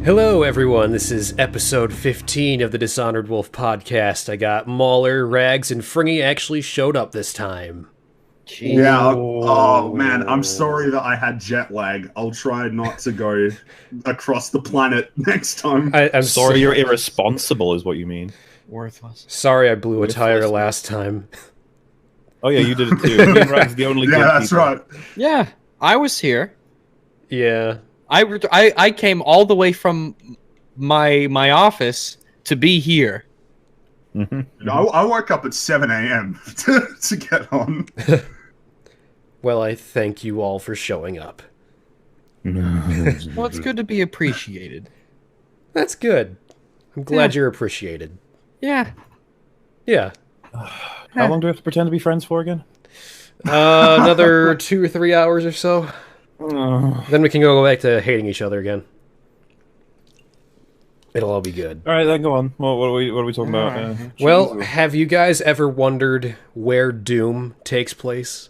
Hello, everyone. This is episode 15 of the Dishonored Wolf podcast. I got Mauler, Rags, and Fringy actually showed up this time. Jeez. Yeah. Oh, man. I'm sorry that I had jet lag. I'll try not to go across the planet next time. I'm sorry you're irresponsible, is what you mean. Worthless. Sorry I blew a tire last time. Oh, yeah, you did it too. Me and Rags the only Yeah, that's people. right. Yeah, I was here. Yeah. I came all the way from my office to be here. Mm-hmm. I woke up at 7 a.m. to get on. Well, I thank you all for showing up. Well, it's good to be appreciated. That's good. I'm glad you're appreciated. Yeah. Yeah. How long do we have to pretend to be friends for again? Another 2 or 3 hours or so. Then we can go back to hating each other again. It'll all be good. All right, then go on. What are we talking about? Well, have you guys ever wondered where Doom takes place?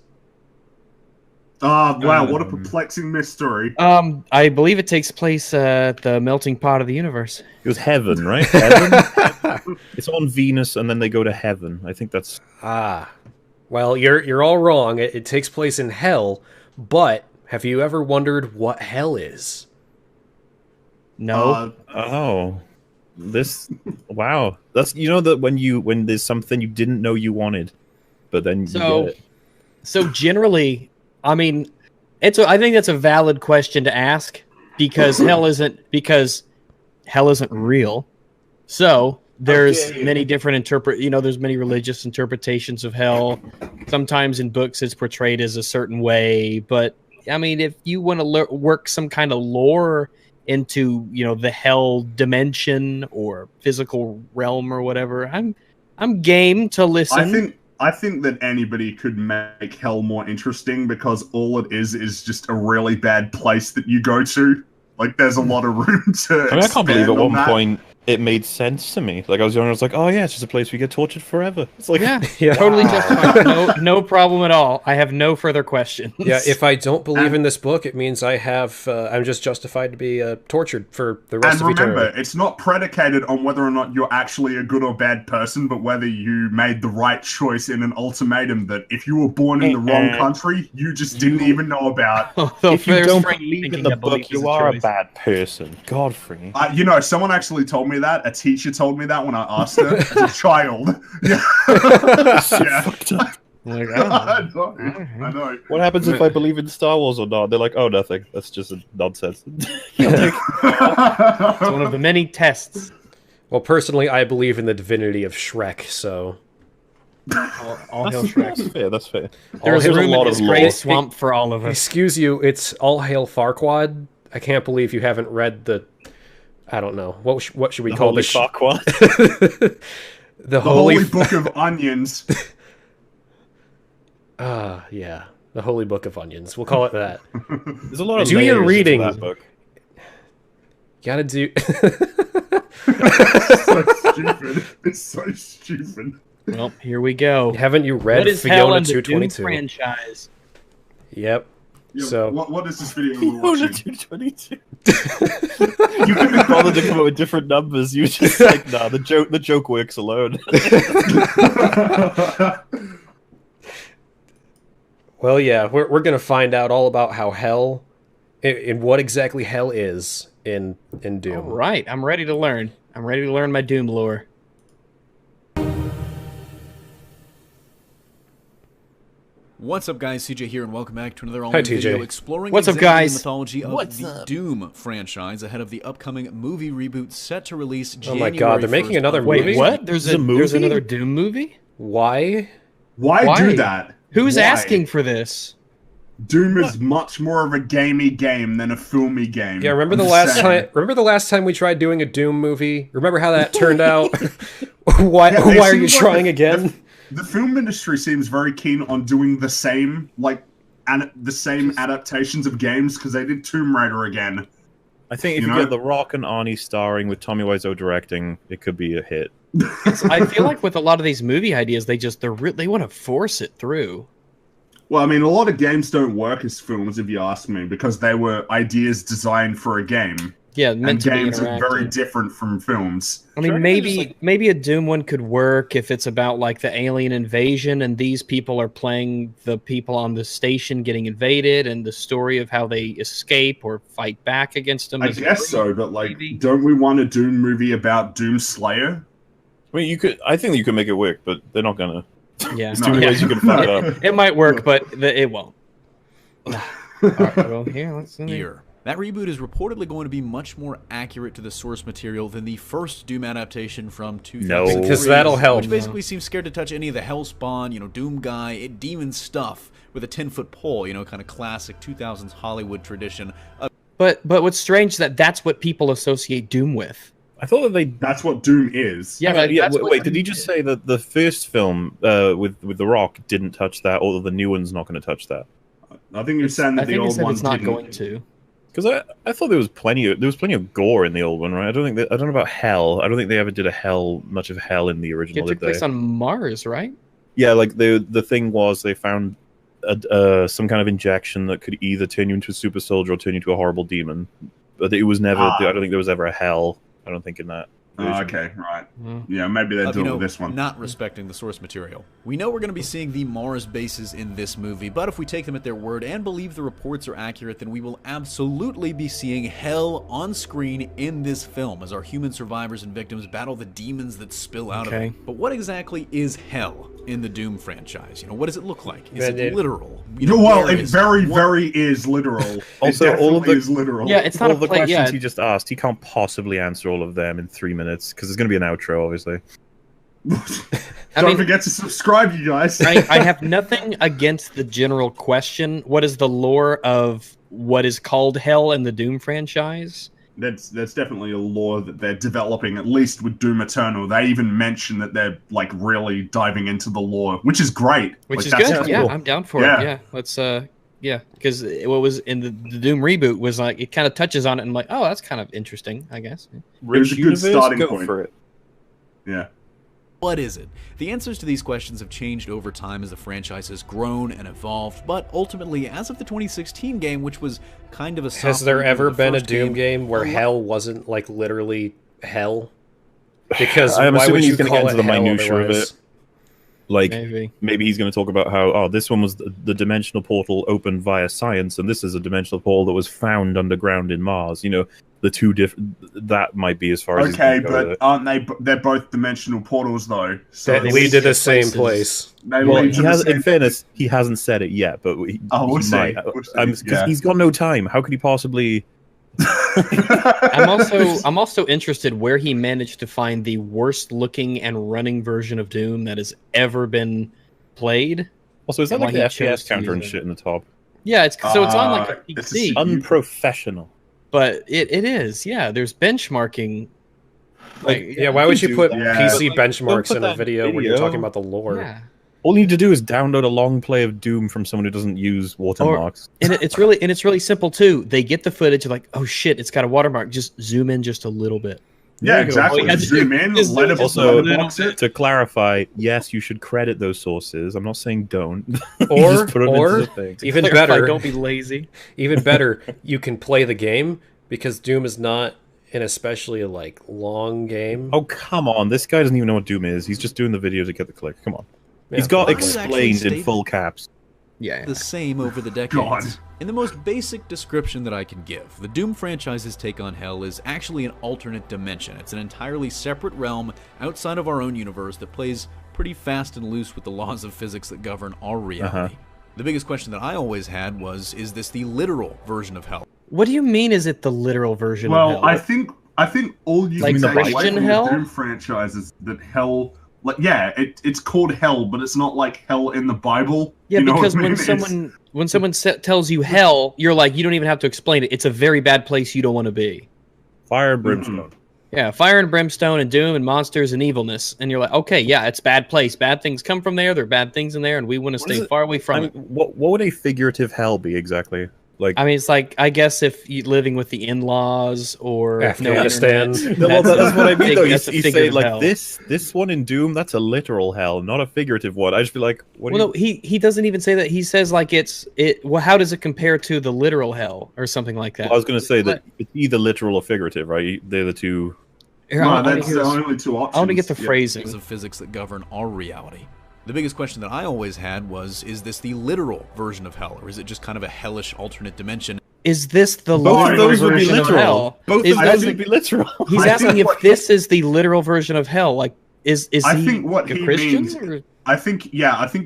Wow, what a perplexing mystery. I believe it takes place at the melting pot of the universe. It was heaven, right? Heaven? It's on Venus, and then they go to heaven. I think that's... Well, you're all wrong. It takes place in hell, but have you ever wondered what hell is? No. Wow. That's, you know, that when there's something you didn't know you wanted, but then you get it. So generally, I mean, I think that's a valid question to ask because hell isn't real. So there's many different there's many religious interpretations of hell. Sometimes in books it's portrayed as a certain way, but I mean, if you want to work some kind of lore into, the hell dimension or physical realm or whatever, I'm game to listen. I think that anybody could make hell more interesting because all it is just a really bad place that you go to. Like, there's a lot of room to. I can't believe at one point it made sense to me. Like, I was young, I was like, oh yeah, it's just a place we get tortured forever. It's like, yeah. Totally justified. No problem at all. I have no further questions. Yeah, if I don't believe in this book, it means I'm just justified to be tortured for the rest of eternity. And remember, it's not predicated on whether or not you're actually a good or bad person, but whether you made the right choice in an ultimatum that if you were born in the wrong country, you just didn't even know about. If you don't believe in the book, you are a bad person. Godfrey. Someone actually told me that. A teacher told me that when I asked her as a child. Yeah. Fucked up. Like, I know. What happens if I believe in Star Wars or not? They're like, oh, nothing. That's just a nonsense. It's one of the many tests. Well, personally, I believe in the divinity of Shrek, so... All hail Shrek. That's fair. There's room in this great swamp for all of us. Excuse you, it's all hail Farquaad. I can't believe you haven't read the... I don't know. What should we call this? Farquaad? The Holy Book of Onions. Yeah. The Holy Book of Onions. We'll call it that. There's a lot of do your reading. That book. Gotta do... It's so stupid. Well, here we go. Haven't you read what is Fiona hell in the 222? Doom franchise? Yep. Yeah, So what is this video we're Fiona watching? 222. You couldn't be bothered to come up with different numbers. You were just like, nah, the joke works alone. Well, yeah, we're gonna find out all about how hell, and what exactly hell is in Doom. All right, I'm ready to learn. I'm ready to learn my Doom lore. What's up, guys? CJ here, and welcome back to another Hi, all-new TJ. video exploring What's up, and examining guys? the mythology of What's the up? Doom franchise ahead of the upcoming movie reboot set to release Oh January my God, they're making 1st another of movie? this Wait, year. what? There's a movie? There's another Doom movie? Why? Why do that? Who's Why? asking for this? Doom is much more of a gamey game than a filmy game. Yeah, remember the I'm last saying. time? Remember the last time we tried doing a Doom movie? Remember how that turned out? why? Yeah, it why are you seems like trying again? The film industry seems very keen on doing the same, adaptations of games because they did Tomb Raider again. I think if you get The Rock and Arnie starring with Tommy Wiseau directing, it could be a hit. I feel like with a lot of these movie ideas, they want to force it through. Well, I mean, a lot of games don't work as films, if you ask me, because they were ideas designed for a game. Yeah, meant to be games are very interactive. different from films. I mean, Sure, maybe a Doom one could work if it's about like the alien invasion and these people are playing the people on the station getting invaded and the story of how they escape or fight back against them. I guess so, but like, don't we want a Doom movie about Doom Slayer? I mean, I think you could make it work, but they're not gonna. Yeah, There's too many ways you can fuck it up. it might work, but it won't. All right, well, here, let's see. Year. That reboot is reportedly going to be much more accurate to the source material than the first Doom adaptation from 2003. Because that'll help. Which basically seems scared to touch any of the Hellspawn, Doom guy, demon stuff with a 10-foot pole, kind of classic 2000s Hollywood tradition. But what's strange is that's what people associate Doom with. I thought that That's what Doom is. Yeah, Wait, wait, did he just say that the first film with The Rock didn't touch that, or the new one's not going to touch that? I think you're saying that I the think he old said one it's not didn't. going to. Because I thought there was plenty of gore in the old one, right? I don't know about hell. I don't think they ever did much of hell in the original. It took place on Mars, right? Yeah, like the thing was they found some kind of injection that could either turn you into a super soldier or turn you into a horrible demon. But it was never. I don't think there was ever a hell. I don't think in that. Oh, okay, right. Yeah, maybe they're doing this one. Not respecting the source material. We know we're going to be seeing the Mars bases in this movie, but if we take them at their word and believe the reports are accurate, then we will absolutely be seeing hell on screen in this film as our human survivors and victims battle the demons that spill out of it. But what exactly is hell in the Doom franchise? What does it look like? Is it literal? Well, it very is literal. Also, all of the is literal. Yeah, it's not all a the play. questions Yeah, he just asked. He can't possibly answer all of them in 3 minutes because there's going to be an outro, obviously. Don't forget to subscribe, you guys. I have nothing against the general question. What is the lore of what is called hell in the Doom franchise? That's definitely a lore that they're developing, at least with Doom Eternal. They even mention that they're like really diving into the lore, which is great. Which is that's good. Yeah, cool. I'm down for it. Yeah, let's because what was in the Doom reboot was like it kind of touches on it and I'm like, oh, that's kind of interesting, I guess. was a good starting go point. for it. Yeah. What is it? The answers to these questions have changed over time as the franchise has grown and evolved, but ultimately, as of the 2016 game, which was kind of a Has there ever been a Doom game where hell wasn't like literally hell? Because I'm why assuming would he's you going to call get into it the hell minutia of otherwise? it. Like Maybe he's going to talk about how this one was the dimensional portal opened via science, and this is a dimensional portal that was found underground in Mars. The two different. That might be as far as. Okay, but aren't they? They're both dimensional portals, though. So That lead to the same place. They Well, lead to the same. in fairness, he hasn't said it yet, but he we'll see. might. We'll see. Because he's got no time. How could he possibly? I'm also interested where he managed to find the worst looking and running version of Doom that has ever been played. Also, is that And like the why he chose FPS to counter and use it. shit in the top? Yeah, it's on like a it's a PC, Unprofessional. but it is. Yeah, there's benchmarking. Yeah, why would you put PC But, like, benchmarks don't in put a that video where you're video. talking about the lore? Yeah. All you need to do is download a long play of Doom from someone who doesn't use watermarks. And it's really simple too. They get the footage of like, oh shit, it's got a watermark. Just zoom in just a little bit. Yeah, exactly. All you have to Zoom do in, is letterbox it. To clarify, yes, you should credit those sources. I'm not saying don't. You Or just put 'em into the thing. even Clarify, better, don't be lazy. even better, you can play the game because Doom is not an especially like long game. Oh, come on. This guy doesn't even know what Doom is. He's just doing the video to get the click. Come on. Yeah, He's got Why does it actually explained in state- full caps. Yeah. the same over the decades. God. In the most basic description that I can give, the Doom franchise's take on hell is actually an alternate dimension. It's an entirely separate realm outside of our own universe that plays pretty fast and loose with the laws of physics that govern our reality. The biggest question that I always had was, is this the literal version of hell? What do you mean? Is it the literal version of Well, hell? I think all you Like can take away Christian from hell? the Doom franchise is that hell, like, yeah, it's called hell, but it's not like hell in the Bible. Yeah, you know because what I mean? when someone tells you hell, you're like, you don't even have to explain it. It's a very bad place you don't want to be. Fire and brimstone. Yeah, fire and brimstone and doom and monsters and evilness, and you're like, okay, yeah, it's a bad place. Bad things come from there. There are bad things in there, and we want to What is stay it? far away from I mean, it. what would a figurative hell be exactly? Like, I mean, it's like, I guess if you living with the in-laws or Afghanistan. no internet, well, that's what I mean. Though that's a you say figurative like hell. this one in Doom, that's a literal hell, not a figurative one. I just be like, what? Well, no, he doesn't even say that. He says like well, how does it compare to the literal hell or something like that? I was going to say that it's either literal or figurative, right? They're the two. Here, No, I wanna that's hear the this. only two options. I want to get the Yeah. phrasing. Of physics that govern our reality. The biggest question that I always had was, is this the literal version of hell, or is it just kind of a hellish alternate dimension? Is this the Both of literal those would be version of literal. hell? Both Is of that- those would be literal. He's I asking think if what- this is the literal version of hell. Like, is I he think what a he Christian? means- or- I think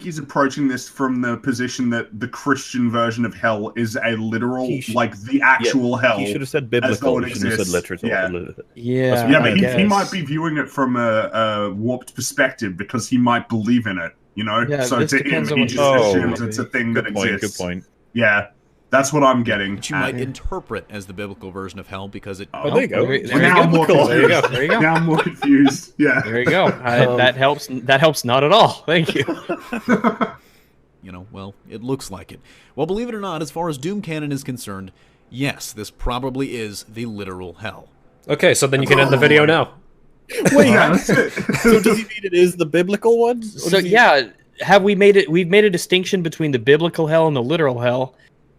he's approaching this from the position that the Christian version of hell is a literal, like the actual hell. He should have said as biblical. though it He shouldn't have said exists. literal. Yeah, Yeah, I but he guess. might be viewing it from a warped perspective because he might believe in it, you know? Yeah, So this to him, depends on he what just you- assumes Oh, it's a thing that Good point. exists. Good point. Yeah, that's what I'm getting. Which you at. might interpret as the biblical version of hell because it... Oh, there you go. There you now go. I'm more Cool. confused. There you go. There you go. Now I'm more confused. Yeah. There you go. That helps. That helps not at all. Thank you. You know, well, it looks like it. Well, believe it or not, as far as Doom canon is concerned, yes, this probably is the literal hell. Okay, so then you can end the video now. Wait, Yeah, that's it. so does he mean it is the biblical one? Or So does he- yeah, have we made it? We've made a distinction between the biblical hell and the literal hell,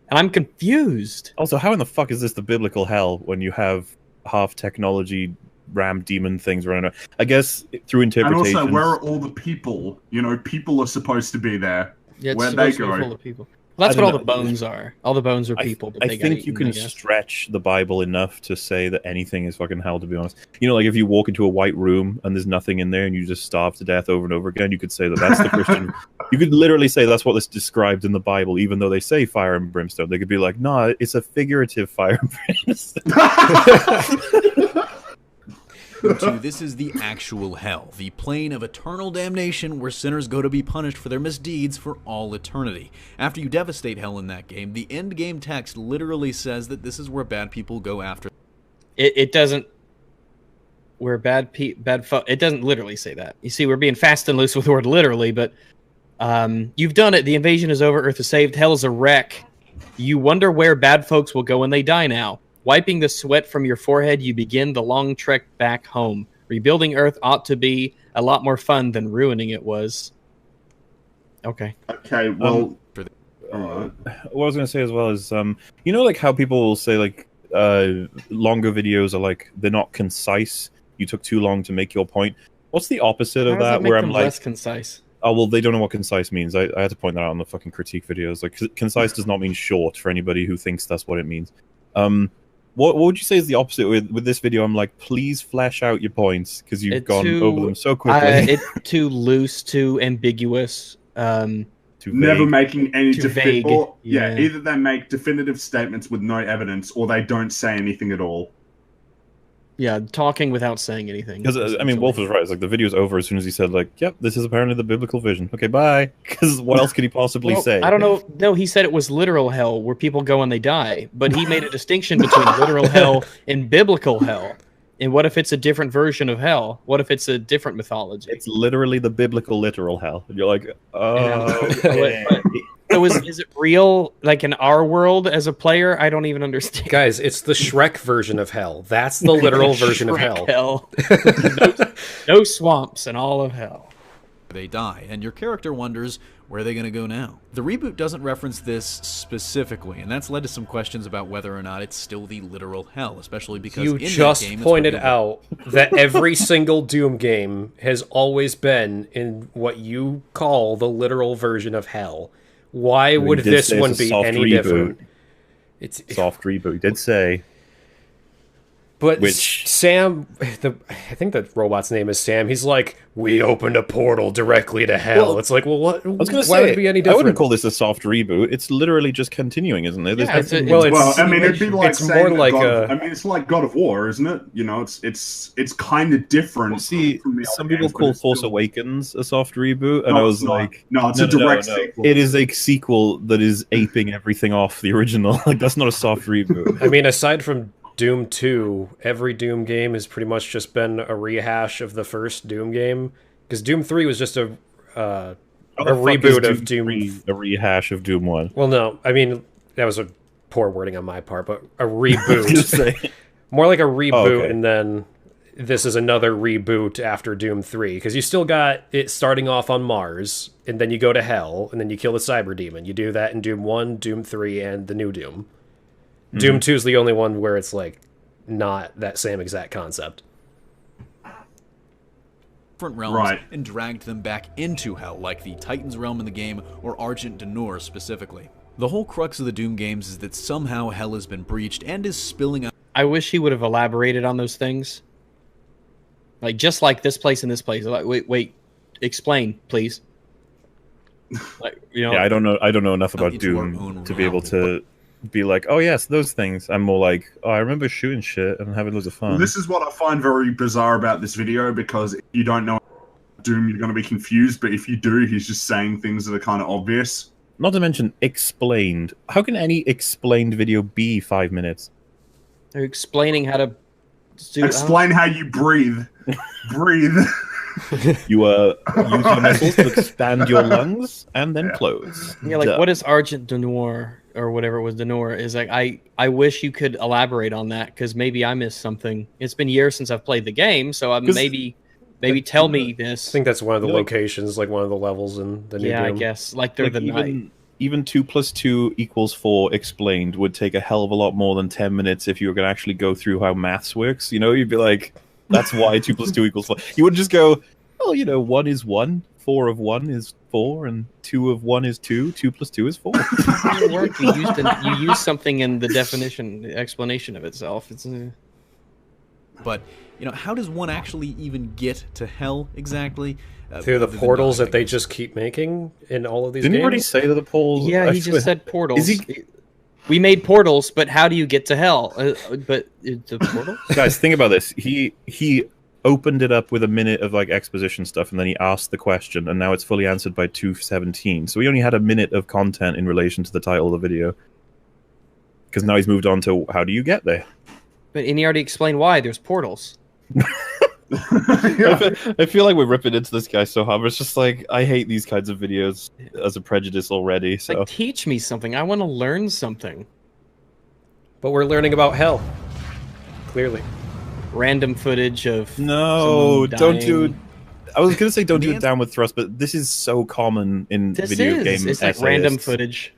and I'm confused. Also, how in the fuck is this the biblical hell when you have half technology ram demon things running around? I guess through And interpretation. also, where are all the people? You know, people are supposed to be there. Yeah, it's Where'd they supposed to be go? full of people. Well, that's I what don't all the know. bones are. All the bones are people. But I they got think you eaten, I can guess. stretch the Bible enough to say that anything is fucking hell, to be honest. You know, like if you walk into a white room and there's nothing in there and you just starve to death over and over again, you could say that that's the Christian. You could literally say that's what is described in the Bible, even though they say fire and brimstone. They could be like, no, it's a figurative fire and brimstone. Two, this is the actual hell, the plane of eternal damnation where sinners go to be punished for their misdeeds for all eternity. After you devastate hell in that game, the end game text literally says that this is where bad people go after. It doesn't. We're it doesn't literally say that. You see, we're being fast and loose with the word literally, but you've done it. The invasion is over. Earth is saved. Hell is a wreck. You wonder where bad folks will go when they die now. Wiping the sweat from your forehead, you begin the long trek back home. Rebuilding Earth ought to be a lot more fun than ruining it was. Okay. Okay, well, What I was going to say as well is, you know, like how people will say, like, longer videos are like, they're not concise. You took too long to make your point. What's the opposite How of does that? that make Where them I'm like, less concise? oh, well, they don't know what concise means. I had to point that out on the fucking critique videos. Like, concise does not mean short for anybody who thinks that's what it means. What would you say is the opposite with this video? I'm like, please flesh out your points because you've gone over them so quickly. It's too loose, too ambiguous. Too never vague. making any Too vague, yeah. either they make definitive statements with no evidence or they don't say anything at all. Yeah, talking without saying anything. Because I mean, Wolf was right. It's like the video's over as soon as he said, like, "Yep, this is apparently the biblical vision." Okay, bye. Because what else could he possibly Well, say? I don't know. No, he said it was literal hell where people go when they die, but he made a distinction between literal hell and biblical hell. And what if it's a different version of hell? What if it's a different mythology? It's literally the biblical literal hell. And you're like, oh. So is it real, like in our world as a player? I don't even understand. Guys, it's the Shrek version of hell. That's the literal version of hell. No swamps and all of hell. They die, and your character wonders, where are they going to go now? The reboot doesn't reference this specifically, and that's led to some questions about whether or not it's still the literal hell, especially because You in just that game, pointed it's out that every single Doom game has always been in what you call the literal version of hell. Why would He did this say it's one a be soft any reboot. different? It's Soft reboot. He did say. But Which- Sam, I think the robot's name is Sam. He's like, we opened a portal directly to hell. Well, it's like, well, what? I was going to why say, would it be any I different? wouldn't call this a soft reboot. It's literally just continuing, isn't it? There's Yeah, it's a- nothing- Well, it's- Well, I mean, it'd be like it's saying more like I mean, it's like God of War, isn't it? You know, it's kind of different. See, from the some other people games, but call it's Force still- Awakens a soft reboot, and No, I it's was not. like, no, it's a direct no. sequel. It is a sequel that is aping everything off the original. Like, that's not a soft reboot. I mean, aside from Doom 2, every Doom game has pretty much just been a rehash of the first Doom game. Because Doom 3 was just a How the fuck is reboot of Doom Doom. 3 a rehash of Doom 1. Well, no, I mean, that was a poor wording on my part, but a reboot. More like a reboot, and then this is another reboot after Doom 3, because you still got it starting off on Mars, and then you go to Hell, and then you kill the Cyber Demon. You do that in Doom 1, Doom 3, and the new Doom. Doom 2 is the only one where it's like not that same exact concept. Different realms and dragged them back into Hell, like the Titan's realm in the game, or Argent D'Nur specifically. The whole crux of the Doom games is that somehow Hell has been breached and is spilling out. I wish he would have elaborated on those things. Like, just like this place and this place. Like, wait, explain, please. Like, you know, yeah, I don't know enough about Doom to be able to be like, oh yes, those things. I'm more like, oh, I remember shooting shit and having loads of fun. This is what I find very bizarre about this video, because if you don't know Doom, you're going to be confused, but if you do, he's just saying things that are kind of obvious. Not to mention explained. How can any explained video be 5 minutes? They're explaining how to explain how you breathe. Breathe. You use your muscles to expand your lungs and then close. Yeah, like what is Argent D'Nur or whatever it was? D'Nur is like. I wish you could elaborate on that, because maybe I missed something. It's been years since I've played the game, so maybe tell me this. I think that's one of the locations, like one of the levels in the new Doom. I guess like they're the night. Even 2 + 2 = 4 explained would take a hell of a lot more than 10 minutes if you were going to actually go through how maths works. You know, you'd be like, that's why 2 + 2 = 4. You wouldn't just go, well, you know, 1 is 1, 4 of 1 is 4, and 2 of 1 is 2, 2 + 2 is 4. You use something in the definition, the explanation of itself. But, you know, how does one actually even get to Hell exactly? Through the portals that they just keep making in all of these games? Didn't he already say that the portals... Yeah, he just said portals. We made portals, but how do you get to Hell? But the portals? Guys, think about this. He opened it up with a minute of like exposition stuff, and then he asked the question, and now it's fully answered by 2:17. So he only had a minute of content in relation to the title of the video. Because now he's moved on to how do you get there? But he already explained why. There's portals. I feel like we're ripping into this guy so hard. It's just like, I hate these kinds of videos as a prejudice already. So like, teach me something. I want to learn something. But we're learning about Hell. Clearly. Random footage of no, don't do it. I was gonna say don't do it down with thrust, but this is so common in video game. It's like random footage.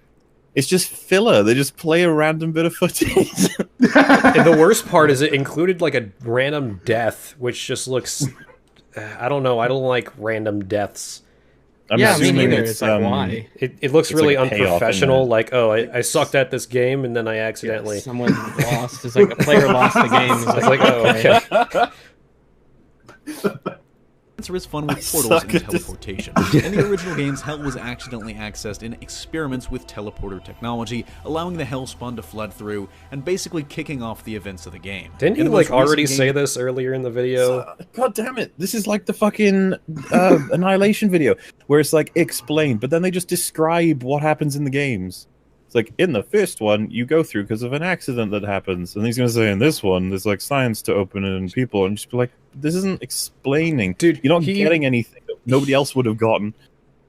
It's just filler. They just play a random bit of footage. And the worst part is it included like a random death, which just looks... I don't know. I don't like random deaths. I'm me neither. It's like, why? It looks really like unprofessional. Like, oh, I sucked at this game, and then I accidentally... Yeah, someone lost. It's like a player lost the game. It's like, oh, okay. Answer is fun with portals and teleportation. In the original games, Hell was accidentally accessed in experiments with teleporter technology, allowing the Hell spawn to flood through, and basically kicking off the events of the game. Didn't he like already say this earlier in the video? God damn it! This is like the fucking Annihilation video, where it's like explained, but then they just describe what happens in the games. It's like, in the first one, you go through because of an accident that happens. And he's going to say, in this one, there's like science to open it and people. And just be like, this isn't explaining. Dude, you're not getting anything that nobody else would have gotten.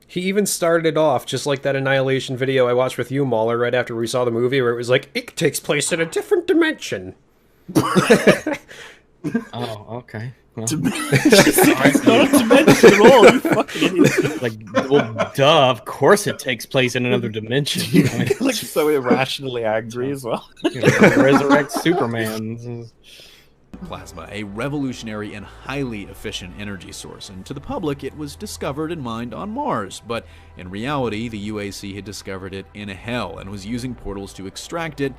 He even started it off just like that Annihilation video I watched with you, Mauler, right after we saw the movie, where it was like, it takes place in a different dimension. Oh, okay. Well, it's not a dimension at all, you fucking idiot. Like, well, duh, of course it takes place in another dimension. I mean, like, so irrationally angry as well. Resurrect Superman. Plasma, a revolutionary and highly efficient energy source, and to the public it was discovered and mined on Mars, but in reality the UAC had discovered it in Hell and was using portals to extract it,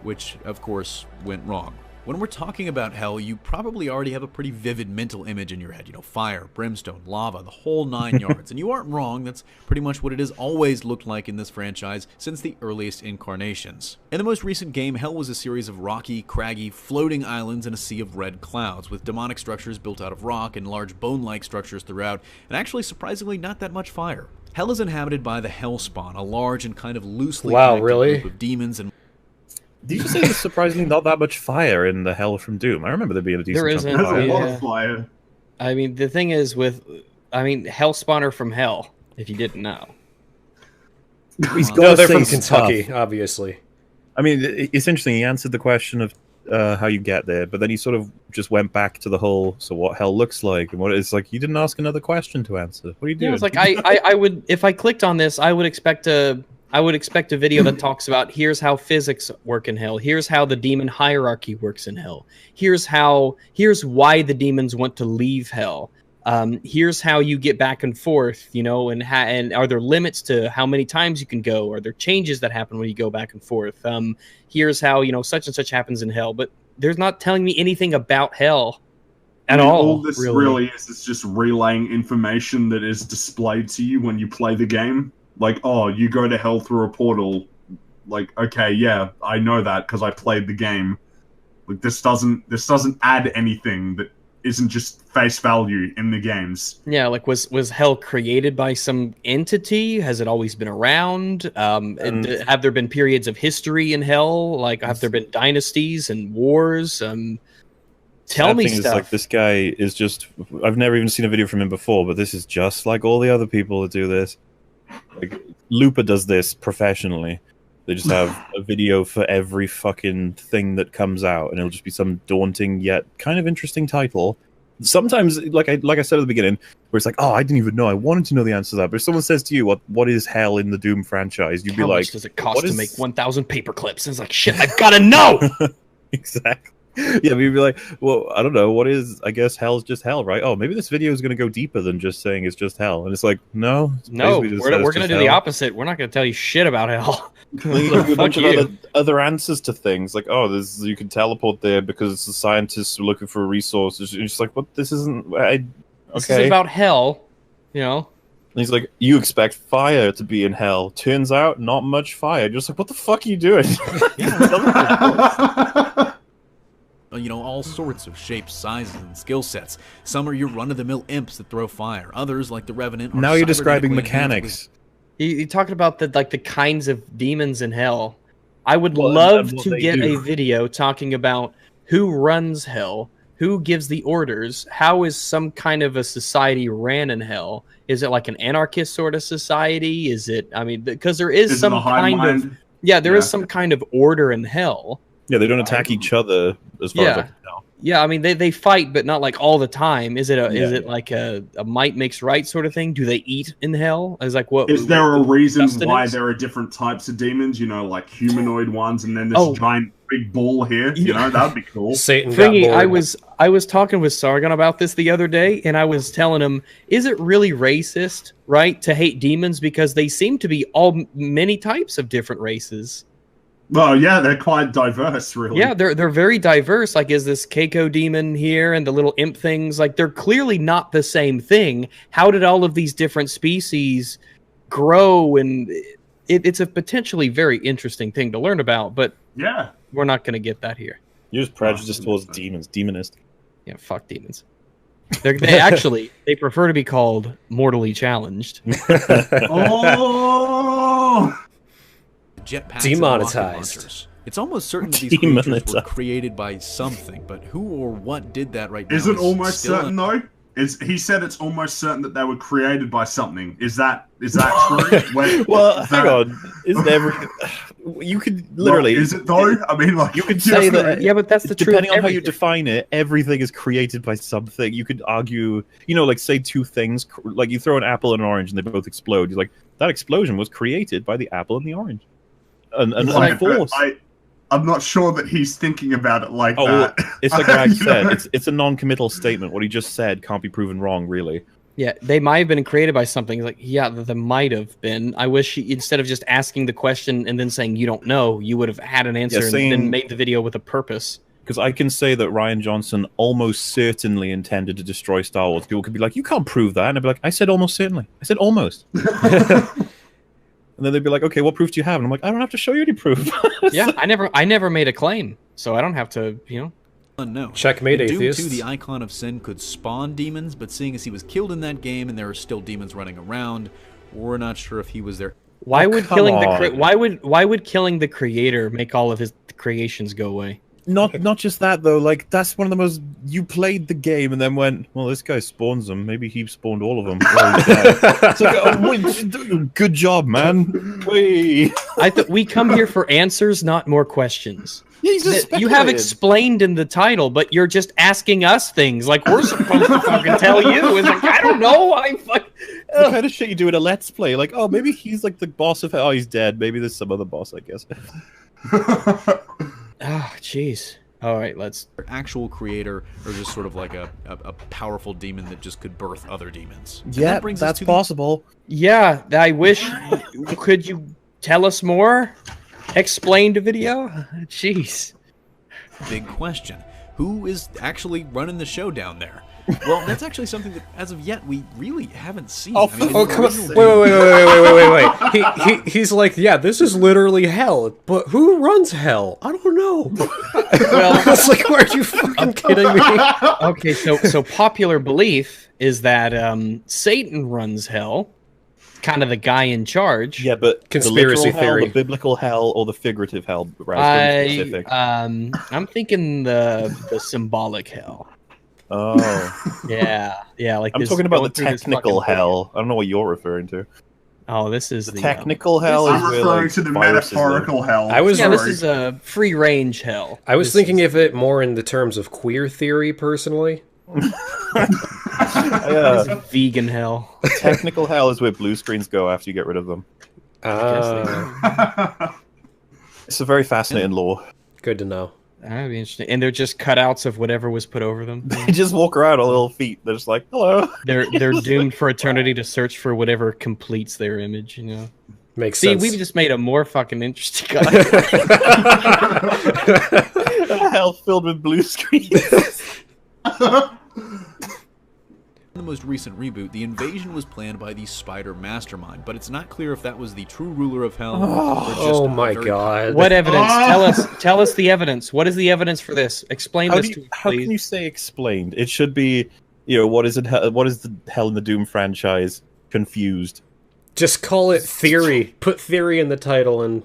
which of course went wrong. When we're talking about Hell, you probably already have a pretty vivid mental image in your head. You know, fire, brimstone, lava, the whole 9 yards. And you aren't wrong, that's pretty much what it has always looked like in this franchise since the earliest incarnations. In the most recent game, Hell was a series of rocky, craggy, floating islands in a sea of red clouds, with demonic structures built out of rock and large bone-like structures throughout, and actually surprisingly not that much fire. Hell is inhabited by the Hellspawn, a large and kind of loosely connected group of demons and... Did you say there's surprisingly not that much fire in the Hell from Doom? I remember there being a decent There isn't. chunk of fire. There's a lot of fire. I mean, the thing is with... I mean, Hellspawner from Hell, if you didn't know. He's No, they're from Kentucky, obviously. I mean, it's interesting. He answered the question of how you get there, but then he sort of just went back to the whole, so what hell looks like, and what it's like. You didn't ask another question to answer. What are you doing? Yeah, it's like I would, if I clicked on this, I would expect a video that talks about here's how physics work in hell. Here's how the demon hierarchy works in hell. Here's why the demons want to leave hell. Here's how you get back and forth, you know, and are there limits to how many times you can go? Are there changes that happen when you go back and forth? Here's how, you know, such and such happens in hell. But there's not telling me anything about hell at all. All this really is just relaying information that is displayed to you when you play the game. Like, oh, you go to hell through a portal. Like, okay, yeah, I know that because I played the game. Like, this doesn't add anything that isn't just face value in the games. Yeah, like was hell created by some entity? Has it always been around? And have there been periods of history in hell? Like, have there been dynasties and wars? Tell me stuff. Like, this guy is just... I've never even seen a video from him before, but this is just like all the other people that do this. Like, Looper does this professionally. They just have a video for every fucking thing that comes out, and it'll just be some daunting yet kind of interesting title. Sometimes, like I said at the beginning, where it's like, oh, I didn't even know. I wanted to know the answer to that. But if someone says to you, what is hell in the Doom franchise? You'd be like, how much does it cost to make 1,000 paper clips? And it's like, shit, I've got to know! Exactly. Yeah, but you'd be like, well, I don't know. What is, I guess hell's just hell, right? Oh, maybe this video is going to go deeper than just saying it's just hell. And it's like, no. No, we're going to do the opposite. We're not going to tell you shit about hell. A bunch of other answers to things. Like, oh, you can teleport there because the scientists are looking for resources. You're just like, what? This isn't... This is about hell, you know? And he's like, you expect fire to be in hell. Turns out, not much fire. You're just like, what the fuck are you doing? You know, all sorts of shapes, sizes, and skill sets. Some are your run-of-the-mill imps that throw fire. Others, like the Revenant, now you're describing mechanics. You're talking about the kinds of demons in hell. I would love to get a video talking about who runs hell, who gives the orders, how is some kind of a society ran in hell. Is it like an anarchist sort of society? Is it? I mean, because there is some kind of there is some kind of order in hell. Yeah, they don't attack each other as far as I can tell. Yeah, I mean they fight, but not like all the time. Is it like a might makes right sort of thing? Do they eat in hell? Is like what? Is there a reason why there are different types of demons? You know, like humanoid ones, and then this giant big bull here. You know, that'd be cool. Satan Fringy, I was talking with Sargon about this the other day, and I was telling him, is it really racist, right, to hate demons because they seem to be many types of different races? Well, yeah, they're quite diverse, really. Yeah, they're very diverse. Like, is this Keiko demon here and the little imp things? Like, they're clearly not the same thing. How did all of these different species grow? And it's a potentially very interesting thing to learn about, but yeah, we're not going to get that here. You're just prejudiced towards demons, demonist. Yeah, fuck demons. They prefer to be called mortally challenged. Oh! Jetpacks demonetized. It's almost certain that these creatures were created by something, but who or what did that right now? Is it almost certain though? He said it's almost certain that they were created by something. Is that true? Wait, hang on. Isn't you could literally? Is it though? I mean, like you could say that. Yeah, but that's the truth. Depending on how you define it, everything is created by something. You could argue, you know, like say two things, like you throw an apple and an orange and they both explode. You're like, that explosion was created by the apple and the orange. And force. I'm not sure that he's thinking about it like that. Well, it's like I said, it's a non-committal statement. What he just said can't be proven wrong, really. Yeah, they might have been created by something. Like, yeah, they might have been. I wish instead of just asking the question and then saying you don't know, you would have had an answer and then made the video with a purpose. Because I can say that Rian Johnson almost certainly intended to destroy Star Wars. People could be like, you can't prove that. And I'd be like, I said almost certainly. I said almost. And then they'd be like, okay, what proof do you have? And I'm like, I don't have to show you any proof. Yeah, I never made a claim, so I don't have to, you know. Unknown. Checkmate, atheists. Doom 2, the icon of sin could spawn demons, but seeing as he was killed in that game and there are still demons running around, we're not sure if he was there. Why would killing the creator make all of his creations go away? not just that though. Like that's one of the most. You played the game and then went, well, this guy spawns them. Maybe he spawned all of them. It's like, oh, wait, good job, man. Wait. I thought we come here for answers, not more questions. Yeah, he's just You have explained in the title, but you're just asking us things like we're supposed to fucking tell you. It's like, I don't know. The kind of shit you do in a Let's Play. Like, oh, maybe he's like the boss of. Oh, he's dead. Maybe there's some other boss, I guess. Oh, jeez. All right, let's. Actual creator, or just sort of like a powerful demon that just could birth other demons. And Yeah, that brings us that's to possible. Yeah, I wish. Could you tell us more? Explain the video? Jeez. Big question. Who is actually running the show down there? Well, that's actually something that, as of yet, we really haven't seen. Oh, come on. Wait. He's like, yeah, this is literally hell. But who runs hell? I don't know. Well, it's like, are you fucking kidding me? Okay, so popular belief is that Satan runs hell, kind of the guy in charge. Yeah, but Conspiracy the literal theory. hell, the biblical hell, or the figurative hell? Rather than specific. I'm thinking the symbolic hell. Oh, yeah. Like I'm this talking about the going through this technical fucking- hell. I don't know what you're referring to. Oh, this is the Technical hell is I'm where, referring like, to the viruses live. metaphorical hell. I was- Yeah, this Sorry. is a free range hell. I was thinking of it more in the terms of queer theory, personally. Yeah, This is vegan hell. technical hell is where blue screens go after you get rid of them. It's a very fascinating lore. Good to know. That'd be interesting. And they're just cutouts of whatever was put over them. They just walk around on little feet. They're just like, hello. They're doomed for eternity to search for whatever completes their image, you know. Makes See, sense. we just made a more fucking interesting guy. A hell filled with blue screens. In the most recent reboot, the invasion was planned by the Spider Mastermind, but it's not clear if that was the true ruler of hell. or just Oh a my very god. What evidence? Tell us the evidence. What is the evidence for this? Explain this to us, How please. can you say explained? It should be, what is it? What is the Hell in the Doom franchise? Confused. Just call it theory. Put theory in the title and...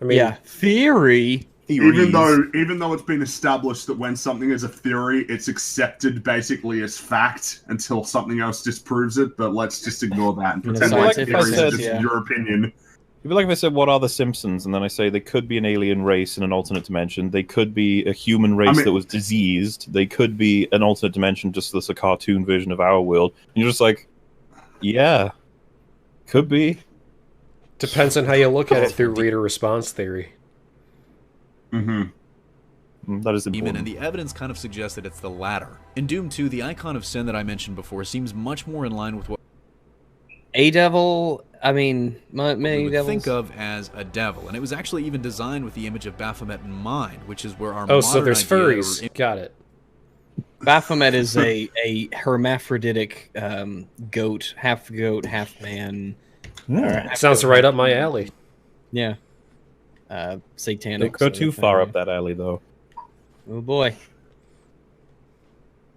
I mean, Yeah, theory. Even though it's been established that when something is a theory, it's accepted basically as fact until something else disproves it. But let's just ignore that and pretend like scientific theories are sense, just your opinion. It'd be like if I said, what are the Simpsons? And then I say they could be an alien race in an alternate dimension. They could be a human race that was diseased. They could be an alternate dimension, just that's a cartoon version of our world. And you're just like, yeah, could be. depends on how you look at it through reader response theory. Mm-hmm. That is demon, important. and the evidence kind of suggests that it's the latter. In Doom 2, the icon of sin that I mentioned before seems much more in line with what A devil. I mean, we many would devils. think of as a devil, and it was actually even designed with the image of Baphomet in mind, which is where our Oh, so modern there's idea furries. or- Got it. Baphomet is a hermaphroditic goat, half man. Sounds right up my alley. Yeah. Satanic. Don't go too far yeah. up that alley, though. Oh boy.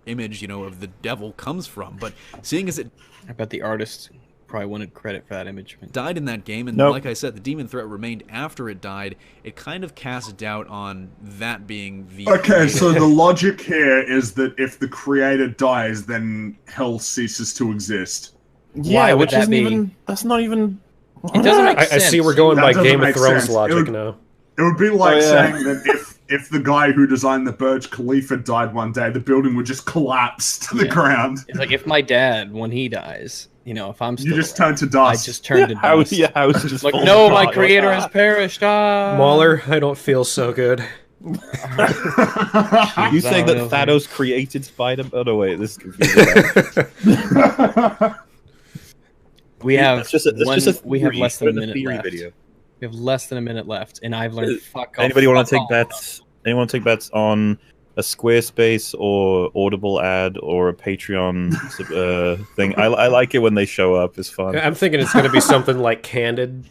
image, of the devil comes from. But seeing as it I bet the artist probably wanted credit for that image. died in that game, and Nope. like I said, the demon threat remained after it died, it kind of casts doubt on that being the... Okay, so the logic here is that if the creator dies, then hell ceases to exist. Yeah, would which that isn't be? even. That's not even. It doesn't make I sense. see we're going That by doesn't Game of make Thrones sense. logic now. It would be like Oh, yeah. saying that if the guy who designed the Burj Khalifa died one day, the building would just collapse to the Yeah. ground. It's like if my dad, when he dies, if I'm still You just around, turn to I dust. just turn to House, dust. your house just Like, falls no, my apart. creator Like, has perished. Ah. Mauler, I don't feel so good. You I saying don't that know. Thanos created Spider? Oh no, wait, this is confusing. We have That's just a we have theory. less than a Put in minute theory left. video. We have less than a minute left, and I've learned fuck off. Anybody want to fuck take off. bets? Anyone want to take bets on a Squarespace or Audible ad or a Patreon thing? I like it when they show up. It's fun. I'm thinking it's going to be something like Candid.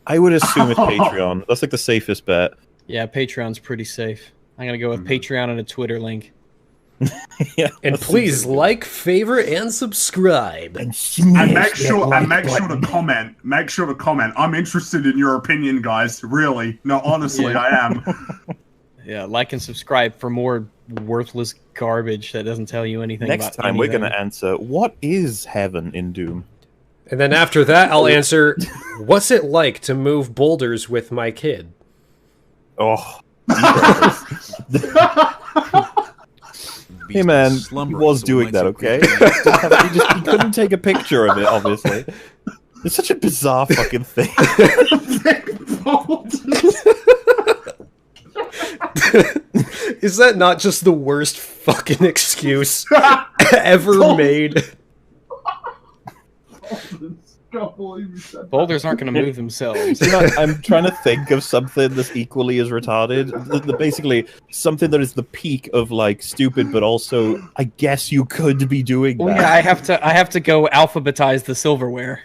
I would assume it's Patreon. That's like the safest bet. Yeah, Patreon's pretty safe. I'm gonna go with Patreon and a Twitter link. Yeah, And that's please super like, favorite, and subscribe. good. And make sure to comment. Make sure to comment. I'm interested in your opinion, guys. Really. No, honestly, Yeah. I am. Yeah, like and subscribe for more worthless garbage that doesn't tell you anything about Next time, we're going to answer, what is heaven in Doom? And then after that, I'll answer, what's it like to move boulders with my kid? Oh. Hey man, he was doing that, okay? He couldn't take a picture of it, obviously. It's such a bizarre fucking thing. Is that not just the worst fucking excuse ever made? Boulders aren't going to move themselves. You know, I'm trying to think of something that's equally as retarded. Basically, something that is the peak of like stupid, but also I guess you could be doing that. Well, yeah, I have to go alphabetize the silverware.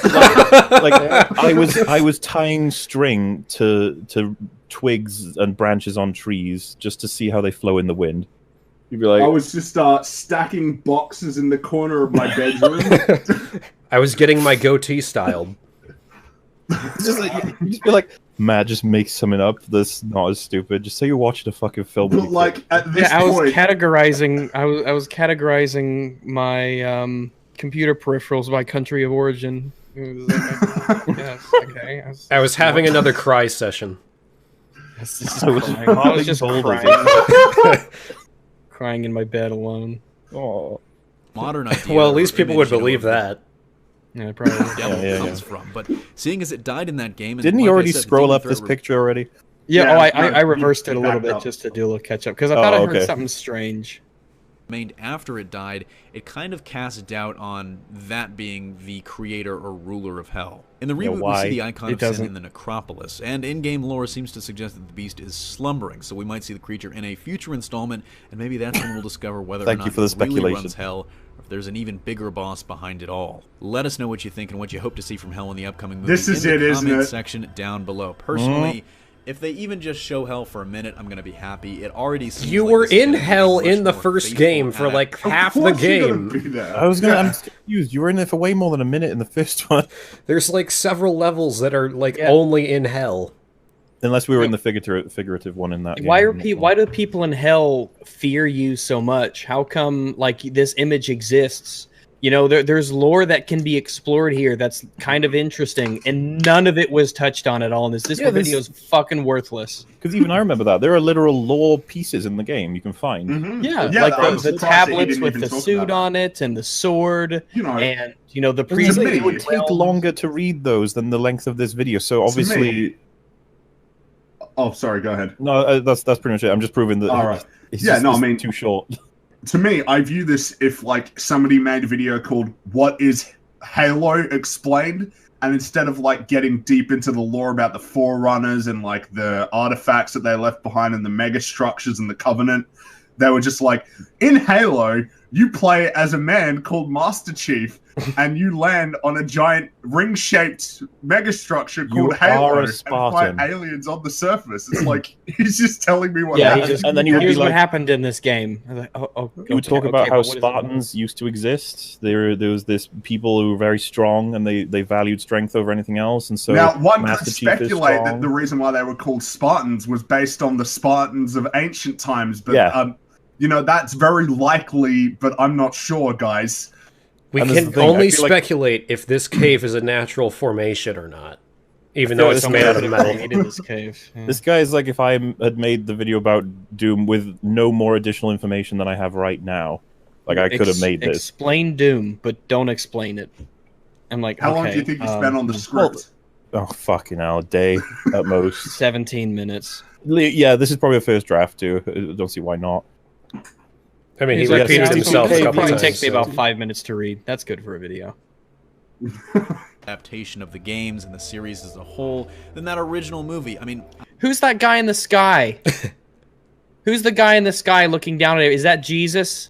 I was tying string to twigs and branches on trees just to see how they flow in the wind. You'd be like, I was just stacking boxes in the corner of my bedroom. I was getting my goatee styled. You just be like, Matt, just make something up that's not as stupid. Just say you're watching a fucking film. But like at this I was point, categorizing. I was categorizing my computer peripherals by country of origin. It was like, yes, okay. I was having another cry session. I was just crying. Crying in my bed alone. Oh, modern idea. Well, at least people would believe that. Yeah, probably. Devil comes from, but seeing as it died in that game, and didn't like he already said, scroll up this picture already? Yeah, Yeah, I reversed it a little bit just to do a little catch up because I thought I heard something strange. Remained after it died, it kind of casts doubt on that being the creator or ruler of hell. In the reboot, we see the icon of sin in the necropolis, and in-game lore seems to suggest that the beast is slumbering, so we might see the creature in a future installment, and maybe that's when we'll discover whether or not it really runs hell, or if there's an even bigger boss behind it all. Let us know what you think and what you hope to see from hell in the upcoming movie This is in the it, isn't comment it? section down below. Personally, if they even just show hell for a minute, I'm going to be happy. It already seems You like were this is in gonna be hell much in the more first faithful game for like half the Of course you're gonna game. be there. I'm confused. You were in there for way more than a minute in the first one. There's like several levels that are like only in hell. Unless we were in the figurative one in that game. Why do people in hell fear you so much? How come like this image exists? You know, there's lore that can be explored here that's kind of interesting, and none of it was touched on at all in this. This video is fucking worthless. Because even I remember that. There are literal lore pieces in the game you can find. Mm-hmm. Yeah, Yeah, like the tablets with the suit on it and the sword, and the priest. It would take longer to read those than the length of this video. So obviously, oh, sorry. Go ahead. No, that's pretty much it. I'm just proving that. All right. It's too short. To me, I view this if like somebody made a video called "What is Halo Explained," and instead of like getting deep into the lore about the Forerunners and like the artifacts that they left behind and the mega structures and the Covenant, they were just like, in Halo, you play as a man called Master Chief, and you land on a giant ring-shaped megastructure called Halo and fight aliens on the surface. It's like he's just telling me what happened. And then here's what happened in this game. I was like, you would talk about how Spartans used to exist. There was this people who were very strong, and they valued strength over anything else. And so now one Master could Chief is speculate strong. that the reason why they were called Spartans was based on the Spartans of ancient times, but that's very likely, but I'm not sure, guys. We can only speculate if this cave is a natural formation or not, even though it's made out of metal. In this cave. Yeah. This guy is like if I had made the video about Doom with no more additional information than I have right now. Like I could have made this. Explain Doom, but don't explain it. I'm like, how long do you think you spent on the script? Oh, fucking hell, a day at most. 17 minutes. Yeah, this is probably a first draft too. I don't see why not. I mean, he repeated himself a couple probably times. takes me about 5 minutes to read. That's good for a video. Adaptation of the games and the series as a whole than that original movie. I mean, who's that guy in the sky? Who's the guy in the sky looking down at it? Is that Jesus?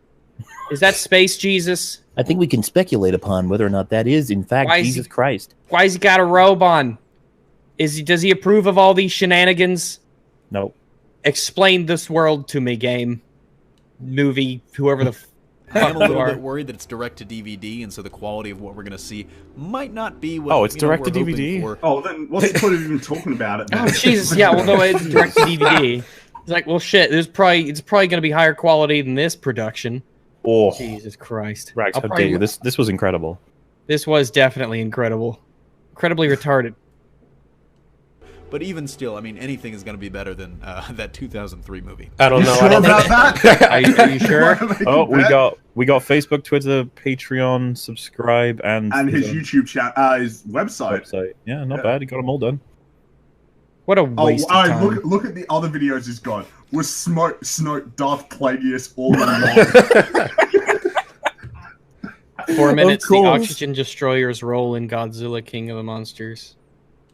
Is that Space Jesus? I think we can speculate upon whether or not that is, in fact, Jesus Christ. Why has he got a robe on? Does he approve of all these shenanigans? No. Explain this world to me, game. Movie, whoever the fuck I'm a little bit worried that it's direct to DVD, and so the quality of what we're going to see might not be what it's direct to we're DVD? for. Oh, then what's the point of even talking about it? Oh, Jesus, yeah, well, no, it's direct to DVD. It's like, well, shit. It's probably going to be higher quality than this production. Oh, Jesus Christ! Rags, how dare you? This was incredible. This was definitely incredible, incredibly retarded. But even still, I mean, anything is going to be better than that 2003 movie. I don't know. Sure about that? Are you sure? Oh, we got Facebook, Twitter, Patreon, subscribe, and his YouTube his website. Yeah, not bad. He got them all done. What a waste of time. Look at the other videos he's got. With Snoke, Darth Plagueis, all in one. 4 minutes, the Oxygen Destroyer's role in Godzilla King of the Monsters.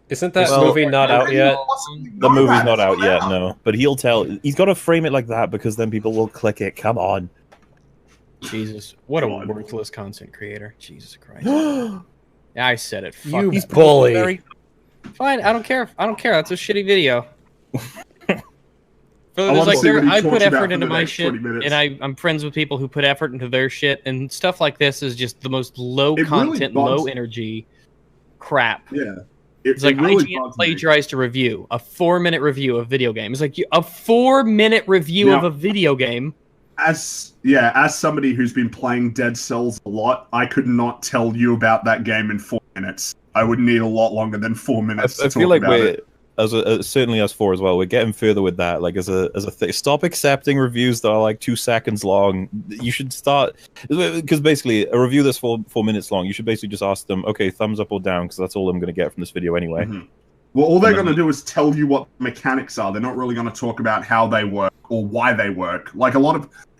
Isn't that movie not out yet? The movie's not out yet, no. But he'll tell. He's got to frame it like that because then people will click it. Come on. Jesus, what a worthless content creator. Jesus Christ. Yeah, I said it. Fuck You that. bully. Fine, I don't care. That's a shitty video. I put effort into my shit, and I'm friends with people who put effort into their shit, and stuff like this is just the most low content, low energy crap. Yeah. It's like IGN plagiarized a review, a 4-minute review of video game. It's like a 4-minute review of a video game. As somebody who's been playing Dead Cells a lot, I could not tell you about that game in 4 minutes. I would need a lot longer than 4 minutes. I feel like we're certainly us four as well. We're getting further with that. Like as a thing, stop accepting reviews that are like 2 seconds long. You should start because basically a review that's 4 minutes long. You should basically just ask them, okay, thumbs up or down, because that's all I'm going to get from this video anyway. Mm-hmm. Well, all they're going to do is tell you what mechanics are. They're not really going to talk about how they work or why they work. Like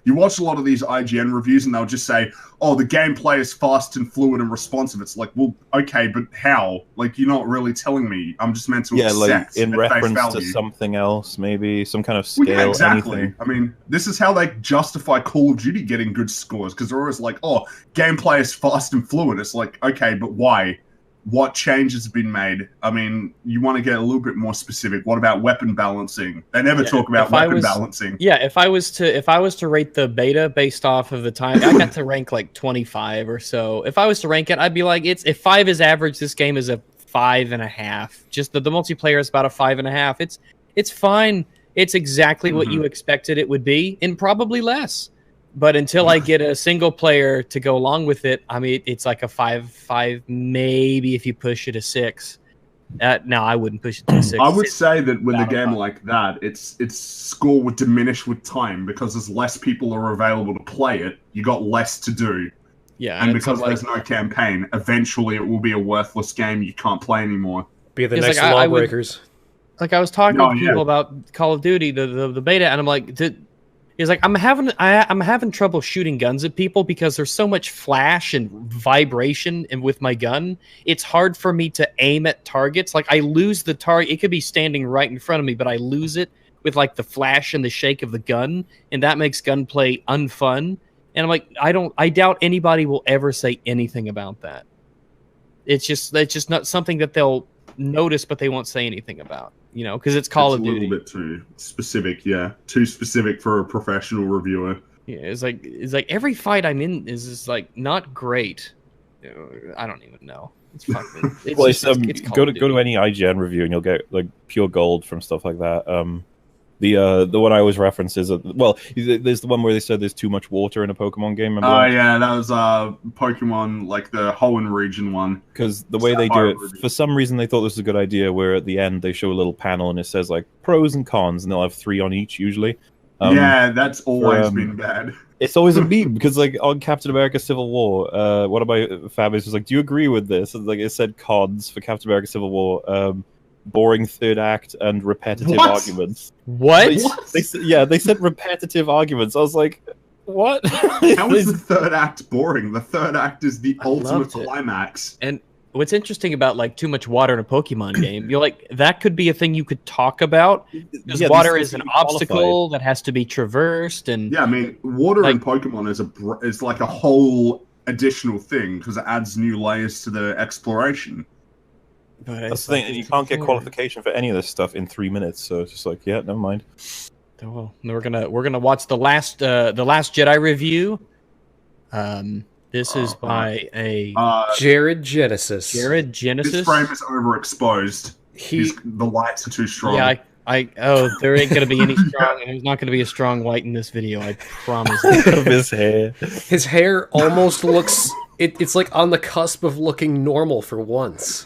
you watch a lot of these IGN reviews and they'll just say, oh, the gameplay is fast and fluid and responsive. It's like, well, okay, but how? Like, you're not really telling me. I'm just meant to accept like in reference face to value. something else, maybe some kind of scale. Well, yeah, exactly. Anything. I mean, this is how they justify Call of Duty getting good scores, because they're always like, oh, gameplay is fast and fluid. It's like, okay, but why? What changes have been made? I mean, you want to get a little bit more specific. What about weapon balancing? They never talk about weapon balancing. Yeah, if I was to rate the beta based off of the time, I got to rank like 25 or so. If I was to rank it, I'd be like, if 5 is average, this game is a 5.5. Just the multiplayer is about a 5.5. It's fine. It's exactly what you expected it would be, and probably less. But until I get a single player to go along with it, I mean, it's like a 5, maybe if you push it a 6. No, I wouldn't push it to a 6. I would say that with a game like that, its score would diminish with time, because as less people are available to play it, you got less to do. Yeah, and because there's no campaign, eventually it will be a worthless game you can't play anymore. Be the next Lawbreakers. Like I was talking to people about Call of Duty, the beta, and I'm like, he's like, I'm having trouble shooting guns at people because there's so much flash and vibration with my gun. It's hard for me to aim at targets. Like, I lose the target. It could be standing right in front of me, but I lose it with like the flash and the shake of the gun, and that makes gunplay unfun. And I'm like, I doubt anybody will ever say anything about that. It's just not something that they'll notice, but they won't say anything about. You know, because it's Call of Duty. A little bit too specific, yeah. Too specific for a professional reviewer. Yeah, it's like every fight I'm in is just like not great. I don't even know. It's fucking. It's go to any IGN review and you'll get like pure gold from stuff like that. The one I always reference is there's the one where they said there's too much water in a Pokemon game. Oh yeah, that was Pokemon, like the Hoenn region one. Because the way they do it, for some reason they thought this was a good idea, where at the end they show a little panel and it says like pros and cons, and they'll have 3 on each usually. Yeah, that's always been bad. It's always a meme, because like on Captain America Civil War, one of my fabbers was like, do you agree with this? And, like, it said cons for Captain America Civil War. Boring third act and repetitive arguments. What? They said repetitive arguments. I was like, what? How is the third act boring? The third act is the ultimate climax. And what's interesting about like too much water in a Pokemon game, you're like, that could be a thing you could talk about, because water is an obstacle that has to be traversed. And yeah, I mean, water in Pokemon is like a whole additional thing, because it adds new layers to the exploration. But that's the thing, and you can't get qualification for any of this stuff in 3 minutes. So it's just like, yeah, never mind. Well, we're gonna watch the last Jedi review. This is by Jared Genesis. Jared Genesis. His frame is overexposed. The lights are too strong. Yeah, There ain't gonna be any strong. There's not gonna be a strong white in this video. I promise. Of his hair. His hair almost looks. It's like on the cusp of looking normal for once.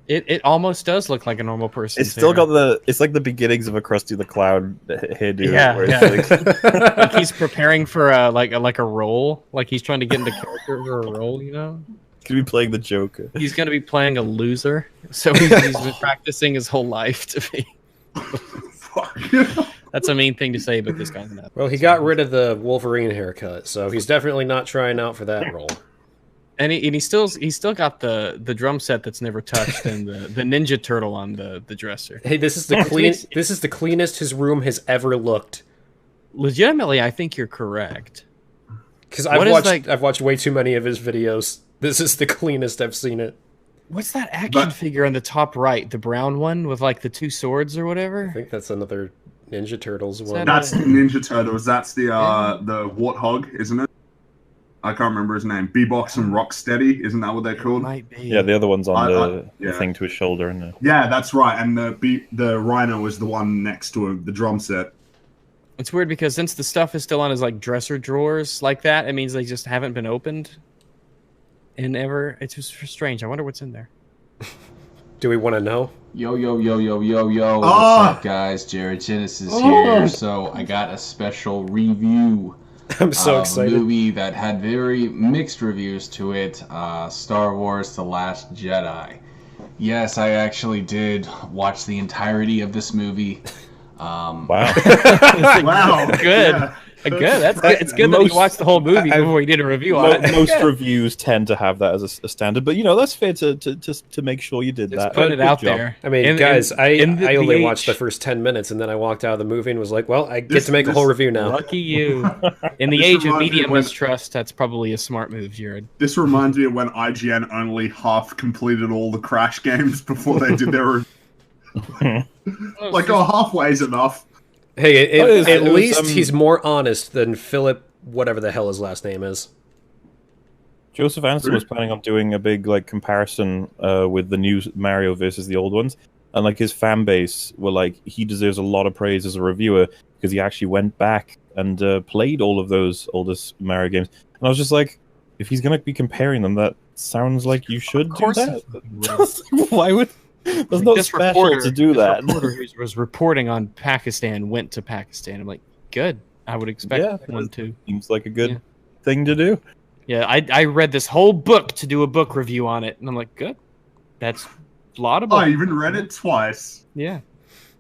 It almost does look like a normal person. It's still got it's like the beginnings of a Krusty the Clown hairdo. Yeah, where yeah. it's like, Like he's preparing for like a role. Like he's trying to get into character for a role. You know. could be playing the Joker. He's gonna be playing a loser, so he's been practicing his whole life to be. That's a mean thing to say, but this guy's not. Well, he got rid of the Wolverine haircut, so he's definitely not trying out for that role. And he's still got the drum set that's never touched and the Ninja Turtle on the dresser. Hey, this is the cleanest his room has ever looked. Legitimately, I think you're correct. Because I've watched way too many of his videos. This is the cleanest I've seen it. What's that action figure on the top right? The brown one with like the two swords or whatever? I think that's another Ninja Turtles one. That's Ninja Turtles. That's the Warthog, isn't it? I can't remember his name. Bebox and Rocksteady, isn't that what they're called? Might be. Yeah, the other one's on the thing to his shoulder, isn't it? Yeah, that's right. And the Rhino is the one next to him, the drum set. It's weird because since the stuff is still on his like dresser drawers like that, it means they just haven't been opened. And ever, it's just strange. I wonder what's in there. Do we want to know? Yo. What's up, guys? Jared Genesis here. So I got a special review. I'm so excited. A movie that had very mixed reviews to it. Star Wars: The Last Jedi. Yes, I actually did watch the entirety of this movie. Wow. Wow. Good. Yeah. Good. That's good. It's good that you watched the whole movie before we did a review on it. Most reviews tend to have that as a standard, but that's fair to make sure you did that. Put it out there. I mean, guys, I only watched the first 10 minutes and then I walked out of the movie and was like, well, I get to make a whole review now. Lucky you. In the age of media mistrust, that's probably a smart move, Jared. This reminds me of when IGN only half completed all the Crash games before they did their review. Halfway is enough. Hey, at least he's more honest than Philip, whatever the hell his last name is. Joseph Anderson was planning on doing a big comparison with the new Mario versus the old ones, and his fan base were like, he deserves a lot of praise as a reviewer because he actually went back and played all of those oldest Mario games. And I was just like, if he's gonna be comparing them, that sounds like you should do that. Why would? There's no special to do that. This reporter who was reporting on Pakistan went to Pakistan. I'm like, good. I would expect one to. Seems like a good thing to do. Yeah, I read this whole book to do a book review on it, and I'm like, good. That's laudable. I even read it twice. Yeah.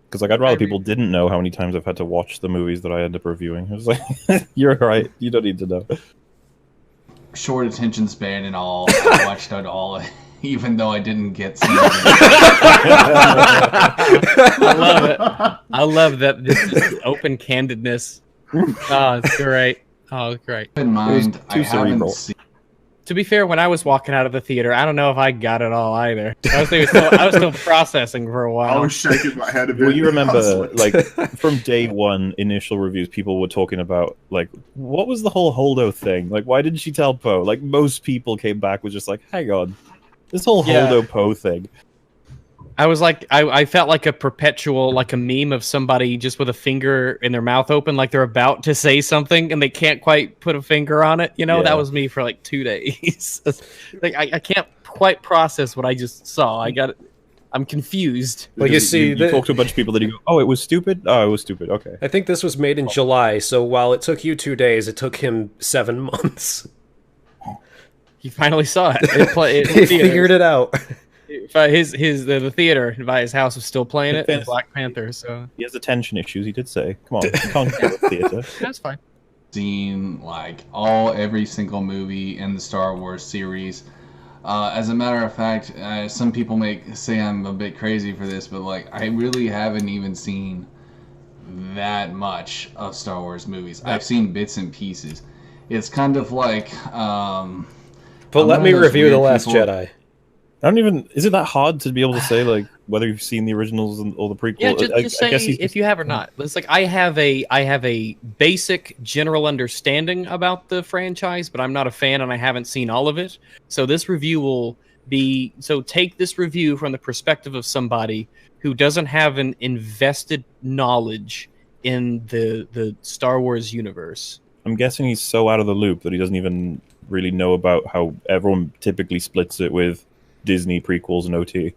Because I'd rather people didn't know how many times I've had to watch the movies that I end up reviewing. I was like, you're right. You don't need to know. Short attention span and all. I watched it all. Even though I didn't get some. I love it. I love that this is open candidness. Oh, it's great. Oh, great. In mind, I haven't seen. To be fair, when I was walking out of the theater, I don't know if I got it all either. I was still processing for a while. I was shaking my head a bit. Well, you remember, from day one, initial reviews, people were talking about, what was the whole Holdo thing? Why didn't she tell Poe? Most people came back with just hang on. This whole Holdo Poe thing. I was like, I felt like a perpetual, a meme of somebody just with a finger in their mouth open, like they're about to say something and they can't quite put a finger on it. That was me for 2 days. I can't quite process what I just saw. I'm confused. Well, you see, you talk to a bunch of people that you go, oh, it was stupid? Oh, it was stupid. Okay. I think this was made in July, so while it took you 2 days, it took him 7 months. He finally saw it. He figured it out. The theater by his house was still playing it. And Black Panther. So he has attention issues. He did say, "Come on, you can't go to the theater." That's fine. Seen every single movie in the Star Wars series. As a matter of fact, some people may say I'm a bit crazy for this, but I really haven't even seen that much of Star Wars movies. I've seen bits and pieces. It's kind of But let me review The Last Jedi. I don't even. Is it that hard to be able to say whether you've seen the originals or the prequel? Yeah, just say if you have or not. It's I have a basic general understanding about the franchise, but I'm not a fan and I haven't seen all of it. So this review will So take this review from the perspective of somebody who doesn't have an invested knowledge in the Star Wars universe. I'm guessing he's so out of the loop that he doesn't even really know about how everyone typically splits it with Disney prequels and OT.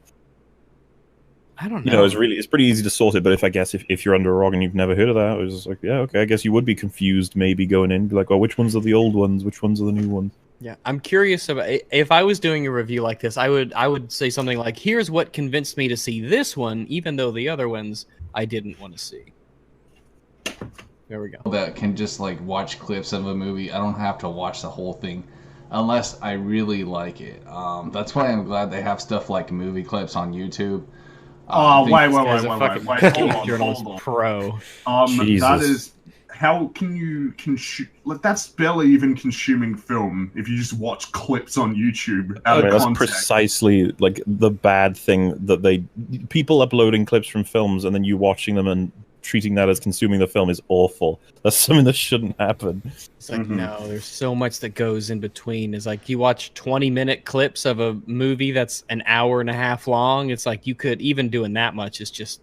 I don't know. You know, it's pretty easy to sort it, but if you're under a rock and you've never heard of that, it's like, yeah, okay, I guess you would be confused maybe going in, be like, oh, which ones are the old ones, which ones are the new ones? Yeah, I'm curious about if I was doing a review like this, I would say something like, here's what convinced me to see this one, even though the other ones I didn't want to see. There we go. That can just like watch clips of a movie. I don't have to watch the whole thing unless I really like it. That's why I'm glad they have stuff like movie clips on YouTube. Wait, Hold on. Pro. That is, how can you that's barely even consuming film if you just watch clips on YouTube out of That's context. precisely like the bad thing that people uploading clips from films and then you watching them and treating that as consuming the film is awful. That's something that shouldn't happen. It's like, no, there's so much that goes in between. It's like you watch 20-minute clips of a movie that's an hour and a half long. It's like you could, even doing that much is just,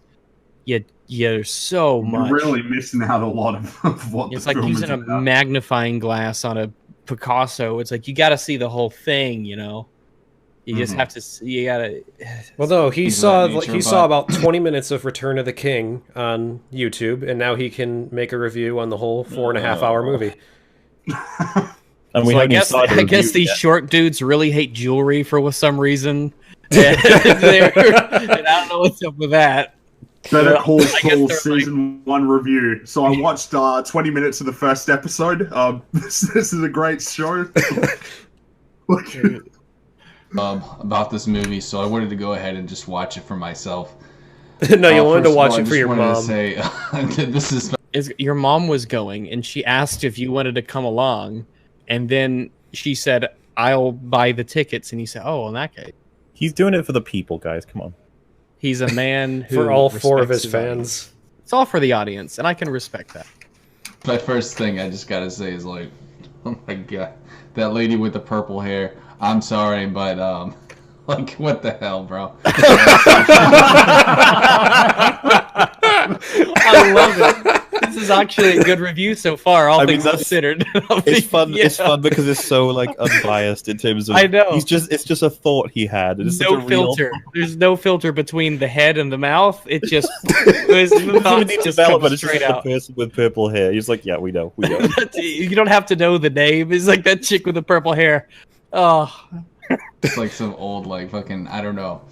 you're so much. You're really missing out a lot of what it's the like film using is a about. magnifying glass on a Picasso. It's like you got to see the whole thing, you know? You just have to see, you gotta. Well, no, he saw about 20 minutes of Return of the King on YouTube, and now he can make a review on the whole 4.5 hour movie. And we So I guess these short dudes really hate jewelry for some reason. And I don't know what's up with that. Better Call Saul they're season 1 review. So I watched 20 minutes of the first episode. This is a great show. About this movie, so I wanted to go ahead and just watch it for myself. No, you wanted to watch I it for your wanted mom. to say, this is Your mom was going, and she asked if you wanted to come along, and then she said, "I'll buy the tickets," and you said, "Oh, in that case." He's doing it for the people, guys. Come on. He's a man who For all 4 of respects his audience. fans. It's all for the audience, and I can respect that. my first thing I just gotta say is like, oh my god, that lady with the purple hair. I'm sorry, but like, what the hell, bro? I love it. This is actually a good review so far, all things considered. It's fun. Yeah. It's fun because it's so like unbiased in terms of. I know. It's just a thought he had. It's No filter. There's no filter between the head and the mouth. It just the thoughts just come It's straight just out. a person with purple hair. He's like, yeah, we know. You don't have to know the name. It's like that chick with the purple hair. Oh, It's like some old, like, fucking, I don't know.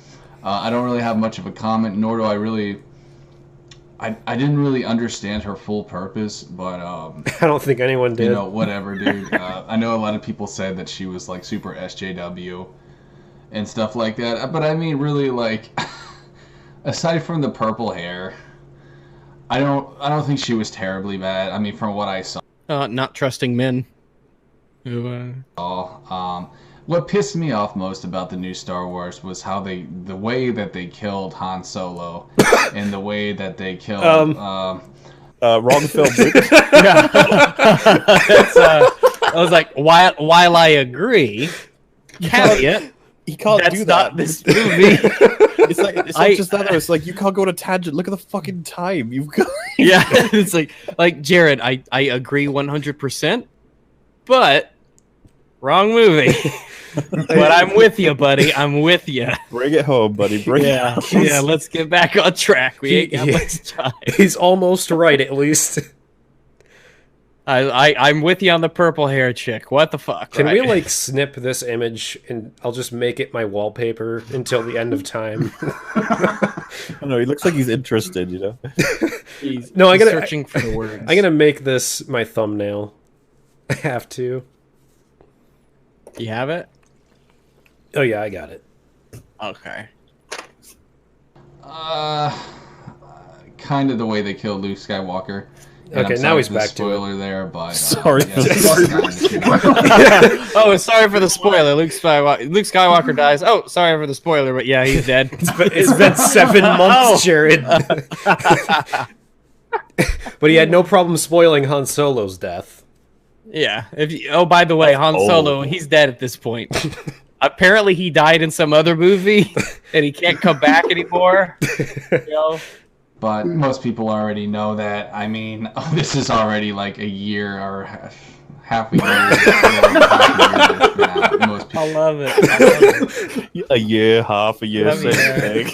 I don't really have much of a comment, nor do I really. I didn't really understand her full purpose, but I don't think anyone did. you know, whatever, dude. I know a lot of people said that she was like super SJW and stuff like that, but I mean, really, like, aside from the purple hair, I don't think she was terribly bad. I mean, from what I saw. not trusting men. What pissed me off most about the new Star Wars was how the way that they killed Han Solo and the way that they killed wrong film. I was like, while I agree, caveat, He can't that's do not that. this movie. It's not just that. Though. It's like you can't go on a tangent. Look at the fucking time you've got. Yeah, it's like Jared, I agree 100%, but wrong movie. But I'm with you, buddy. I'm with you. Bring it home, buddy. Bring it home. Yeah. Let's get back on track. We ain't got much time. He's almost right, at least. I'm with you on the purple hair chick. What the fuck? Can right? we like snip this image and I'll just make it my wallpaper until the end of time? I don't know. He looks like he's interested. You know. He's I gotta searching for the words. I'm gonna make this my thumbnail. I have to. You have it? Oh yeah, I got it. Okay. Kind of the way they killed Luke Skywalker. And Okay, I'm now sorry he's for the back to it. spoiler there, but Sorry for the Oh, sorry for the spoiler. Luke Skywalker dies. Oh, sorry for the spoiler, but yeah, he's dead. It's been 7 months, Jared. But he had no problem spoiling Han Solo's death. Yeah. By the way, Han Solo, he's dead at this point. apparently he died in some other movie, and he can't come back anymore. You know? But most people already know that. I mean, this is already like a year or half a year. Most people. I love it. A year, half a year, same thing.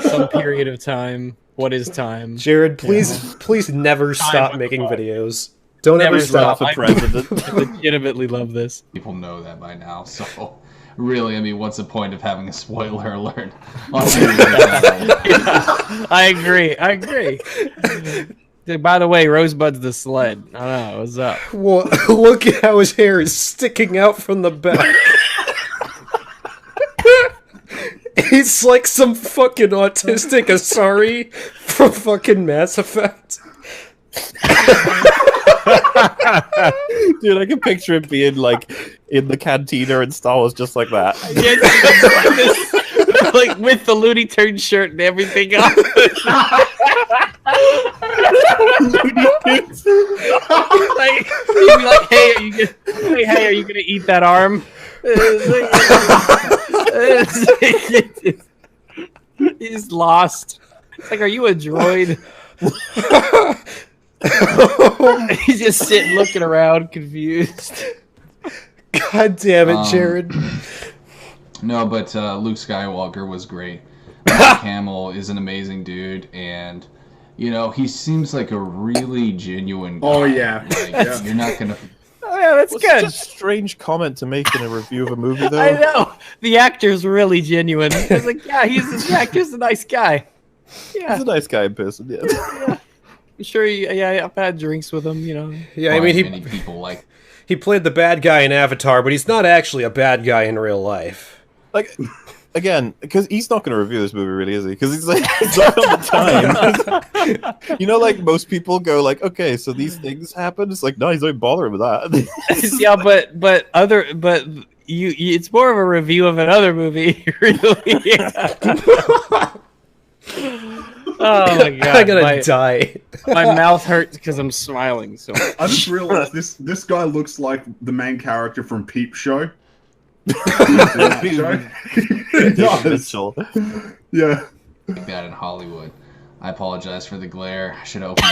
Some period of time. What is time? Jared, please never stop making videos. Don't Never ever stop. For president. I legitimately love this. People know that by now, so really, I mean, what's the point of having a spoiler alert? I agree. By the way, Rosebud's the sled. I don't know. What's up? Well, look at how his hair is sticking out from the back. He's like some fucking autistic Asari from fucking Mass Effect. Dude, I can picture him being like in the cantina in Star Wars just like that. Like with the Looney Tunes shirt and everything on. Like, he'd be like, hey, are you gonna eat that arm? He's lost. It's like, are you a droid? He's just sitting looking around confused. God damn it, Jared. No, but Luke Skywalker was great. Mark Hamill is an amazing dude, and you know, he seems like a really genuine guy. Oh yeah. Like, you're not gonna. Oh yeah, that's It's good. such a strange comment to make in a review of a movie, though. I know. The actor's really genuine. I was like, yeah, the actor's a nice guy. Yeah. He's a nice guy in person, yeah. Yeah. I'm sure I've had drinks with him, you know. Yeah, I mean, many people like. he played the bad guy in Avatar, but he's not actually a bad guy in real life. Like, again, because he's not going to review this movie, really, is he? Because he's like, he's not on the time. You know, like, most people go like, okay, so these things happen. It's like, no, he's not bothering with that. Yeah, but it's more of a review of another movie, really. Oh my god! I'm gonna die. My mouth hurts because I'm smiling so much. I just realized this guy looks like the main character from Peep Show. He does. Mitchell. Yeah. Like that in Hollywood. I apologize for the glare. I should open it.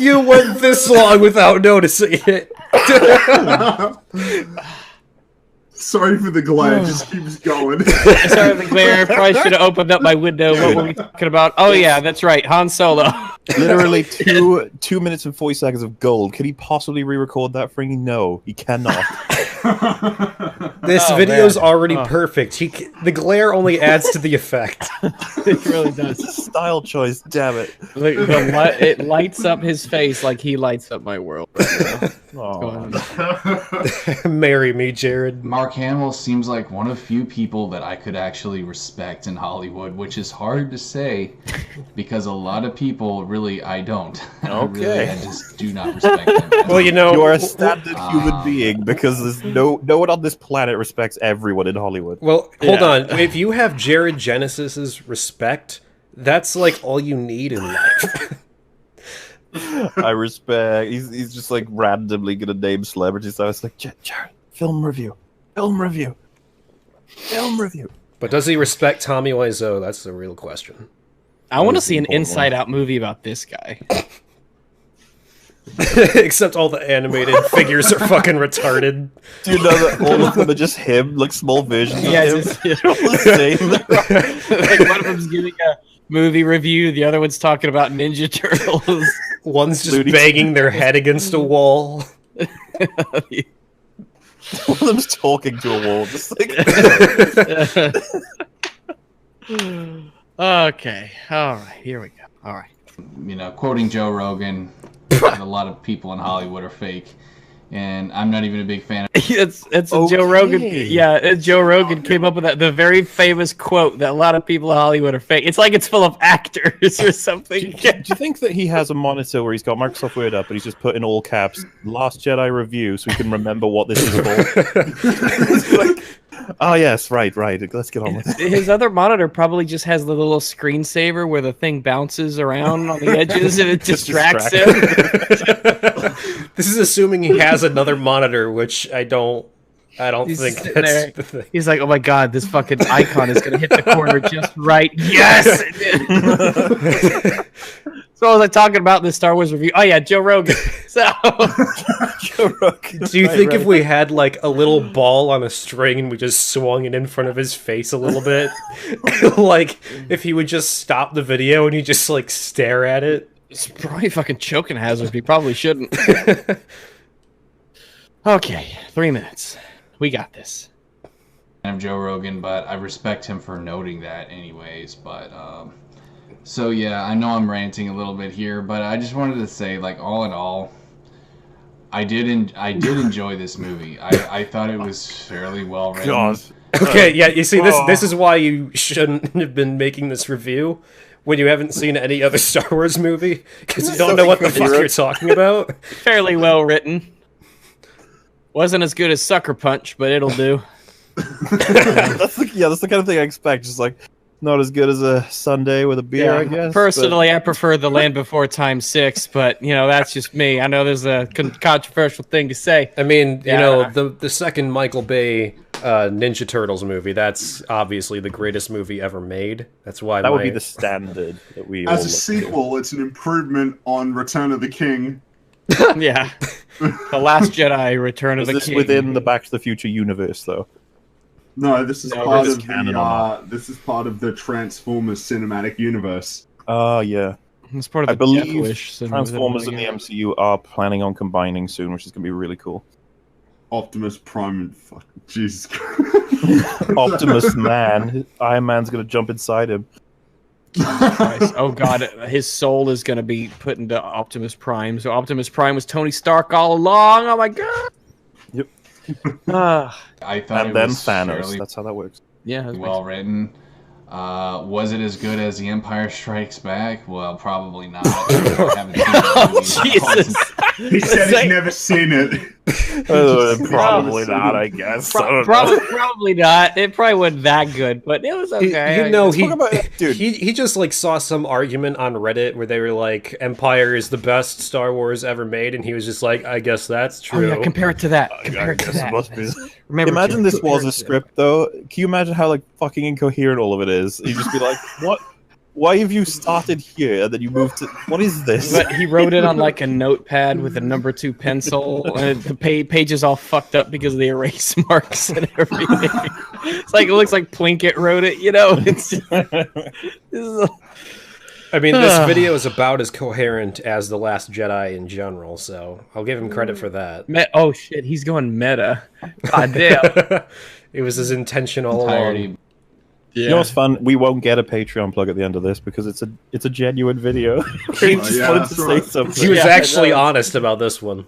You went this long without noticing it. Sorry for the glare. Just keeps going. Sorry for the glare. I probably should have opened up my window. What were we talking about? Oh yeah, that's right. Han Solo. Literally 2 minutes and 40 seconds of gold. Could he possibly re-record that freaking? No, he cannot. This video's already perfect. The glare only adds to the effect. It really does. It's a style choice, damn it. It lights up his face like he lights up my world. Marry me, Jared. Mark Hamill seems like one of few people that I could actually respect in Hollywood, which is hard to say because a lot of people really I don't. Okay. I just do not respect them. Well, you know, You are a standard human being because there's no one on this planet respects everyone in Hollywood. well, hold on. If you have Jared Genesis's respect, that's like all you need in life. I respect. He's just like randomly gonna name celebrities. I was like, Jared, film review. But does he respect Tommy Wiseau? That's the real question. I want to see an Inside Out movie about this guy. Except all the animated figures are fucking retarded. Do you know that all of them are just him, like small versions of him? Just, All the same. like one of them's giving a movie review, the other one's talking about Ninja Turtles. One's just banging their head against a wall. One of them's talking to a wall, just like. Okay, all right, here we go. All right. You know, quoting Joe Rogan, a lot of people in Hollywood are fake, and I'm not even a big fan of It's Joe Rogan. Yeah, Joe Rogan came up with the very famous quote that a lot of people in Hollywood are fake. It's like it's full of actors or something. Do you think that he has a monitor where he's got Microsoft Word up and he's just put in all caps Last Jedi review so he can remember what this is for? Oh yes, right. Let's get on with it. His other monitor probably just has the little screensaver where the thing bounces around on the edges and it distracts him. This is assuming he has another monitor, which I don't think that's the thing. He's like, oh my god, this fucking icon is gonna hit the corner just right. Yes! So was I talking about in the Star Wars review? Oh yeah, Joe Rogan. So Joe Rogan. Do you think if we had like a little ball on a string and we just swung it in front of his face a little bit, like if he would just stop the video and he just like stare at it? it's probably fucking choking hazard. He probably shouldn't. Okay, 3 minutes. We got this. I'm Joe Rogan, but I respect him for noting that anyways. But so yeah, I know I'm ranting a little bit here, but I just wanted to say, like, all in all, I did enjoy this movie. I thought it was fairly well written. God. Okay, yeah, you see, this is why you shouldn't have been making this review when you haven't seen any other Star Wars movie, because you don't know what the fuck you're talking about. Fairly well written. Wasn't as good as Sucker Punch, but it'll do. That's the kind of thing I expect. Just like, not as good as a Sunday with a beer, I guess. Personally, I prefer The Land Before Time 6, but, you know, that's just me. I know there's a controversial thing to say. I mean, you know, the second Michael Bay Ninja Turtles movie, that's obviously the greatest movie ever made. That's why that would be the standard that we As a sequel, it's an improvement on Return of the King. Yeah. The Last Jedi, Return of the King. Is this within the Back to the Future universe, though? No, this is part of the Transformers cinematic universe. Yeah. It's part of the I believe Death-wish Transformers and the MCU are planning on combining soon, which is going to be really cool. Optimus Prime and fucking Jesus Christ. Optimus Man. Iron Man's going to jump inside him. Christ. Oh god, his soul is going to be put into Optimus Prime. So Optimus Prime was Tony Stark all along. Oh my god. Yep. I thought and it then was Thanos. That's how that works. Yeah, well written. Was it as good as The Empire Strikes Back? Well, probably not. I haven't seen it. Jesus. He said he's never seen it. Probably not, I guess. Probably not. It probably wasn't that good, but it was okay. You know, dude. he just like saw some argument on Reddit where they were like, Empire is the best Star Wars ever made, and he was just like, I guess that's true. Oh, yeah, compare it to that. It must be. Remember, imagine this was a script, though. Can you imagine how like fucking incoherent all of it is? You just be like, what? Why have you started here and then you moved to... What is this? But he wrote it on like a notepad with a number 2 pencil, and the page is all fucked up because of the erase marks and everything. It's like, it looks like Plinkett wrote it, you know? It's just, I mean, this video is about as coherent as The Last Jedi in general, so I'll give him credit for that. Oh shit, he's going meta. God damn. It was his intention all along. Yeah. You know what's fun? We won't get a Patreon plug at the end of this because it's a genuine video. He just wanted to say something. He was actually honest about this one.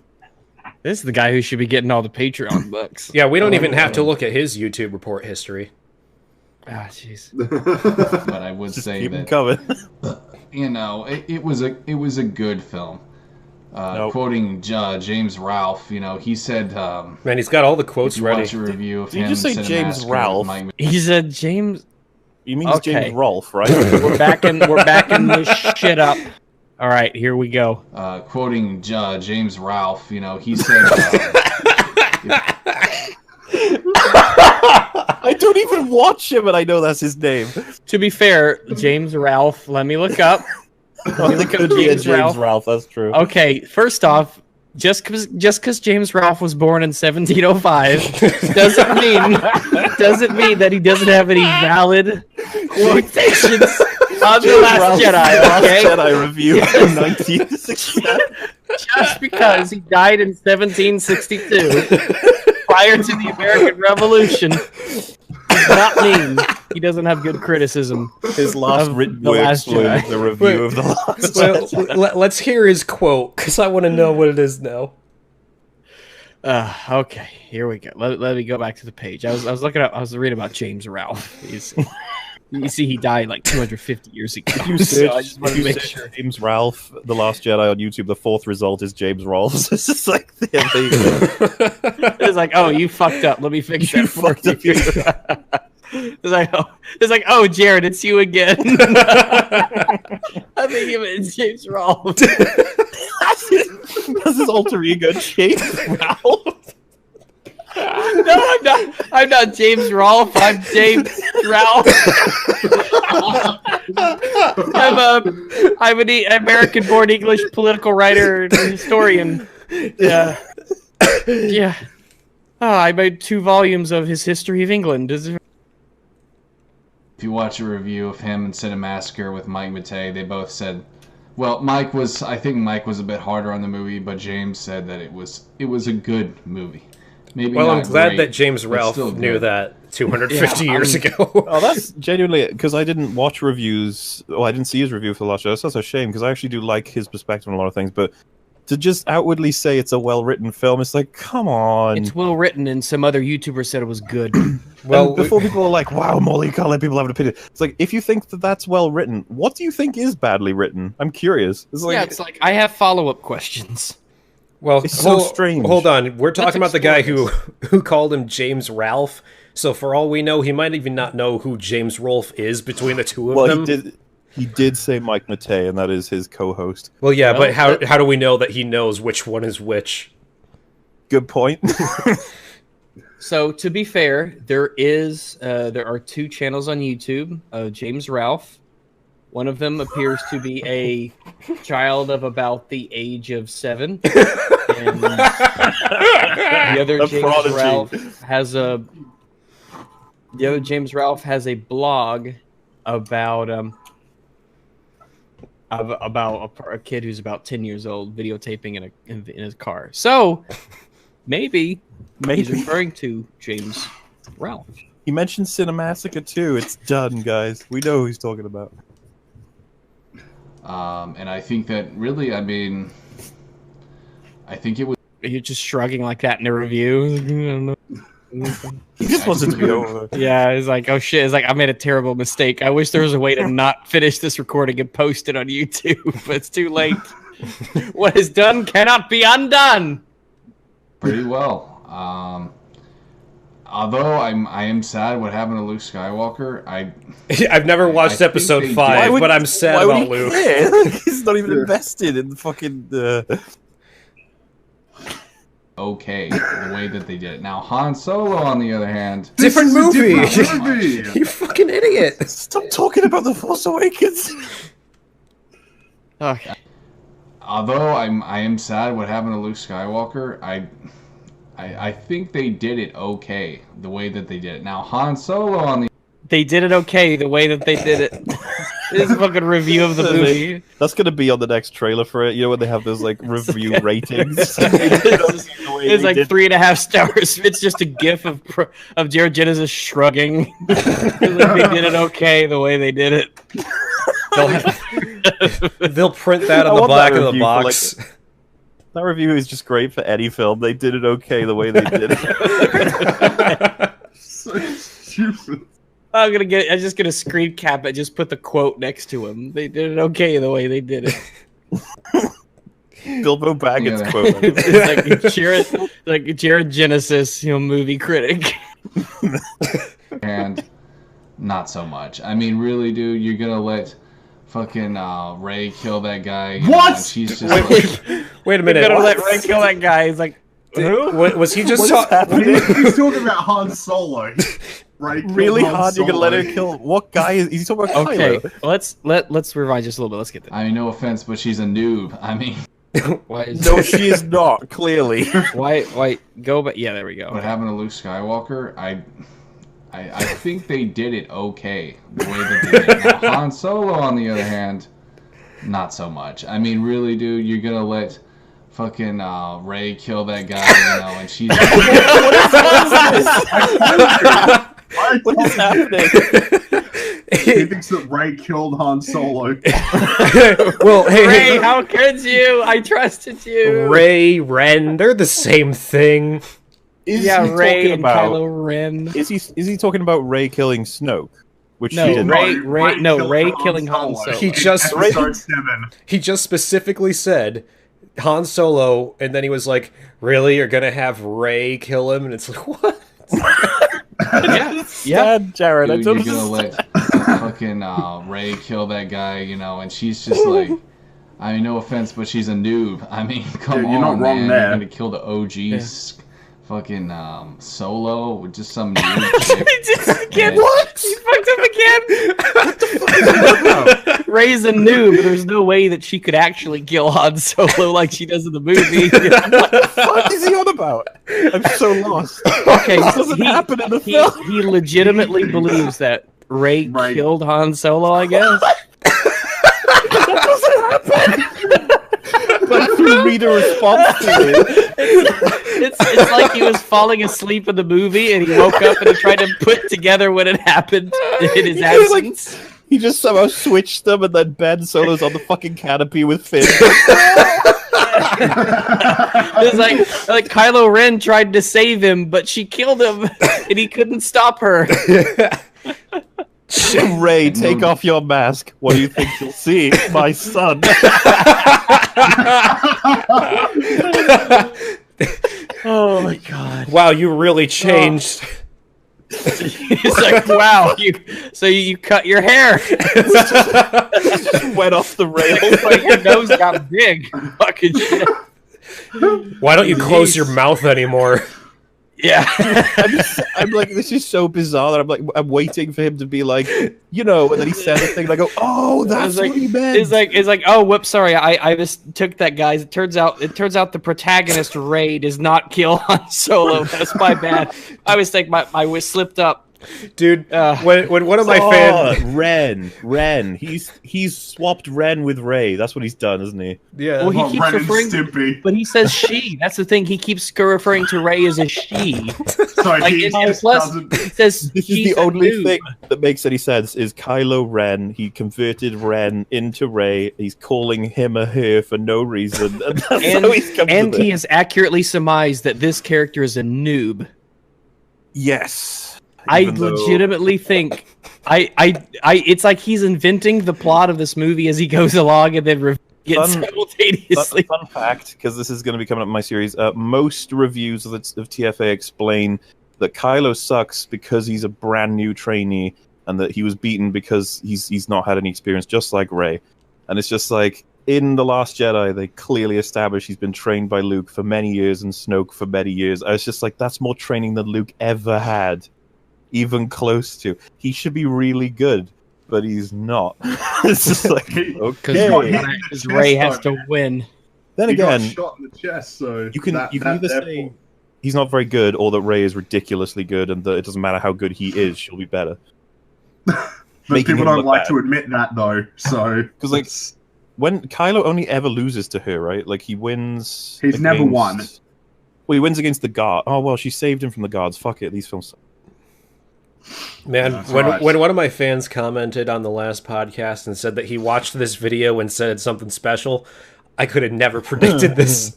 This is the guy who should be getting all the Patreon bucks. Yeah, we don't even have to look at his YouTube report history. Ah, jeez. But I would say keep that coming. You know, it was a good film. Quoting James Ralph, you know, he said, "Man, he's got all the quotes ready." Watch a review of Did you just say James Ralph? He said James. You mean James Rolfe, right? We're backing this shit up. All right, here we go. Quoting James Ralph, you know, he said. I don't even watch him, and I know that's his name. To be fair, James Ralph. Let me look up. James Ralph. That's true. Okay, first off, just because James Ralph was born in 1705 doesn't mean that he doesn't have any valid quotations on The Last Jedi. Okay? Last Jedi review in 1967. Just because he died in 1762, prior to the American Revolution, does not mean he doesn't have good criticism. His last written works were the review of The Last Jedi. Let's hear his quote, because I want to know what it is now. Okay, here we go. Let me go back to the page. I was looking up. I was reading about James Ralph. You see, he died like 250 years ago. If you search James Ralph, The Last Jedi on YouTube, the fourth result is James Rolls. It's just like, there you go. It's like, oh, you fucked up. Let me fix that for you. It's like, oh, Jared, it's you again. I think of it as James Rolf. That's his alter ego, James Ralph. No, I'm not James Rolfe. I'm James Ralph. I'm an American-born English political writer and historian. Yeah. Oh, I made 2 volumes of his History of England. If you watch a review of him and Cinemassacre with Mike Matei, they both said, well, I think Mike was a bit harder on the movie, but James said that it was a good movie. Maybe well, I'm glad great, that James Ralph knew that 250 years ago. Oh, that's genuinely, because I didn't watch reviews. Well, I didn't see his review for The Last Jedi. That's a shame, because I actually do like his perspective on a lot of things. But to just outwardly say it's a well-written film, it's like, come on. It's well-written, and some other YouTuber said it was good. Well, before people are like, wow, Molly, you can't let people have an opinion. It's like, if you think that that's well-written, what do you think is badly written? I'm curious. It's like I have follow-up questions. Well, it's so strange. Hold on. We're talking about the guy who called him James Ralph. So for all we know, he might even not know who James Rolfe is between the two of them. He did say Mike Matei, and that is his co-host. Well, yeah, but how do we know that he knows which one is which? Good point. So to be fair, there are 2 channels on YouTube of James Ralph. One of them appears to be a child of about the age of 7. And the other James Ralph has a blog about a kid who's about 10 years old videotaping in his car. So maybe he's referring to James Ralph. He mentioned Cinemassacre too. It's done, guys. We know who he's talking about. And I think that really, I think it was. You're just shrugging like that in a review. I don't know. He just wants it to be over. Yeah, it's like, oh shit, it's like, I made a terrible mistake. I wish there was a way to not finish this recording and post it on YouTube, but it's too late. What is done cannot be undone. Pretty well. Although I am sad what happened to Luke Skywalker. I've never watched episode 5, but I'm sad about Luke. He's not even invested in the fucking. Okay, the way that they did it. Now Han Solo, on the other hand, different movie. You fucking idiot! Stop talking about The Force Awakens. Okay. Although I am sad what happened to Luke Skywalker. I think they did it okay the way that they did it. Now Han Solo on the. They did it okay the way that they did it. This is a fucking review of the movie. That's gonna be on the next trailer for it. You know when they have those like review ratings. It's like 3.5 stars. It's just a gif of Jared Genesis shrugging. Like they did it okay the way they did it. They'll print that on the back of the box. That review is just great for any film. They did it okay the way they did it. So stupid. I'm just gonna screen cap it. Just put the quote next to him. They did it okay the way they did it. Bilbo Baggins quote. It's like Jared Genesis, movie critic. And not so much. I mean, really, dude, you're gonna let fucking Rey kill that guy? What? She's just wait a minute. You're gonna let Rey kill that guy? He's like, who? Was he just talking? He's talking about Han Solo. Right? Really hard? You're gonna let her kill what guy? Is he talking about okay, Kylo? let's rewind just a little bit. Let's get that. I mean, no offense, but she's a noob. I mean, no, she is not. Clearly. Why go? But yeah, there we go. What happened to Luke Skywalker? I think they did it okay the way that they did it. Now, Han Solo, on the other hand, not so much. I mean, really, dude, you're gonna let fucking Rey kill that guy, and she's. What is happening? He thinks that Rey killed Han Solo. Well, hey, Rey, how could you? I trusted you. Rey, Ren, they're the same thing. Is yeah, he Rey and about, Kylo Ren. Is he talking about Rey killing Snoke? Which No, she did. Rey killing Han Solo. He just Episode 7. he just specifically said Han Solo, and then he was like, "Really, you're gonna have Rey kill him?" And it's like, what? Yeah, Jared, Dude, I don't you're gonna let fucking Rey kill that guy, you know, and she's just like, I mean, no offense, but she's a noob. I mean, come Dude, on, you're not wrong man. there. You're gonna kill the OG fucking Solo with just some noob chick. Again, Man. what? You fucked up again. What the fuck? Rey's a noob, but there's no way that she could actually kill Han Solo like she does in the movie. What is he on about? I'm so lost. Okay, This so doesn't happen in the he film. he legitimately believes that Rey Right. killed Han Solo, I guess. But through reader response to it. It's like he was falling asleep in the movie and he woke up and he tried to put together what had happened in his was like- absence. He just somehow switched them, and then Ben Solo's on the fucking canopy with Finn. It's like Kylo Ren tried to save him, but she killed him and he couldn't stop her. Rey, take off your mask. What do you think you'll see? My son. Oh my god. Wow, you really changed. It's like, wow, you cut your hair. Just went off the rails. Like your nose got big. Fucking shit. Why don't you close your mouth anymore? Yeah. I'm like, this is so bizarre that I'm waiting for him to be like, you know, and then he said a thing, and I go, oh, that's like, what he meant. It's like, oh, whoops, sorry, I just took that, guys. It turns out the protagonist Rey does not kill Han Solo. That's my bad. I was thinking I was slipped up. Dude, when one of my fans... Ren. He's swapped Ren with Rey. That's what he's done, isn't he? Yeah. Well, he Well, keeps Ren and referring, Stimpy. but he says she. That's the thing. He keeps referring to Rey as a she. Sorry, Like he in just Plus, doesn't. he says This is she's the a only noob. thing that makes any sense is Kylo Ren. He converted Ren into Rey. He's calling him a her for no reason. And that's how he's come And to he this. has accurately surmised that this character is a noob. Yes. I Even though- legitimately think it's like he's inventing the plot of this movie as he goes along and then gets Fun- simultaneously. Fun fact, because this is going to be coming up in my series. Most reviews of TFA explain that Kylo sucks because he's a brand new trainee, and that he was beaten because he's not had any experience, just like Rey. And it's just like in The Last Jedi, they clearly established he's been trained by Luke for many years and Snoke for many years. I was just like, that's more training than Luke ever had, even close to. He should be really good, but he's not. It's just like, okay. Because Rey has to win. Then He got again, shot in the chest, so you can either say therefore- he's not very good, or that Rey is ridiculously good, and that it doesn't matter how good he is, she'll be better. But making people him don't look like bad. to admit that, though. So Because like when Kylo only ever loses to her, right? Like he wins. He's never won. Well, he wins against the guard. Oh well, she saved him from the guards. Fuck it, these films. Man, That's when right. when one of my fans commented on the last podcast and said that he watched this video and said something special, I could have never predicted this.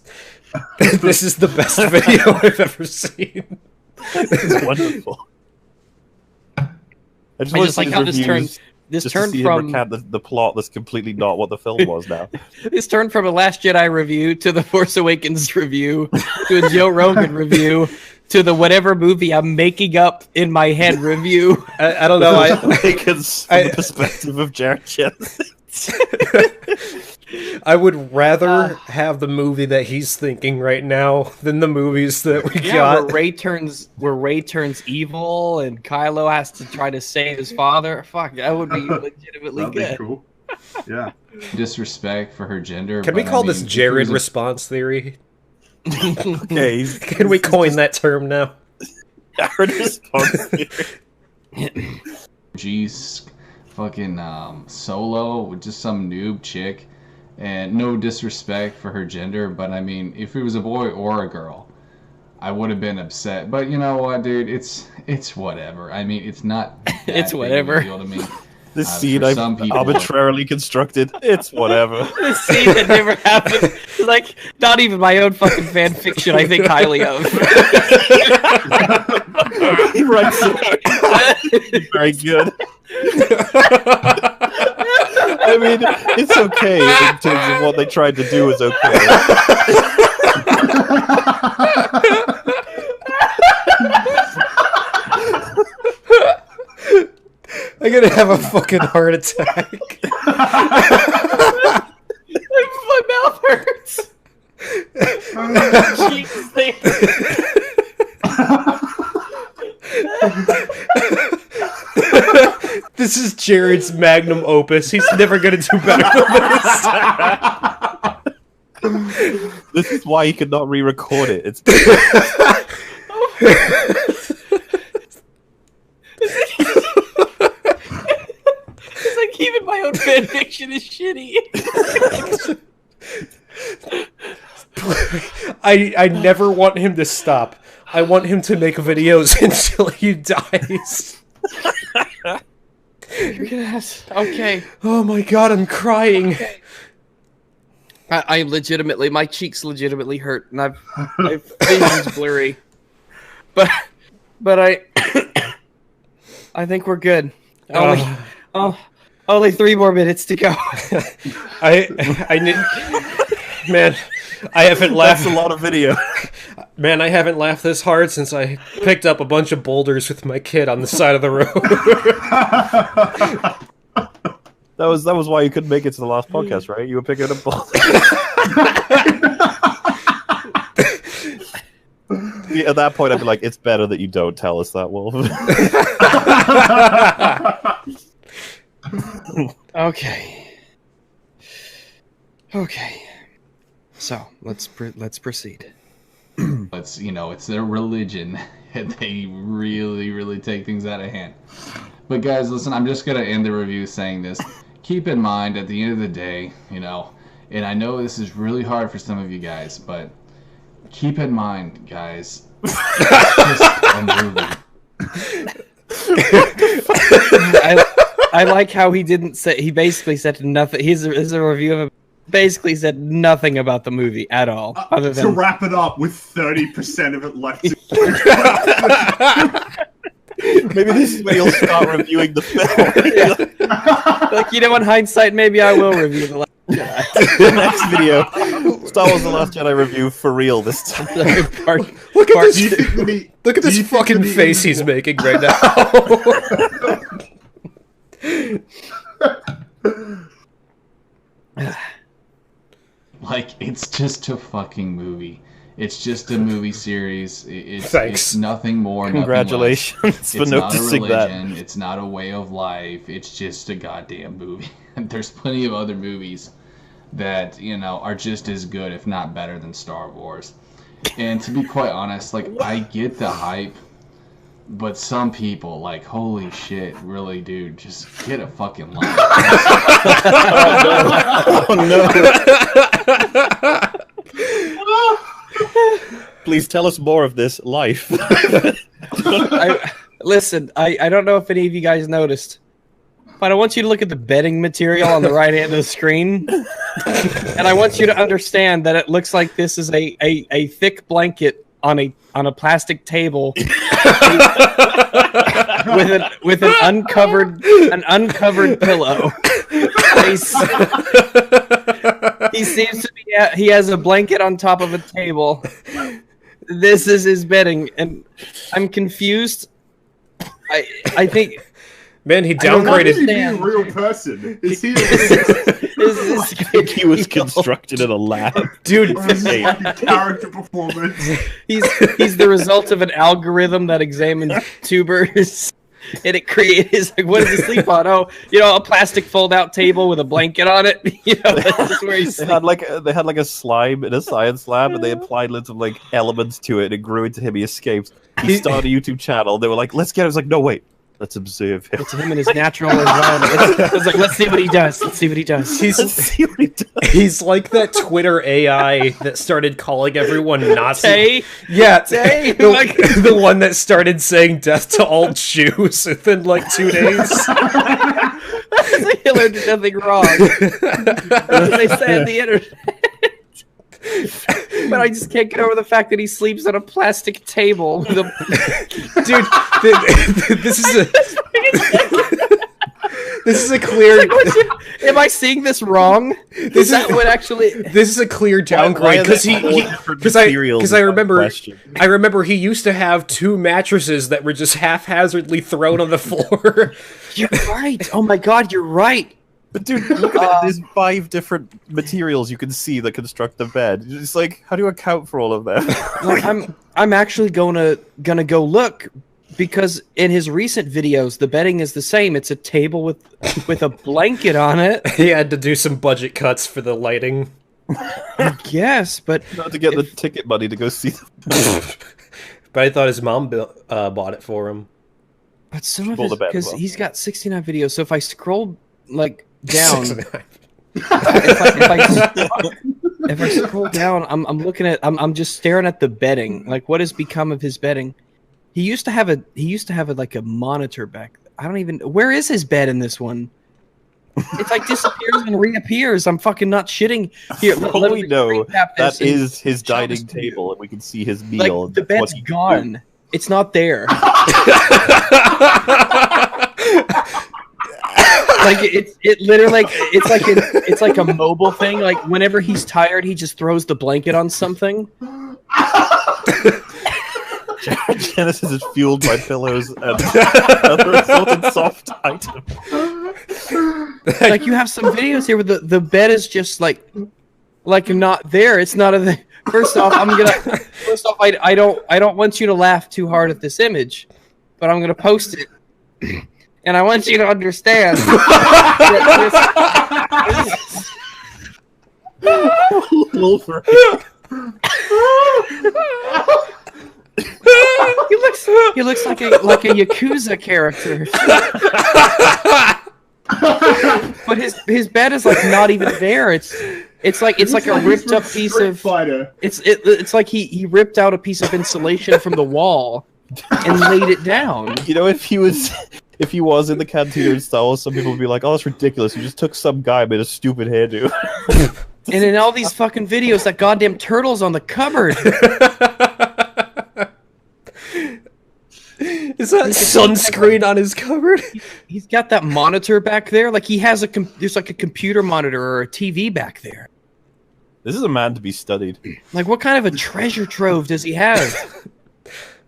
This is the best video I've ever seen. This is wonderful. I I wanna just see like his how this reviews turned. This just to turned see him from recant the plot that's completely not what the film was now. this turned from a Last Jedi review to the Force Awakens review to a Joe Rogan review to the whatever movie I'm making up in my head review. I don't know. Because from the perspective of Jared Jensen. I would rather have the movie that he's thinking right now than the movies that we Yeah, got. where Rey turns evil and Kylo has to try to save his father. Fuck, that would be legitimately that'd be good. cool. Yeah. Disrespect for her gender. Can we but I call mean, this if it Jared was a- response theory? Okay, he's Can we coin that term now? Jared response theory. G's fucking Solo with just some noob chick, and no disrespect for her gender, but I mean, if it was a boy or a girl, I would have been upset. But you know what, dude? It's whatever. I mean, it's not. That It's big of a whatever. deal to me. This For scene I've some people- arbitrarily constructed. It's whatever. The scene that never happened. Like, not even my own fucking fan fiction I think highly of. He writes it very good. I mean, it's okay in terms of what they tried to do is okay. I'm gonna have a fucking heart attack. My mouth hurts. This is Jared's magnum opus. He's never gonna do better than this. This is why he could not re-record it. It's It's like even my own fan fiction is shitty. I never want him to stop. I want him to make videos until he dies. You're gonna have okay. Oh my god, I'm crying. I legitimately, my cheeks legitimately hurt, and I've vision's blurry. But I think we're good. Only 3 more minutes to go. I need, man. I haven't laughed. That's a lot of video. Man, I haven't laughed this hard since I picked up a bunch of boulders with my kid on the side of the road. That was why you couldn't make it to the last podcast, right? You were picking up boulders. Yeah, at that point, I'd be like, "It's better that you don't tell us that, Wolf." Okay. So let's proceed. It's it's their religion, and they really take things out of hand. But guys, listen, I'm just gonna end the review saying this. Keep in mind, at the end of the day, and I know this is really hard for some of you guys, but keep in mind, guys, it's just a movie. I like how he didn't say. He basically said nothing. Here's a review of it. Basically said nothing about the movie at all. Other than to wrap it up with 30% of it left. Maybe this is when you'll start reviewing the film. Like, in hindsight, maybe I will review the Last Jedi. The next video, Star Wars: The Last Jedi review for real this time. Look at this fucking face he's making right now. Like, it's just a fucking movie. It's just a movie series. Thanks. It's nothing more. Congratulations nothing for noticing that. It's not a way of life. It's just a goddamn movie. And there's plenty of other movies that are just as good, if not better, than Star Wars. And to be quite honest, like, I get the hype, but some people, like, holy shit, really, dude, just get a fucking life. Oh no! Please tell us more of this life. Listen, I don't know if any of you guys noticed, but I want you to look at the bedding material on the right hand of the screen, and I want you to understand that it looks like this is a thick blanket on a plastic table with an uncovered pillow. He seems to be. He has a blanket on top of a table. This is his bedding, and I'm confused. I think. Man, he downgraded. Is he a real person? Is he? I think he was constructed in a lab, Dude. Character performance. He's the result of an algorithm that examined tubers, and it created. Like, what does he sleep on? Oh, a plastic fold-out table with a blanket on it. That's where he's. They had like a slime in a science lab, and they applied lots of like elements to it, and it grew into him. He escaped. He started a YouTube channel. They were like, "Let's get him." It's like, "No, wait. Let's observe him." It's him in his natural environment. It's like, let's see what he does. Let's see what he does. He's like that Twitter AI that started calling everyone Nazi. Tay? Yeah, Tay? the one that started saying death to all Jews within like 2 days. Hitler did nothing wrong. They said the internet. But I just can't get over the fact that he sleeps on a plastic table. With a... Dude, this is a... This is a clear. Am I seeing this wrong? This is a clear downgrade because I remember he used to have 2 mattresses that were just haphazardly thrown on the floor. You're right. Oh my god, you're right. But dude, look at it. There's 5 different materials you can see that construct the bed. It's like, how do you account for all of that? I'm actually gonna go look. Because in his recent videos, the bedding is the same. It's a table with a blanket on it. He had to do some budget cuts for the lighting. I guess, but... Not to get the ticket money to go see them. But I thought his mom bought it for him. But some of his... Because he's got 69 videos, so if I scroll, like, down... if I scroll down, I'm looking at... I'm just staring at the bedding. Like, what has become of his bedding? He used to have like a monitor back. I don't even. Where is his bed in this one? It's like disappears and reappears. I'm fucking not shitting. Here, let me know that is his dining table, and we can see his meal. Like, the bed's gone. It's not there. Like it literally it's like a mobile thing. Like whenever he's tired, he just throws the blanket on something. Genesis is fueled by pillows and other assorted soft items. Like you have some videos here where the bed is just like not there. It's not a. First off, I don't want you to laugh too hard at this image, but I'm gonna post it, and I want you to understand. He looks like a Yakuza character. But his bed is like not even there. It's like a ripped up piece of fighter. It's like he ripped out a piece of insulation from the wall and laid it down. You know, if he was in the cantina in Star Wars, some people would be like, "Oh, that's ridiculous. You just took some guy made a stupid hairdo." And in all these fucking videos, that goddamn turtle's on the cupboard. Is that sunscreen on his cupboard? He's got that monitor back there. Like he has there's like a computer monitor or a TV back there. This is a man to be studied. Like what kind of a treasure trove does he have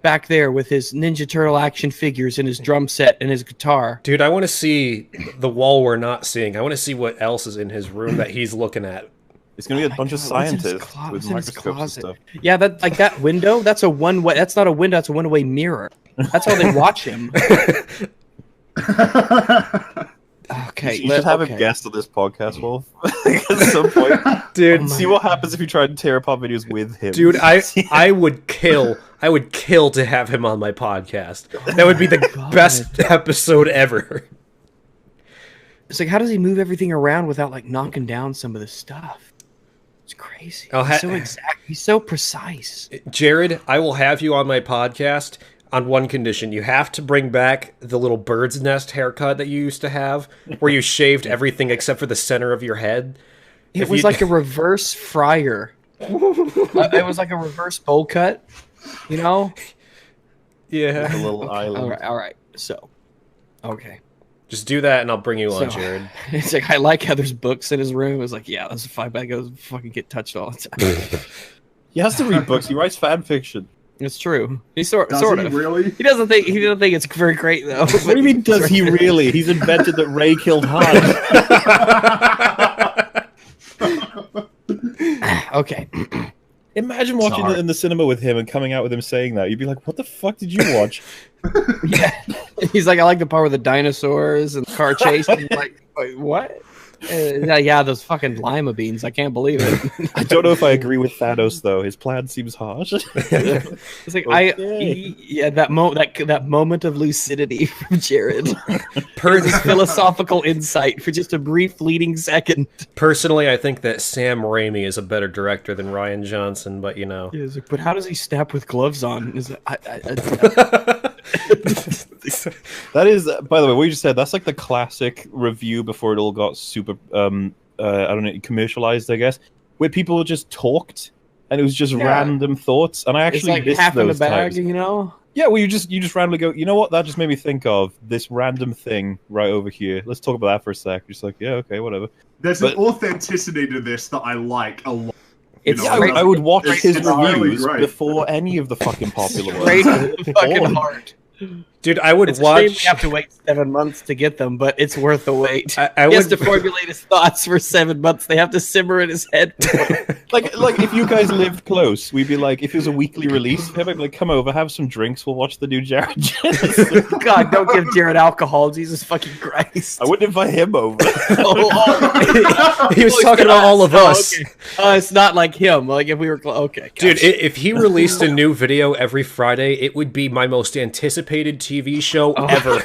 back there with his Ninja Turtle action figures and his drum set and his guitar? Dude, I want to see the wall we're not seeing. I want to see what else is in his room that he's looking at. It's gonna be a bunch of scientists with microscopes and stuff. Yeah, that window. That's a one-way. That's not a window. That's a one-way mirror. That's how they watch him. Okay, you should have him guest on this podcast, Wolf. At some point, dude. See what happens if you try to tear apart videos with him. Dude, I would kill to have him on my podcast. That would be the best episode ever. It's like, how does he move everything around without like knocking down some of the stuff? It's crazy. He's so exact. He's so precise. Jared, I will have you on my podcast on one condition. You have to bring back the little bird's nest haircut that you used to have, where you shaved everything except for the center of your head. It was like a reverse fryer. It was like a reverse bowl cut, you know? Yeah. A little island. All right. So, okay. Just do that and I'll bring you on, Jared. It's like, I like how there's books in his room. It was like, yeah, that's a 5-bag. Goes fucking get touched all the time. He has to read books. He writes fan fiction. It's true. He sort of. Really? He doesn't think it's very great though. What do you mean? Does he really? He's invented that Rey killed Han. Okay. Imagine watching it in the cinema with him and coming out with him saying that. You'd be like, "What the fuck did you watch?" Yeah. He's like, "I like the part with the dinosaurs and the car chase." And like, wait, what? Yeah, those fucking lima beans. I can't believe it. I don't know if I agree with Thanos though. His plan seems harsh. It's like that moment of lucidity from Jared. His philosophical insight for just a brief fleeting second. Personally, I think that Sam Raimi is a better director than Rian Johnson, but you know. Yeah, but how does he snap with gloves on? That is, by the way, what you just said, that's like the classic review before it all got super, I don't know, commercialized, I guess. where people just talked and it was just random thoughts, and I actually it's like half in the bag, times. you know. Yeah, well, you just randomly go, you know what? That just made me think of this random thing right over here. Let's talk about that for a sec. Just like, yeah, okay, whatever. There's an authenticity to this that I like a lot. I would watch his reviews before any of the fucking popular ones. Great fucking hard. Dude, I would it's watch. A shame we have to wait 7 months to get them, but it's worth the wait. I he has to formulate his thoughts for 7 months. They have to simmer in his head. like if you guys lived close, we'd be like, if it was a weekly release, I'd be like, come over, have some drinks, we'll watch the new Jared. God, don't give Jared alcohol, Jesus fucking Christ! I wouldn't invite him over. He was talking about all of us. Okay. It's not like him. Like if we were okay, dude. If he released a new video every Friday, it would be my most anticipated TV show ever.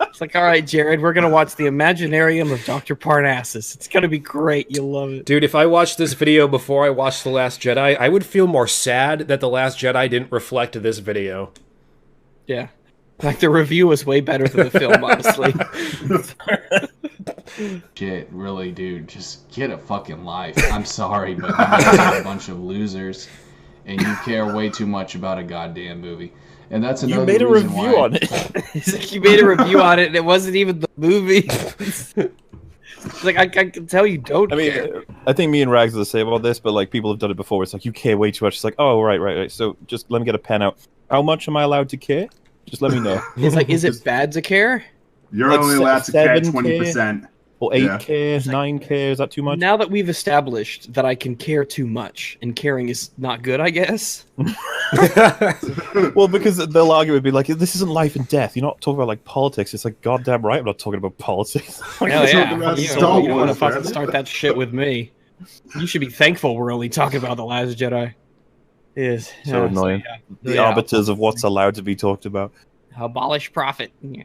It's like, all right, Jared, we're gonna watch the Imaginarium of Dr. Parnassus. It's gonna be great. You'll love it, dude. If I watched this video before I watched The Last Jedi, I would feel more sad that The Last Jedi didn't reflect this video. Yeah, like the review was way better than the film, honestly. Shit, really, dude, just get a fucking life. I'm sorry, but you guys are a bunch of losers, and you care way too much about a goddamn movie. And that's another You made a reason review why. on it. You made a review on it, and it wasn't even the movie. Like I can tell you don't. I mean, care. I think me and Rags are the same about this, but like people have done it before. It's like you care way too much. It's like, oh, right. So just let me get a pen out. How much am I allowed to care? Just let me know. It's like, is it bad to care? You're Like only allowed to care 7K? 20%. Or 8K, 9K, is that too much? Now that we've established that I can care too much, and caring is not good, I guess. Well, because they'll argue, would be like, this isn't life and death. You're not talking about like politics. It's like, goddamn right, I'm not talking about politics. Hell yeah. about You Star don't want to Wars, fucking man. start that shit with me. You should be thankful we're only talking about The Last Jedi. Is So annoying. The arbiters of what's allowed to be talked about. Abolish profit. Yeah.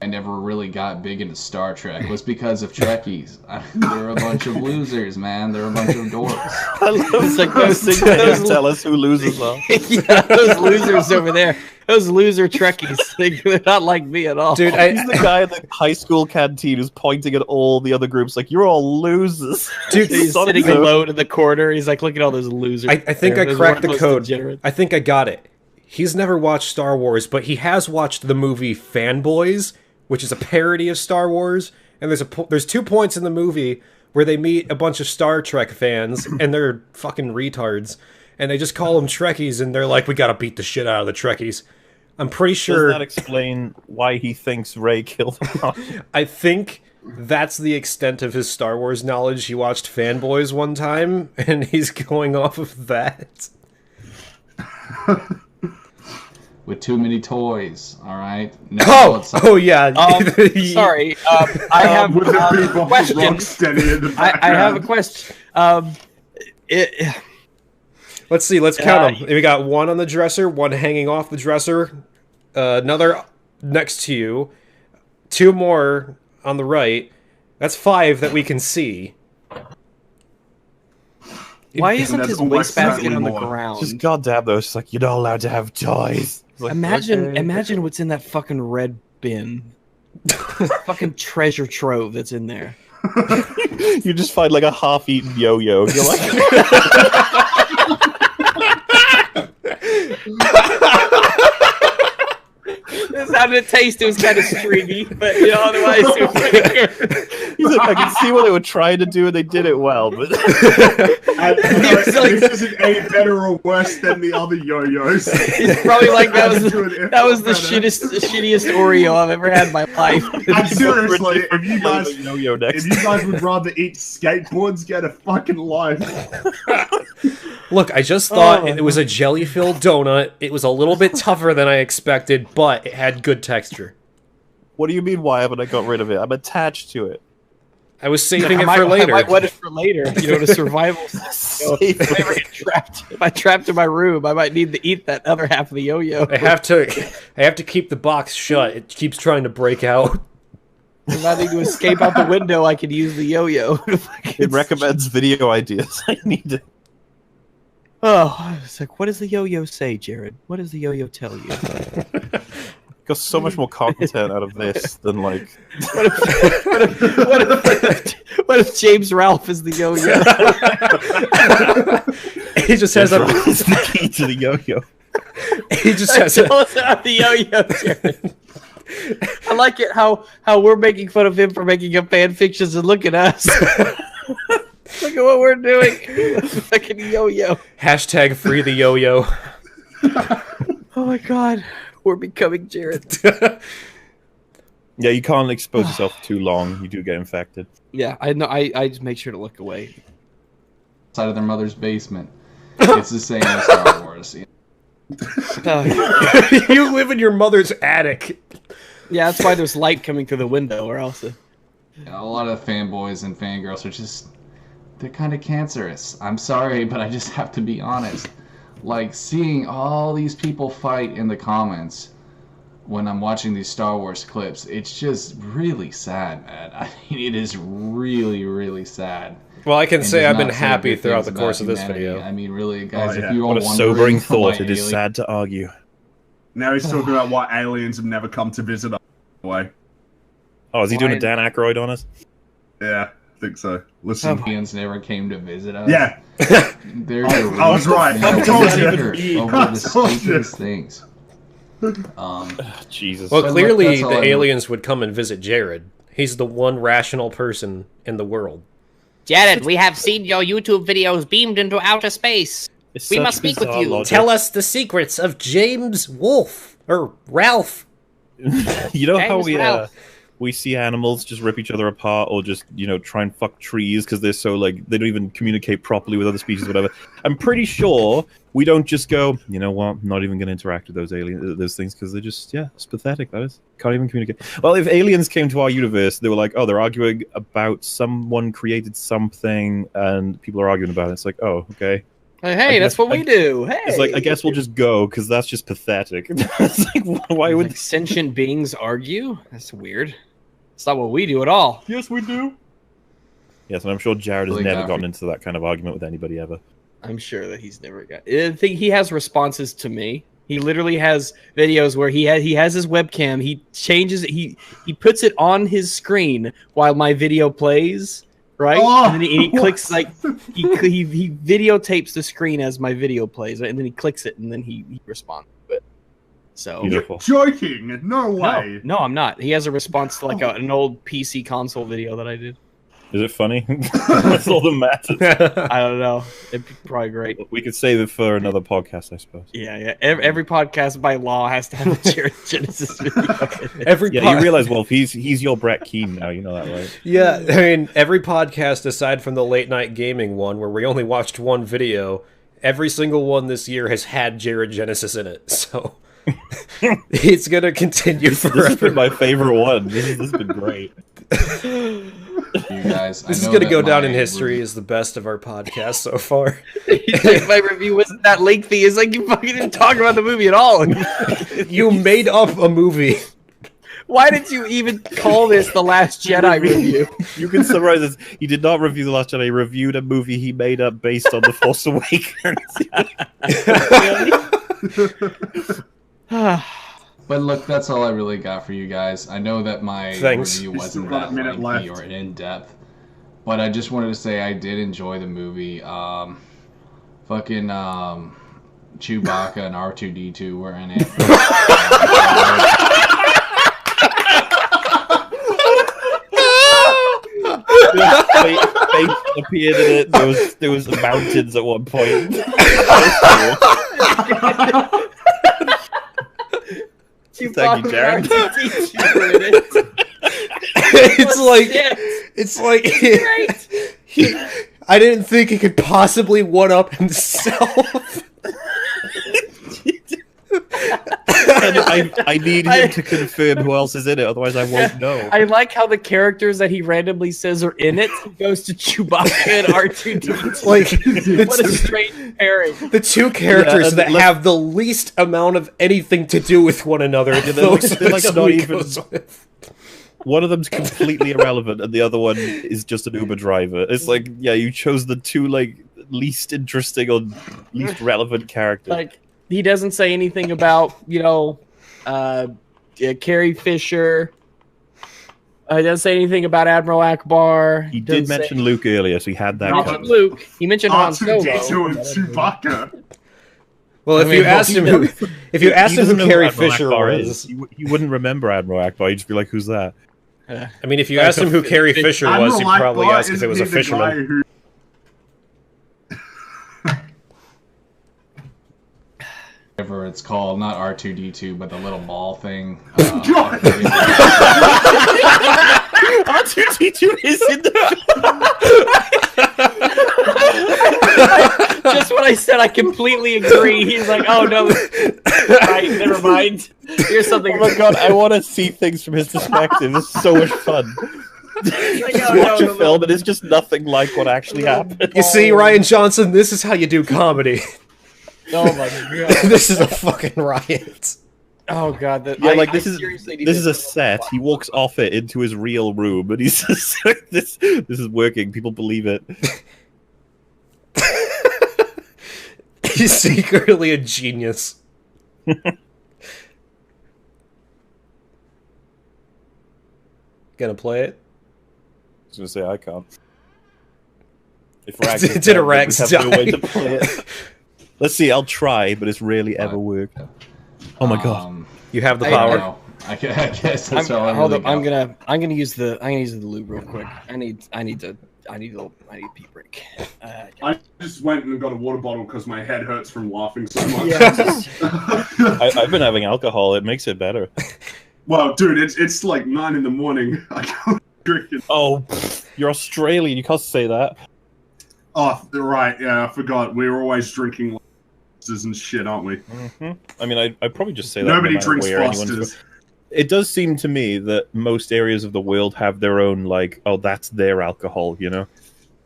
I never really got big into Star Trek was because of Trekkies. They're a bunch of losers, man. They're a bunch of dorks. I love It's like those tell us who losers are. yeah, those losers over there. Those loser Trekkies. They're not like me at all. Dude, He's the guy in the high school canteen who's pointing at all the other groups like, you're all losers. Dude, he's sitting alone in the corner. He's like, look at all those losers. I think there. I Those cracked the worthless code. degenerates. I think I got it. He's never watched Star Wars, but he has watched the movie Fanboys, which is a parody of Star Wars. And there's 2 points in the movie where they meet a bunch of Star Trek fans, and they're fucking retards. And they just call them Trekkies, and they're like, we gotta beat the shit out of the Trekkies. I'm pretty sure... Does that explain why he thinks Rey killed him? I think that's the extent of his Star Wars knowledge. He watched Fanboys one time, and he's going off of that. With too many toys, all right? No, Oh yeah. Sorry, I have With the a people question. Rocksteady in the I background. have a question. Let's see. Let's count them. We got one on the dresser, one hanging off the dresser, another next to you, 2 more on the right. That's 5 that we can see. Why isn't that's his almost wastebasket on the more. ground? Just goddamn though. It's like, you're not allowed to have toys. It's like, okay. Imagine what's in that fucking red bin. Fucking treasure trove that's in there. You just find like a half-eaten yo-yo. You're like, That's how did it taste? It was kind of stringy, but you know, otherwise it was pretty good. he's like, I can see what they were trying to do, and they did it well. But This isn't any better or worse than the other yo-yos. It's probably like that was the shittiest Oreo I've ever had in my life. Seriously, if you yo-yo next. would rather eat skateboards, get a fucking life. Look, I just thought it was a jelly-filled donut. It was a little bit tougher than I expected, but it had good texture. What do you mean? Why haven't I got rid of it? I'm attached to it. I was saving it for later. I might want it for later. You know, to survival. If I ever get trapped, if I trapped in my room, I might need to eat that other half of the yo-yo. I have to keep the box shut. It keeps trying to break out. If I need to escape out the window, I could use the yo-yo. It recommends video ideas. I need it. Oh, it's like, what does the yo-yo say, Jared? What does the yo-yo tell you? Got so much more content out of this than like. What if James Ralph is the yo-yo? He just has It's the key to the yo-yo. He just has Tell us about the yo-yo, Jared. I like it how we're making fun of him for making up fan fictions, and look at us. Look at what we're doing. Fucking yo-yo. Hashtag free the yo-yo. Oh my god. We're becoming Jared. Yeah, you can't expose yourself too long. You do get infected. Yeah, I know. I just make sure to look away. Side of their mother's basement. It's the same as Star Wars. You live in your mother's attic. Yeah, that's why there's light coming through the window, or else. A lot of fanboys and fangirls are they're kind of cancerous. I'm sorry, but I just have to be honest. Like, seeing all these people fight in the comments when I'm watching these Star Wars clips, it's just really sad, man. I mean, it is really, really sad. Well, I can say I've been happy throughout the course of this video. I mean, really, guys, if you're what a sobering thought. It is sad to argue. Now he's talking about why aliens have never come to visit us. Way. Oh, is he doing a Dan Aykroyd on us? Yeah, I think so. Listen. Aliens never came to visit us. Yeah. I was right. I told you. Over the stupidest things. Jesus. Well, clearly the aliens would come and visit Jared. He's the one rational person in the world. Jared, we have seen your YouTube videos beamed into outer space. We must speak with you. Logic. Tell us the secrets of James Wolfe or Ralph. You know how James we see animals just rip each other apart, or just try and fuck trees because they're so like they don't even communicate properly with other species, or whatever. I'm pretty sure we don't just go, you know what, I'm not even going to interact with those things because they're just it's pathetic. That is, can't even communicate. Well, if aliens came to our universe, they were like, oh, they're arguing about someone created something, and people are arguing about it. It's like, oh, okay. Hey, that's what we do. Hey, it's like I guess we'll just go because that's just pathetic. It's like, why would sentient beings argue? That's weird. It's not what we do at all. Yes, we do. Yes, and I'm sure Jared has never gotten into that kind of argument with anybody ever. I'm sure that he's never got. I think he has responses to me. He literally has videos where he has his webcam. He changes it. He puts it on his screen while my video plays. Right, and then he clicks like he videotapes the screen as my video plays, right? And then he clicks it, and then he responds to it. So you're joking? No way. No, I'm not. He has a response to like an old PC console video that I did. Is it funny? That's all that matters. I don't know. It'd be probably great. We could save it for another podcast, I suppose. Yeah. Every podcast by law has to have a Jared Genesis video. You realize, Wolf, he's your Brett Keane now. You know that, right? Yeah, I mean, every podcast aside from the late night gaming one where we only watched one video, every single one this year has had Jared Genesis in it. So it's gonna continue forever. This has been my favorite one. This has been great. You guys, this is going to go down in history as the best of our podcast so far. Like, my review wasn't that lengthy. It's like you fucking didn't talk about the movie at all. You made up a movie. Why did you even call this the Last Jedi review? You can summarize this. He did not review The Last Jedi. He reviewed a movie he made up based on The Force Awakens. But look, that's all I really got for you guys. I know that my review wasn't that lengthy or in depth, but I just wanted to say I did enjoy the movie. Fucking Chewbacca and R2-D2 were in it. They appeared in it. There was mountains at one point. Thank you, Jared. It's like I didn't think he could possibly one up himself. I need him to confirm who else is in it, otherwise I won't know. I like how the characters that he randomly says are in it goes to Chewbacca and R2-D2. Like, what a strange pairing. The two characters that have the least amount of anything to do with one another. They're like not even. One of them's completely irrelevant, and the other one is just an Uber driver. It's like, yeah, you chose the two like least interesting or least relevant characters. Like, he doesn't say anything about, Carrie Fisher. He doesn't say anything about Admiral Akbar. He did mention Luke earlier, so he had that. He mentioned Luke. He mentioned Han Solo. R2-D2 and Chewbacca. Well, if you asked him who Carrie Fisher was, he wouldn't remember Admiral Akbar. He'd just be like, "Who's that?" I mean, if you asked him who Carrie Fisher was, he'd probably ask if it was a fisherman. Whatever it's called, not R2-D2, but the little ball thing. R2-D2 is in the. Just what I said, I completely agree. He's like, oh no, right, never mind. Here's something. Oh my god, I want to see things from his perspective. This is so much fun. Watch a film and it's just nothing like what actually happened. You see, Ryan Johnson, this is how you do comedy. Oh my god, this is a fucking riot. Oh god, this is a set. He walks off it into his real room, and he's just like, this is working. People believe it. He's secretly a genius. Gonna play it? I was gonna say I can't. If Rags did a Rags die? No way to play it. Let's see. I'll try, but it's rarely ever worked. Oh my god! You have the power. I guess that's all. Hold up. I'm gonna use the lube real quick. I need a pee break. I just went and got a water bottle because my head hurts from laughing so much. Yeah. I've been having alcohol. It makes it better. Well, dude, it's like 9 a.m. I can't drink it. Oh, you're Australian. You can't say that. Oh, right. Yeah, I forgot. We're always drinking and shit, aren't we? Mm-hmm. I mean, I probably just say that. Nobody drinks Fosters. It does seem to me that most areas of the world have their own, like, oh, that's their alcohol, you know?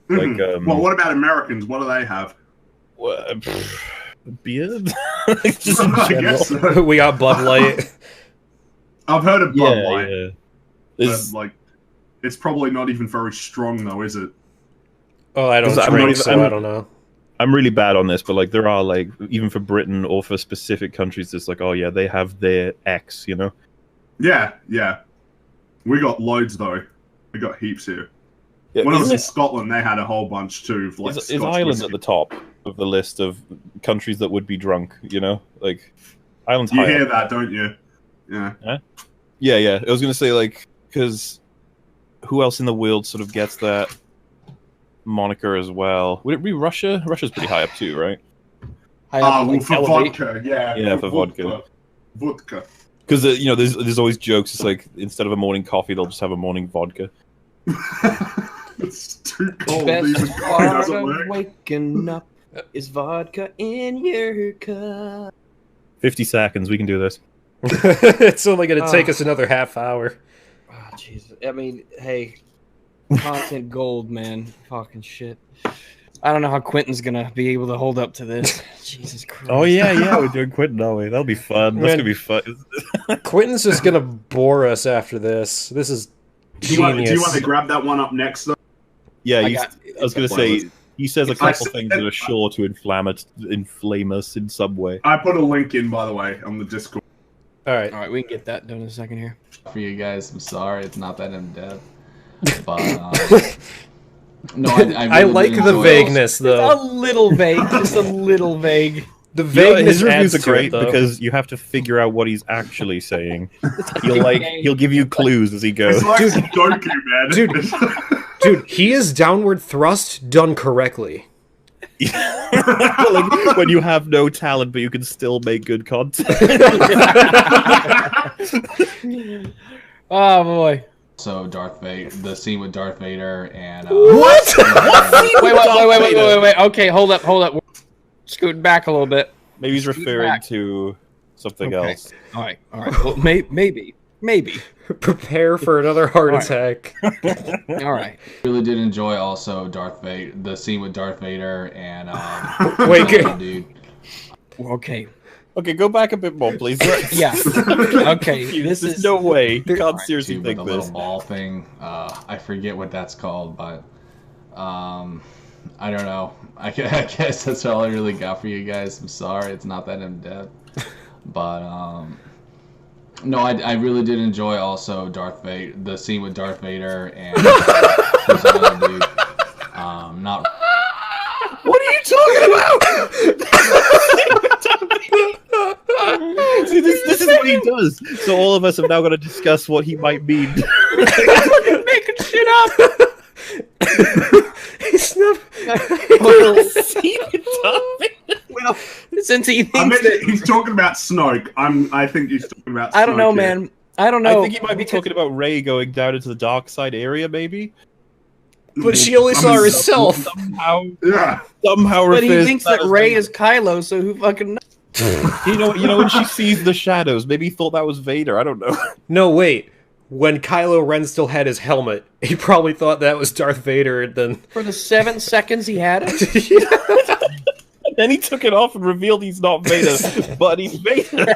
Mm-hmm. Like, well, what about Americans? What do they have? Beer? Just in general. I guess so. We got Bud Light. I've heard of Bud Light. Yeah. But, like, it's probably not even very strong, though, is it? Oh, I don't drink, so I don't know. I'm really bad on this, but like there are like even for Britain or for specific countries, it's like, oh yeah, they have their X, you know? Yeah. We got loads though. We got heaps here. Yeah, when I was in Scotland, they had a whole bunch too. Of, like, is Ireland at the top of the list of countries that would be drunk? You know, like Ireland's high. You hear that, don't you? Yeah. Huh? Yeah. I was gonna say like because who else in the world sort of gets that moniker as well? Would it be Russia? Russia's pretty high up too, right? Well, for vodka, yeah, for vodka. Vodka. Because you know, there's always jokes. It's like instead of a morning coffee, they'll just have a morning vodka. It's too cold. Best part of waking up is vodka in your cup. 50 seconds. We can do this. It's only going to take us another half hour. Oh, Jesus. I mean, hey. Content gold, man. Fucking shit. I don't know how Quinton's gonna be able to hold up to this. Jesus Christ. Oh yeah, we're doing Quinton, aren't we? That'll be fun. That's gonna be fun. Quinton's just gonna bore us after this. This is genius. Do you want to grab that one up next, though? Yeah, I was gonna say he says a couple things that are sure to inflame us in some way. I put a link in, by the way, on the Discord. All right, we can get that done in a second here. For you guys, I'm sorry, it's not that in depth. But no, I really like the vagueness though. It's a little vague, just a little vague. The vagueness his reviews are great it, because you have to figure out what he's actually saying. He'll give you clues as he goes. It's like Sudoku, man. Dude, he is downward thrust done correctly. Like when you have no talent but you can still make good content. Oh boy. So Darth Vader, the scene with Darth Vader and what? Wait. Okay, hold up. We're scooting back a little bit. Maybe he's referring to something else. All right. Well, maybe. Prepare for another heart attack. All right. Really did enjoy also Darth Vader, the scene with Darth Vader and wait, dude. Okay, go back a bit more, please. Yeah. Okay. There's no way. You can't seriously Dude, think the this. little ball thing. I forget what that's called, but I don't know. I guess that's all I really got for you guys. I'm sorry, it's not that in depth, but No, I really did enjoy also Darth Vader, the scene with Darth Vader and who's the other dude. Not. What are you talking about? See, this is what he does. So all of us have now got to discuss what he might mean. Making shit up. He's not. Well, since he I thinks mean, he's talking about Snoke. I think he's talking about Snoke. I don't know, man. I don't know. I think he might be talking about Rey going down into the dark side area, maybe. But she only saw herself. Somehow But he refers thinks to that as Rey Vader. is Kylo, so who fucking knows? You know when she sees the shadows, maybe he thought that was Vader. I don't know. No, wait. When Kylo Ren still had his helmet, he probably thought that was Darth Vader, and then... For the 7 seconds he had it? Then he took it off and revealed he's not Vader, but he's Vader.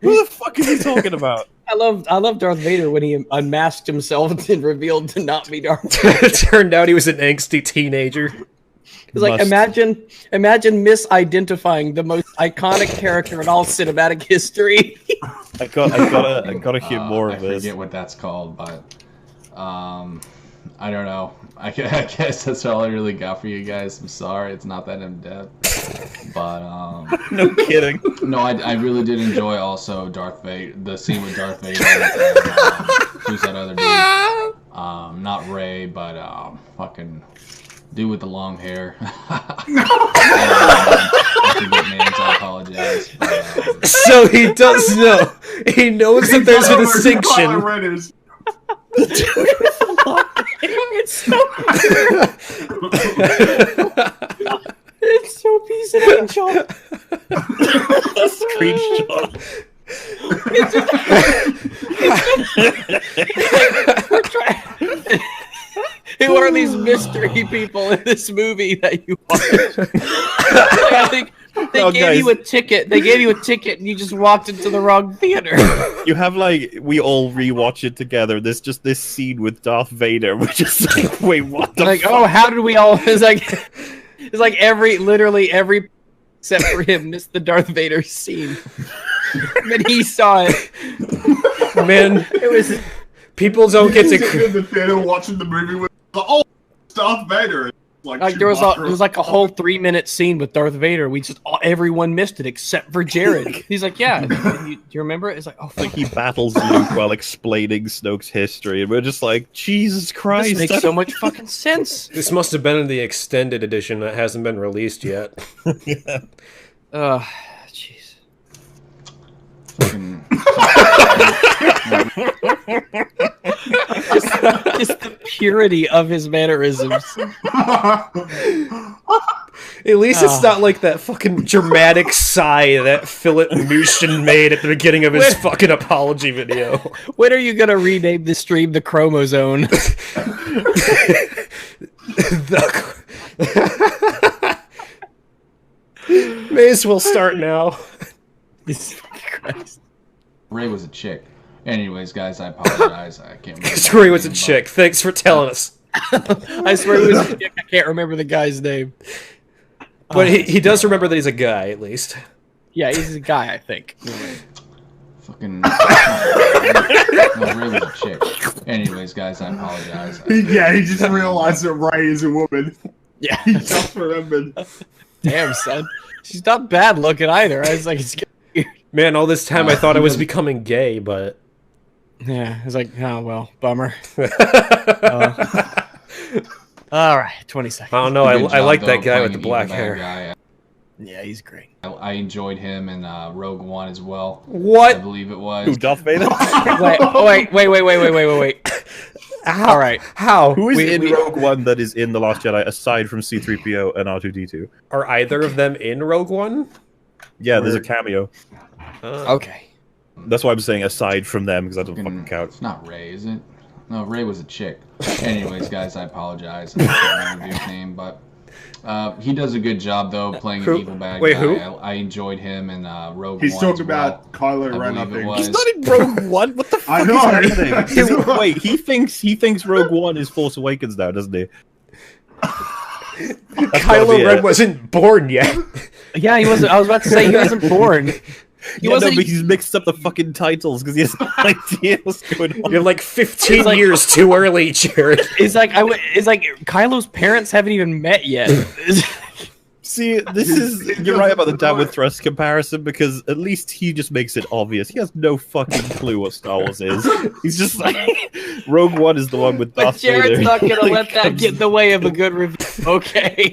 Who the fuck is he talking about? I love Darth Vader when he unmasked himself and revealed to not be Darth Vader. It turned out he was an angsty teenager. It's like, imagine misidentifying the most iconic character in all cinematic history. I gotta hear more of this. I forget what that's called, but I don't know. I guess that's all I really got for you guys. I'm sorry, it's not that in depth, but No kidding. no, I really did enjoy also Darth Vader, the scene with Darth Vader. And, who's that other dude? Not Rey, but fucking dude with the long hair. I forget names. I apologize. But, So he does know. He knows that there's a distinction. Kylo Ren is. It's so it's so piece of angel. Screenshot. Who are these mystery people in this movie that you watch? I think they gave you a ticket. They gave you a ticket, and you just walked into the wrong theater. You have we all rewatch it together. There's just this scene with Darth Vader, which is like, wait, what the? Like, fuck? oh, how did we all? It's like literally every except for him missed the Darth Vader scene. But he saw it. Man, It was. people don't get Sitting to... in the theater watching the movie with oh, Darth Vader. Like there was like a whole 3-minute scene with Darth Vader. Everyone missed it except for Jared. He's like, yeah, do you remember it? It's like, oh, fuck. Like he battles Luke while explaining Snoke's history, and we're just like, Jesus Christ! This makes so much fucking sense. This must have been in the extended edition that hasn't been released yet. Yeah. Jeez. Just the purity of his mannerisms. At least it's not like that fucking dramatic sigh that Philip Mushin made at the beginning of his fucking apology video. When are you gonna rename this stream the Chromozone? May as well start now. Jesus Christ. Rey was a chick. Anyways, guys, I apologize. I can't remember. Ray was a chick. Thanks for telling us. I swear he was a dick. I can't remember the guy's name. But he does remember that he's a guy, at least. Yeah, he's a guy, I think. Fucking. No, Rey was a chick. Anyways, guys, I apologize. Yeah, he just realized that Rey is a woman. Yeah. He just remembered. Damn, son. She's not bad looking either. I was like, it's weird. Man, all this time I thought I was becoming gay, but... Yeah, I was like, oh, well, bummer. All right, 20 seconds. I don't know. Good I job, like though, that guy with the playing black evil hair. bad Yeah, he's great. guy. I enjoyed him in Rogue One as well. I What? believe it was. Who, Darth Vader? Wait. All right. How? Who is in Rogue One that is in The Last Jedi aside from C-3PO and R2-D2? Are either of them in Rogue One? Yeah, there's a cameo. Okay. That's why I'm saying aside from them, because that doesn't fucking count. It's not Rey, is it? No, Rey was a chick. Anyways, guys, I apologize. I can't remember his name, but he does a good job though playing an evil bad guy. Who? I enjoyed him in Rogue He's One. talking as well. about Kylo Ren, I believe it think. was. He's not in Rogue One. What the fuck I know. is happening? Wait, he thinks Rogue One is Force Awakens now, doesn't he? Kylo Ren wasn't born yet. Yeah, he wasn't. I was about to say he wasn't born. He's mixed up the fucking titles because he has no idea what's going on. You're like 15 years too early, Jared. It's like Kylo's parents haven't even met yet. See, you're right about the Down with Thrust comparison, because at least he just makes it obvious. He has no fucking clue what Star Wars is. He's just like, Rogue One is the one with Darth Vader. Jared's not gonna let that get in the way of a good review. Okay.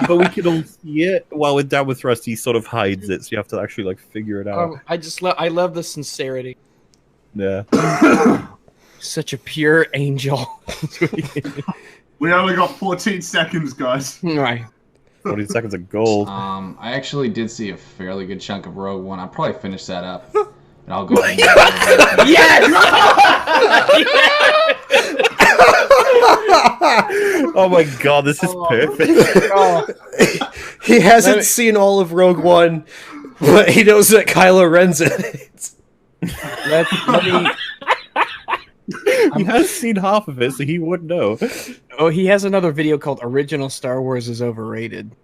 But we can all see it. While with Down with Thrust, he sort of hides it, so you have to actually like figure it out. I love the sincerity. Yeah. Such a pure angel. We only got 14 seconds, guys. Right. 40 seconds of gold. I actually did see a fairly good chunk of Rogue One. I'll probably finish that up. And I'll go ahead and Yes! Oh my god, this is perfect. He hasn't seen all of Rogue One, but he knows that Kylo Ren's in it. Let me... He has seen half of it, so he would know. Oh, he has another video called "Original Star Wars is Overrated,"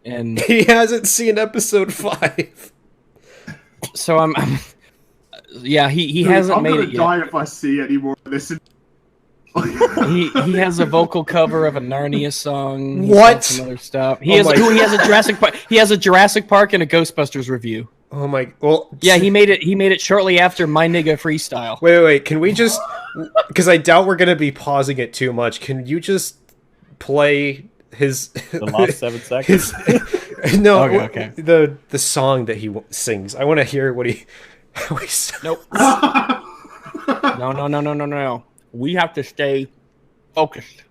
and he hasn't seen Episode 5. So I'm yeah, he hasn't made it yet. I'm gonna die if I see any more of this. He has a vocal cover of a Narnia song. He's What? done some other stuff. He has a Jurassic Park. He has a Jurassic Park and a Ghostbusters review. Oh my! Well, yeah, he made it shortly after My Nigga Freestyle. Wait! Can we just? Because I doubt we're gonna be pausing it too much. Can you just play his the last 7 seconds? No, okay. The song that he sings. I want to hear what he. Nope. No. We have to stay focused.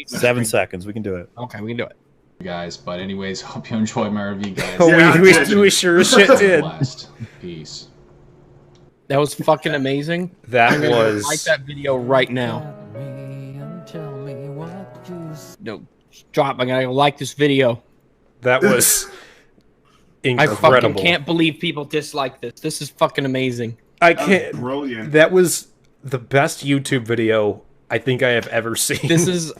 7 seconds. We can do it. Okay, we can do it. guys. But anyways, hope you enjoyed my review, guys. We sure as shit did. Peace. That was fucking amazing. That was like that video right now. No, drop. I'm gonna like this video. That was incredible. I fucking can't believe people dislike this. This is fucking amazing. I can't. Brilliant. That was the best YouTube video I think I have ever seen. This is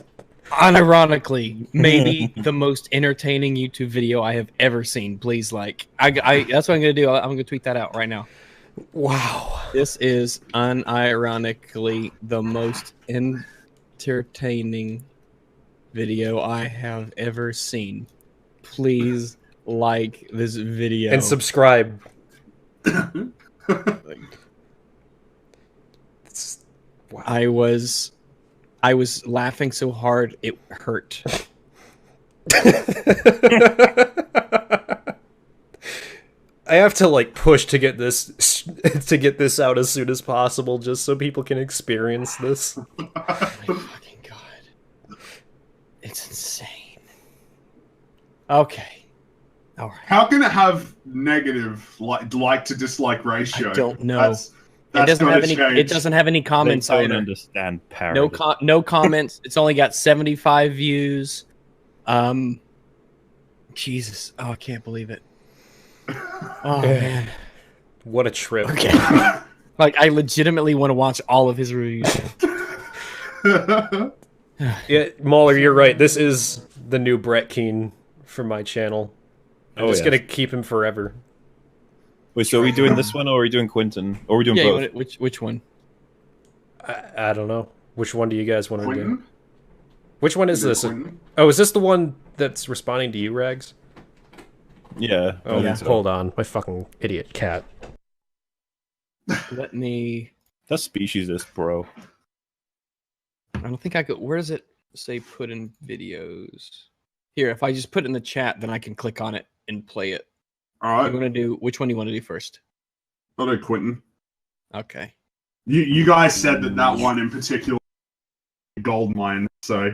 unironically maybe the most entertaining YouTube video I have ever seen. Please like. That's what I'm gonna do. I'm gonna tweet that out right now. Wow. This is unironically the most entertaining video I have ever seen. Please like this video. And subscribe. Wow. I was laughing so hard it hurt. I have to like push to get this out as soon as possible, just so people can experience this. Oh my fucking god, it's insane. Okay, all right. How can it have negative like to dislike ratio? I don't know. That's it doesn't have any. change. It doesn't have any comments I don't either. understand parody. No comments. It's only got 75 views. Jesus. Oh, I can't believe it. Oh man, what a trip! Okay. Like I legitimately want to watch all of his reviews. Yeah, Mahler, you're right. This is the new Brett Keane for my channel. I'm just gonna keep him forever. Wait, so are we doing this one, or are we doing Quinton, or are we doing both? Which one? I don't know. Which one do you guys want to do? Quinton? Which one is this? Quinton? Oh, is this the one that's responding to you, Rags? Yeah. Oh, I think so. Hold on. My fucking idiot cat. Let me. That's speciesist, bro. I don't think I could. Where does it say put in videos? Here, if I just put it in the chat, then I can click on it and play it. All You right. want to do? Which one do you want to do first? I'll do Quinton. Okay. You guys said that one in particular gold mine, so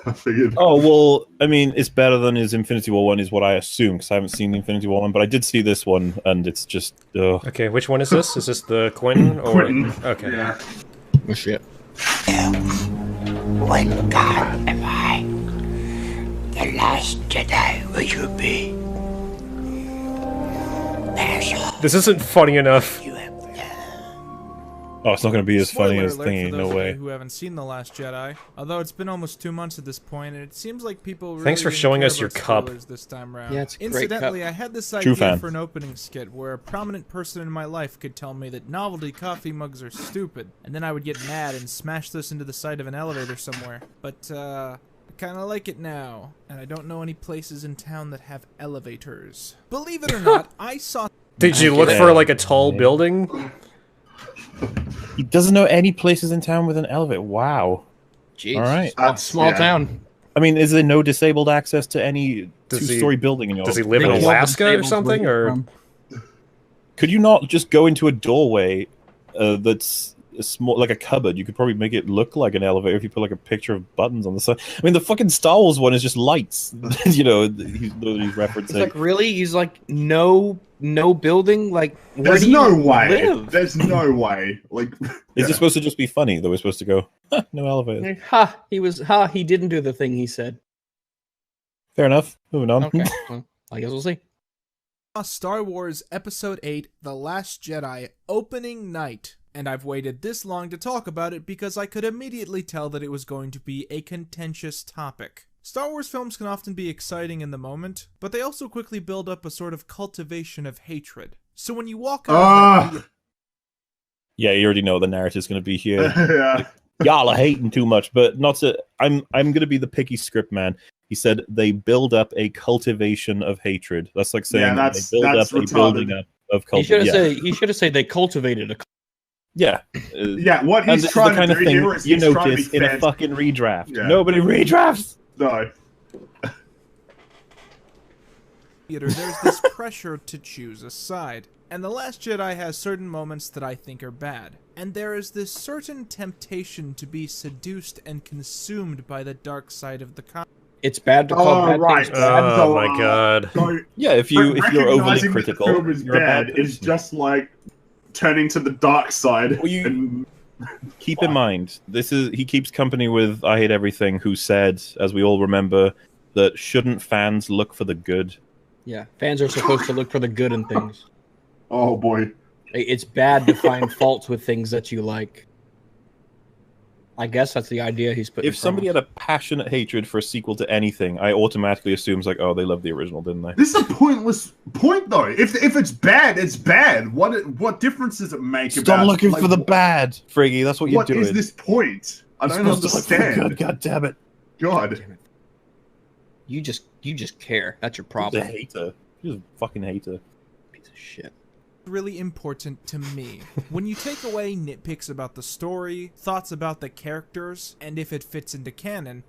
I figured. Oh, well, I mean, it's better than his Infinity War one, is what I assume, because I haven't seen the Infinity War one, but I did see this one, and it's just, Okay, which one is this? Is this the Quinton? Or... Quinton. Okay. Yeah. Oh shit. What god am I? The Last Jedi will you be? There's all This isn't funny enough. you have done. Oh, it's not going to be as funny Spoiler as alert thingy. for No those of you way. who haven't seen The Last Jedi. Although it's been almost 2 months at this point, and it seems like people really Thanks for didn't showing care us your about cup. spoilers this time around. Yeah, it's a great Incidentally, cup. I had this True idea fan. for an opening skit where a prominent person in my life could tell me that novelty coffee mugs are stupid, and then I would get mad and smash this into the side of an elevator somewhere. But, I kinda like it now, and I don't know any places in town that have elevators. Believe it or not, I saw... Did you look for like a tall building? He doesn't know any places in town with an elevator. Wow. Jeez. All right. Small town. I mean, is there no disabled access to any two-story building in your? Does he live in Alaska or something? Or could you not just go into a doorway that's a small, like a cupboard? You could probably make it look like an elevator if you put like a picture of buttons on the side. I mean, the fucking Star Wars one is just lights. You know, he's referencing. It's like, really? He's like, no building? Like, where There's do you no way. live? There's no way. Like, Is it supposed to just be funny that we're supposed to go, no elevator? He didn't do the thing he said. Fair enough. Moving on. Okay, well, I guess we'll see. Star Wars Episode 8, The Last Jedi, opening night. And I've waited this long to talk about it because I could immediately tell that it was going to be a contentious topic. Star Wars films can often be exciting in the moment, but they also quickly build up a sort of cultivation of hatred. So when you walk out Yeah, you already know what the narrative's going to be here. yeah. Y'all are hating too much, but not to. I'm going to be the picky script man. He said they build up a cultivation of hatred. That's like saying they build up a building up of cultivation. He should have said they cultivated a. Yeah. Yeah, what he's this trying is the kind to of do thing here is you he's trying to notice be in a fair. fucking redraft. Yeah. Nobody redrafts. No. theater, there's this pressure to choose a side. And The Last Jedi has certain moments that I think are bad. And there is this certain temptation to be seduced and consumed by the dark side of the comic. It's bad to call bad things bad. Oh my god. So, Yeah, if you're overly recognizing critical, that the film is you're a bad bad is person. just like turning to the dark side. Well, and Keep in mind, he keeps company with I Hate Everything, who said, as we all remember, that shouldn't fans look for the good? Yeah, fans are supposed to look for the good in things. oh boy. It's bad to find faults with things that you like. I guess that's the idea he's putting. If somebody had a passionate hatred for a sequel to anything, I automatically assume it's like, oh, they love the original, didn't they? This is a pointless point, though. If it's bad, it's bad. What difference does it make? Stop about, looking like, for the bad, Friggy. That's what you're What doing. is this point? I You're don't supposed to look for the understand. good, God damn it! God. You just care. That's your He's a problem. hater. He's a fucking hater. Piece of shit. Really important to me. When you take away nitpicks about the story, thoughts about the characters, and if it fits into canon.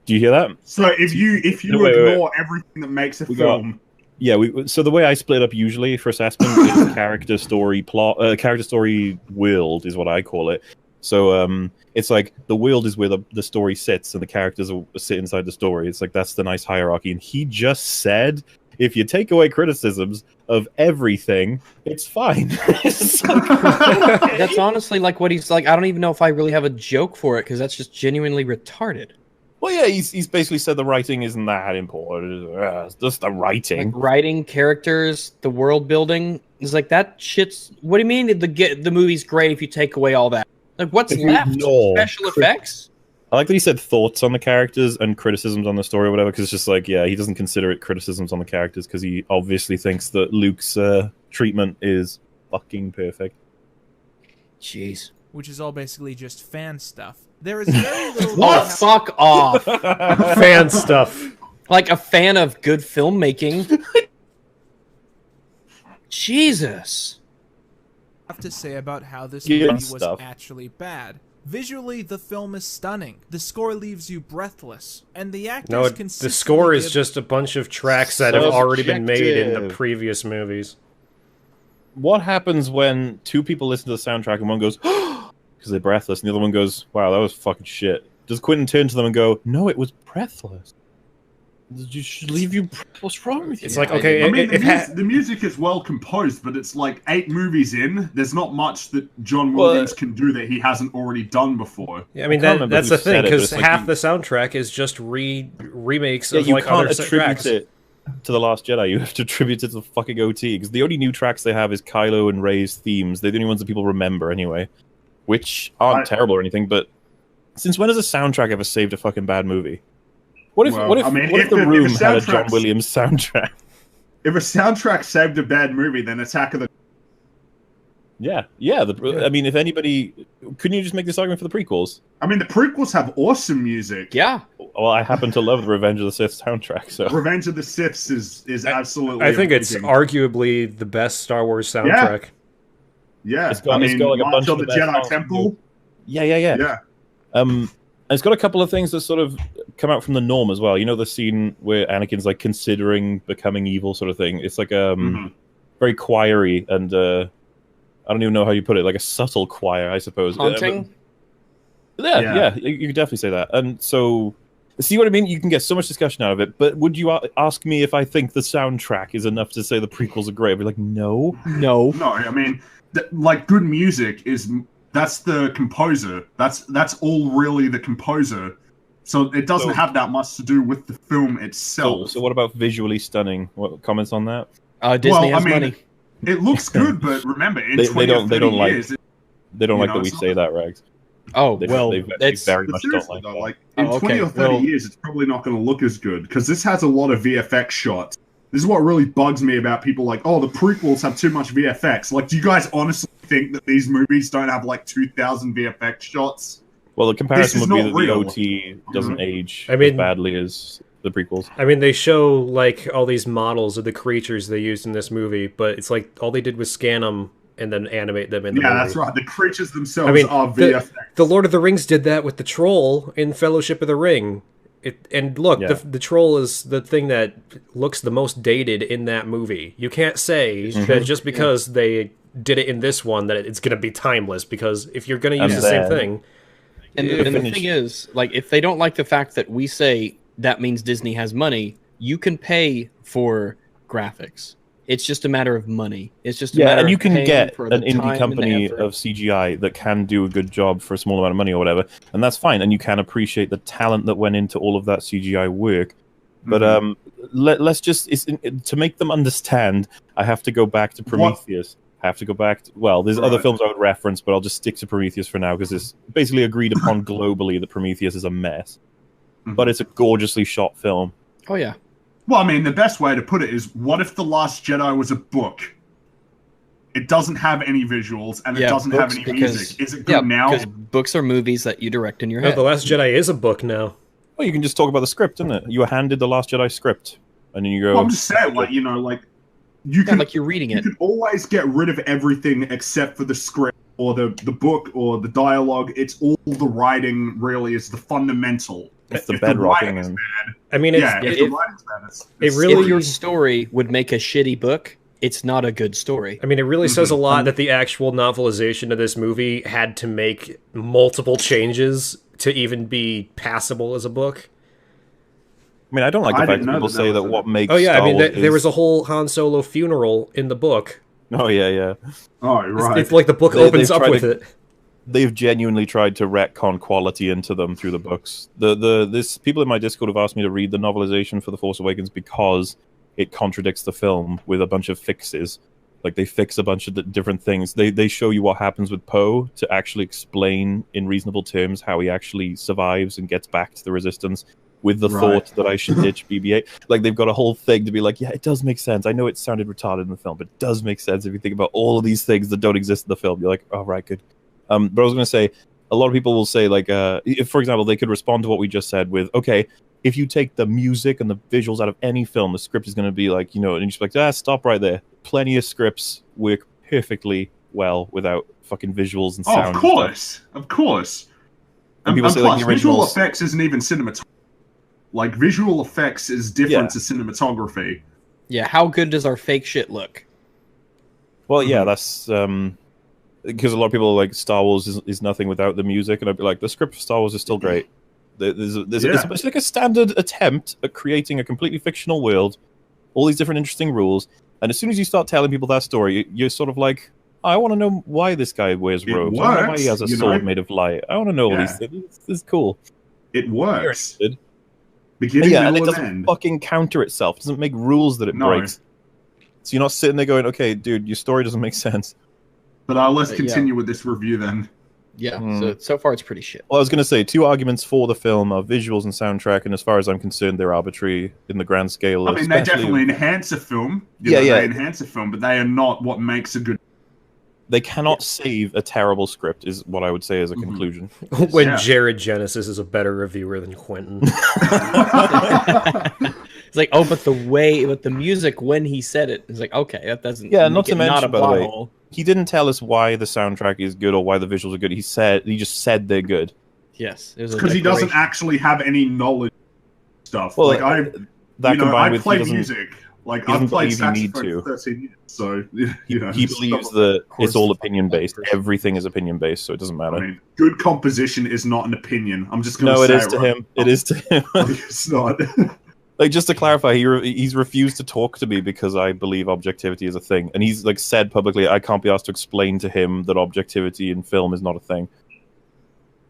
Do you hear that? So if you No, wait. ignore everything that makes a film, Yeah, so the way I split up usually for assessment is character story plot, character story world is what I call it. So it's like the world is where the story sits and the characters sit inside the story. It's like that's the nice hierarchy. And he just said, if you take away criticisms of everything, it's fine. It's like, That's honestly like what he's like. I don't even know if I really have a joke for it because that's just genuinely retarded. well, yeah, he's basically said the writing isn't that important. It's just the writing. Like writing, characters, the world building is like that shit's. What do you mean the movie's great if you take away all that? Like what's If you left? ignore Special effects? I like that he said thoughts on the characters and criticisms on the story or whatever, because it's just like, yeah, he doesn't consider it criticisms on the characters because he obviously thinks that Luke's treatment is fucking perfect. Jeez. Which is all basically just fan stuff. There is very little. Oh, fuck off. Fan stuff. Like a fan of good filmmaking. Jesus. I have to say about how this Yeah, movie was stuff. actually bad. Visually, the film is stunning. The score leaves you breathless, and the actors No, the consistently score is give- just a bunch of tracks that have already been made in the Subjective. previous movies. What happens when two people listen to the soundtrack and one goes, because they're breathless, and the other one goes, wow, that was fucking shit? Does Quentin turn to them and go, no, it was breathless? You should leave you. What's wrong with you? It's like, okay, I mean, it the music is well composed, but it's like 8 movies in. There's not much that John Williams can do that he hasn't already done before. Yeah, I mean, can't remember that's who the thing, said it, but because it's like half you- the soundtrack is just remakes Yeah, of you like can't other attribute tracks. it to The Last Jedi. You have to attribute it to the fucking OT, because the only new tracks they have is Kylo and Rey's themes. They're the only ones that people remember anyway. which aren't terrible or anything, but since when has a soundtrack ever saved a fucking bad movie? What if The Room had a John Williams soundtrack? If a soundtrack saved a bad movie, then Attack of the... Yeah. I mean, if anybody... Couldn't you just make this argument for the prequels? I mean, the prequels have awesome music. Yeah. Well, I happen to love the Revenge of the Sith soundtrack, so... Revenge of the Sith is absolutely I think amazing. it's arguably the best Star Wars soundtrack. Yeah. It's got like a bunch of the Jedi Temple. Yeah. It's got a couple of things that sort of come out from the norm as well. You know the scene where Anakin's like considering becoming evil, sort of thing. It's like very choiry and I don't even know how you put it, like a subtle choir, I suppose. Haunting. Yeah, you could definitely say that. And so, see what I mean? You can get so much discussion out of it. But would you ask me if I think the soundtrack is enough to say the prequels are great? I'd be like, no. I mean, like good music is. That's the composer. That's all really the composer. So it doesn't have that much to do with the film itself. So what about visually stunning? What comments on that? Disney has money. It looks good, but remember, in 20 or 30 years... They don't like that we say that, Rags. Oh, they very much don't like that. Like, in 20 or 30 years, it's probably not going to look as good, because this has a lot of VFX shots. This is what really bugs me about people like, oh, the prequels have too much VFX. Like, do you guys honestly think that these movies don't have, like, 2,000 VFX shots? Well, the comparison would be that the OT doesn't age as badly as the prequels. I mean, they show, like, all these models of the creatures they used in this movie, but it's like all they did was scan them and then animate them in the movie. Yeah, that's right. The creatures themselves are VFX. The Lord of the Rings did that with the troll in Fellowship of the Ring. The troll is the thing that looks the most dated in that movie. You can't say that just because they did it in this one that it's going to be timeless, because if you're going to use the same thing... And the thing is, like, if they don't like the fact that we say that means Disney has money, you can pay for graphics. It's just a matter of money. It's just a matter and you of can paying get for an the indie time company and the effort. of CGI that can do a good job for a small amount of money or whatever, and that's fine. And you can appreciate the talent that went into all of that CGI work. But let's just to make them understand. I have to go back to Prometheus. I have to go back. There's other films I would reference, but I'll just stick to Prometheus for now because it's basically agreed upon globally that Prometheus is a mess. But it's a gorgeously shot film. Oh yeah. Well, I mean, the best way to put it is, what if The Last Jedi was a book? It doesn't have any visuals, and it doesn't have any music. Is it good now? Because books are movies that you direct in your head. The Last Jedi is a book now. Well, you can just talk about the script, isn't it? You were handed The Last Jedi script, and then you go... Well, I'm just saying, like, you can... like you're reading it. You can always get rid of everything except for the script, or the book, or the dialogue. It's all the writing, really, is the fundamental. It's the bedrock. I mean, if your story would make a shitty book, it's not a good story. I mean, it really says a lot that the actual novelization of this movie had to make multiple changes to even be passable as a book. I mean, I don't like the fact that people say that what makes there was a whole Han Solo funeral in the book. Oh, yeah. Oh, right. It's like the book opens up with it. They've genuinely tried to retcon quality into them through the books. This people in my Discord have asked me to read the novelization for The Force Awakens because it contradicts the film with a bunch of fixes. Like, they fix a bunch of different things. They show you what happens with Poe to actually explain in reasonable terms how he actually survives and gets back to the Resistance with the thought that I should ditch BB-8. Like, they've got a whole thing to be like, yeah, it does make sense. I know it sounded retarded in the film, but it does make sense if you think about all of these things that don't exist in the film. You're like, oh, right, good. But I was going to say, a lot of people will say, like, if, for example, they could respond to what we just said with, okay, if you take the music and the visuals out of any film, the script is going to be like, and you're just like, stop right there. Plenty of scripts work perfectly well without fucking visuals and sound. Of course. And people say, plus, like, visual effects isn't even cinematography. Like, visual effects is different to cinematography. Yeah, how good does our fake shit look? Well, yeah, that's... because a lot of people are like, Star Wars is nothing without the music, and I'd be like, the script for Star Wars is still great. It's like a standard attempt at creating a completely fictional world, all these different interesting rules, and as soon as you start telling people that story, you're sort of like, I want to know why this guy wears robes. I want to know why he has a sword made of light. I want to know all these things. This is cool. It works. Beginning, and it doesn't fucking counter itself. It doesn't make rules that it breaks. So you're not sitting there going, okay, dude, your story doesn't make sense. But let's continue with this review then. Yeah, so far it's pretty shit. Well, I was going to say, 2 arguments for the film are visuals and soundtrack, and as far as I'm concerned, they're arbitrary in the grand scale. I mean, they definitely enhance a film. They enhance a film, but they are not what makes a good... They cannot save a terrible script, is what I would say as a conclusion. When Jared Genesis is a better reviewer than Quinton. It's like, oh, but the music when he said it, it's like, okay, that doesn't... Yeah, not to mention, not a by the way, hole. he didn't tell us why the soundtrack is good or why the visuals are good. He just said they're good. Yes, because he doesn't actually have any knowledge of stuff. Well, like I play he music. Like I've played saxophone for 13 years, so he believes that it's all opinion based. Everything is opinion based, so it doesn't matter. I mean, good composition is not an opinion. I'm just going to say it is to him. It is to him. It's not. Like, just to clarify, he's refused to talk to me because I believe objectivity is a thing, and he's like said publicly I can't be asked to explain to him that objectivity in film is not a thing.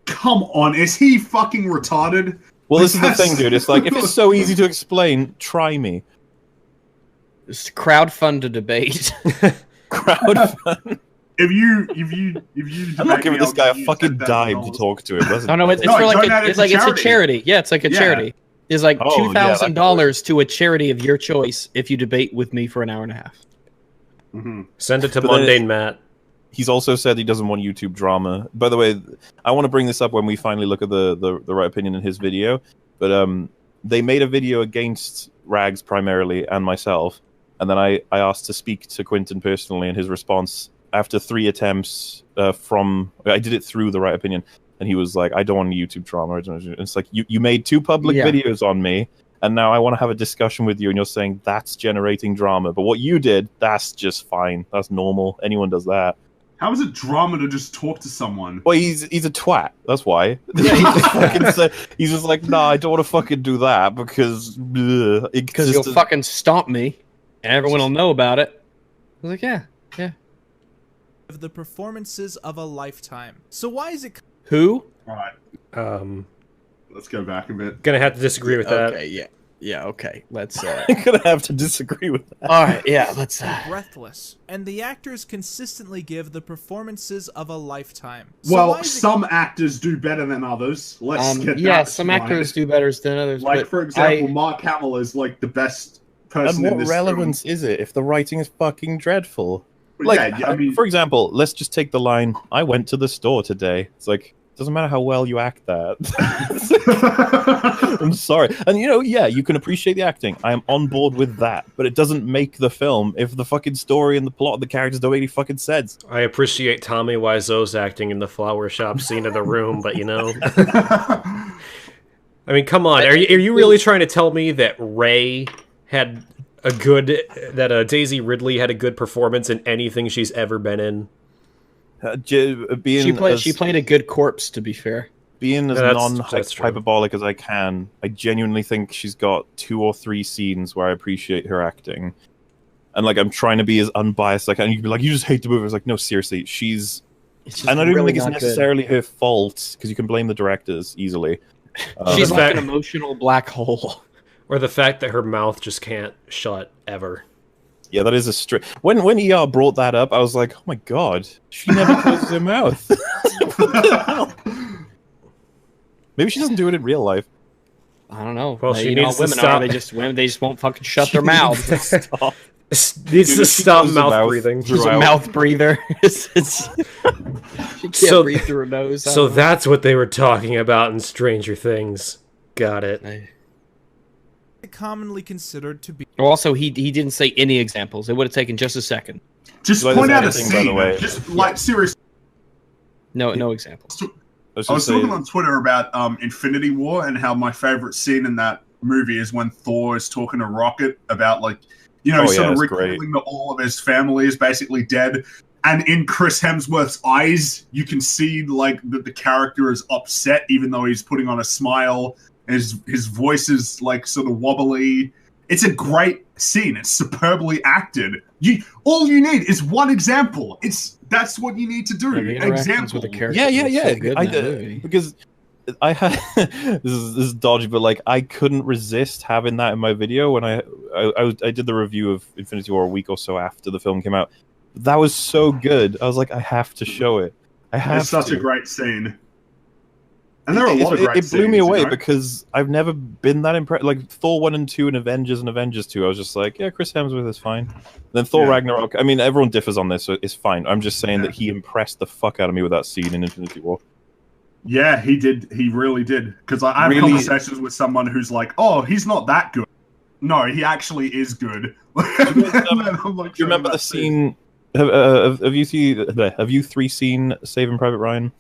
Come on, is he fucking retarded? Well, this is the thing, dude. It's like, if it's so easy to explain, try me. It's crowdfund a debate. Crowdfund. If you I'm not giving this guy a fucking dime to talk to him. It's a charity. Yeah, it's like a charity. It's like $2,000 to a charity of your choice if you debate with me for an hour and a half. Send it to Mundane Matt. He's also said he doesn't want YouTube drama. By the way, I want to bring this up when we finally look at the right opinion in his video. But they made a video against Rags primarily and myself, and then I asked to speak to Quinton personally, and his response after 3 attempts I did it through the right opinion. And he was like, I don't want YouTube drama. It's like, you made 2 public videos on me, and now I want to have a discussion with you, and you're saying that's generating drama. But what you did, that's just fine. That's normal. Anyone does that. How is it drama to just talk to someone? Well, he's a twat. That's why. He's just like, nah, I don't want to fucking do that because you'll fucking stomp me, and everyone will know about it. I was like, yeah. Of the performances of a lifetime. So why is it... Who? All right. Let's go back a bit. Gonna have to disagree with that. Okay, yeah, okay. Let's. I'm gonna have to disagree with that. All right, yeah, let's. Breathless, and the actors consistently give the performances of a lifetime. So some actors do better than others. Let's get that some actors do better than others. Like, for example, Mark Hamill is like the best person. And what relevance is it if the writing is fucking dreadful? Like, I mean, for example, let's just take the line, I went to the store today. It's like, it doesn't matter how well you act that. I'm sorry. And, you can appreciate the acting. I am on board with that. But it doesn't make the film if the fucking story and the plot and the characters don't make any fucking sense. I appreciate Tommy Wiseau's acting in the flower shop scene of The Room, but, I mean, come on. Are you really trying to tell me that Rey had... Daisy Ridley had a good performance in anything she's ever been in? She played a good corpse, to be fair. Being as non-hyperbolic as I can, I genuinely think she's got 2 or 3 scenes where I appreciate her acting. And, I'm trying to be as unbiased as I can. You can be like, you just hate the movie. I was like, no, seriously, and I don't even think it's necessarily her fault, because you can blame the directors easily. She's like an emotional black hole. Or the fact that her mouth just can't shut ever. Yeah, that is a straight... When ER brought that up, I was like, oh my god, she never closes her mouth. What the hell? Maybe she doesn't do it in real life. I don't know. Well, she needs to stop. They just won't fucking shut their mouths. Needs to stop mouth breathing. She's a mouth breather. She can't breathe through her nose. So that's what they were talking about in Stranger Things. Got it. Commonly considered to be... Also, he didn't say any examples. It would have taken just a second. Just point out a scene. Just seriously. No examples. I was talking on Twitter about Infinity War and how my favorite scene in that movie is when Thor is talking to Rocket about recalling that all of his family is basically dead. And in Chris Hemsworth's eyes, you can see that the character is upset, even though he's putting on a smile. His voice is sort of wobbly. It's a great scene. It's superbly acted. All you need is one example. That's what you need to do. Example. With the character. Yeah. Because I had this is dodgy, but I couldn't resist having that in my video when I did the review of Infinity War a week or so after the film came out. That was so good. I was like, I have to show it. It's such a great scene. And there are a lot of great scenes. It blew me away you know? Because I've never been that impressed. Like Thor 1 and 2 and Avengers 2, I was just like, yeah, Chris Hemsworth is fine. Then Thor Ragnarok, I mean, everyone differs on this, so it's fine. I'm just saying that he impressed the fuck out of me with that scene in Infinity War. Yeah, he did. He really did. Because I have conversations with someone who's like, oh, he's not that good. No, he actually is good. Do you remember the scene? Have you three seen Saving Private Ryan?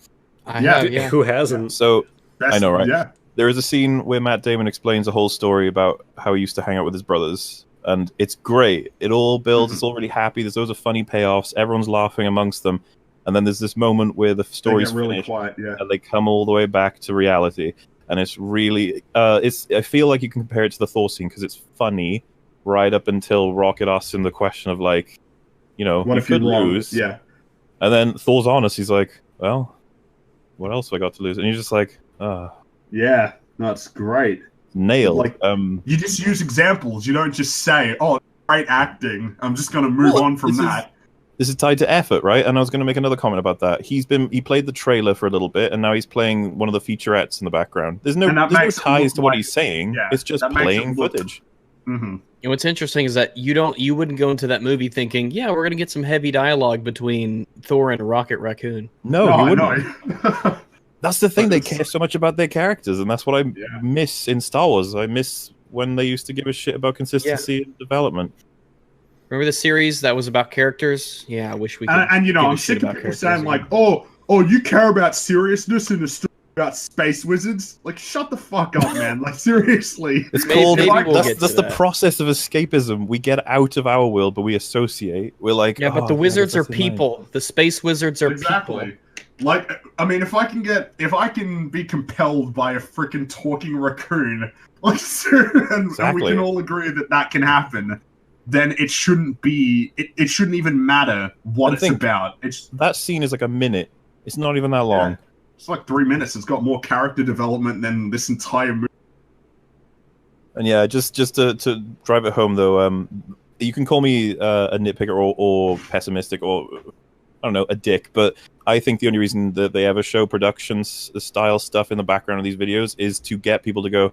Yeah. Who hasn't? So I know, right? Yeah. There is a scene where Matt Damon explains a whole story about how he used to hang out with his brothers, and it's great. It all builds. It's all really happy. There's loads of funny payoffs. Everyone's laughing amongst them, and then there's this moment where the story's really finished, quiet, and they come all the way back to reality. And it's really, I feel like you can compare it to the Thor scene because it's funny right up until Rocket asks him the question of like, you know, what if you lose? Yeah. And then Thor's honest. He's like, well, what else have I got to lose? And you're just like, yeah, that's great. Nailed. Like, you just use examples. You don't just say, oh, great acting. I'm just going to move on from that. This is tied to effort, right? And I was going to make another comment about that. He played the trailer for a little bit, and now he's playing one of the featurettes in the background. There's no ties to what he's saying. Yeah, it's just playing footage. And what's interesting is that you wouldn't go into that movie thinking, yeah, we're going to get some heavy dialogue between Thor and Rocket Raccoon. No, you wouldn't. That's the thing. They care so much about their characters, and that's what I miss in Star Wars. I miss when they used to give a shit about consistency and development. Remember the series that was about characters? Yeah, I wish we could. And you know, I'm sick of people saying like, "Oh, you care about seriousness in a story about space wizards?" Like, shut the fuck up, man! Like, seriously. It's called. That's the process of escapism. We get out of our world, but we associate. We're like, yeah, but the wizards are people. The space wizards are people. Like, I mean, if I can be compelled by a freaking talking raccoon, like, and we can all agree that can happen. Then it shouldn't be. It shouldn't even matter what it's about. That scene is like a minute. It's not even that long. Yeah. It's like 3 minutes. It's got more character development than this entire movie. And yeah, just to drive it home though, you can call me a nitpicker or pessimistic or I don't know, a dick. But I think the only reason that they ever show production style stuff in the background of these videos is to get people to go,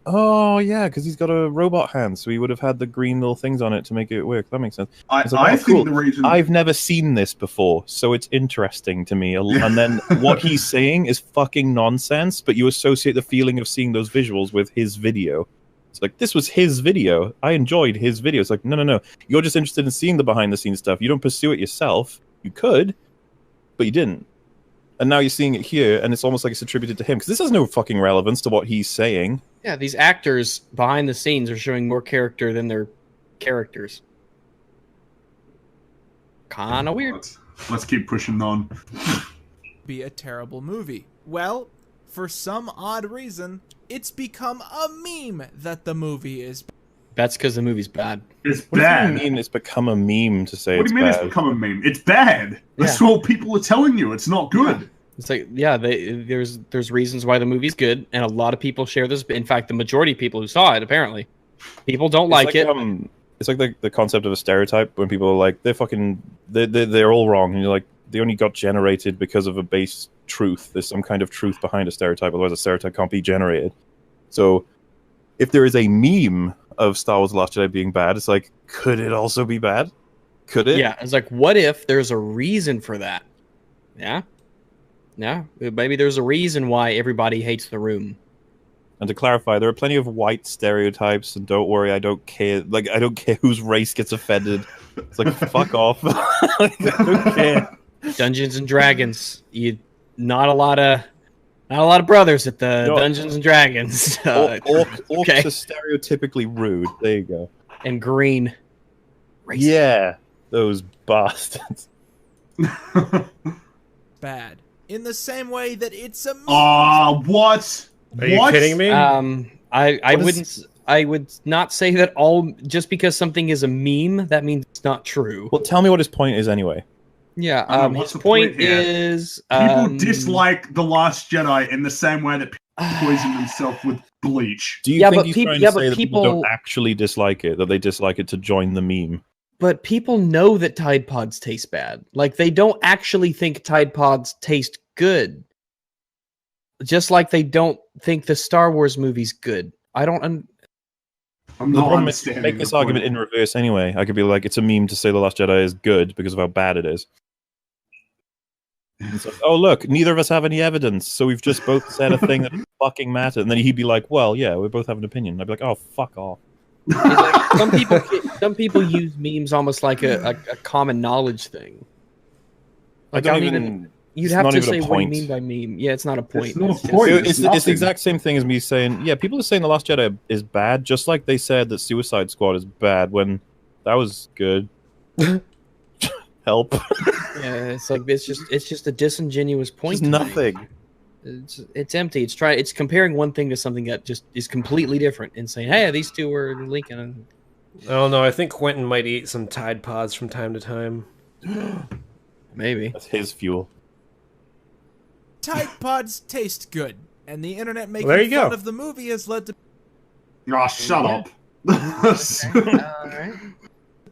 oh yeah, because he's got a robot hand, so he would have had the green little things on it to make it work. That makes sense. I think the reason I've never seen this before, so it's interesting to me. And then what he's saying is fucking nonsense, but you associate the feeling of seeing those visuals with his video. It's like, this was his video. I enjoyed his video. It's like, no. You're just interested in seeing the behind-the-scenes stuff. You don't pursue it yourself. You could, but you didn't. And now you're seeing it here, and it's almost like it's attributed to him, because this has no fucking relevance to what he's saying. Yeah, these actors behind the scenes are showing more character than their characters. Kinda weird. Let's keep pushing on. Be a terrible movie. Well, for some odd reason, it's become a meme that the movie is bad. That's because the movie's bad. It's what bad. What do you mean it's become a meme to say what it's bad? What do you mean bad? it's become a meme? It's bad. That's what people are telling you. It's not good. It's like, there's reasons why the movie's good, and a lot of people share this. In fact, the majority of people who saw it, apparently, people don't like it. It's like the concept of a stereotype when people are like, they're all wrong, and you're like, they only got generated because of a base truth. There's some kind of truth behind a stereotype, otherwise a stereotype can't be generated. So if there is a meme of Star Wars: The Last Jedi being bad, it's like, could it also be bad? Could it? Yeah, it's like, what if there's a reason for that? Yeah, maybe there's a reason why everybody hates The Room. And to clarify, there are plenty of white stereotypes, and don't worry, I don't care. Like, I don't care whose race gets offended. It's like, fuck off. I don't care. Dungeons and Dragons. Not a lot of brothers at the Dungeons and Dragons. Orcs are stereotypically rude. There you go. And green. Racist. Yeah, those bastards. Bad. In the same way that it's a meme. What? Are you kidding me? I would not say that just because something is a meme, that means it's not true. Well, tell me what his point is anyway. Yeah, his point is... people dislike The Last Jedi in the same way that people poison themselves with bleach. Do you think he's trying to say that people don't actually dislike it, that they dislike it to join the meme? But people know that Tide Pods taste bad. Like, they don't actually think Tide Pods taste good. Just like they don't think the Star Wars movie's good. I don't... I'm not understanding. Make this argument in reverse anyway. I could be like, it's a meme to say The Last Jedi is good because of how bad it is. So, oh, look, neither of us have any evidence, so we've just both said a thing that fucking matters. And then he'd be like, well, yeah, we both have an opinion. I'd be like, oh, fuck off. Like, some people use memes almost like a common knowledge thing. Like, I don't even you'd have to say what do you mean by meme. Yeah, it's not a point. It's the exact same thing as me saying, yeah, people are saying The Last Jedi is bad, just like they said that Suicide Squad is bad when that was good. Help. Yeah, it's like it's just a disingenuous point. It's nothing. It's empty. It's comparing one thing to something that just is completely different and saying, hey, these two are linking. I don't know. I think Quinton might eat some Tide Pods from time to time. Maybe. That's his fuel. Tide Pods taste good, and the internet making fun of the movie has led to... Oh, shut up. Alright.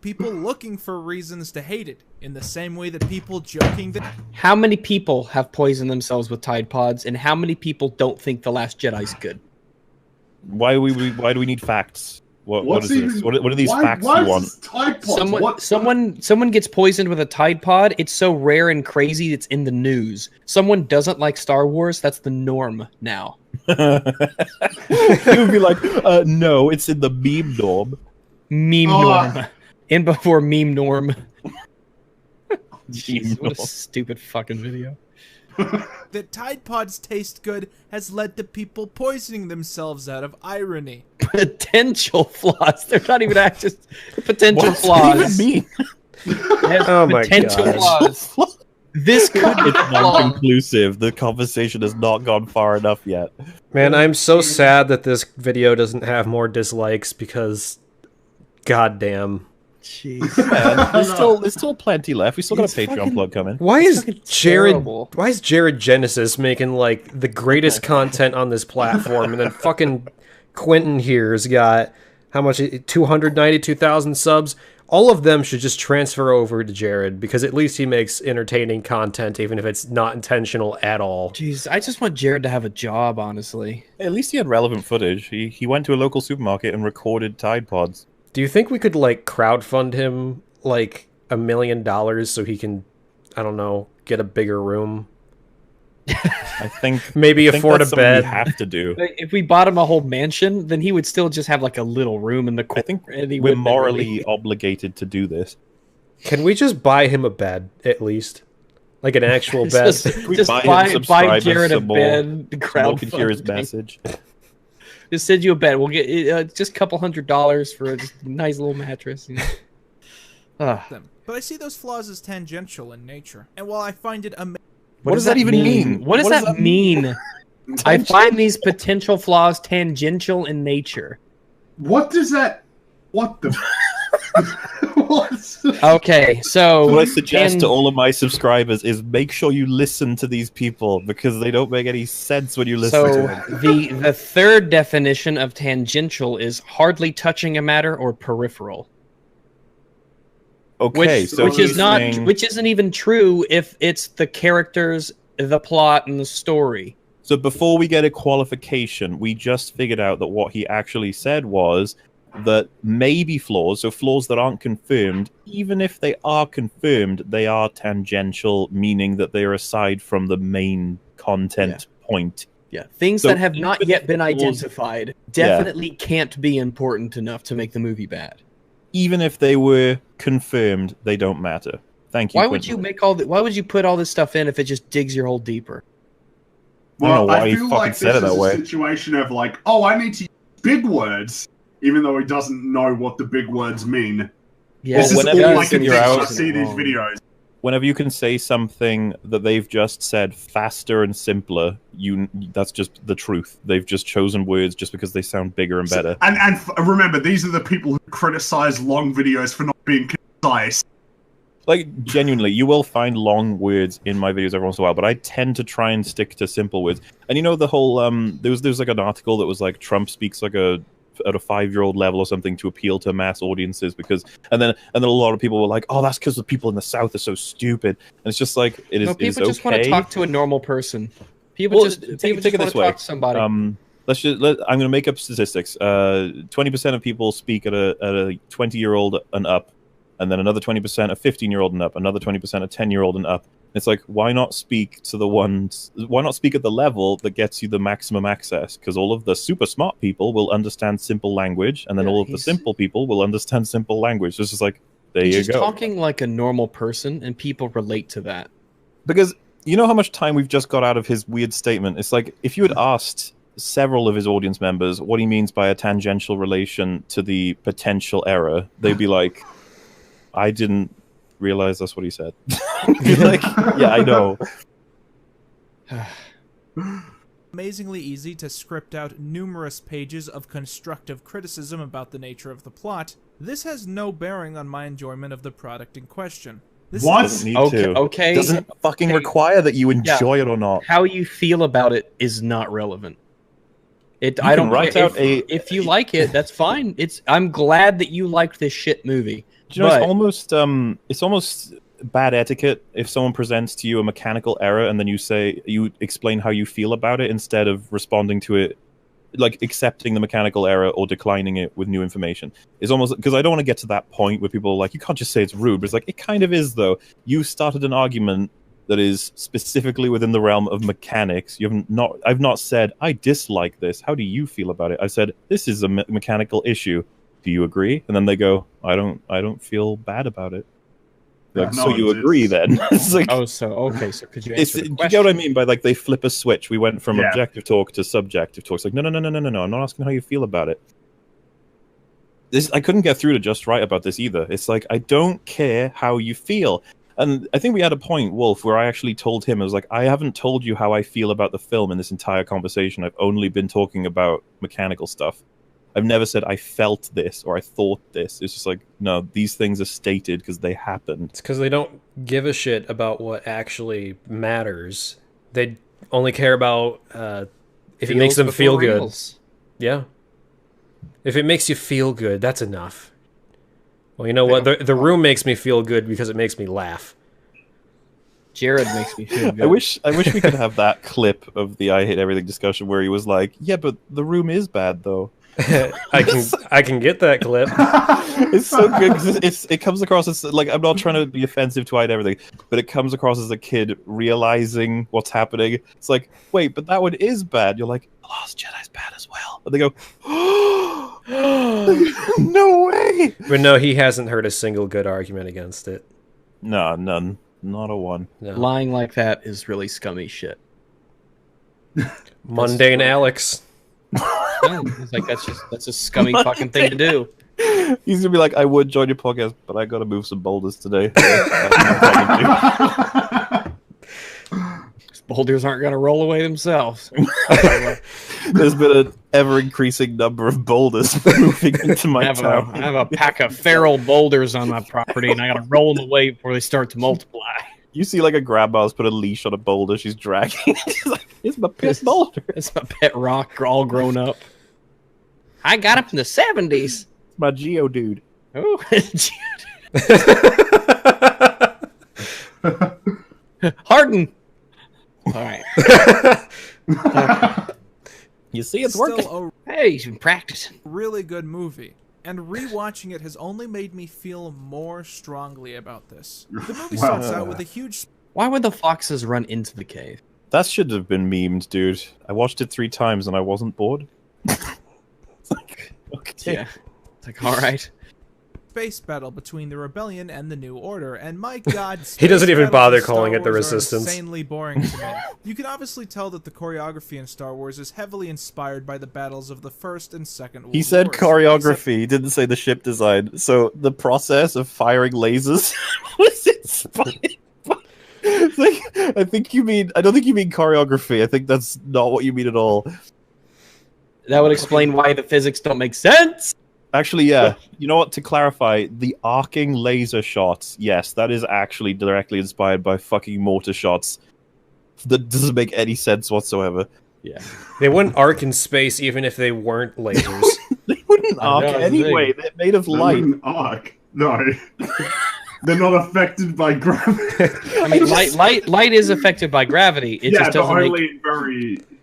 People looking for reasons to hate it, in the same way that people joking that... How many people have poisoned themselves with Tide Pods, and how many people don't think The Last Jedi's good? Why do we need facts? What is this? What are these facts you want? Tide Pods? Someone gets poisoned with a Tide Pod. It's so rare and crazy it's in the news. Someone doesn't like Star Wars. That's the norm now. You'd be like, no, it's in the meme norm. Meme norm. In before meme norm. Jeez, what a stupid fucking video. That Tide Pods taste good has led to people poisoning themselves out of irony. Potential flaws. They're not even just potential flaws. What does that even mean? Oh my potential God. flaws. This could be non-conclusive. The conversation has not gone far enough yet. Man, I'm so sad that this video doesn't have more dislikes because, goddamn. Jeez, man. There's still plenty left. We still got a Patreon plug coming. Why is Jared Genesis making like the greatest content on this platform, and then fucking Quinton here's got how much? 292,000 subs. All of them should just transfer over to Jared because at least he makes entertaining content, even if it's not intentional at all. Jeez, I just want Jared to have a job, honestly. At least he had relevant footage. He went to a local supermarket and recorded Tide Pods. Do you think we could like crowdfund him like $1 million so he can, I don't know, get a bigger room? I think maybe afford a bed. We have to do. If we bought him a whole mansion, then he would still just have like a little room in the corner. I think we're morally obligated to do this. Can we just buy him a bed at least, like an actual bed? just buy Jared a bed. So can hear his message. Just send you a bed. We'll get just a couple $100 for a nice little mattress. You know? But I see those flaws as tangential in nature, and while I find it amazing. What does that even mean? What does that mean? I find these potential flaws tangential in nature. What does that? What the? Okay, so what I suggest to all of my subscribers is make sure you listen to these people because they don't make any sense when you listen to them. The third definition of tangential is hardly touching a matter or peripheral. Okay, which isn't even true if it's the characters, the plot, and the story. So before we get a qualification, we just figured out that what he actually said was that maybe flaws, so flaws that aren't confirmed, even if they are confirmed, they are tangential, meaning that they are aside from the main content point. Yeah, things that have not yet been identified definitely can't be important enough to make the movie bad. Even if they were confirmed, they don't matter. Thank you. Why would you why would you put all this stuff in if it just digs your hole deeper? Well, I feel like this is a situation of like, oh, I need to use big words, even though he doesn't know what the big words mean. Yeah, this is all I can see these videos. Whenever you can say something that they've just said faster and simpler, that's just the truth. They've just chosen words just because they sound bigger and better. And remember, these are the people who criticize long videos for not being concise. Like, genuinely, you will find long words in my videos every once in a while, but I tend to try and stick to simple words. And you know the whole, there was like an article that was like, Trump speaks like a at a 5-year-old level or something to appeal to mass audiences, because and then a lot of people were like, oh, that's because the people in the South are so stupid, and it's just like people just want to talk to a normal person. People just want to talk to somebody. I'm going to make up statistics. 20% of people speak at a 20-year-old and up, and then another 20% a 15-year-old and up, another 20% a 10-year-old and up. It's like, why not speak at the level that gets you the maximum access? Because all of the super smart people will understand simple language, and then all of the simple people will understand simple language. It's just like, there you go. He's talking like a normal person, and people relate to that. Because you know how much time we've just got out of his weird statement? It's like, if you had asked several of his audience members what he means by a tangential relation to the potential error, they'd be like, I didn't realize that's what he said. Like, yeah, I know. Amazingly easy to script out numerous pages of constructive criticism about the nature of the plot, this has no bearing on my enjoyment of the product in question. Doesn't need to. Okay. Doesn't fucking require that you enjoy it or not. How you feel about it is not relevant. I don't write out if you like it, that's fine. I'm glad that you liked this shit movie. Do you know, it's almost bad etiquette if someone presents to you a mechanical error and then you explain how you feel about it instead of responding to it, like accepting the mechanical error or declining it with new information. It's almost, because I don't want to get to that point where people are like, you can't just say it's rude, but it's like, it kind of is though. You started an argument that is specifically within the realm of mechanics. I've not said I dislike this. How do you feel about it? I said this is a mechanical issue. Do you agree? And then they go, I don't feel bad about it. Like, so you agree then? It's like, so could you answer the question? Do you get what I mean by, like, they flip a switch? We went from objective talk to subjective talk. It's like, no, I'm not asking how you feel about it. I couldn't get through to Just Right about this either. It's like, I don't care how you feel. And I think we had a point, Wolf, where I actually told him, I was like, I haven't told you how I feel about the film in this entire conversation. I've only been talking about mechanical stuff. I've never said I felt this or I thought this. It's just like, no, these things are stated because they happened. It's because they don't give a shit about what actually matters. They only care about if it makes them feel good. Yeah. If it makes you feel good, that's enough. Well, you know what? The Room makes me feel good because it makes me laugh. Jared makes me feel good. I wish we could have that clip of the I Hate Everything discussion where he was like, yeah, but The Room is bad, though. I can get that clip. It's so good because it comes across as, like, I'm not trying to be offensive to I Hate Everything, but it comes across as a kid realizing what's happening. It's like, wait, but that one is bad. You're like, The Last Jedi's bad as well. And they go, no way. But no, he hasn't heard a single good argument against it. No, none. Not a one. No. Lying like that is really scummy shit. Mundane Alex. No, it's like that's a scummy fucking thing to do. He's gonna be like, I would join your podcast, but I gotta move some boulders today. Boulders aren't gonna roll away themselves. There's been an ever-increasing number of boulders moving into my town. I have a pack of feral boulders on my property, and I gotta roll them away before they start to multiply. You see, like, a grandma's put a leash on a boulder. She's dragging. She's like, it's my pet boulder. It's my pet rock, all grown up. I got it from the 70s. It's my Geodude. Oh, Harden. All right. You see, it's working. Hey, he's been practicing. Really good movie. And rewatching it has only made me feel more strongly about this. The movie starts out with a huge... Why would the foxes run into the cave? That should have been memed, dude. I watched it 3 times and I wasn't bored. It's like, okay. Yeah. It's like, all right. Space battle between the Rebellion and the New Order, and my god, he doesn't even bother calling it the Resistance. Insanely boring to me. You can obviously tell that the choreography in Star Wars is heavily inspired by the battles of the First and Second World Wars. He said choreography, he didn't say the ship design. So the process of firing lasers was inspired. Like, I don't think you mean choreography. I think that's not what you mean at all. That would explain why the physics don't make sense. Actually, yeah. You know what? To clarify, the arcing laser shots, yes, that is actually directly inspired by fucking mortar shots. That doesn't make any sense whatsoever. Yeah. They wouldn't arc in space even if they weren't lasers. wouldn't arc anyway. They're made of light. They wouldn't arc. No. They're not affected by gravity. I mean, light is affected by gravity. It just doesn't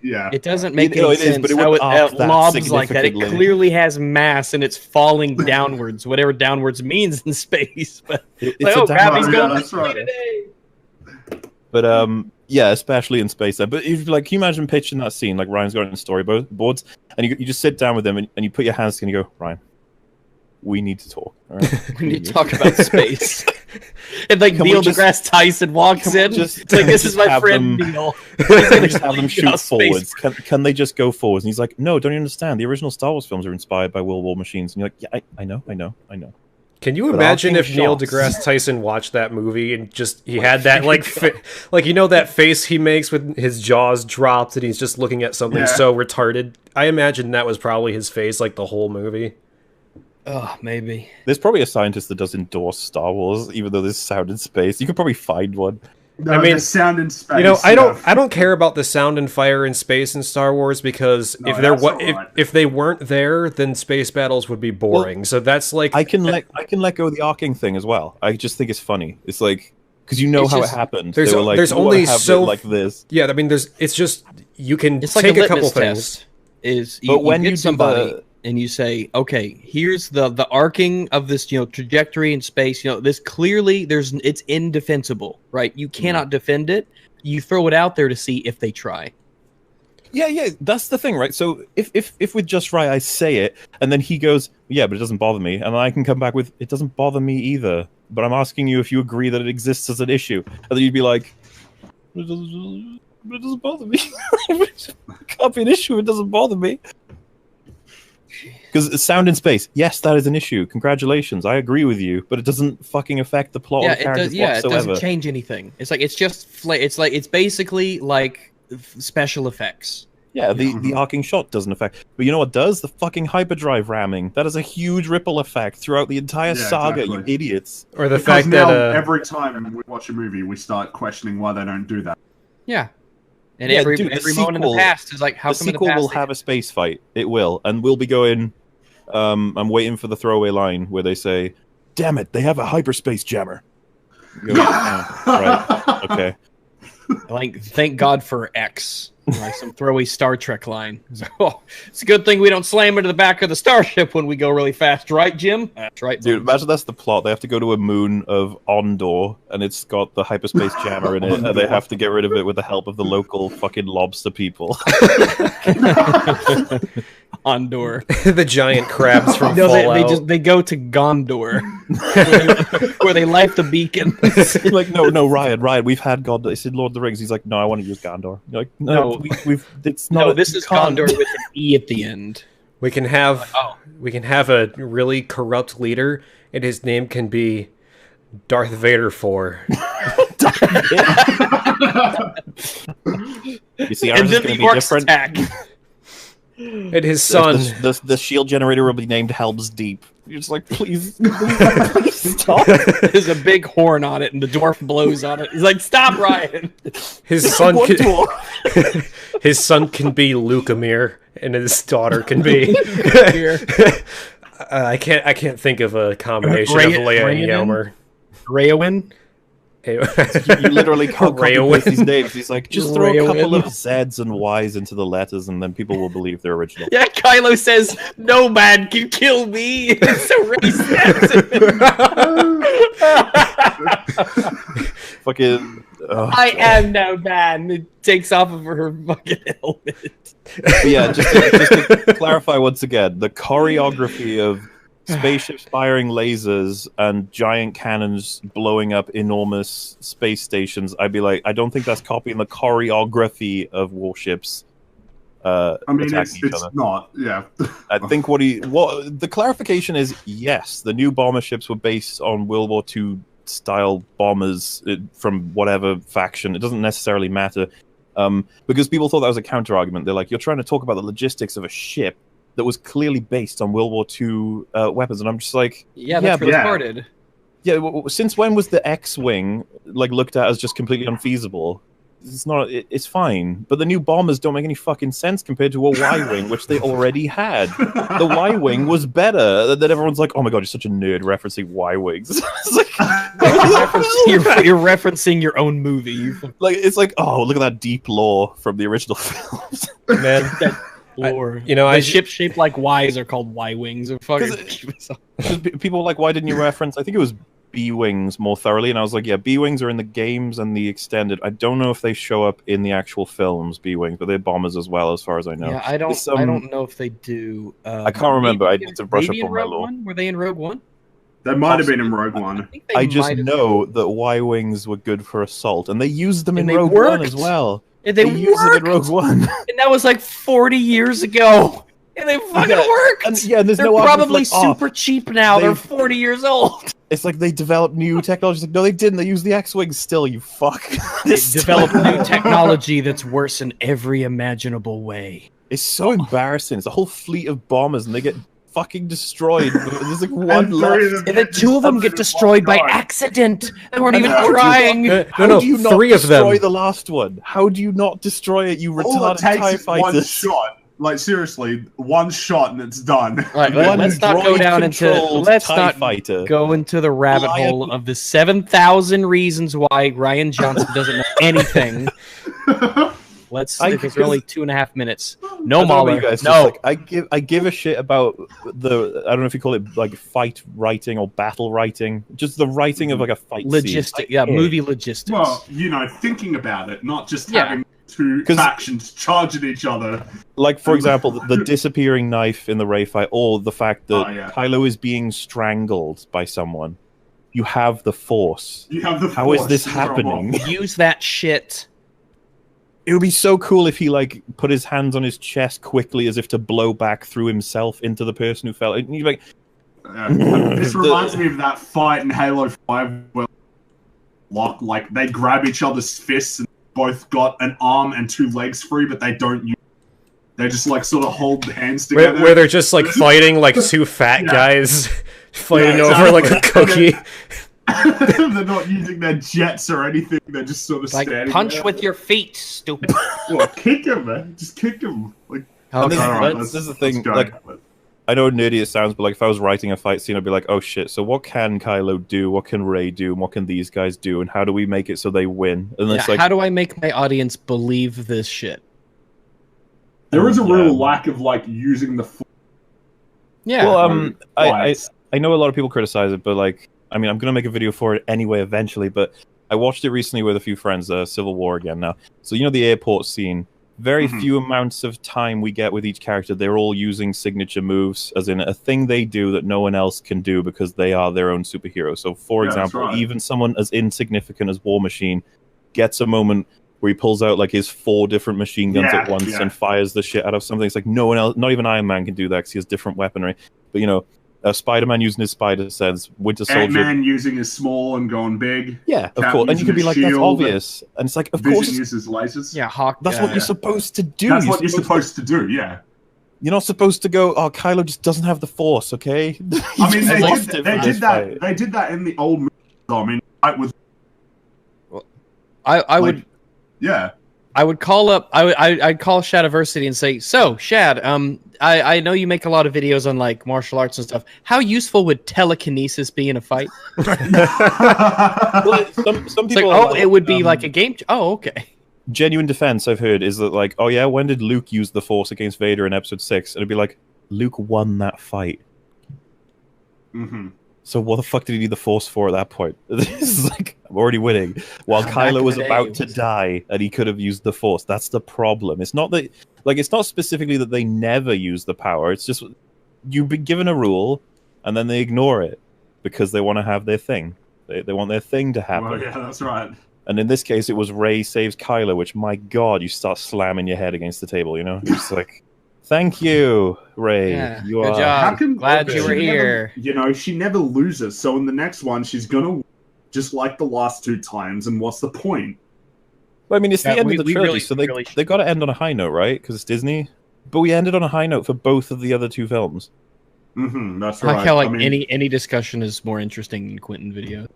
It doesn't make any sense how it lobs like that. It clearly has mass and it's falling downwards, whatever downwards means in space. But gravity's going this way today. But yeah, especially in space. But if can you imagine pitching that scene like Ryan's got it in storyboards, and you just sit down with them and you put your hands together and you go, Ryan, we need to talk. All right? We need to talk about space. And Neil deGrasse Tyson walks in. It's this is my friend Neil. Can we just have them shoot forwards? Can they just go forwards? And he's like, no, don't you understand? The original Star Wars films are inspired by World War machines. And you're like, yeah, I know. Can you imagine if Neil deGrasse Tyson watched that movie and he had that that face he makes with his jaws dropped and he's just looking at something so retarded? I imagine that was probably his face the whole movie. Oh, maybe. There's probably a scientist that does endorse Star Wars, even though there's sound in space. You could probably find one. No, I mean, sound in space. I don't care about the sound and fire in space in Star Wars because if they weren't there, then space battles would be boring. Well, so that's I can let go of the arcing thing as well. I just think it's funny. It's because how it happened. There's only so like this. Yeah, I mean, it's just you can take a couple things. But when you get somebody. And you say, okay, here's the arcing of this, trajectory in space. This clearly it's indefensible, right? You cannot defend it. You throw it out there to see if they try. Yeah, that's the thing, right? So if with Just Right I say it, and then he goes, yeah, but it doesn't bother me, and then I can come back with, it doesn't bother me either, but I'm asking you if you agree that it exists as an issue, and then you'd be like, it doesn't bother me. It can't be an issue. It doesn't bother me. Because sound in space, yes, that is an issue. Congratulations, I agree with you, but it doesn't fucking affect the plot. It doesn't change anything. It's basically like special effects. Yeah, the arcing shot doesn't affect. But you know what does? The fucking hyperdrive ramming. That is a huge ripple effect throughout the entire saga. Exactly. You idiots. Or the fact that every time we watch a movie, we start questioning why they don't do that. Yeah. And every moment in the past is how come the sequel will have a space fight. It will, and we'll be going. I'm waiting for the throwaway line where they say, "Damn it, they have a hyperspace jammer." Right? Okay. Thank God for X. Some throwaway Star Trek line. It's a good thing we don't slam into the back of the starship when we go really fast, right, Jim? That's right, dude. Imagine that's the plot. They have to go to a moon of Ondor, and it's got the hyperspace jammer in it, and they have to get rid of it with the help of the local fucking lobster people. Ondor. The giant crabs from Fallout. They go to Gondor, where they light the beacon. No, Ryan, we've had Gondor. They said Lord of the Rings. He's like, no, I want to use Gondor. You're like, no. It's not. No, this is Gondor with an E at the end. We can have a really corrupt leader, and his name can be Darth Vader 4. You see, ours is going to be different. Attack. And his son. The shield generator will be named Helm's Deep. You're just like, please stop. There's a big horn on it, and the dwarf blows on it. He's like, stop, Ryan. His son can be Lucamere, and his daughter can be. I can't think of a combination of Leia and Yelmer. Rayowen? You literally can't copy these names. He's like, just throw a couple of Z's and Y's into the letters, and then people will believe they're original. Yeah, Kylo says, "No man can kill me." So Rey stabs him. Fucking. I am no man. It takes off of her fucking helmet. Yeah, just to clarify once again, the choreography of spaceships firing lasers and giant cannons blowing up enormous space stations, I'd be like, I don't think that's copying the choreography of warships. I mean, it's not. Yeah. I think what the clarification is, yes, the new bomber ships were based on World War II style bombers from whatever faction. It doesn't necessarily matter, because people thought that was a counter argument. They're like, you're trying to talk about the logistics of a ship that was clearly based on World War II weapons, and I'm just like, that's retarded. Yeah, since when was the X-wing looked at as just completely unfeasible? it's not. It's fine. But the new bombers don't make any fucking sense compared to a Y-wing, which they already had. The Y-wing was better. Then everyone's like, "Oh my god, you're such a nerd referencing Y-wings." It's like, you're referencing your own movie. Like it's like, oh, look at that deep lore from the original films. Man, lore. The ships shaped like Ys are called Y-wings. Or fucking. People were like, why didn't you reference? I think it was B-wings more thoroughly, and I was like, yeah, B-wings are in the games and the extended. I don't know if they show up in the actual films, B-wings, but they're bombers as well, as far as I know. Yeah, I don't know if they do. I can't remember. I need to brush up on my lore. Were they in Rogue One? They might have been in Rogue One. I just know that Y-wings were good for assault, and they used them in Rogue One as well. And they used them in Rogue One, and that was like 40 years ago. And they fucking worked. And, yeah, there's they're no probably super cheap now. They're 40 years old. It's like they developed new technology. Like, no, they didn't. They used the X-wings still. You fuck. They developed new technology that's worse in every imaginable way. It's so embarrassing. It's a whole fleet of bombers, and they get fucking destroyed. There's like one left, and then two of them get destroyed by accident. They weren't even trying. How do you not destroy the last one? How do you not destroy it? You retarded TIE fighters. One shot. Like seriously, one shot and it's done. Right, let's not go down into go into the rabbit hole of the 7,000 reasons why Rian Johnson doesn't know anything. Because we're only 2.5 minutes. No, Mahler. No, like, I give a shit about the. I don't know if you call it like fight writing or battle writing. Just the writing of like a fight. Logistic, movie logistics. Well, thinking about it, not just having two factions charging each other. Like, for example, the disappearing knife in the Rey fight, or the fact that Kylo is being strangled by someone. You have the Force. How is this happening? Use that shit. It would be so cool if he, like, put his hands on his chest quickly as if to blow back through himself into the person who fell. And you're like... This reminds me of that fight in Halo 5 where they grab each other's fists and both got an arm and 2 legs free, but they don't use. They just like sort of hold hands together. Where they're just like fighting like two fat guys fighting over like a cookie. They're not using their jets or anything. They're just sort of like standing punch there. with your feet, stupid. Well, kick him, man. Just kick him. Like, this is the thing. Like, I know how nerdy it sounds, but like if I was writing a fight scene, I'd be like, oh shit, so what can Kylo do? What can Rey do? And what can these guys do? And how do we make it so they win? And it's like, how do I make my audience believe this shit? There is a real lack of like using the. Yeah. Well, I know a lot of people criticize it, but like, I mean, I'm gonna make a video for it anyway eventually. But I watched it recently with a few friends. Civil War again now. So you know the airport scene. Very few amounts of time we get with each character. They're all using signature moves, as in a thing they do that no one else can do because they are their own superhero. So, for example, even someone as insignificant as War Machine gets a moment where he pulls out like his 4 different machine guns at once and fires the shit out of something. It's like no one else, not even Iron Man can do that because he has different weaponry. But you know, Spider-Man using his spider sense, Winter Soldier. Ant-Man using his small and going big. Yeah, of course. And you could be like, that's obvious. And it's like, of course. Vision uses lasers. Yeah, Hawk. That's what you're supposed to do. That's what you're supposed to do, yeah. You're not supposed to go, oh, Kylo just doesn't have the Force, okay? I mean, they did that in the old movies. I mean, I would... Yeah. I would call up. I'd call Shadiversity and say, "So, Shad, I know you make a lot of videos on like martial arts and stuff. How useful would telekinesis be in a fight?" Well, some people. Like, it would be like a game. Oh, okay. Genuine defense I've heard is that like, oh yeah, when did Luke use the Force against Vader in Episode 6? And it'd be like, Luke won that fight. So what the fuck did he need the Force for at that point? This is like, I'm already winning. While Kylo was about to die and he could have used the Force. That's the problem. It's not that, like, it's not specifically that they never use the power. It's just, you've been given a rule and then they ignore it because they want to have their thing. They want their thing to happen. Well, yeah, that's right. And in this case, it was Rey saves Kylo, which, my God, you start slamming your head against the table, you know? It's like... Thank you, Rey. Yeah, good job. Glad you were here. She never loses, so in the next one, she's gonna just like the last 2 times, and what's the point? Well, I mean, it's the end of the trilogy, so they got to end on a high note, right? Because it's Disney. But we ended on a high note for both of the other 2 films. That's right. I feel like any discussion is more interesting than Quinton video.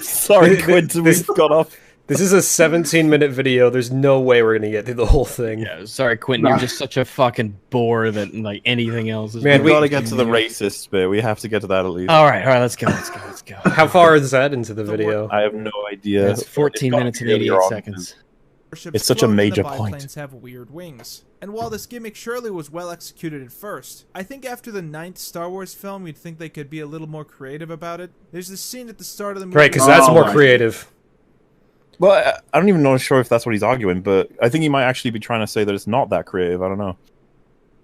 Sorry, Quinton, we've got off. This is a 17-minute video. There's no way we're gonna get through the whole thing. Yeah, sorry, Quentin. You're just such a fucking bore that like anything else is. Man, we gotta get to the racist bit. We have to get to that at least. All right, let's go. How far is that into the video? I have no idea. It's 14 minutes and 88 seconds. It's such a major point. point. Biplanes have weird wings. And while this gimmick surely was well executed at first, I think after the 9th Star Wars film, you'd think they could be a little more creative about it. There's this scene at the start of the movie. Right, because that's more creative. Well, I don't even know sure if that's what he's arguing, but I think he might actually be trying to say that it's not that creative. I don't know.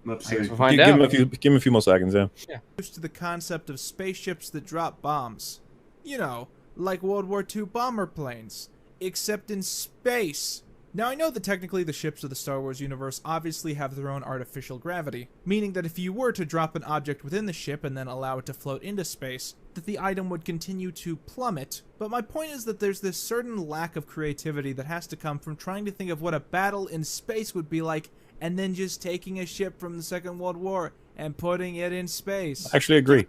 Let's see. We'll find out. Give him a few more seconds, yeah. Used to the concept of spaceships that drop bombs. You know, like World War II bomber planes, except in space. Now, I know that technically the ships of the Star Wars universe obviously have their own artificial gravity, meaning that if you were to drop an object within the ship and then allow it to float into space, that the item would continue to plummet. But my point is that there's this certain lack of creativity that has to come from trying to think of what a battle in space would be like, and then just taking a ship from the Second World War and putting it in space. I actually agree.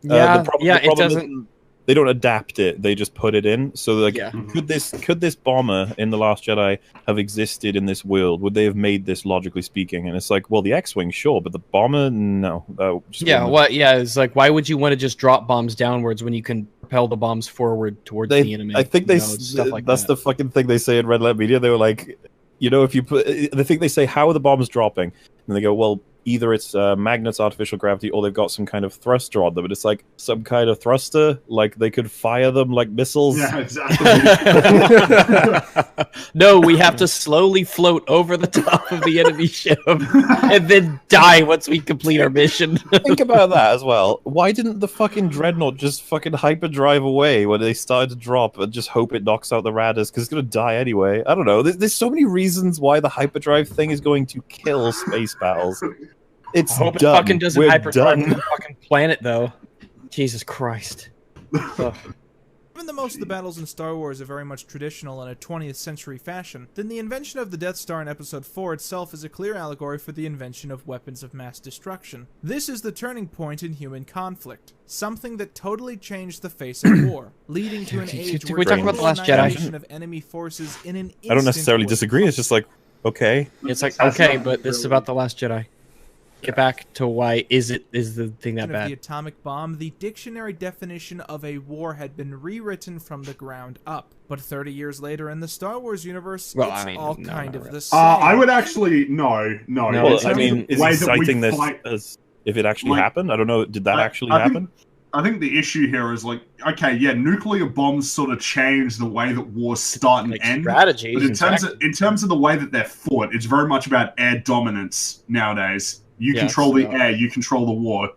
Yeah, it doesn't. They don't adapt it; they just put it in. So, like, could this bomber in the Last Jedi have existed in this world? Would they have made this, logically speaking? And it's like, well, the X-wing, sure, but the bomber, no. It's like, why would you want to just drop bombs downwards when you can propel the bombs forward towards the enemy? I think that's the fucking thing they say in Red Letter Media. They were like, you know, if you put, I think they say, how are the bombs dropping? And they go, well, either it's magnets, artificial gravity, or they've got some kind of thruster on them. And it's like some kind of thruster, like they could fire them like missiles. Yeah, exactly. No, we have to slowly float over the top of the enemy ship and then die once we complete our mission. Think about that as well. Why didn't the fucking dreadnought just fucking hyperdrive away when they started to drop and just hope it knocks out the Radders? Because it's going to die anyway. I don't know. There's so many reasons why the hyperdrive thing is going to kill space battles. It's I hope done. It fucking doesn't We're hyperdrive done. to the fucking planet, though. Jesus Christ. Even though most of the battles in Star Wars are very much traditional in a 20th century fashion, then the invention of the Death Star in Episode 4 itself is a clear allegory for the invention of weapons of mass destruction. This is the turning point in human conflict, something that totally changed the face of war, leading to an age where we talk about The Last Jedi? of enemy forces in an I don't instant necessarily was disagree. It's just like, okay. It's like, okay, but this is about The Last Jedi. Get back to why is the thing that of bad? the atomic bomb, the dictionary definition of a war had been rewritten from the ground up. But 30 years later in the Star Wars universe, all kind of the same. I would actually no. Well, I mean, is he citing this as if it actually happened? I don't know. Did that actually happen? I think the issue here is like, okay, yeah, nuclear bombs sort of change the way that wars start and end. Strategies, but in terms of the way that they're fought, it's very much about air dominance nowadays. You control the air, you control the war.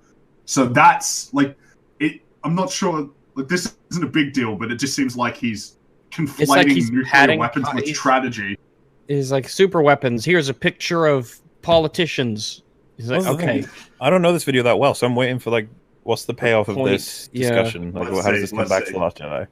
So that's like it. I'm not sure. Like, this isn't a big deal, but it just seems like he's conflating nuclear weapons with strategy. Is like super weapons. Here's a picture of politicians. He's like, okay. I don't know this video that well, so I'm waiting for like, what's the payoff of this discussion? Like, how does this come back to The Last Jedi?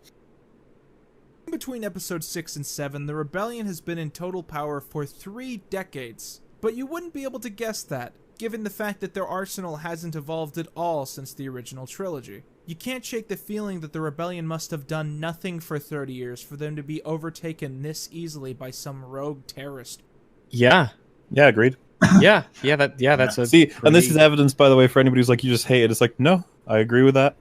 Between Episode 6 and 7, the Rebellion has been in total power for 3 decades. But you wouldn't be able to guess that, given the fact that their arsenal hasn't evolved at all since the original trilogy. You can't shake the feeling that the Rebellion must have done nothing for 30 years for them to be overtaken this easily by some rogue terrorist. Yeah. Yeah, agreed. That's a see, and this is evidence, by the way, for anybody who's like, you just hate it. It's like, no, I agree with that.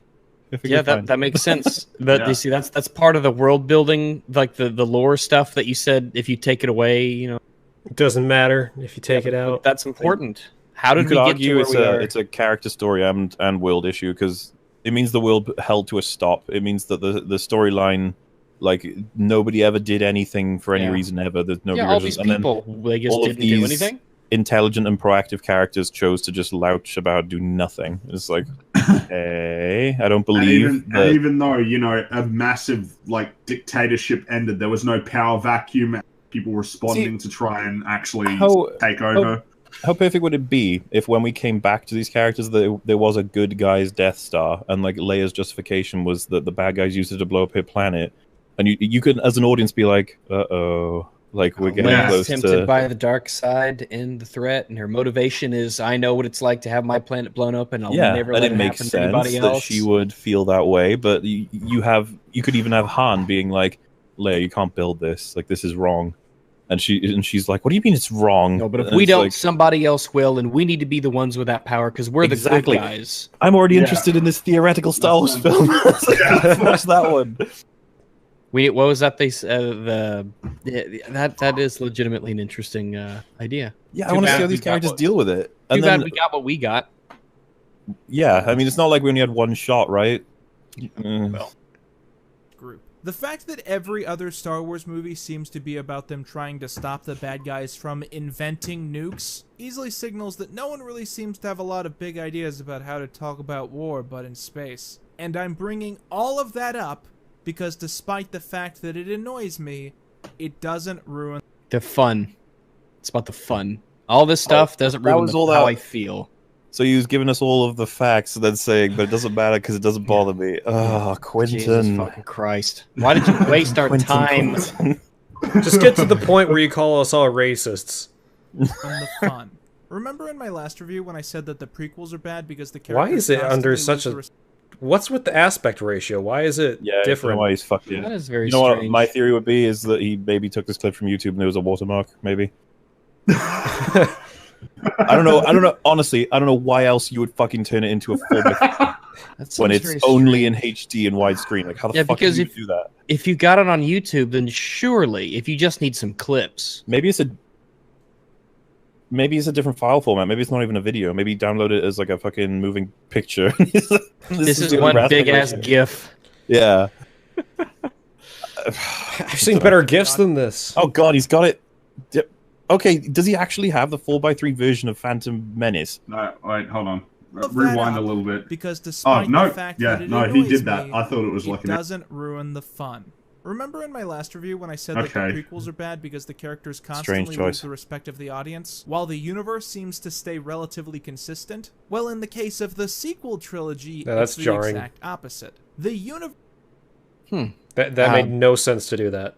That makes sense. But you see, that's part of the world building, like the lore stuff that you said. If you take it away, you know, it doesn't matter if you take it out. That's important. How did you could we get argue to where it's a character story and world issue, because it means the world held to a stop. It means that the storyline, like, nobody ever did anything for any reason ever. There's no all these people, they just didn't do anything. Intelligent and proactive characters chose to just louch about, do nothing. It's like, hey, I don't believe. And even though, you know, a massive like dictatorship ended, there was no power vacuum. People responding to try and actually take over. How perfect would it be if, when we came back to these characters, there was a good guy's Death Star, and like Leia's justification was that the bad guys used it to blow up her planet, and you could, as an audience, be like, uh-oh, like we're getting close to... tempted by the dark side and the threat, and her motivation is, I know what it's like to have my planet blown up, and I'll never let it happen to anybody else. That she would feel that way, but you could even have Han being like, Leia, you can't build this. Like, this is wrong. And she's like, what do you mean it's wrong? No, but if we don't, somebody else will, and we need to be the ones with that power because we're the good guys. I'm already interested in this theoretical Star Wars film. Watch that one. What was that? That is legitimately an interesting idea. Yeah, I want to see how these characters deal with it. Too bad we got what we got. Yeah, I mean, it's not like we only had one shot, right? Well. The fact that every other Star Wars movie seems to be about them trying to stop the bad guys from inventing nukes easily signals that no one really seems to have a lot of big ideas about how to talk about war but in space. And I'm bringing all of that up because despite the fact that it annoys me, it doesn't ruin the fun. It's about the fun. All this stuff doesn't ruin how I feel. So he was giving us all of the facts and then saying, but it doesn't matter because it doesn't bother me. Oh, Quinton. Jesus fucking Christ. Why did you waste our time? Just get to the point where you call us all racists. On the fun. Remember in my last review when I said that the prequels are bad because the characters... Why is it under such a... What's with the aspect ratio? Why is it different? Why he's fucked in. That is very strange. What my theory would be is that he maybe took this clip from YouTube and there was a watermark, maybe. I don't know. Honestly, I don't know why else you would fucking turn it into a 4x when it's only in HD and widescreen. Like, how the fuck do you do that? If you got it on YouTube, then surely, if you just need some clips, maybe it's a different file format. Maybe it's not even a video. Maybe download it as like a fucking moving picture. this is one big ass GIF. Yeah. I've seen better GIFs than this. Oh god, he's got it. Okay, does he actually have the 4x3 version of Phantom Menace? No, wait, hold on. Rewind a little bit. Because despite the fact that it annoys he did that. I thought it was like it doesn't ruin the fun. Remember in my last review when I said that the prequels are bad because the characters constantly lose the respect of the audience, while the universe seems to stay relatively consistent? Well, in the case of the sequel trilogy, it's the exact opposite. The universe... That made no sense to do that.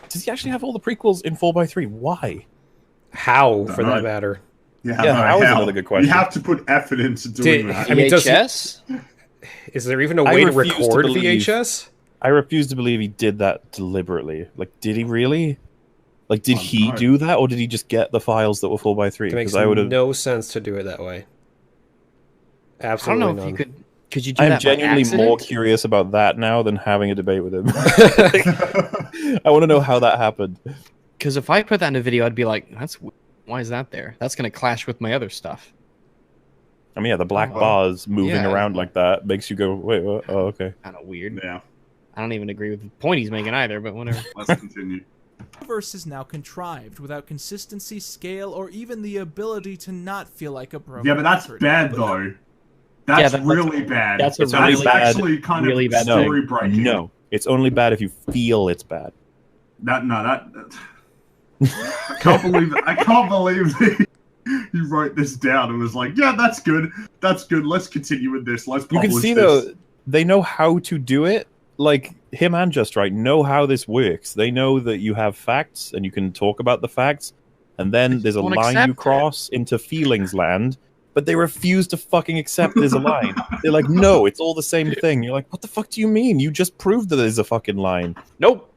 Does he actually have all the prequels in 4x3? Why? How, for that matter? How is another good question. You have to put effort into doing that. I mean, is there even a way to record VHS? I refuse to believe he did that deliberately. Like, did he really? Like, did he do that, or did he just get the files that were 4x3? It makes no sense to do it that way. Absolutely I don't know if you could. Could you do that? I'm genuinely more curious about that now than having a debate with him. I want to know how that happened. Because if I put that in a video, I'd be like, why is that there? That's going to clash with my other stuff. I mean, yeah, the black bars moving around like that makes you go, wait, what? Oh, okay. Kind of weird. Yeah. I don't even agree with the point he's making either, but whatever. Let's continue. The universe is now contrived without consistency, scale, or even the ability to not feel like a broken Yeah, but that's bad, though. That's really bad. That's actually kind of story breaking. No, it's only bad if you feel it's bad. I can't believe it. I can't believe that he wrote this down and was like, "Yeah, that's good. That's good. Let's continue with this. Let's publish You can see this." though, they know how to do it. Like him and Just Right know how this works. They know that you have facts and you can talk about the facts, and then there's a line you cross into feelings land. But they refuse to fucking accept there's a line. They're like, no, it's all the same thing. You're like, what the fuck do you mean? You just proved that there's a fucking line. Nope.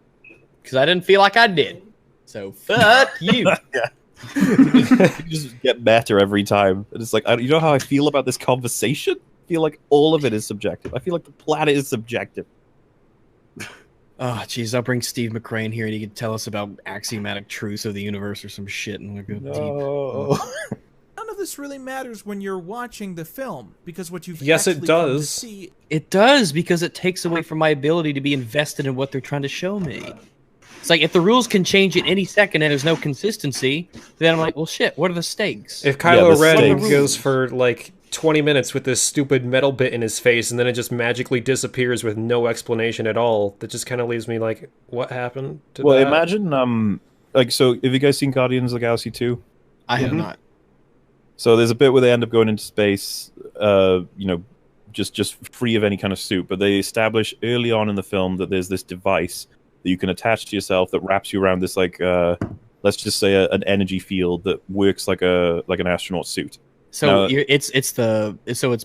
Because I didn't feel like I did. So fuck you. You just get better every time. And it's like, you know how I feel about this conversation? I feel like all of it is subjective. I feel like the planet is subjective. Oh, jeez, I'll bring Steve McCrane here and he can tell us about axiomatic truths of the universe or some shit. And we'll go deep. None of this really matters when you're watching the film because what you've it does. See... It does because it takes away from my ability to be invested in what they're trying to show me. It's like if the rules can change at any second and there's no consistency, then I'm like, well, shit. What are the stakes? If Kylo Ren goes for like 20 minutes with this stupid metal bit in his face and then it just magically disappears with no explanation at all, that just kind of leaves me like, what happened to that? Imagine so have you guys seen Guardians of the Galaxy 2? I have not. So there's a bit where they end up going into space, just free of any kind of suit. But they establish early on in the film that there's this device that you can attach to yourself that wraps you around this let's just say an energy field that works like an astronaut suit. So it's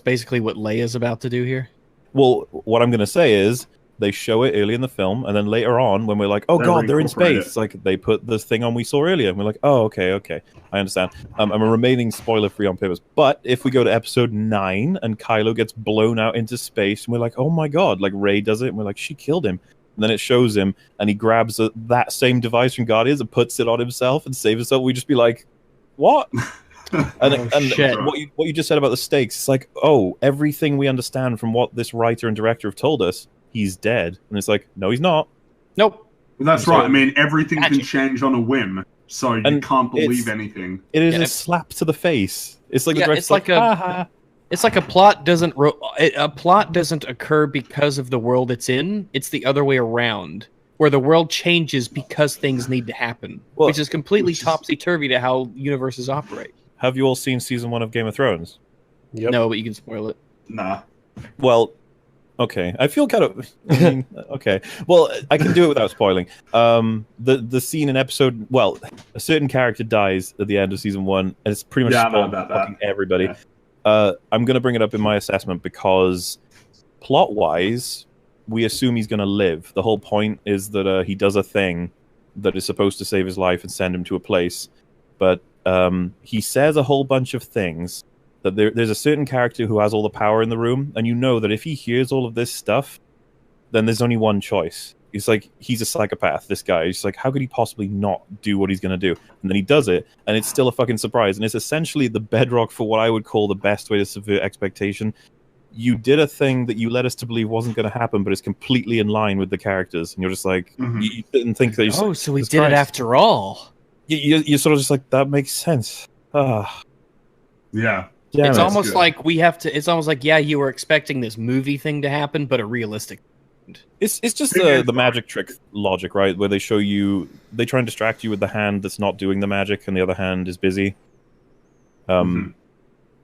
basically what Leia's about to do here. Well, what I'm going to say is They show it early in the film, and then later on, when we're like, "Oh God, they're in space!" It's like they put this thing on we saw earlier, and we're like, "Oh, okay, I understand." I'm remaining spoiler-free on purpose. But if we go to episode 9 and Kylo gets blown out into space, and we're like, "Oh my God!" Like Rey does it, and we're like, "She killed him." And then it shows him, and he grabs that same device from Guardians and puts it on himself and saves himself. We just be like, "What?" And what you just said about the stakes, it's like, oh, everything we understand from what this writer and director have told us, he's dead. And it's like, no, he's not. Nope. That's right. I mean, everything can change on a whim, so you can't believe anything. It is a slap to the face. It's like it's like a plot doesn't occur because of the world it's in. It's the other way around, where the world changes because things need to happen, which is completely topsy-turvy to how universes operate. Have you all seen season 1 of Game of Thrones? Yep. No, but you can spoil it. Nah. Well, okay. I feel kind of... okay. Well, I can do it without spoiling. The scene in episode... Well, a certain character dies at the end of season 1, and it's pretty much fucking everybody. Yeah. I'm going to bring it up in my assessment because plot-wise, we assume he's going to live. The whole point is that he does a thing that is supposed to save his life and send him to a place, but he says a whole bunch of things that there's a certain character who has all the power in the room, and you know that if he hears all of this stuff, then there's only one choice. It's like, he's a psychopath, this guy. He's like, how could he possibly not do what he's going to do? And then he does it, and it's still a fucking surprise. And it's essentially the bedrock for what I would call the best way to subvert expectation. You did a thing that you led us to believe wasn't going to happen, but it's completely in line with the characters. And you're just like, you didn't think that... Oh, so we did it after all. You're sort of just like, that makes sense. Yeah. It's almost like we have to... It's almost like, yeah, you were expecting this movie thing to happen, but a realistic... It's just the magic trick logic, right? Where they show you... They try and distract you with the hand that's not doing the magic, and the other hand is busy. There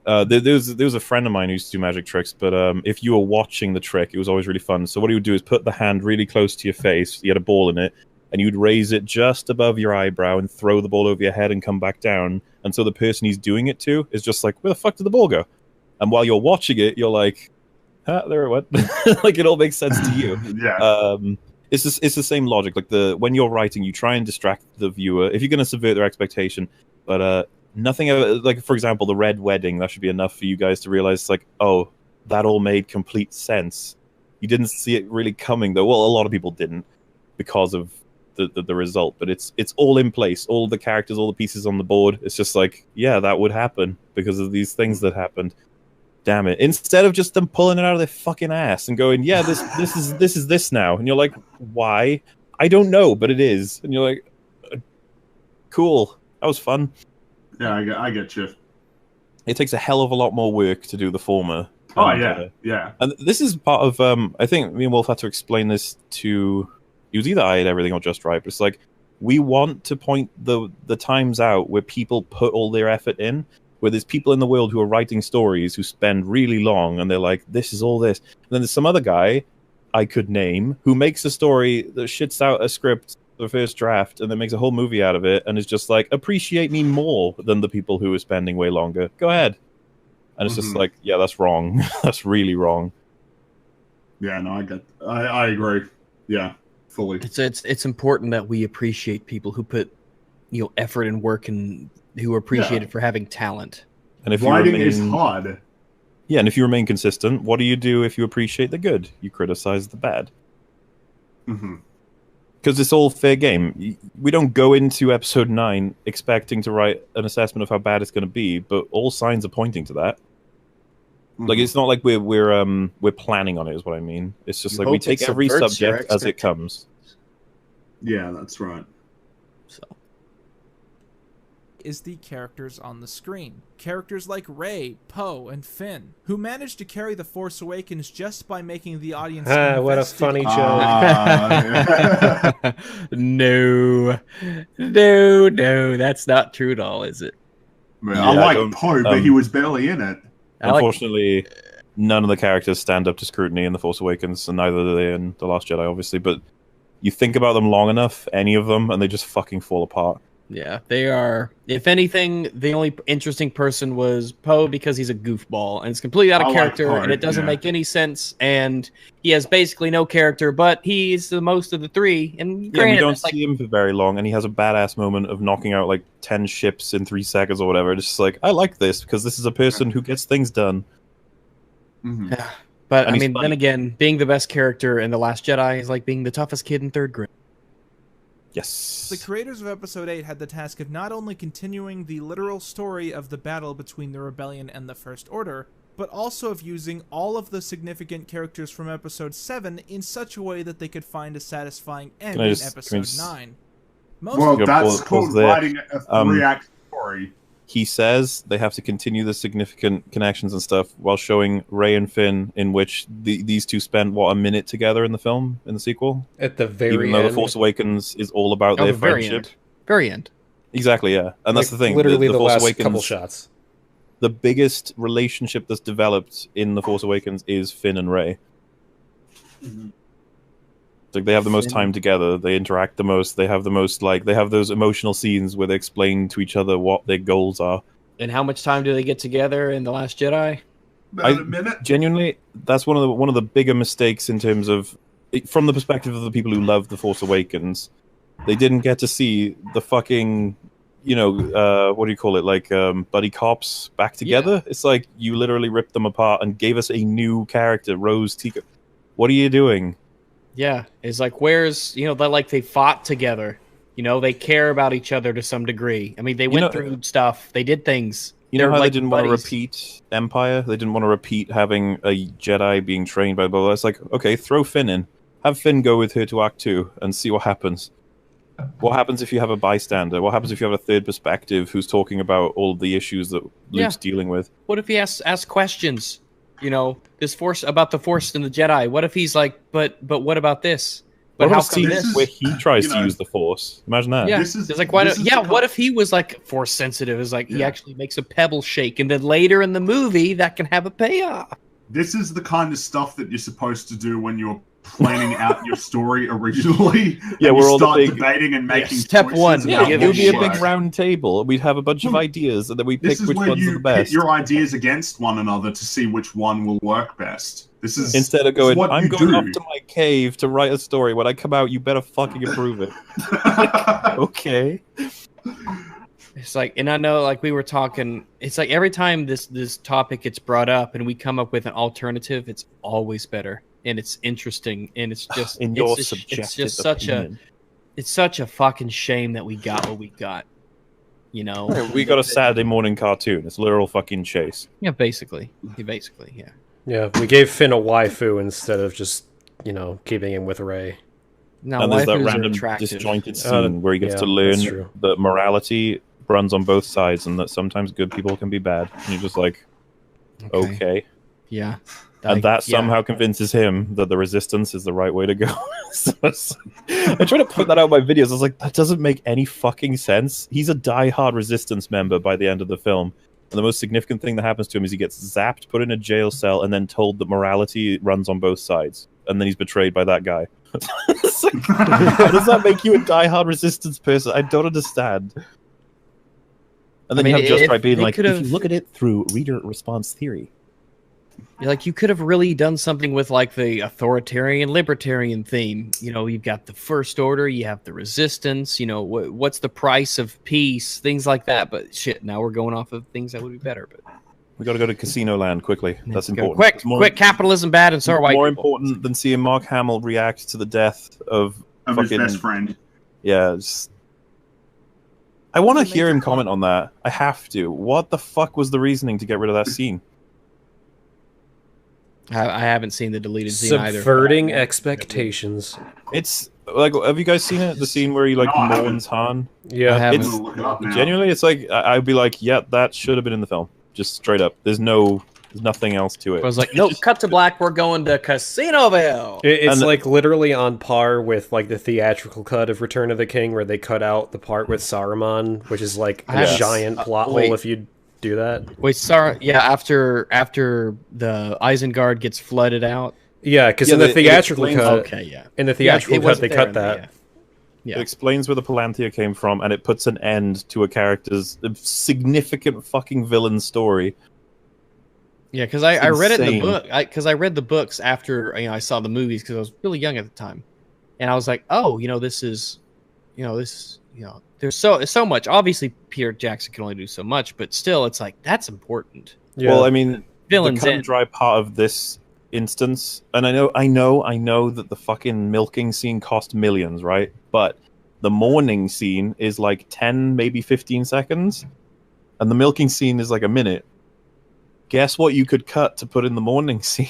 was a friend of mine who used to do magic tricks, but if you were watching the trick, it was always really fun. So what he would do is put the hand really close to your face, you had a ball in it, and you'd raise it just above your eyebrow and throw the ball over your head and come back down. And so the person he's doing it to is just like, where the fuck did the ball go? And while you're watching it, you're like, there it went. Like, it all makes sense to you. Yeah. It's the same logic. Like, when you're writing, you try and distract the viewer if you're going to subvert their expectation. But nothing ever, like, for example, the red wedding, that should be enough for you guys to realize, like, oh, that all made complete sense. You didn't see it really coming, though. Well, a lot of people didn't because of the result, but it's all in place. All the characters, all the pieces on the board. It's just like, yeah, that would happen because of these things that happened. Damn it. Instead of just them pulling it out of their fucking ass and going, yeah, this is this now. And you're like, why? I don't know, but it is. And you're like, cool. That was fun. Yeah, I get you. It takes a hell of a lot more work to do the former. Oh, yeah. And this is part of, I think me and Wolf had to explain this to, it was either I had everything or Just Right, but it's like, we want to point the times out where people put all their effort in, where there's people in the world who are writing stories who spend really long, and they're like, this is all this. And then there's some other guy I could name who makes a story that shits out a script, the first draft, and then makes a whole movie out of it, and is just like, appreciate me more than the people who are spending way longer. Go ahead. And it's just like, yeah, that's wrong. That's really wrong. Yeah, no, I agree. Yeah, fully. It's important that we appreciate people who put, effort and work, and who are appreciated for having talent. And if writing is hard. Yeah, and if you remain consistent, what do you do if you appreciate the good? You criticize the bad. Because it's all fair game. We don't go into episode 9 expecting to write an assessment of how bad it's going to be, but all signs are pointing to that. Like, it's not like we're planning on it, is what I mean. It's just like we take every subject as it comes. Yeah, that's right. So, is the characters on the screen. Characters like Rey, Poe, and Finn, who managed to carry The Force Awakens just by making the audience what a funny joke. No, that's not true at all, is it? Man, I like Poe, but he was barely in it. Unfortunately, none of the characters stand up to scrutiny in The Force Awakens, and neither do they in The Last Jedi, obviously, but you think about them long enough, any of them, and they just fucking fall apart. Yeah, they are. If anything, the only interesting person was Poe because he's a goofball and it's completely out of character, like Poe, and it doesn't make any sense. And he has basically no character, but he's the most of the three. And granted, we don't see him for very long, and he has a badass moment of knocking out like 10 ships in 3 seconds or whatever. It's just like, I like this because this is a person who gets things done. Mm-hmm. Yeah, but I mean, then again, being the best character in The Last Jedi is like being the toughest kid in 3rd grade. Yes. The creators of Episode 8 had the task of not only continuing the literal story of the battle between the Rebellion and the First Order, but also of using all of the significant characters from Episode 7 in such a way that they could find a satisfying end in Episode 9. Well, that's called writing a 3-act story. He says they have to continue the significant connections and stuff while showing Rey and Finn, in which these two spend, what, a minute together in the film, in the sequel? At the very end. Even though The Force Awakens is all about their friendship. Very end. Exactly, yeah. And that's the thing. Literally the Force last Awakens, couple shots. The biggest relationship that's developed in The Force Awakens is Finn and Rey. Mm-hmm. Like, they have the most time together, they interact the most, they have the most, like, they have those emotional scenes where they explain to each other what their goals are. And how much time do they get together in The Last Jedi? About a minute. Genuinely, that's one of the bigger mistakes in terms of, from the perspective of the people who love The Force Awakens, they didn't get to see the fucking, you know, what do you call it, like, buddy cops back together? Yeah. It's like, you literally ripped them apart and gave us a new character, Rose Tico. What are you doing? Yeah, it's like, where's, you know, they fought together. You know, they care about each other to some degree. I mean, they went through stuff. They did things. You know how they didn't want to repeat Empire? They didn't want to repeat having a Jedi being trained by blah, blah. It's like, okay, throw Finn in. Have Finn go with her to Act 2 and see what happens. What happens if you have a bystander? What happens if you have a third perspective who's talking about all of the issues that Luke's dealing with? What if he asks questions? You know, this Force about the Force and the Jedi. What if he's like, but what about this? But how come this? Where he tries to use the Force. Imagine that. Yeah, it's like, why? What if he was like Force sensitive? Is like he actually makes a pebble shake, and then later in the movie that can have a payoff. This is the kind of stuff that you're supposed to do when you're planning out your story originally. Yeah, we're all debating and making step one. Yeah, it would be a big round table. We'd have a bunch of ideas, and then we pick which ones are the best. Pit your ideas against one another to see which one will work best. This is instead of going, I'm going up to my cave to write a story. When I come out, you better fucking approve it. Okay. It's like, and I know, like we were talking, it's like every time this topic gets brought up and we come up with an alternative, it's always better and it's interesting and it's just it's just such a fucking shame that we got what we got. You know, we got a Saturday morning cartoon. It's a literal fucking chase. Yeah, basically, yeah. Yeah, we gave Finn a waifu instead of just, you know, keeping him with Rey. No, and there's that random disjointed scene where he gets to learn that morality runs on both sides and that sometimes good people can be bad. And you're just like, okay. Yeah. And that somehow convinces him that the Resistance is the right way to go. So I try to put that out in my videos. I was like, that doesn't make any fucking sense. He's a die-hard Resistance member by the end of the film. And the most significant thing that happens to him is he gets zapped, put in a jail cell, and then told that morality runs on both sides. And then he's betrayed by that guy. Like, how does that make you a die-hard Resistance person? I don't understand. And then you have Just Right being like, if you look at it through reader response theory. Like, you could have really done something with, like, the authoritarian, libertarian theme. You know, you've got the First Order, you have the Resistance, you know, what's the price of peace, things like that. But shit, now we're going off of things that would be better. But we got to go to Casino Land quickly. That's important. Quick, capitalism bad and so are white more people. Important than seeing Mark Hamill react to the death of his best friend. Yeah, I want to hear him comment on that. I have to. What the fuck was the reasoning to get rid of that scene? I haven't seen the deleted scene either. Subverting expectations. It's like, have you guys seen it? The scene where he like mourns Han? Yeah, I haven't. It's genuinely. It's like I'd be like, yeah, that should have been in the film. Just straight up. There's nothing else to it. I was like, nope, cut to black. We're going to Casinoville. It's like literally on par with like the theatrical cut of Return of the King, where they cut out the part with Saruman, which is like a giant plot hole if you do that. Wait, after the Isengard gets flooded out. Yeah, because in the theatrical cut, okay, yeah, in the theatrical cut they cut that. It explains where the Palantir came from, and it puts an end to a character's significant fucking villain story. Yeah, because I read it in the book. Because I read the books after I saw the movies because I was really young at the time, and I was like, oh, this is, there's so much. Obviously, Peter Jackson can only do so much, but still, it's like that's important. Yeah. Well, I mean, villains the cut and dry part of this instance, and I know that the fucking milking scene cost millions, right? But the morning scene is like 10, maybe 15 seconds, and the milking scene is like a minute. Guess what you could cut to put in the morning scene?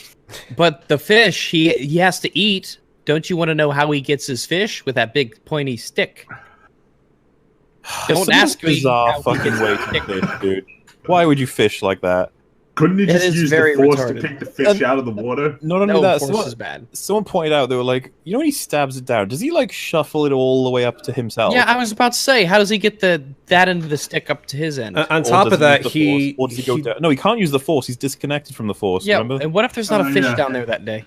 But the fish, he has to eat. Don't you want to know how he gets his fish? With that big pointy stick. Don't ask me. Bizarre fucking way to fish, dude. Why would you fish like that? Couldn't he just use the force to pick the fish out of the water? Not only that, force is bad. Someone pointed out, they were like, when he stabs it down, does he like shuffle it all the way up to himself? Yeah, I was about to say, how does he get that end of the stick up to his end? On top of that, or does he go down? No, he can't use the force. He's disconnected from the force. Yeah, remember? and what if there's not a fish down there that day?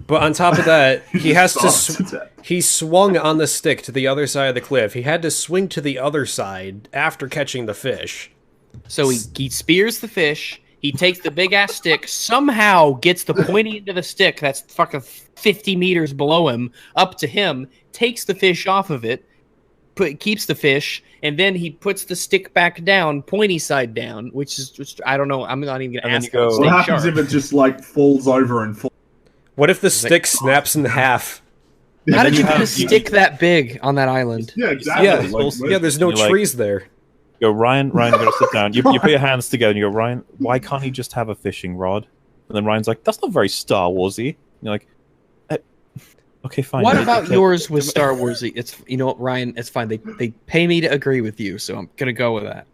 But on top of that, he has to. He swung on the stick to the other side of the cliff. He had to swing to the other side after catching the fish. So he spears the fish. He takes the big ass stick, somehow gets the pointy end of the stick that's fucking 50 meters below him up to him, takes the fish off of it, keeps the fish, and then he puts the stick back down, pointy side down, which is I don't know. I'm not even gonna ask. What happens if it just like falls over and falls? What if the stick snaps in half? How did you get a stick that big on that island? Yeah, exactly. Yeah, there's no trees there. You go, Ryan, you gotta sit down. You put your hands together and you go, Ryan, why can't he just have a fishing rod? And then Ryan's like, that's not very Star Warsy. And you're like, okay, fine. What about yours with Star Warsy? It's what, Ryan, it's fine. They pay me to agree with you, so I'm gonna go with that.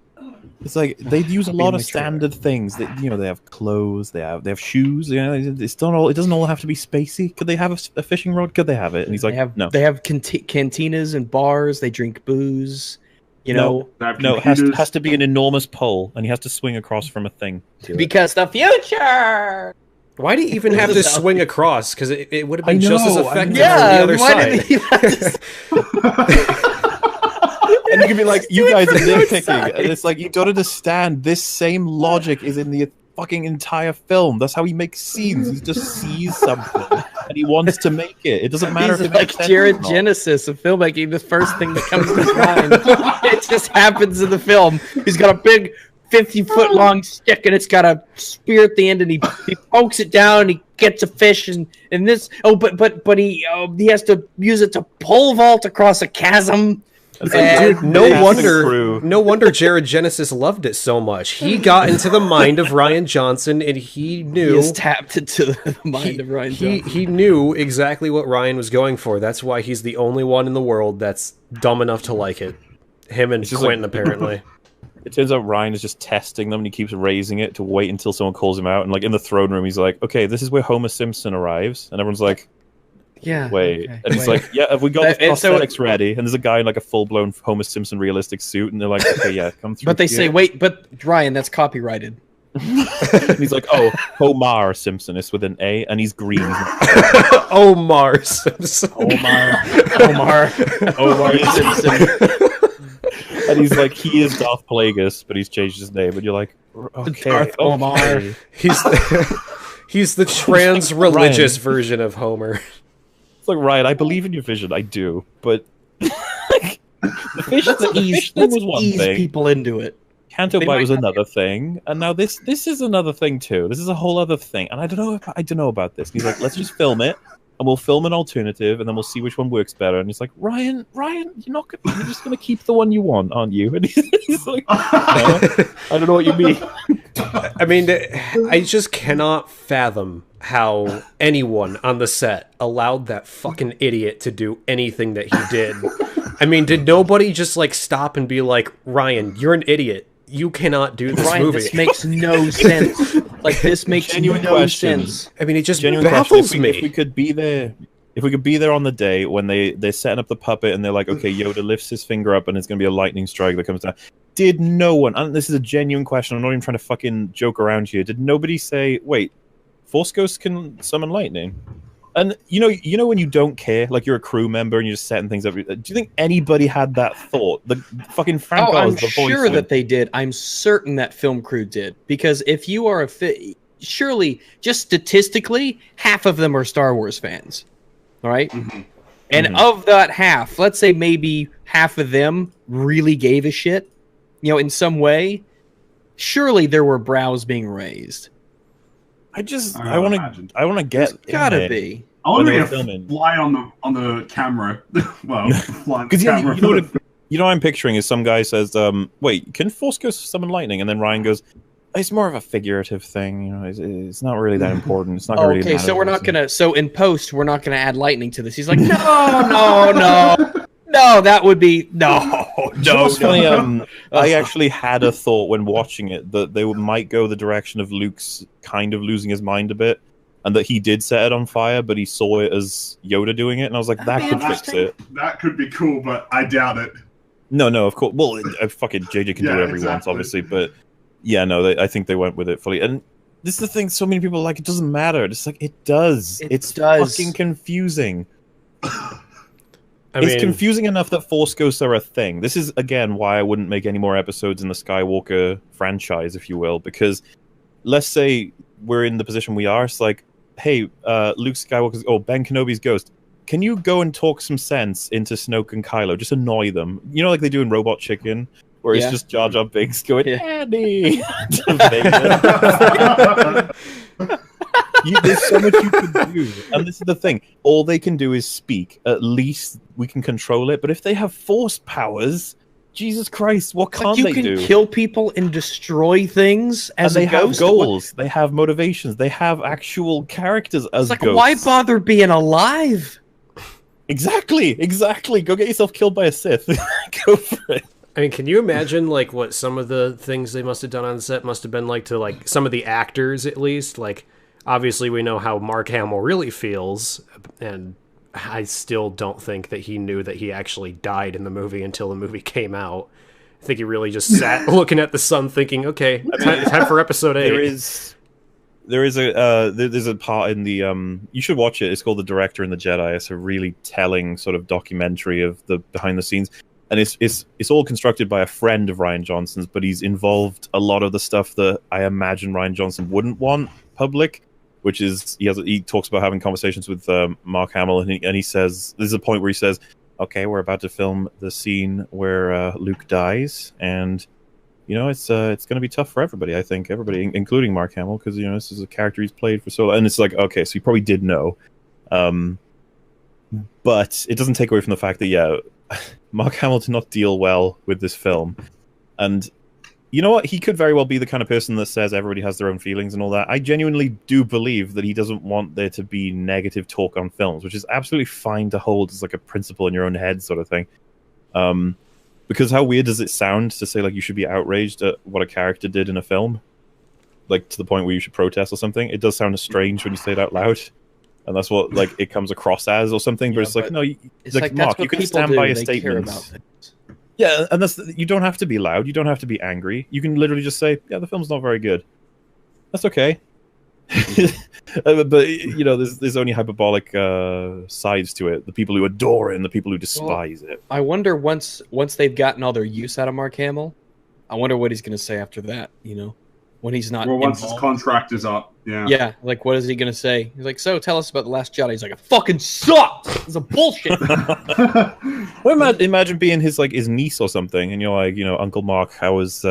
It's like they use a lot of standard things. That they have clothes, they have shoes. It's not all. It doesn't all have to be spacey. Could they have a fishing rod? Could they have it? And he's like, no. They have cantinas and bars. They drink booze. No, it has to be an enormous pole, and he has to swing across from a thing. Because the future. Why do you even have to swing across? Because it would have been just as effective on the other side. And you can be like, you guys are nitpicking. And it's like, you don't understand. This same logic is in the fucking entire film. That's how he makes scenes. He just sees something and he wants to make it. It doesn't matter if it's like Jared Genesis of filmmaking. The first thing that comes to his mind, it just happens in the film. He's got a big 50-foot long stick and it's got a spear at the end, and he pokes it down and he gets a fish and this. Oh, but he has to use it to pole vault across a chasm. Dude, no wonder Jared Genesis loved it so much. He got into the mind of Rian Johnson, and he knew he tapped into the mind of Rian Johnson. He knew exactly what Rian was going for. That's why he's the only one in the world that's dumb enough to like it. Him and Quinton, apparently. It turns out Ryan is just testing them, and he keeps raising it to wait until someone calls him out. And like in the throne room, he's like, "Okay, this is where Homer Simpson arrives," and everyone's like, yeah. Wait. Okay. And he's like, yeah, have we got the prosthetics ready? And there's a guy in like a full-blown Homer Simpson realistic suit, and they're like, okay, yeah, come through. But they say, wait, but Ryan, that's copyrighted. And he's like, oh, Homer Simpson is with an A, and he's green. Omar Simpson. Omar Simpson. And he's like, he is Darth Plagueis, but he's changed his name. And you're like, okay, Darth Omar. He's the trans-religious version of Homer. It's like, Ryan, I believe in your vision, I do, but the fish was one thing. People into it. Canto Bite was another thing, and now this is another thing too. This is a whole other thing, and I don't know about this. And he's like, let's just film it, and we'll film an alternative, and then we'll see which one works better. And he's like, Ryan, you're just gonna keep the one you want, aren't you? And he's like, no, I don't know what you mean. I mean, I just cannot fathom how anyone on the set allowed that fucking idiot to do anything that he did. I mean, did nobody just like stop and be like, Ryan, you're an idiot. You cannot do this movie. This makes no sense. Like, this makes no sense. I mean, it just baffles me. If we could be there on the day when they're setting up the puppet and they're like, okay, Yoda lifts his finger up and it's going to be a lightning strike that comes down. Did no one, and this is a genuine question, I'm not even trying to fucking joke around here, did nobody say, wait, Force Ghosts can summon lightning? And you know when you don't care, like you're a crew member and you're just setting things up. Do you think anybody had that thought? The fucking Frank Oz, I'm the sure that they did. I'm certain that film crew did, because if you are surely, just statistically, half of them are Star Wars fans, all right? Mm-hmm. And of that half, let's say maybe half of them really gave a shit, in some way. Surely there were brows being raised. I want to get. There's gotta be. I want to get fly on the camera. Well, fly on the camera. You know what I'm picturing is some guy says, "Wait, can Force Ghost summon lightning?" And then Ryan goes, "It's more of a figurative thing. It's not really that important. It's not really." Okay, so we're not gonna. So in post, we're not gonna add lightning to this. He's like, no, that would be no. Funny, I actually had a thought when watching it that they might go the direction of Luke's kind of losing his mind a bit, and that he did set it on fire, but he saw it as Yoda doing it, and I was like, that could fix it. That could be cool, but I doubt it. No, of course. Well, fucking JJ can do whatever he wants, obviously, but yeah, no, I think they went with it fully. And this is the thing: so many people are like, it doesn't matter. It's like it does. It's fucking confusing. It's confusing enough that Force Ghosts are a thing. This is, again, why I wouldn't make any more episodes in the Skywalker franchise, if you will, because let's say we're in the position we are. It's like, hey, Luke Skywalker's... Oh, Ben Kenobi's ghost. Can you go and talk some sense into Snoke and Kylo? Just annoy them. You know, like they do in Robot Chicken, where it's just Jar Jar Binks going, Andy! There's so much you can do, and this is the thing. All they can do is speak. At least we can control it. But if they have force powers, Jesus Christ, what can't they do? You can kill people and destroy things as they a ghost. Have goals. They have motivations. They have actual characters as ghosts. Why bother being alive? Exactly. Go get yourself killed by a Sith. Go for it. I mean, can you imagine like what some of the things they must have done on set must have been like to like some of the actors at least? Like, obviously we know how Mark Hamill really feels, and I still don't think that he knew that he actually died in the movie until the movie came out. I think he really just sat looking at the sun thinking, okay, time for episode 8. There's a part in the you should watch it. It's called The Director and the Jedi. It's a really telling sort of documentary of the behind the scenes. And it's all constructed by a friend of Rian Johnson's, but he's involved a lot of the stuff that I imagine Rian Johnson wouldn't want public, which is he talks about having conversations with Mark Hamill, and he says there's a point where he says, "Okay, we're about to film the scene where Luke dies, and it's going to be tough for everybody. I think everybody, including Mark Hamill, because this is a character he's played for so long." And it's like, okay, so he probably did know, but it doesn't take away from the fact that Mark Hamill did not deal well with this film. And you know what? He could very well be the kind of person that says everybody has their own feelings and all that. I genuinely do believe that he doesn't want there to be negative talk on films, which is absolutely fine to hold as like a principle in your own head sort of thing. Because how weird does it sound to say like you should be outraged at what a character did in a film? Like to the point where you should protest or something? It does sound strange when you say it out loud. And that's what like it comes across as or something, but it's like, no, it's like Mark, you can stand by your statements. Yeah, and you don't have to be loud, you don't have to be angry. You can literally just say, yeah, the film's not very good. That's okay. But there's only hyperbolic sides to it. The people who adore it and the people who despise it. I wonder once they've gotten all their use out of Mark Hamill, I wonder what he's going to say after that. When he's not. Well, once his contract is up, yeah. Yeah, like what is he gonna say? He's like, so tell us about The Last Jedi. He's like, it fucking sucks. It's a bullshit. Well, imagine being his niece or something, and you're like, Uncle Mark, how was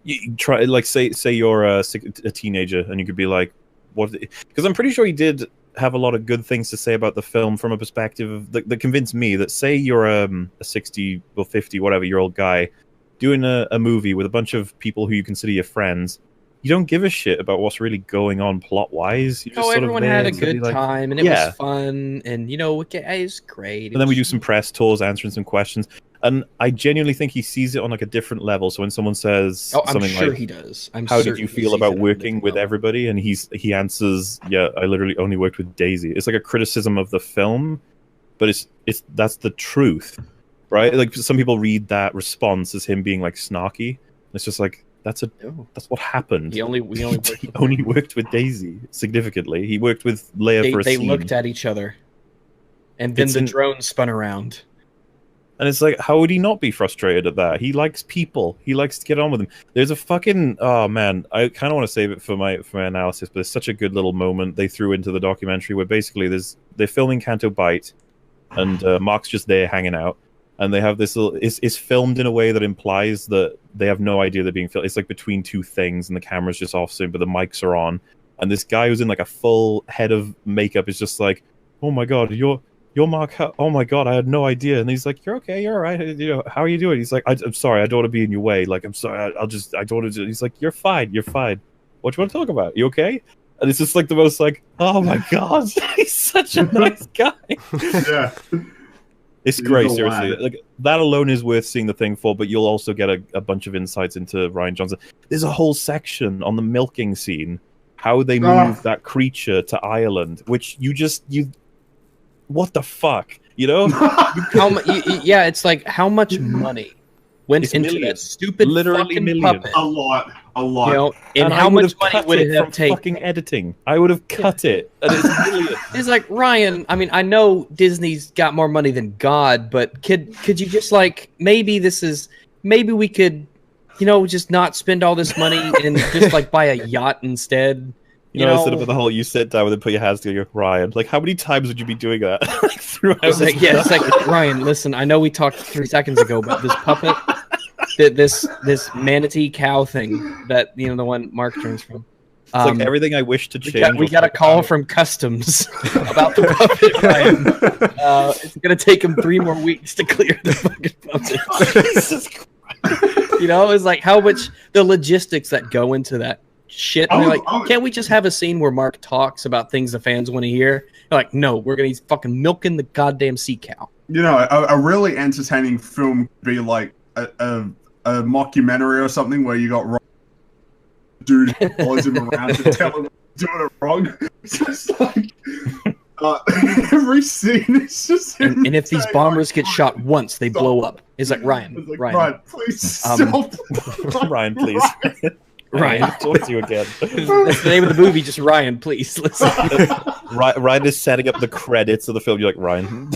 you try say you're a teenager, and you could be like, what? Because I'm pretty sure he did have a lot of good things to say about the film from a perspective that convinced me that say you're a 60 or 50 whatever year old guy doing a movie with a bunch of people who you consider your friends, you don't give a shit about what's really going on plot-wise. Everyone had a good time, and it was fun, and it was great. And then we do some press tours, answering some questions, and I genuinely think he sees it on a different level. So when someone says something sure he does. How did you feel about working with everybody? And he answers, yeah, I literally only worked with Daisy. It's like a criticism of the film, but that's the truth. Right? Like some people read that response as him being snarky. It's just like That's what happened. He only worked he only worked with Daisy significantly. He worked with Leia for a scene. They looked at each other, and then the drone spun around. And it's like, how would he not be frustrated at that? He likes people. He likes to get on with them. There's a fucking I kind of want to save it for my analysis, but it's such a good little moment they threw into the documentary where basically they're filming Canto Bight, and Mark's just there hanging out, and they have this little. It's filmed in a way that implies that they have no idea they're being filmed. It's like between two things, and the camera's just off soon, but the mics are on, and this guy who's in like a full head of makeup is just like, "Oh my god, you're Mark, oh my god, I had no idea." And he's like, "You're okay, you're all right. You know, how are you doing?" He's like, I'm sorry, I don't want to be in your way. Like, I'm sorry, I don't want to. He's like, you're fine. What do you want to talk about? You okay? And it's just like the most like, oh my god, he's such a nice guy. Yeah. It's great, seriously. Like, that alone is worth seeing the thing for, but you'll also get a bunch of insights into Rian Johnson. There's a whole section on the milking scene, how they moved that creature to Ireland, which you what the fuck, you know? Yeah, it's like, how much money went into that stupid fucking puppet? A lot. You know, and how much money would it have taken? Fucking editing. I would have cut it. And it's millions. It's like, Ryan, I mean, I know Disney's got more money than God, but could you just like, maybe we could, you know, just not spend all this money and just like buy a yacht instead. You know, instead of the whole, you sit down and put your hands together, Ryan. Like, how many times would you be doing that? Like, throughout it's like, Ryan, listen, I know we talked 3 seconds ago about this puppet, this manatee cow thing that, you know, the one Mark turns from. It's like everything I wish to change. We got a call from customs about the puppet, Ryan. It's gonna take him 3 more weeks to clear the fucking puppet. Jesus Christ. You know, it's like how much the logistics that go into that shit. And they're like, can't we just have a scene where Mark talks about things the fans want to hear? They're like, no, we're gonna be fucking milking the goddamn sea cow. You know, a really entertaining film could be like a mockumentary or something where you got dude follows him around to tell him doing it wrong. It's just like every scene is just and if these bombers get shot once, they blow up. It's like, Ryan, Ryan, please stop. Ryan, please. Ryan, talk to you again. That's the name of the movie. Just Ryan, please listen. Ryan is setting up the credits of the film. You're like, Ryan.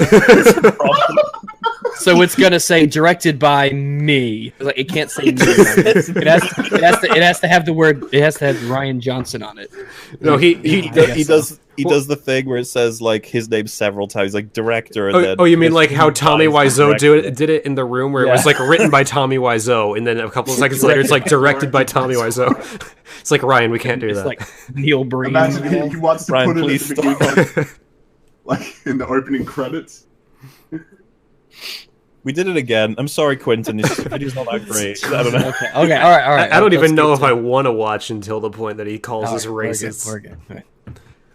So it's gonna say directed by me. Like, it can't say me. It has to have the word. It has to have Rian Johnson on it. No, he does the thing where it says like his name several times, like director. And you mean like how Tommy Wiseau did it in The Room, where it was like written by Tommy Wiseau, and then a couple of seconds later it's like directed by Tommy Wiseau. It's like, Ryan, we can't do that. Like Neil Breen. Imagine he wants to Ryan, put please it at the beginning, like in the opening credits. We did it again. I'm sorry, Quinton. This video's not that great. I don't know. Okay, all right. I don't even know if I want to watch until the point that he calls us racist. We're good.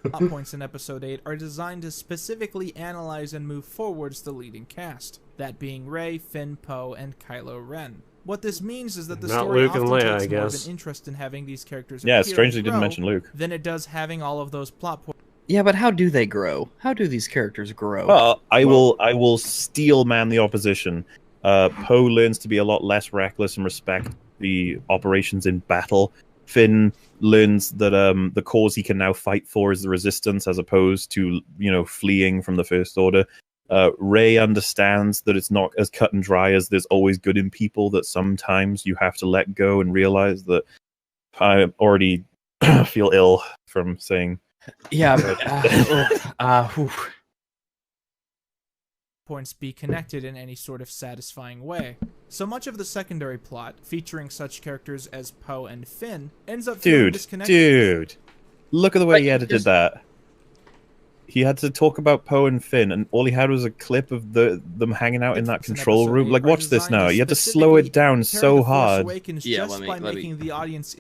Plot points in Episode 8 are designed to specifically analyze and move forwards the leading cast, that being Rey, Finn, Poe, and Kylo Ren. What this means is that the story Luke often and Leia, takes I more of guess. an interest in having these characters Yeah, appear strangely and didn't grow mention Luke. than it does having all of those plot points. Yeah, but how do they grow? How do these characters grow? Well, I will steel man the opposition. Poe learns to be a lot less reckless and respect the operations in battle. Finn learns that the cause he can now fight for is the Resistance, as opposed to, you know, fleeing from the First Order. Rey understands that it's not as cut and dry as there's always good in people, that sometimes you have to let go and realize that I already feel ill from saying... Yeah, points be connected in any sort of satisfying way. So much of the secondary plot, featuring such characters as Poe and Finn, ends up feeling disconnected. Dude, look at the way he edited that. He had to talk about Poe and Finn, and all he had was a clip of them hanging out in that control room. Like, watch this now. You had to slow it down so hard. Yeah, making the audience.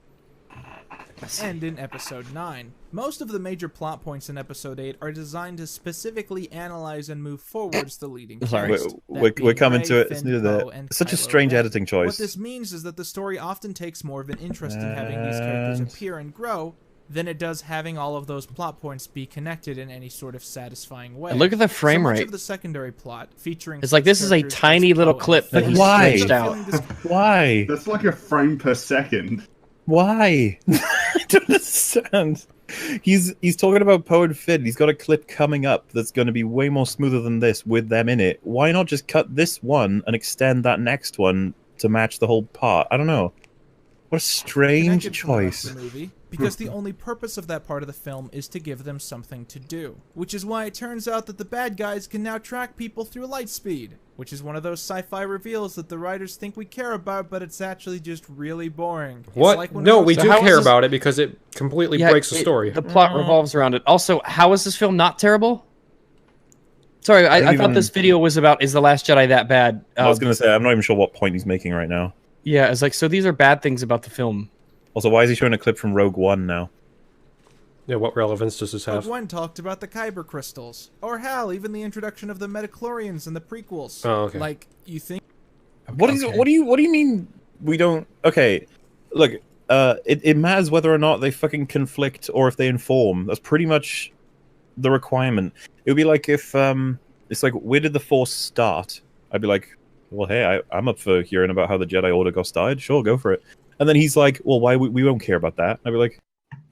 And in Episode 9. Most of the major plot points in Episode 8 are designed to specifically analyze and move forwards the leading cast. We're coming to it. It's such a strange editing choice. What this means is that the story often takes more of an interest in having these characters appear and grow than it does having all of those plot points be connected in any sort of satisfying way. And look at the frame so much rate. of the secondary plot featuring It's like this is a tiny little clip that he's stretched out. Why? That's like a frame per second. Why? I don't understand. He's talking about Poe and Finn. He's got a clip coming up that's going to be way more smoother than this with them in it. Why not just cut this one and extend that next one to match the whole part? I don't know. What a strange choice. Because the only purpose of that part of the film is to give them something to do. Which is why it turns out that the bad guys can now track people through light speed. Which is one of those sci-fi reveals that the writers think we care about, but it's actually just really boring. What? Like no, we do care about it because it completely breaks the story. The plot revolves around it. Also, how is this film not terrible? Sorry, I thought this video was about, is The Last Jedi that bad? I was going to say, I'm not even sure what point he's making right now. Yeah, it's like, so these are bad things about the film. Also, why is he showing a clip from Rogue One now? Yeah, what relevance does this have? Rogue One talked about the Kyber crystals. Or hell, even the introduction of the Metachlorians in the prequels. Oh, okay. Like, you think... What do you mean we don't... Okay, look, it matters whether or not they fucking conflict or if they inform. That's pretty much the requirement. It would be like if, it's like, where did the Force start? I'd be like, well, hey, I'm up for hearing about how the Jedi Order got started. Sure, go for it. And then he's like, well, why we won't care about that? I'd be like,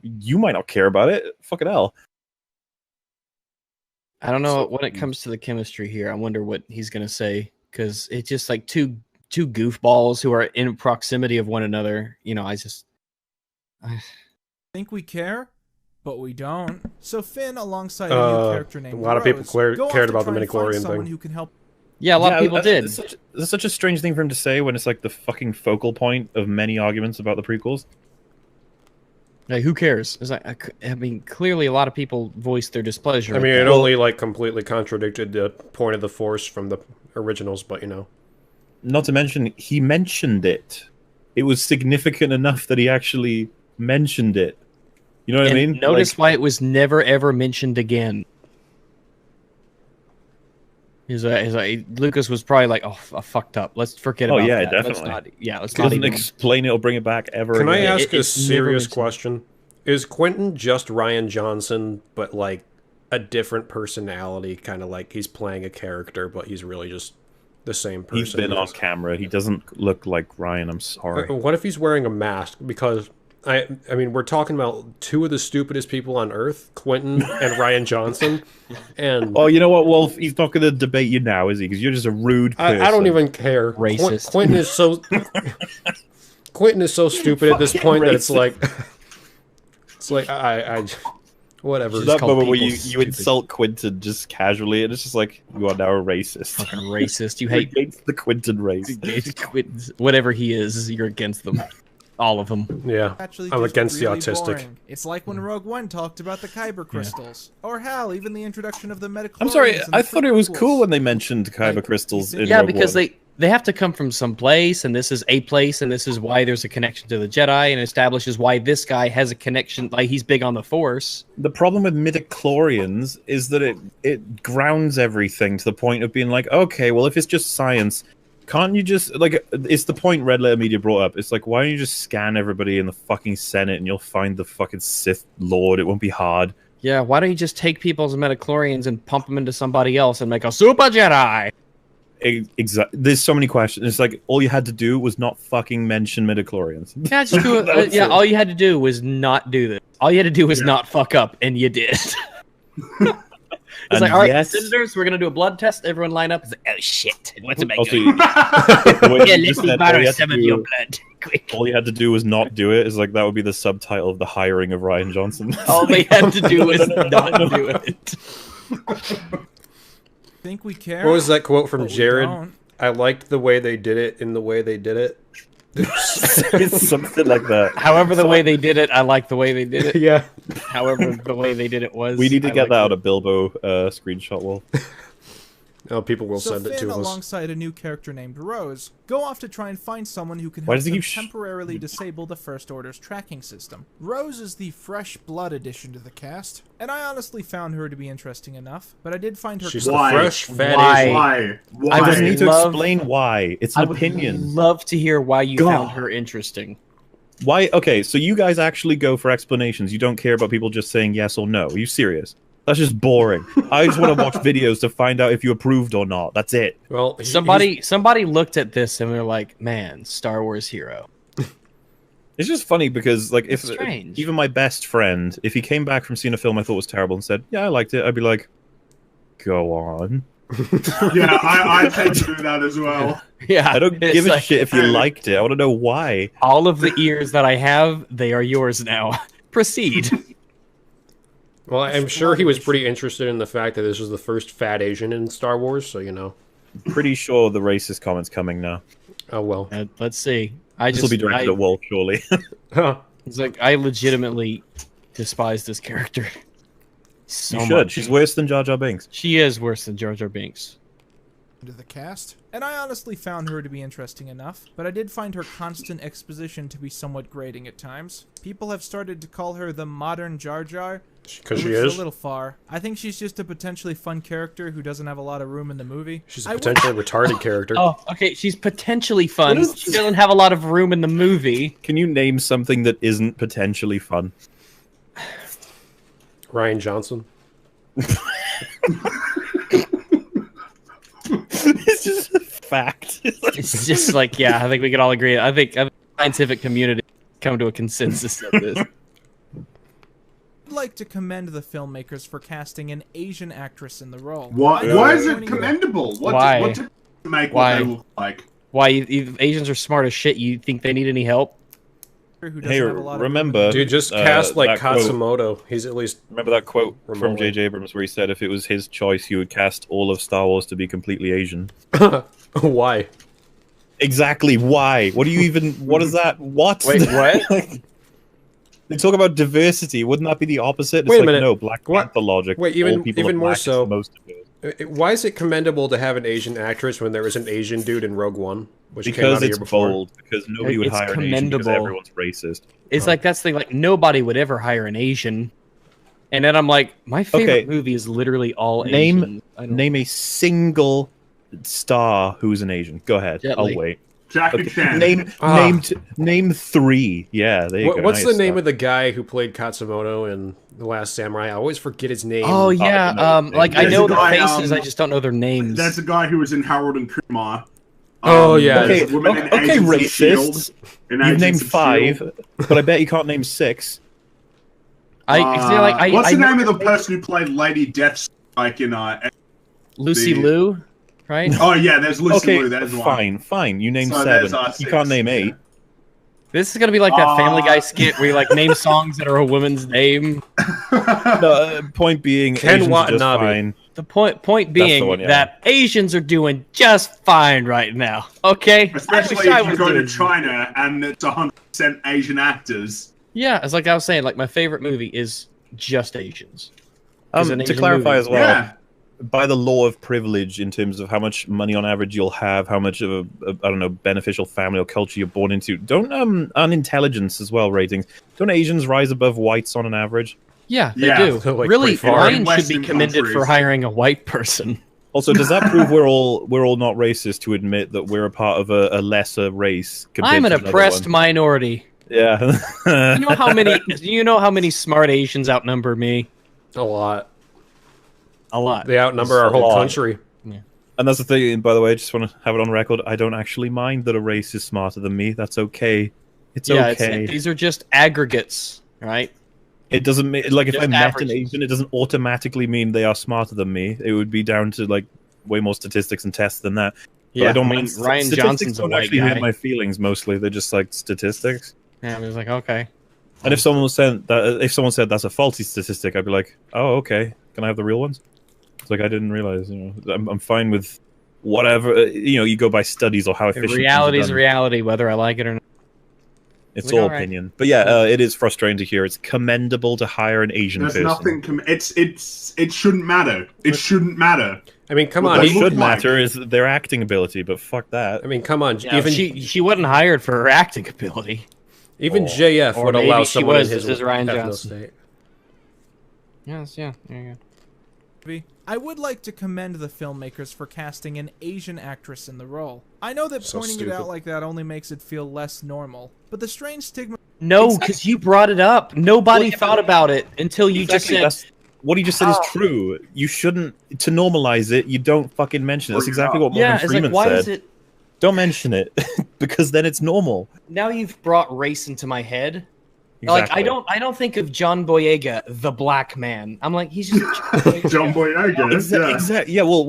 you might not care about it. Fucking hell. I don't know when it comes to the chemistry here. I wonder what he's gonna say because it's just like two goofballs who are in proximity of one another. You know, I think we care, but we don't. So Finn, alongside a new character named a lot of people cared about the midichlorian thing. Who can help. Yeah, a lot of people did. That's such a strange thing for him to say when it's like the fucking focal point of many arguments about the prequels. Like, who cares? It's like, I mean, clearly a lot of people voiced their displeasure. I mean, it only like completely contradicted the point of the Force from the originals, but you know. Not to mention, he mentioned it. It was significant enough that he actually mentioned it. You know what I mean? Notice why it was never ever mentioned again. He's like, Lucas was probably like, "Oh, I fucked up. Let's forget about that." Oh yeah, definitely. Let's not even explain it or bring it back ever. Can again. I ask a serious question? Is Quinton just Rian Johnson, but like a different personality? Kind of like he's playing a character, but he's really just the same person. He's been off camera. He doesn't look like Ryan. I'm sorry. What if he's wearing a mask? Because I mean, we're talking about two of the stupidest people on Earth, Quinton and Rian Johnson. And you know what, Wolf? He's not going to debate you now, is he? Because you're just a rude person. I don't even care. Racist. Quinton is so Quinton is so stupid at this point that it's like I whatever. That moment where you insult Quinton just casually, and it's just like, you are now a racist. Fucking racist. You hate against the Quinton race. Whatever he is, you're against them. All of them. Yeah, I'm against the autistic. Boring. It's like when Rogue One talked about the Kyber crystals. Yeah. Or hell, even the introduction of the Metachlorians. I'm sorry, I thought it was cool when they mentioned Kyber crystals in Yeah, Rogue because One. they have to come from some place, and this is a place, and this is why there's a connection to the Jedi, and establishes why this guy has a connection, like he's big on the Force. The problem with midichlorians is that it grounds everything to the point of being like, okay, well, if it's just science, can't you just, like, it's the point Red Letter Media brought up. It's like, why don't you just scan everybody in the fucking Senate and you'll find the fucking Sith Lord? It won't be hard. Yeah, why don't you just take people's metachlorians and pump them into somebody else and make a Super Jedi? Exactly. There's so many questions. It's like, all you had to do was not fucking mention midichlorians. Yeah, just do it. Yeah, all you had to do was not do this. All you had to do was not fuck up, and you did. It's like, all right, senators, we're gonna do a blood test. Everyone line up. It's like, oh shit, what's it make? Yeah, let me borrow some of your blood. Quick. All you had to do was not do it. Is like, that would be the subtitle of The Hiring of Rian Johnson. All they had to do was not do it. Think we care? What was that quote from Jared? I liked the way they did it in the way they did it. It's something like that. However, the way they did it, I like the way they did it. Yeah. However, the way they did it was. We need to get that out of Bilbo screenshot wall. Oh, people will send it to us. Alongside a new character named Rose, go off to try and find someone who can Why help does he them keep temporarily disable the First Order's tracking system. Rose is the fresh blood addition to the cast, and I honestly found her to be interesting enough, but I did find her... She's the fresh fat Why? I just need to explain why. It's an opinion. I would love to hear why you found her interesting. Why? Okay, so you guys actually go for explanations. You don't care about people just saying yes or no. Are you serious? That's just boring. I just want to watch videos to find out if you approved or not. That's it. Well, somebody looked at this and they're like, "Man, Star Wars hero." It's just funny because, like, if strange. even my best friend, if he came back from seeing a film I thought was terrible and said, "Yeah, I liked it," I'd be like, "Go on." Yeah, I tend to do that as well. Yeah, I don't give a shit if you liked it. I want to know why. All of the ears that I have, they are yours now. Proceed. Well, I'm sure he was pretty interested in the fact that this was the first fat Asian in Star Wars, so you know. Pretty sure the racist comment's coming now. Oh well. Let's see. This will be directed at Wolf, surely. It's like I legitimately despise this character. So you should. much. She's worse than Jar Jar Binks. She is worse than Jar Jar Binks. To the cast, and I honestly found her to be interesting enough, but I did find her constant exposition to be somewhat grating at times. People have started to call her the modern Jar Jar, because she is a little far. I think she's just a potentially fun character who doesn't have a lot of room in the movie. She's a potentially retarded character. Oh, okay, she's potentially fun. She doesn't have a lot of room in the movie. Can you name something that isn't potentially fun? Ryan Johnson. It's just a fact. It's just like, yeah, I think we can all agree. I think the scientific community come to a consensus of this. I'd like to commend the filmmakers for casting an Asian actress in the role. Why is it commendable? Why? What to make what they look like? Why? If Asians are smart as shit, you think they need any help? Hey, remember, dude, just cast like Katsumoto. He's at least remember that quote from J.J. Abrams where he said if it was his choice, he would cast all of Star Wars to be completely Asian. Why? Exactly. Why? What do you even? What is that? What? Wait, what? They talk about diversity. Wouldn't that be the opposite? It's Wait a like, minute. No, Black Panther logic. Wait, all people even are more black, so. it's most of it. Why is it commendable to have an Asian actress when there was an Asian dude in Rogue One, which came out Because a year it's before? bold. Because nobody would hire an Asian because everyone's racist. It's like that's the thing. Like nobody would ever hire an Asian. And then I'm like, my favorite movie is literally all Asian. Name a single star who's an Asian. Go ahead. Jet I'll Li. wait. Jackie Chan. Name three. Yeah, there you go. What's Nice the name stuff. of the guy who played Katsumoto in The Last Samurai? I always forget his name. Oh yeah, like I know the guy, faces, I just don't know their names. There's a guy who was in Harold and Kumar. Oh yeah. Okay, okay, racists. You've named 5, but I bet you can't name 6. What's the name of the person who played Lady Deathstrike in Lucy Liu, right? Oh yeah, there's Lucy Liu. There's one. Fine. You named So 7. there's You can't name 8. This is gonna be like that Family Guy skit where you like name songs that are a woman's name. No, point being, Ken Asians are just Watanabe. fine. The point being one, yeah. that Asians are doing just fine right now. Okay, Especially if you go to China and it's 100% Asian actors. Yeah, it's like I was saying. Like my favorite movie is just Asians. To clarify movie. as well, by the law of privilege, in terms of how much money on average you'll have, how much of a I don't know, beneficial family or culture you're born into, don't on intelligence as well ratings, don't Asians rise above whites on an average? Yeah, they do. Like, really, Ryan should be Western commended countries. for hiring a white person. Also, does that prove we're all not racist to admit that we're a part of a lesser race? I'm an to another oppressed one? minority. Yeah. You know how many smart Asians outnumber me? A lot. A lot. They outnumber our whole country. Yeah. And that's the thing, by the way, I just want to have it on record. I don't actually mind that a race is smarter than me. That's okay. It's okay. These are just aggregates, right? It doesn't mean, like, if Just I met averages. an Asian, it doesn't automatically mean they are smarter than me. It would be down to, like, way more statistics and tests than that. But Yeah, I don't I mean, mind. Ryan Statistics Johnson's a don't white actually guy. hurt my feelings mostly. They're just, like, statistics. Yeah, I was like, okay. And if someone said that's a faulty statistic, I'd be like, oh, okay. Can I have the real ones? It's like, I didn't realize, I'm fine with whatever, you go by studies or how efficient. Reality things is are done. reality, whether I like it or not. It's Like, all all right. opinion. But yeah, it is frustrating to hear. It's commendable to hire an Asian There's person. nothing. It shouldn't matter. It shouldn't matter. I mean, come What on. What they should look like. matter is their acting ability, but fuck that. I mean, come on. Yeah, even she wasn't hired for her acting ability. JF Or would maybe allow she someone was. in his This is Ryan ethno Johnson. state. Yes, yeah, there you go. I would like to commend the filmmakers for casting an Asian actress in the role. I know that So pointing it stupid. out like that only makes it feel less normal, but the strange stigma No, because you brought it up. Nobody thought about it until you just said... What he just said is true. You shouldn't, to normalize it, you don't fucking mention it. That's exactly what Morgan Freeman why said. Is it... Don't mention it, because then it's normal. Now you've brought race into my head. Exactly. Like, I don't think of John Boyega, the black man. I'm like, he's just... John Boyega, Exactly. Yeah, well,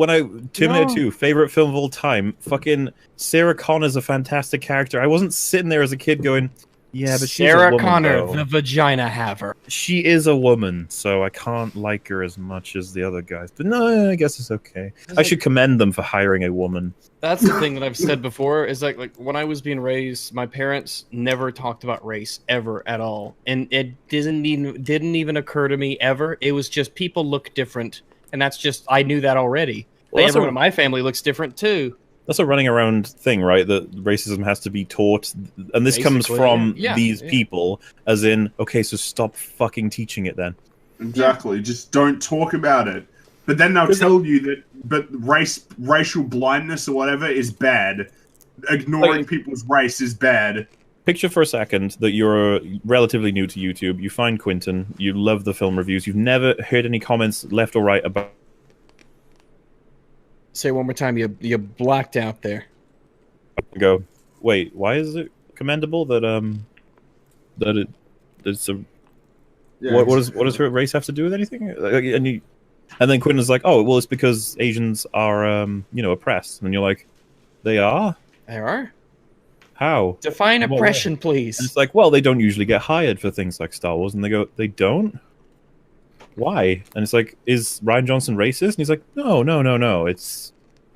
Terminator 2, favorite film of all time, fucking Sarah Connor's a fantastic character. I wasn't sitting there as a kid going... Yeah, but she's Sarah a woman, Connor, though. the vagina haver. She is a woman, so I can't like her as much as the other guys. But no, I guess it's okay. I should commend them for hiring a woman. That's the thing that I've said before, is like when I was being raised, my parents never talked about race ever at all. And it didn't even occur to me ever. It was just people look different. And that's just, I knew that already. Well, everyone in my family looks different too. That's a running around thing, right? That racism has to be taught, and this comes from these people, as in, okay, so stop fucking teaching it then. Exactly, just don't talk about it. But then they'll tell you that, but racial blindness or whatever is bad. Ignoring people's race is bad. Picture for a second that you're relatively new to YouTube. You find Quinton, you love the film reviews, you've never heard any comments left or right about... Say one more time, you blacked out there. Go, wait, why is it commendable that it's a... Yeah, what does her race have to do with anything? And then Quinton's like, oh, well, it's because Asians are, oppressed. And you're like, they are? They are? How? Define oppression, please. And it's like, well, they don't usually get hired for things like Star Wars. And they go, they don't? Why? And it's like, is Rian Johnson racist? And he's like, no. But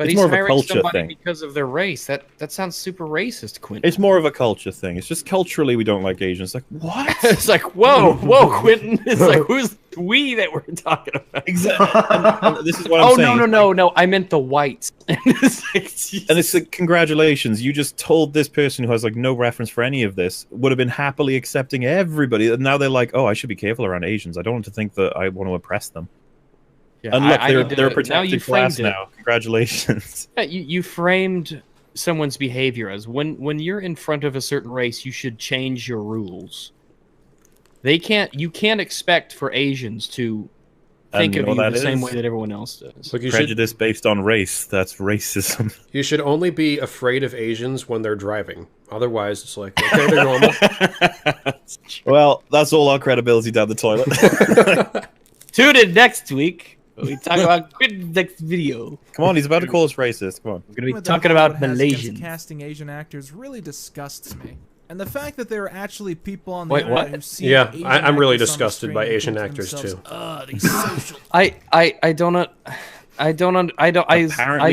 it's he's more of a hiring culture somebody thing. Because of their race. That sounds super racist, Quinton. It's more of a culture thing. It's just culturally we don't like Asians. It's like, what? It's like, whoa, Quinton. It's like, who's we that we're talking about? Exactly. And this is what I'm saying. No. I meant the whites. And it's like, congratulations. You just told this person who has like no reference for any of this would have been happily accepting everybody. And now they're like, oh, I should be careful around Asians. I don't want to think that I want to oppress them. Yeah, and look, they're a protected class now. Congratulations. Yeah, you framed someone's behavior as when you're in front of a certain race, you should change your rules. You can't expect for Asians to think of you the same way that everyone else does. Look, prejudice based on race, that's racism. You should only be afraid of Asians when they're driving. Otherwise, it's like, okay, they're normal. Well, that's all our credibility down the toilet. Tune in next week. We talk about Quinton's next video. Come on, he's about to call us racist. Come on. We're going to be talking about Malaysian. Casting Asian actors really disgusts me. And the fact that there are actually people on the internet who see I'm really disgusted by Asian actors too. Apparently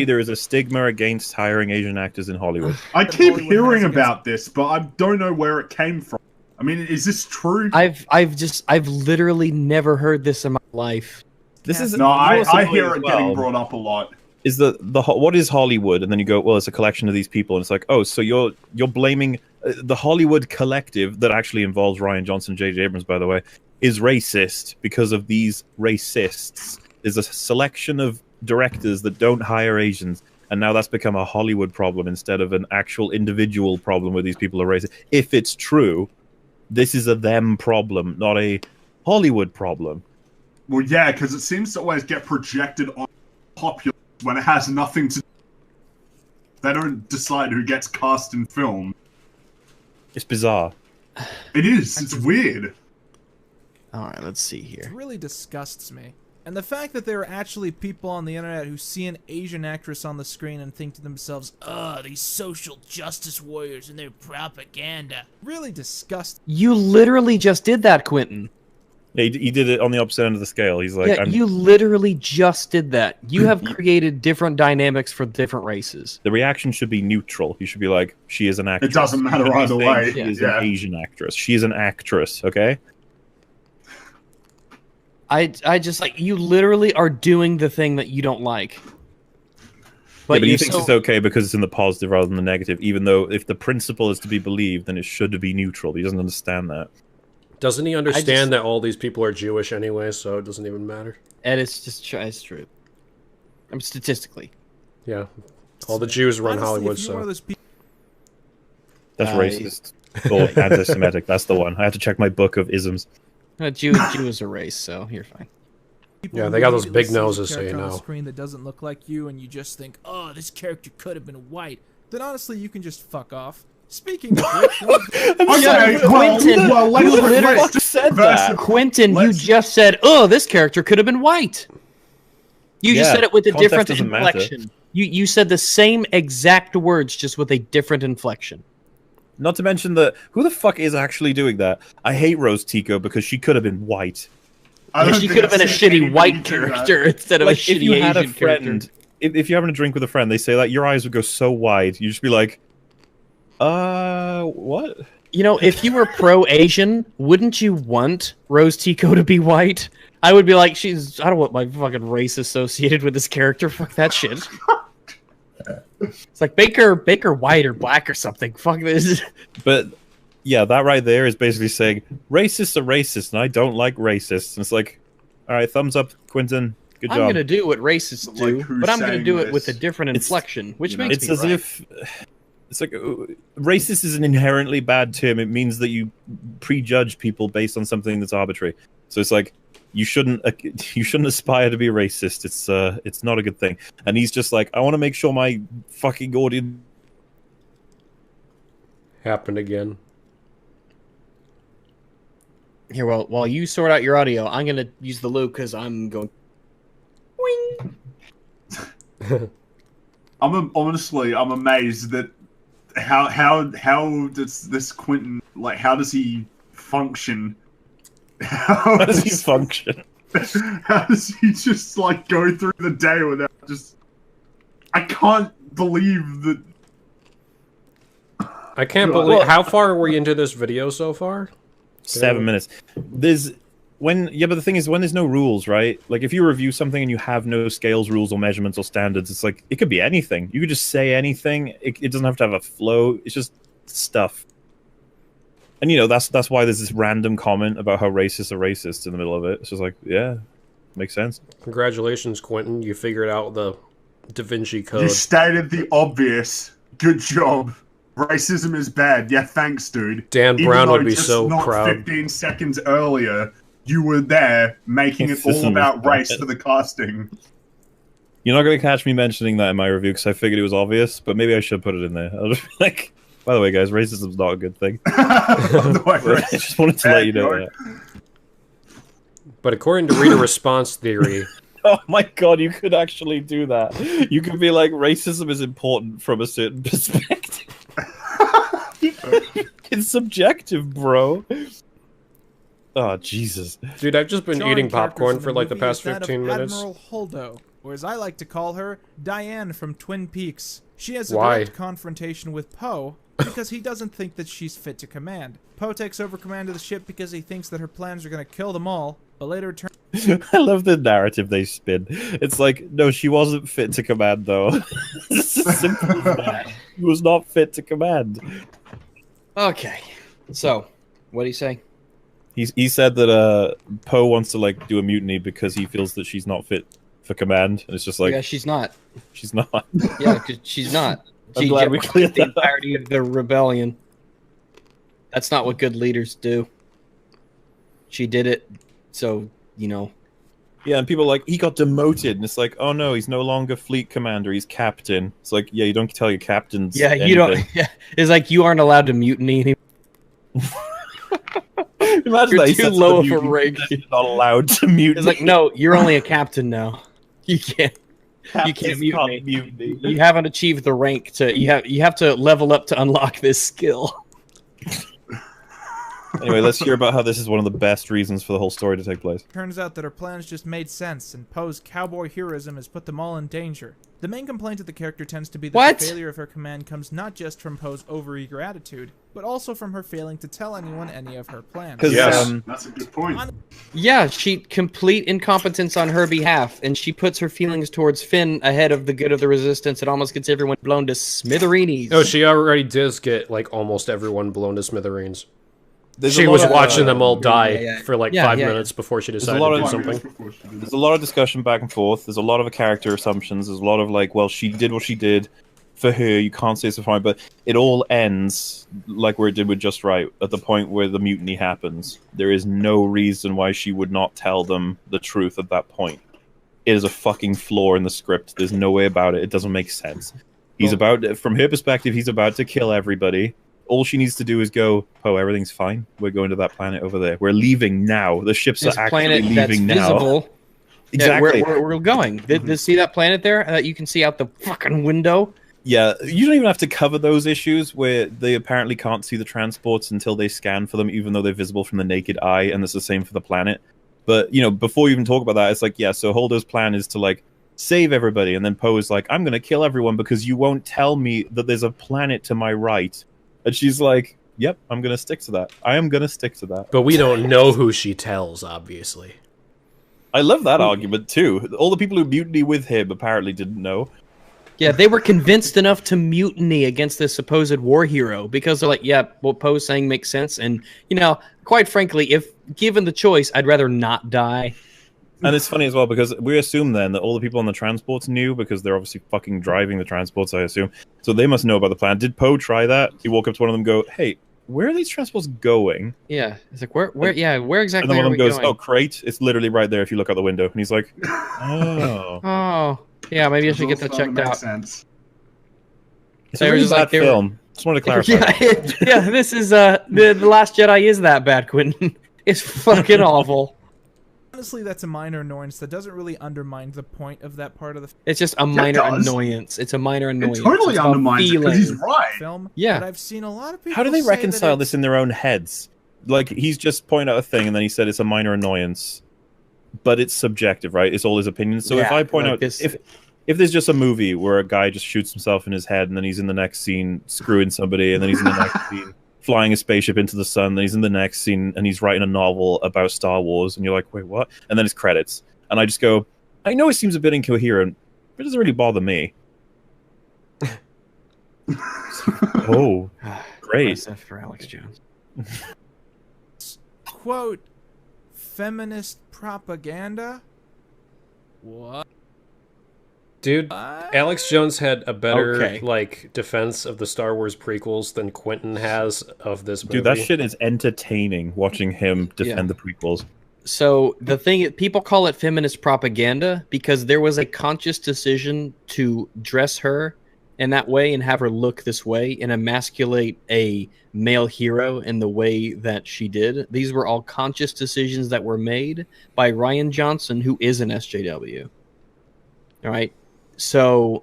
there is a stigma against hiring Asian actors in Hollywood. I keep hearing about this, but I don't know where it came from. I mean, is this true? I've literally never heard this in my life. This is I hear it getting brought up a lot. Is the what is Hollywood? And then you go, well, it's a collection of these people, and it's like, oh, so you're blaming the Hollywood collective that actually involves Rian Johnson, J.J. Abrams, by the way, is racist because of these racists. There's a selection of directors that don't hire Asians, and now that's become a Hollywood problem instead of an actual individual problem where these people are racist. If it's true, this is a them problem, not a Hollywood problem. Well, yeah, because it seems to always get projected on popular when it has nothing to... They don't decide who gets cast in film. It's bizarre. It is. It's weird. All right, let's see here. It really disgusts me. And the fact that there are actually people on the internet who see an Asian actress on the screen and think to themselves, these social justice warriors and their propaganda. Really disgusting. You literally just did that, Quinton. Yeah, he did it on the opposite end of the scale. He's like, you literally just did that. You have created different dynamics for different races. The reaction should be neutral. You should be like, she is an actress. It doesn't matter either way. She is an Asian actress. She is an actress, okay? I just like, you literally are doing the thing that you don't like. But he thinks it's okay because it's in the positive rather than the negative, even though if the principle is to be believed, then it should be neutral. He doesn't understand that. Doesn't he understand that all these people are Jewish anyway, so it doesn't even matter? And it's true. Statistically. Yeah. All the Jews run Hollywood, so... That's racist. Or anti-Semitic. That's the one. I have to check my book of isms. Jew is a race, so you're fine. Yeah, they got those big Immediately noses, see a so you character on know. the screen that doesn't look like you, and you just think, "Oh, this character could have been white." Then honestly, you can just fuck off. Speaking of which, Quinton, well, let's you literally reflect said versus- that. Quinton, you Let's- just said, "Oh, this character could have been white." You just Yeah, said it with a context different doesn't matter. inflection. You said the same exact words, just with a different inflection. Not to mention that who the fuck is actually doing that? I hate Rose Tico because she could have been white. I don't She think could have been a I've seen shitty anybody white do that. character instead of a Like, shitty if you had a Asian friend, character. if you're having a drink with a friend, they say that your eyes would go so wide, you'd just be like, what? You know, if you were pro-Asian, wouldn't you want Rose Tico to be white? I would be like, I don't want my fucking race associated with this character. Fuck that shit. It's like Baker white or black or something. Fuck this. But yeah, that right there is basically saying racists are racist, and I don't like racists. And it's like, all right, thumbs up, Quinton. Good job. I'm gonna do what racists Like, do, who's but I'm gonna saying do it this? with a different inflection, which you know, makes It's me as right. if it's like racist is an inherently bad term. It means that you prejudge people based on something that's arbitrary. So it's like you shouldn't aspire to be racist. It's not a good thing. And he's just like, I want to make sure my fucking audience. Happened again. Here, while you sort out your audio, I'm gonna use the loop because I'm going. Wing. Honestly, I'm amazed that how does this Quinton, like, how does he function? How does he function? How does he just like go through the day without just? I can't believe that. I can't believe. How far are we into this video so far? 7 minutes. But the thing is, when there's no rules, right? Like, if you review something and you have no scales, rules, or measurements or standards, it's like, it could be anything. You could just say anything. It doesn't have to have a flow. It's just stuff. And, you know, that's why there's this random comment about how racists are racist in the middle of it. It's just like, yeah, makes sense. Congratulations, Quinton. You figured out the Da Vinci You Code. stated the obvious. Good job. Racism is bad. Yeah, thanks, dude. Dan Even Brown would though be just so not proud. 15 seconds earlier, you were there making it all Racism about is race bad. for the casting. You're not going to catch me mentioning that in my review because I figured it was obvious, but maybe I should put it in there. I'll just be like, by the way, guys, racism's not a good thing. I just wanted to let you know that. But according to reader response theory, Oh my god, you could actually do that. You could be like, racism is important from a certain perspective. It's subjective, bro. Oh, Jesus. dude, I've just been Jarring eating characters popcorn in for like the movie is past that of 15 minutes. Admiral Holdo, or as I like to call her, Diane from Twin Peaks. She has a Why? direct confrontation with Poe because he doesn't think that she's fit to command. Poe takes over command of the ship because he thinks that her plans are going to kill them all, but later it turns I love the narrative they spin. It's like, no, she wasn't fit to command, though. It's as simple as that. She was not fit to command. Okay, so what do you say? He said that Poe wants to like do a mutiny because he feels that she's not fit for command, and it's just like, Yeah, she's not. she's not. Yeah, 'cause she's not. I'm She glad we jeopardized cleared the that up. entirety of the rebellion. That's not what good leaders do. She did it, so you know. Yeah, and people are like, he got demoted, and it's like, oh no, he's no longer fleet commander, he's captain. It's like, yeah, you don't tell your captains. Yeah, you don't. anything. Yeah, it's like you aren't allowed to mutiny anymore. Imagine You're that he too says to low the of a mutiny, rank. you're not allowed to mutiny. It's like, no, you're only a captain now. You can't. You can't mutiny. mutiny. You haven't achieved the rank to. You have to level up to unlock this skill. Anyway, let's hear about how this is one of the best reasons for the whole story to take place. Turns out that her plans just made sense, and Poe's cowboy heroism has put them all in danger. The main complaint of the character tends to be that What? the failure of her command comes not just from Poe's overeager attitude, but also from her failing to tell anyone any of her plans. Because Yes. That's a good point. Yeah, she complete incompetence on her behalf, and she puts her feelings towards Finn ahead of the good of the Resistance. It almost gets everyone blown to smithereens. Oh, she already does get like almost everyone blown to smithereens. there's She a lot was of, watching them all die yeah. for like Yeah, 5 yeah. minutes before she a decided lot to of- do something. There's a lot of discussion back and forth. There's a lot of character assumptions. There's a lot of like, well, she did what she did for her. You can't say it's fine, but it all ends like where it did with Just Right, at the point where the mutiny happens. There is no reason why she would not tell them the truth at that point. It is a fucking flaw in the script. There's no way about it. It doesn't make sense. He's from her perspective, he's about to kill everybody. All she needs to do is go, oh, everything's fine. We're going to that planet over there. We're leaving now. The ships are actually leaving now. Visible. Exactly. Yeah, we're going. See that planet there that you can see out the fucking window? Yeah, you don't even have to cover those issues where they apparently can't see the transports until they scan for them, even though they're visible from the naked eye, and it's the same for the planet. But, you know, before you even talk about that, it's like, yeah, so Holdo's plan is to, like, save everybody, and then Poe is like, I'm going to kill everyone because you won't tell me that there's a planet to my right. And she's like, yep, I'm going to stick to that. I am going to stick to that. But we don't know who she tells, obviously. I love that argument, too. All the people who mutiny with him apparently didn't know. Yeah, they were convinced enough to mutiny against this supposed war hero because they're like, yeah, what Poe's saying makes sense. And, you know, quite frankly, if given the choice, I'd rather not die. And it's funny as well, because we assume then that all the people on the transports knew, because they're obviously fucking driving the transports, I assume. So they must know about the plan. Did Poe try that? He walk up to one of them and go, hey, where are these transports going? Yeah. It's like, where exactly and then one are of we them goes, going? oh, crate. It's literally right there if you look out the window. And he's like, oh. Oh. Yeah, maybe I should get that checked out. Sense. It's a really bad film. Just wanted to clarify. Yeah, this is, the Last Jedi is that bad, Quinton. It's fucking awful. Honestly, that's a minor annoyance that doesn't really undermine the point of that part of the film. It's just a minor annoyance. It's a minor annoyance. It totally undermines it, because he's right. Film, yeah. But I've seen a lot of people How do they say reconcile this in their own heads? Like, he's just pointed out a thing, and then he said it's a minor annoyance. But it's subjective, right? It's all his opinions. So if I point out... If there's just a movie where a guy just shoots himself in his head, and then he's in the next scene screwing somebody, and then he's in the next scene flying a spaceship into the sun, then he's in the next scene and he's writing a novel about Star Wars, and you're like, wait, what? And then it's credits. And I just go, I know it seems a bit incoherent, but it doesn't really bother me. Oh, great. For Alex Jones. Quote, feminist propaganda? What? Dude, Alex Jones had a better like defense of the Star Wars prequels than Quinton has of this movie. Dude, that shit is entertaining watching him defend the prequels. So the thing, people call it feminist propaganda because there was a conscious decision to dress her in that way and have her look this way and emasculate a male hero in the way that she did. These were all conscious decisions that were made by Rian Johnson, who is an SJW. All right. So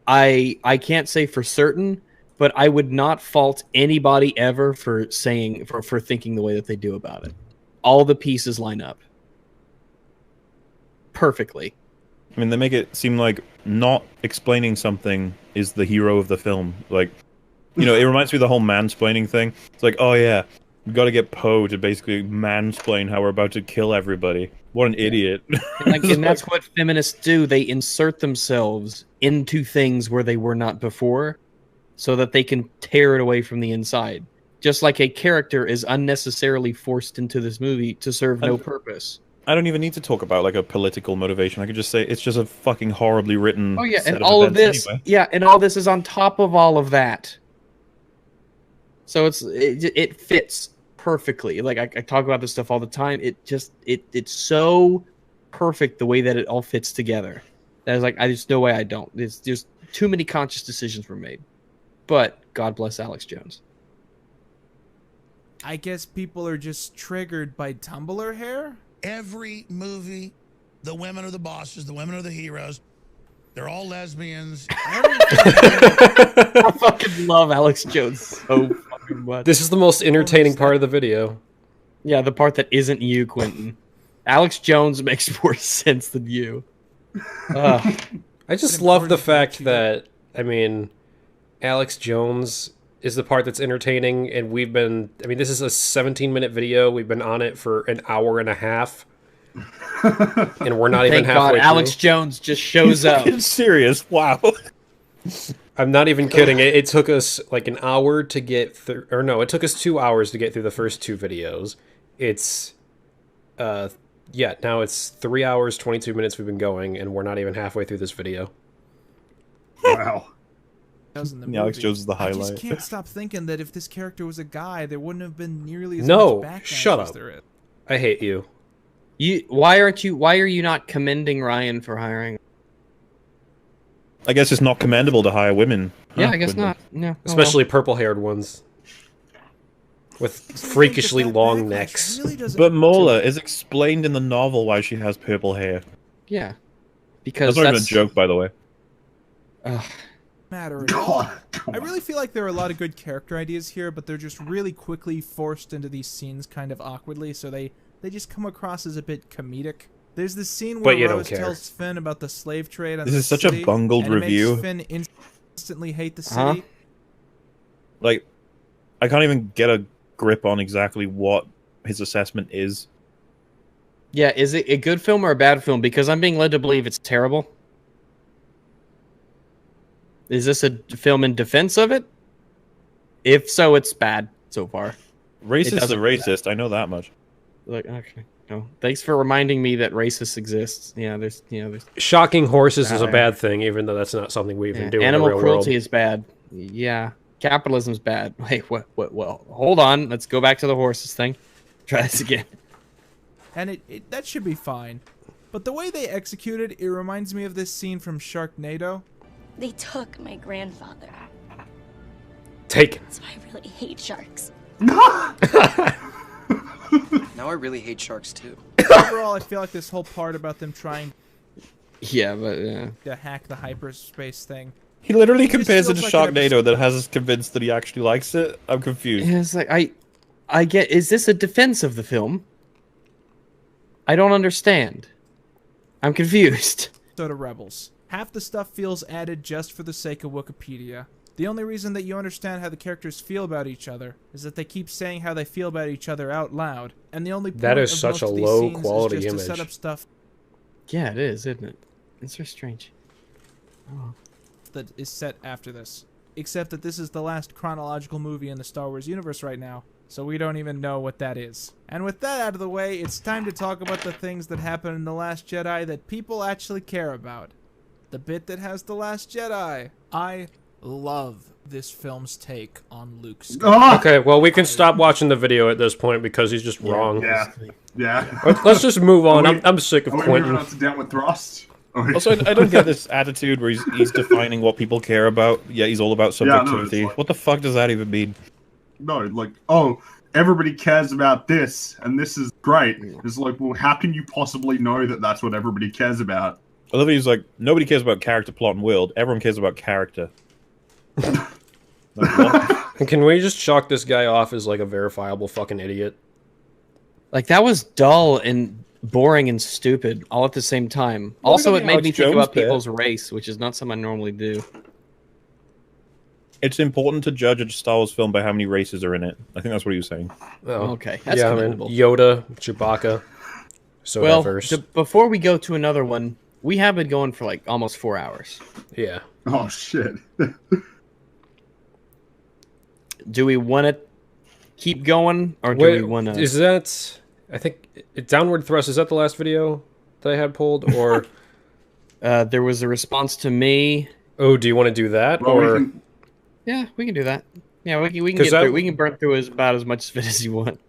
I can't say for certain, but I would not fault anybody ever for saying for thinking the way that they do about it. All the pieces line up perfectly. I mean, they make it seem like not explaining something is the hero of the film. Like, you know, it reminds me of the whole mansplaining thing. It's like, oh yeah, we got to get Poe to basically mansplain how we're about to kill everybody. What an idiot. And that's what feminists do. They insert themselves into things where they were not before so that they can tear it away from the inside. Just like a character is unnecessarily forced into this movie to serve no purpose. I don't even need to talk about like a political motivation. I could just say it's just a fucking horribly written. Oh yeah, set and all of this, anyway. yeah, and all this is on top of all of that. So it fits perfectly. Like I talk about this stuff all the time. It's so perfect the way that it all fits together. There's like there's no way I don't. It's just too many conscious decisions were made. But God bless Alex Jones. I guess people are just triggered by Tumblr hair. Every movie, the women are the bosses, the women are the heroes. They're all lesbians. I fucking love Alex Jones so fucking much. This is the most entertaining part of the video. Yeah, the part that isn't you, Quinton. Alex Jones makes more sense than you. I just love the fact that, I mean, Alex Jones is the part that's entertaining, and we've been, I mean, this is a 17-minute video. We've been on it for an hour and a half. And we're not even halfway through. Alex Jones just shows up. It's serious. Wow. I'm not even kidding. It took us like an hour to get through, or no, it took us 2 hours to get through the first two videos. It's, yeah, now it's 3 hours, 22 minutes we've been going, and we're not even halfway through this video. Wow. does in the Alex movie. Jones is the I just highlight. can't stop thinking that if this character was a guy, there wouldn't have been nearly as No, much backlash shut as up. there is. I hate you. Why are you not commending Ryan for hiring? I guess it's not commendable to hire women. Yeah, Huh, I guess wouldn't not. it? No. Oh, Especially purple-haired ones. With freakishly long necks. But Mola is explained in the novel why she has purple hair. Yeah. Because That's not even a joke, by the way. Matter at all. I really feel like there are a lot of good character ideas here, but they're just really quickly forced into these scenes kind of awkwardly, so they just come across as a bit comedic. There's this scene where Rose tells Finn about the slave trade and This is such a bungled and it review. makes Finn instantly hate the city. Like, I can't even get a grip on exactly what his assessment is. Yeah, is it a good film or a bad film? Because I'm being led to believe it's terrible. Is this a film in defense of it? If so, it's bad so far. Racist is a racist, I know that much. Like, okay. No. Thanks for reminding me that racists exist. Yeah, there's Shocking horses is a bad thing, even though that's not something we even do Animal in the real cruelty world. is bad. Yeah. Capitalism's bad. Wait, what? Well, hold on. Let's go back to the horses thing. Try this again. And that should be fine. But the way they executed, it reminds me of this scene from Sharknado. They took my grandfather. Taken. So I really hate sharks. Now I really hate sharks too. Overall, I feel like this whole part about them trying Yeah, but yeah. to hack the hyperspace thing. He literally It just compares it to feels like an Sharknado that has us convinced that he actually likes it. I'm confused. Yeah, it's like I get. Is this a defense of the film? I don't understand. I'm confused. So to Rebels. Half the stuff feels added just for the sake of Wikipedia. The only reason that you understand how the characters feel about each other is that they keep saying how they feel about each other out loud, and the only point That is of such most a of these low scenes quality is just image. to set up stuff Yeah, it is, isn't it? It's so strange. Oh. that is set after this. Except that this is the last chronological movie in the Star Wars universe right now, so we don't even know what that is. And with that out of the way, it's time to talk about the things that happen in The Last Jedi that people actually care about. The bit that has The Last Jedi. I love this film's take on Luke Skywalker. Okay, well, we can stop watching the video at this point because he's just wrong. Yeah. Let's just move on. I'm sick of Are we Quinton. moving on to Down with Thrust? Also, I don't get this attitude where he's defining what people care about. Yeah, he's all about subjectivity. Yeah, no, What the fuck does that even mean? No, like, oh, everybody cares about this, and this is great. It's like, well, how can you possibly know that that's what everybody cares about? I love he's like, nobody cares about character, plot, and world. Everyone cares about character. Like, what? Can we just chalk this guy off as like a verifiable fucking idiot? Like, that was dull and boring and stupid all at the same time. Well, Also, we it got made Alex me think Jones about there. people's race, which is not something I normally do. It's important to judge a Star Wars film by how many races are in it. I think that's what he was saying. Oh, Okay, that's yeah, I mean, commendable. Yoda, Chewbacca, so Well, diverse. before we go to another one, we have been going for like almost 4 hours. Yeah. Oh, shit. Do we want to keep going, or do Wait, we want to... is that... I think... Downward Thrust, is that the last video that I had pulled, or... there was a response to me. Oh, do you want to do that, Well, or... Yeah, we can do that. Yeah, we can 'Cause get that- through. We can burn through about as much of it as you want.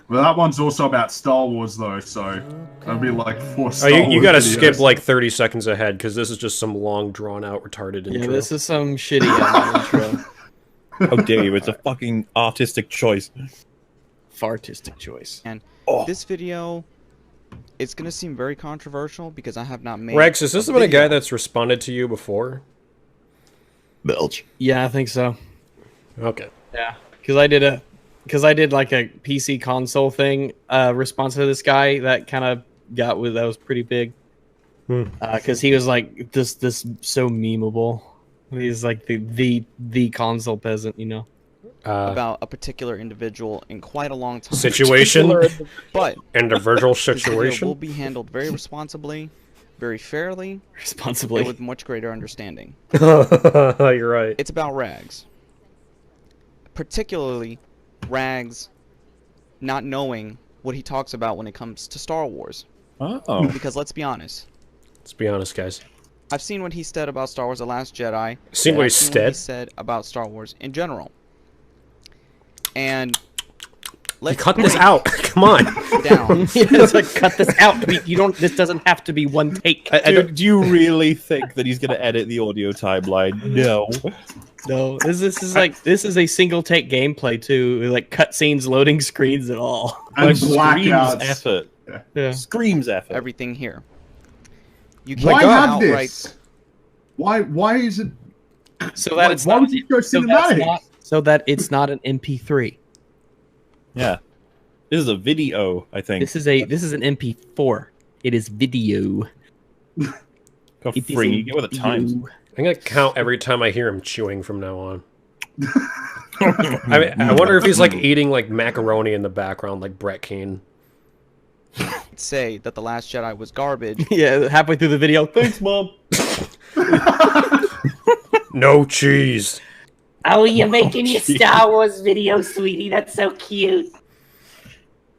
Well, that one's also about Star Wars, though, so that'd be like 4 Oh, Star you Wars gotta videos. skip like 30 seconds ahead, because this is just some long, drawn-out, retarded Yeah, intro. this is some shitty intro. How dare you? It's a fucking artistic choice. Fartistic choice. And this video, it's gonna seem very controversial because I have not made. Rex, has this been a guy that's responded to you before? Belch. Yeah, I think so. Okay. Yeah, because I did like a PC console thing response to this guy that kind of that was pretty big. Because he was like this so memeable. He's like the console peasant, you know. About a particular individual in quite a long time. Situation? But And a Virgil this video situation? will be handled very responsibly, very fairly, responsibly, and with much greater understanding. You're right. It's about Rags. Particularly, Rags not knowing what he talks about when it comes to Star Wars. Oh. Because let's be honest. Let's be honest, guys. I've seen what he said about Star Wars: The Last Jedi. Seen what he said about Star Wars in general. And let's cut this out. Come on. Down. It's like, cut this out. You don't. This doesn't have to be one take. Do you really think that he's going to edit the audio timeline? No. No. This is a single take gameplay too. Like cutscenes, loading screens, and all. And blackouts. Effort. Yeah. Screams effort. Everything here. You Why can't have outright. this? Why is it? So that it's not. So that it's not an MP3. Yeah. This is a video, I think. This is an MP4. It is video. Go free. You get with the times. I'm gonna count every time I hear him chewing from now on. I wonder if he's like eating like macaroni in the background, like Brett Keane. Say that The Last Jedi was garbage. Yeah, halfway through the video. Thanks, Mom. No cheese. Oh, you're making your Star Wars video, sweetie. That's so cute.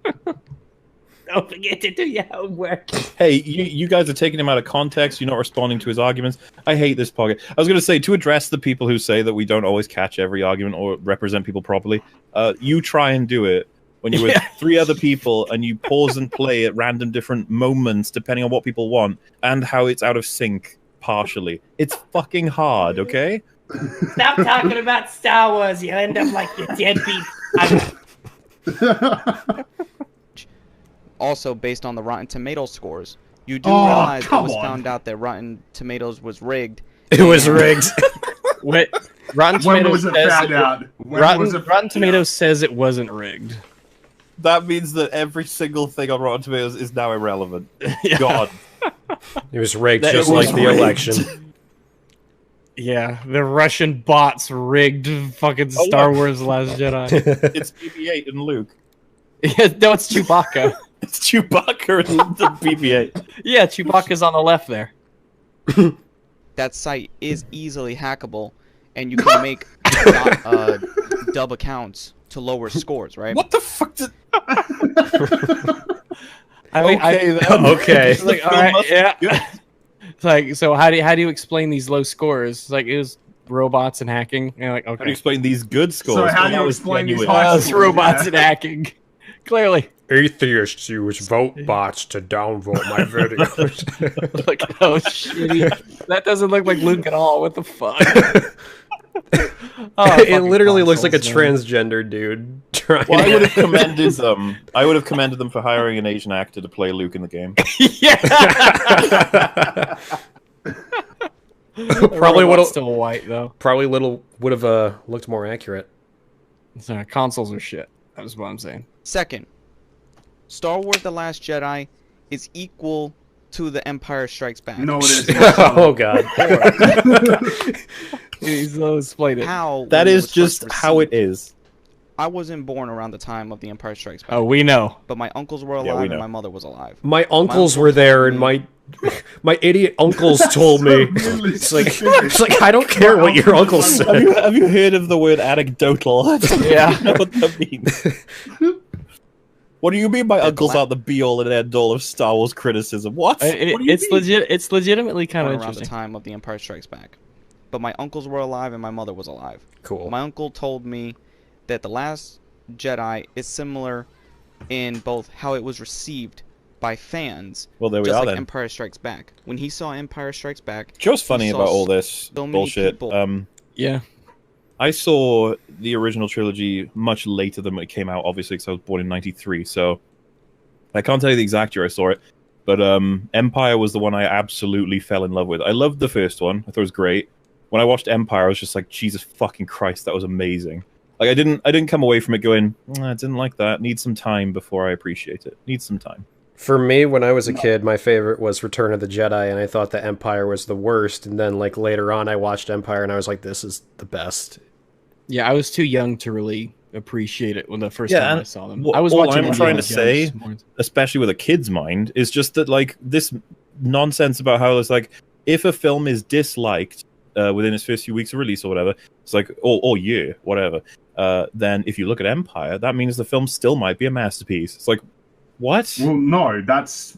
Don't forget to do your homework. Hey, you guys are taking him out of context. You're not responding to his arguments. I hate this podcast. I was going to say, to address the people who say that we don't always catch every argument or represent people properly, you try and do it when you're with 3 other people and you pause and play at random different moments depending on what people want and how it's out of sync partially. It's fucking hard, okay? Stop talking about Star Wars. You'll end up like your deadbeat. Also, based on the Rotten Tomatoes scores, you do realize it was found out that Rotten Tomatoes was rigged. It was rigged. Wait, Rotten Tomatoes Rotten Tomatoes says it wasn't rigged. That means that every single thing on Rotten Tomatoes is now irrelevant. Yeah. God. It was rigged just like the election. Yeah, the Russian bots rigged fucking Star Wars Last Jedi. It's BB-8 and Luke. Yeah, no, it's Chewbacca. It's Chewbacca and the BB-8. Yeah, Chewbacca's on the left there. That site is easily hackable, and you can make dub accounts to lower scores, right? What the fuck did... Okay. It's like, all right, yeah. It's like, so how do you explain these low scores? It's like, it was robots and hacking. And you're like, okay. How do you explain these good scores? So how do you explain these high scores? Robots and hacking. Clearly. Atheists use vote bots to downvote my videos. Like, oh shit. That doesn't look like Luke at all. What the fuck? It literally looks like a transgender dude. Well, I would have commended them. I would have commended them for hiring an Asian actor to play Luke in the game. Yeah. Probably would have still white though. Probably would have looked more accurate. Sorry, consoles are shit. That's what I'm saying. Second, Star Wars: The Last Jedi is equal to The Empire Strikes Back. No, it isn't. Oh god. He's explained it. How that is just how it is. I wasn't born around the time of The Empire Strikes Back. Oh, we know. But my uncles were alive and my mother was alive. My uncles were there, and my idiot uncles told me. It's like I don't care what your uncle said. Have you heard of the word anecdotal? Yeah. I know what that means. What do you mean my uncles aren't the be-all and end-all of Star Wars criticism? What? It's legitimately kind of around interesting. the time of The Empire Strikes Back. But my uncles were alive and my mother was alive. Cool. My uncle told me that The Last Jedi is similar in both how it was received by fans. Well, there we just are like then. Empire Strikes Back. When he saw Empire Strikes Back, Just funny about all this so many bullshit. people- Yeah. I saw the original trilogy much later than it came out, obviously, because I was born in '93. So I can't tell you the exact year I saw it, but Empire was the one I absolutely fell in love with. I loved the first one; I thought it was great. When I watched Empire, I was just like, Jesus fucking Christ, that was amazing. Like I didn't come away from it going, I didn't like that. Need some time before I appreciate it. Need some time. For me, when I was a kid, my favorite was Return of the Jedi, and I thought that Empire was the worst. And then, like later on, I watched Empire, and I was like, "This is the best." Yeah, I was too young to really appreciate it when the first time I saw them. What, I was all watching. I'm trying to say, especially with a kid's mind, is just that like this nonsense about how it's like if a film is disliked within its first few weeks of release or whatever, it's like or year, whatever. Then if you look at Empire, that means the film still might be a masterpiece. It's like, what? Well, no, that's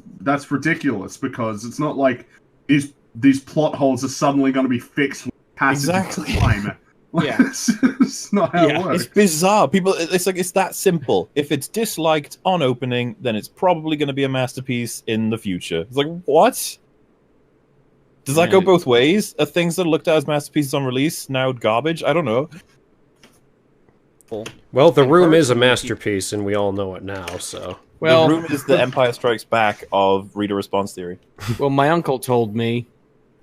ridiculous because it's not like is these plot holes are suddenly going to be fixed with passage of time. Yeah. It's not how it works. It's bizarre. People, it's like, it's that simple. If it's disliked on opening, then it's probably going to be a masterpiece in the future. It's like, what? Does that go both ways? Are things that are looked at as masterpieces on release now garbage? I don't know. Well, The Room is a masterpiece, and we all know it now, so... Well, The Room is the Empire Strikes Back of reader response theory. Well, my uncle told me.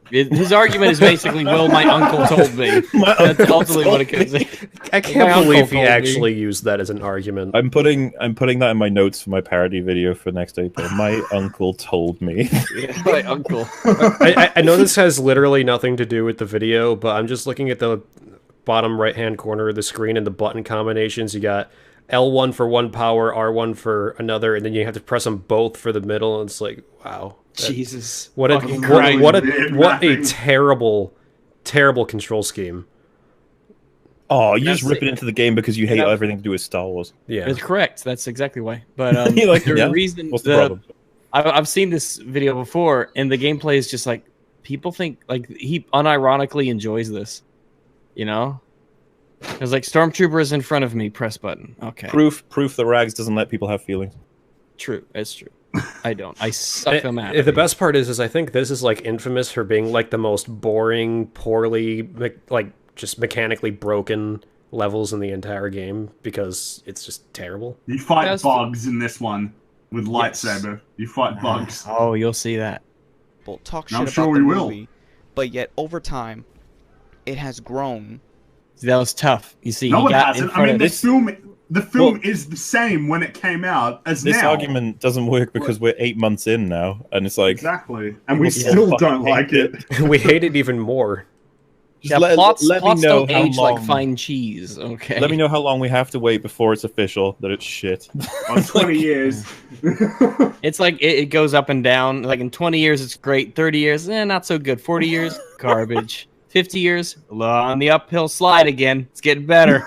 His argument is basically, well, my uncle told me. That's ultimately what it comes to. I can't believe he actually used that as an argument. I'm putting that in my notes for my parody video for next April. My uncle told me. Yeah, my uncle. I know this has literally nothing to do with the video, but I'm just looking at the bottom right-hand corner of the screen and the button combinations. You got L1 for one power, R1 for another, and then you have to press them both for the middle, and it's like, wow. Jesus. What a terrible, terrible control scheme. Oh, you just rip it into the game because you hate everything to do with Star Wars. Yeah. That's correct. That's exactly why. But the reason... What's the problem? I've seen this video before, and the gameplay is just like, people think, like, he unironically enjoys this. You know? It's like, Stormtrooper is in front of me, press button. Okay. Proof that Rags doesn't let people have feelings. True, that's true. I don't. I suck them out. The best part is I think this is like infamous for being like the most boring, poorly, like just mechanically broken levels in the entire game because it's just terrible. You fight bugs in this one with lightsaber. Yes. You fight bugs. Oh, you'll see that. Well, talk shit about the movie, but yet over time, it has grown. That was tough. You see, no, it hasn't. I mean, the film is the same when it came out as now. This argument doesn't work because we're 8 months in now, and it's like... Exactly. And we still don't like it. We hate it even more. Just plots me know don't age like fine cheese, okay? Let me know how long we have to wait before it's official that it's shit. 20 years. It's like, it goes up and down. Like, in 20 years, it's great. 30 years, not so good. 40 years, garbage. 50 years, on the uphill slide again. It's getting better.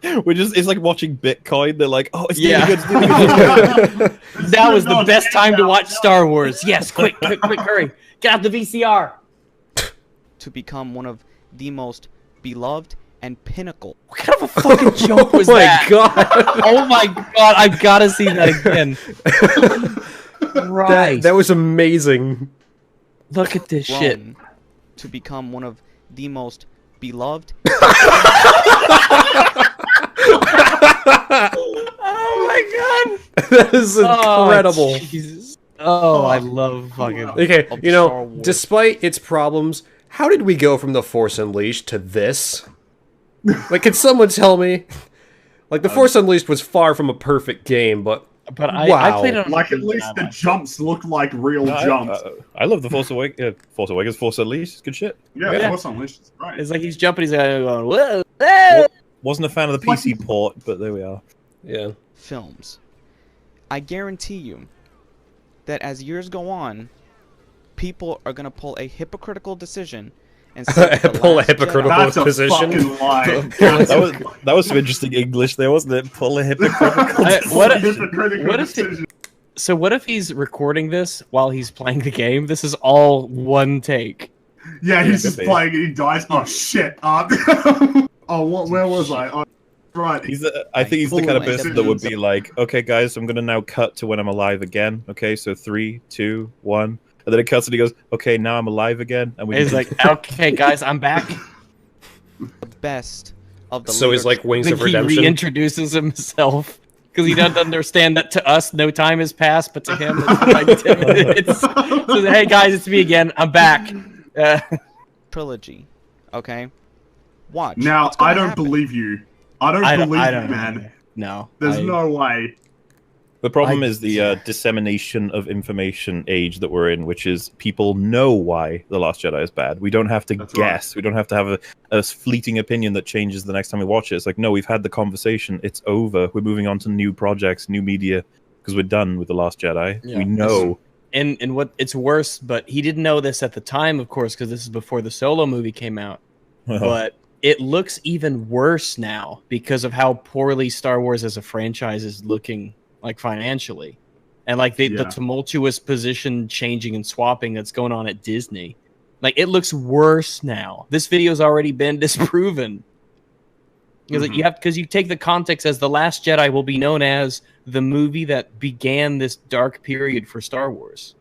It's like watching Bitcoin. They're like, oh, it's doing good, it's doing good. Now is the best time to watch Star Wars. Yes, quick, hurry. Get out the VCR. To become one of the most beloved and pinnacle. What kind of a fucking joke was that? Oh my god, I've got to see that again. Right. That was amazing. Look at this shit. To become one of the most beloved. Oh my god, that is incredible. Oh, I love fucking. Okay, despite its problems, how did we go from The Force Unleashed to this? Like, can someone tell me? Like, The Force Unleashed was far from a perfect game, but I played it on like, at least the jumps look like real jumps. I love the Force Awakens. Force Awakens, Force Unleashed. It's good shit. Yeah, Force Unleashed is right. It's like he's jumping, he's going, whoa, whoa. Wasn't a fan of the PC port, but there we are. Yeah. Films. I guarantee you that as years go on, people are going to pull a hypocritical decision and say pull a hypocritical position. That was some interesting English there, wasn't it? Pull a hypocritical decision. So what if he's recording this while he's playing the game? This is all one take. Yeah, he's just playing and he dies. Oh shit! Where was I? Oh, right. I think he's the kind of person that would be like, okay, guys, I'm gonna now cut to when I'm alive again. Okay, so 3, 2, 1, and then it cuts and he goes, okay, now I'm alive again. And he's like, okay, guys, I'm back. The best of the. So he's like Wings of Redemption. He reintroduces himself because he doesn't understand that to us no time has passed, but to him it's like 10 minutes. So, hey guys, it's me again. I'm back. Trilogy, okay. Watch. Now I don't believe you. I don't believe you, man. No, there's no way. The problem is the dissemination of information age that we're in, which is people know why The Last Jedi is bad. We don't have to guess. Right. We don't have to have a fleeting opinion that changes the next time we watch it. It's like, no, we've had the conversation. It's over. We're moving on to new projects, new media, because we're done with The Last Jedi. Yeah. We know. And what it's worse, but he didn't know this at the time, of course, because this is before the Solo movie came out. But it looks even worse now because of how poorly Star Wars as a franchise is looking, like, financially. And like the tumultuous position changing and swapping that's going on at Disney. Like, it looks worse now. This video's already been disproven. Because you take the context as The Last Jedi will be known as the movie that began this dark period for Star Wars.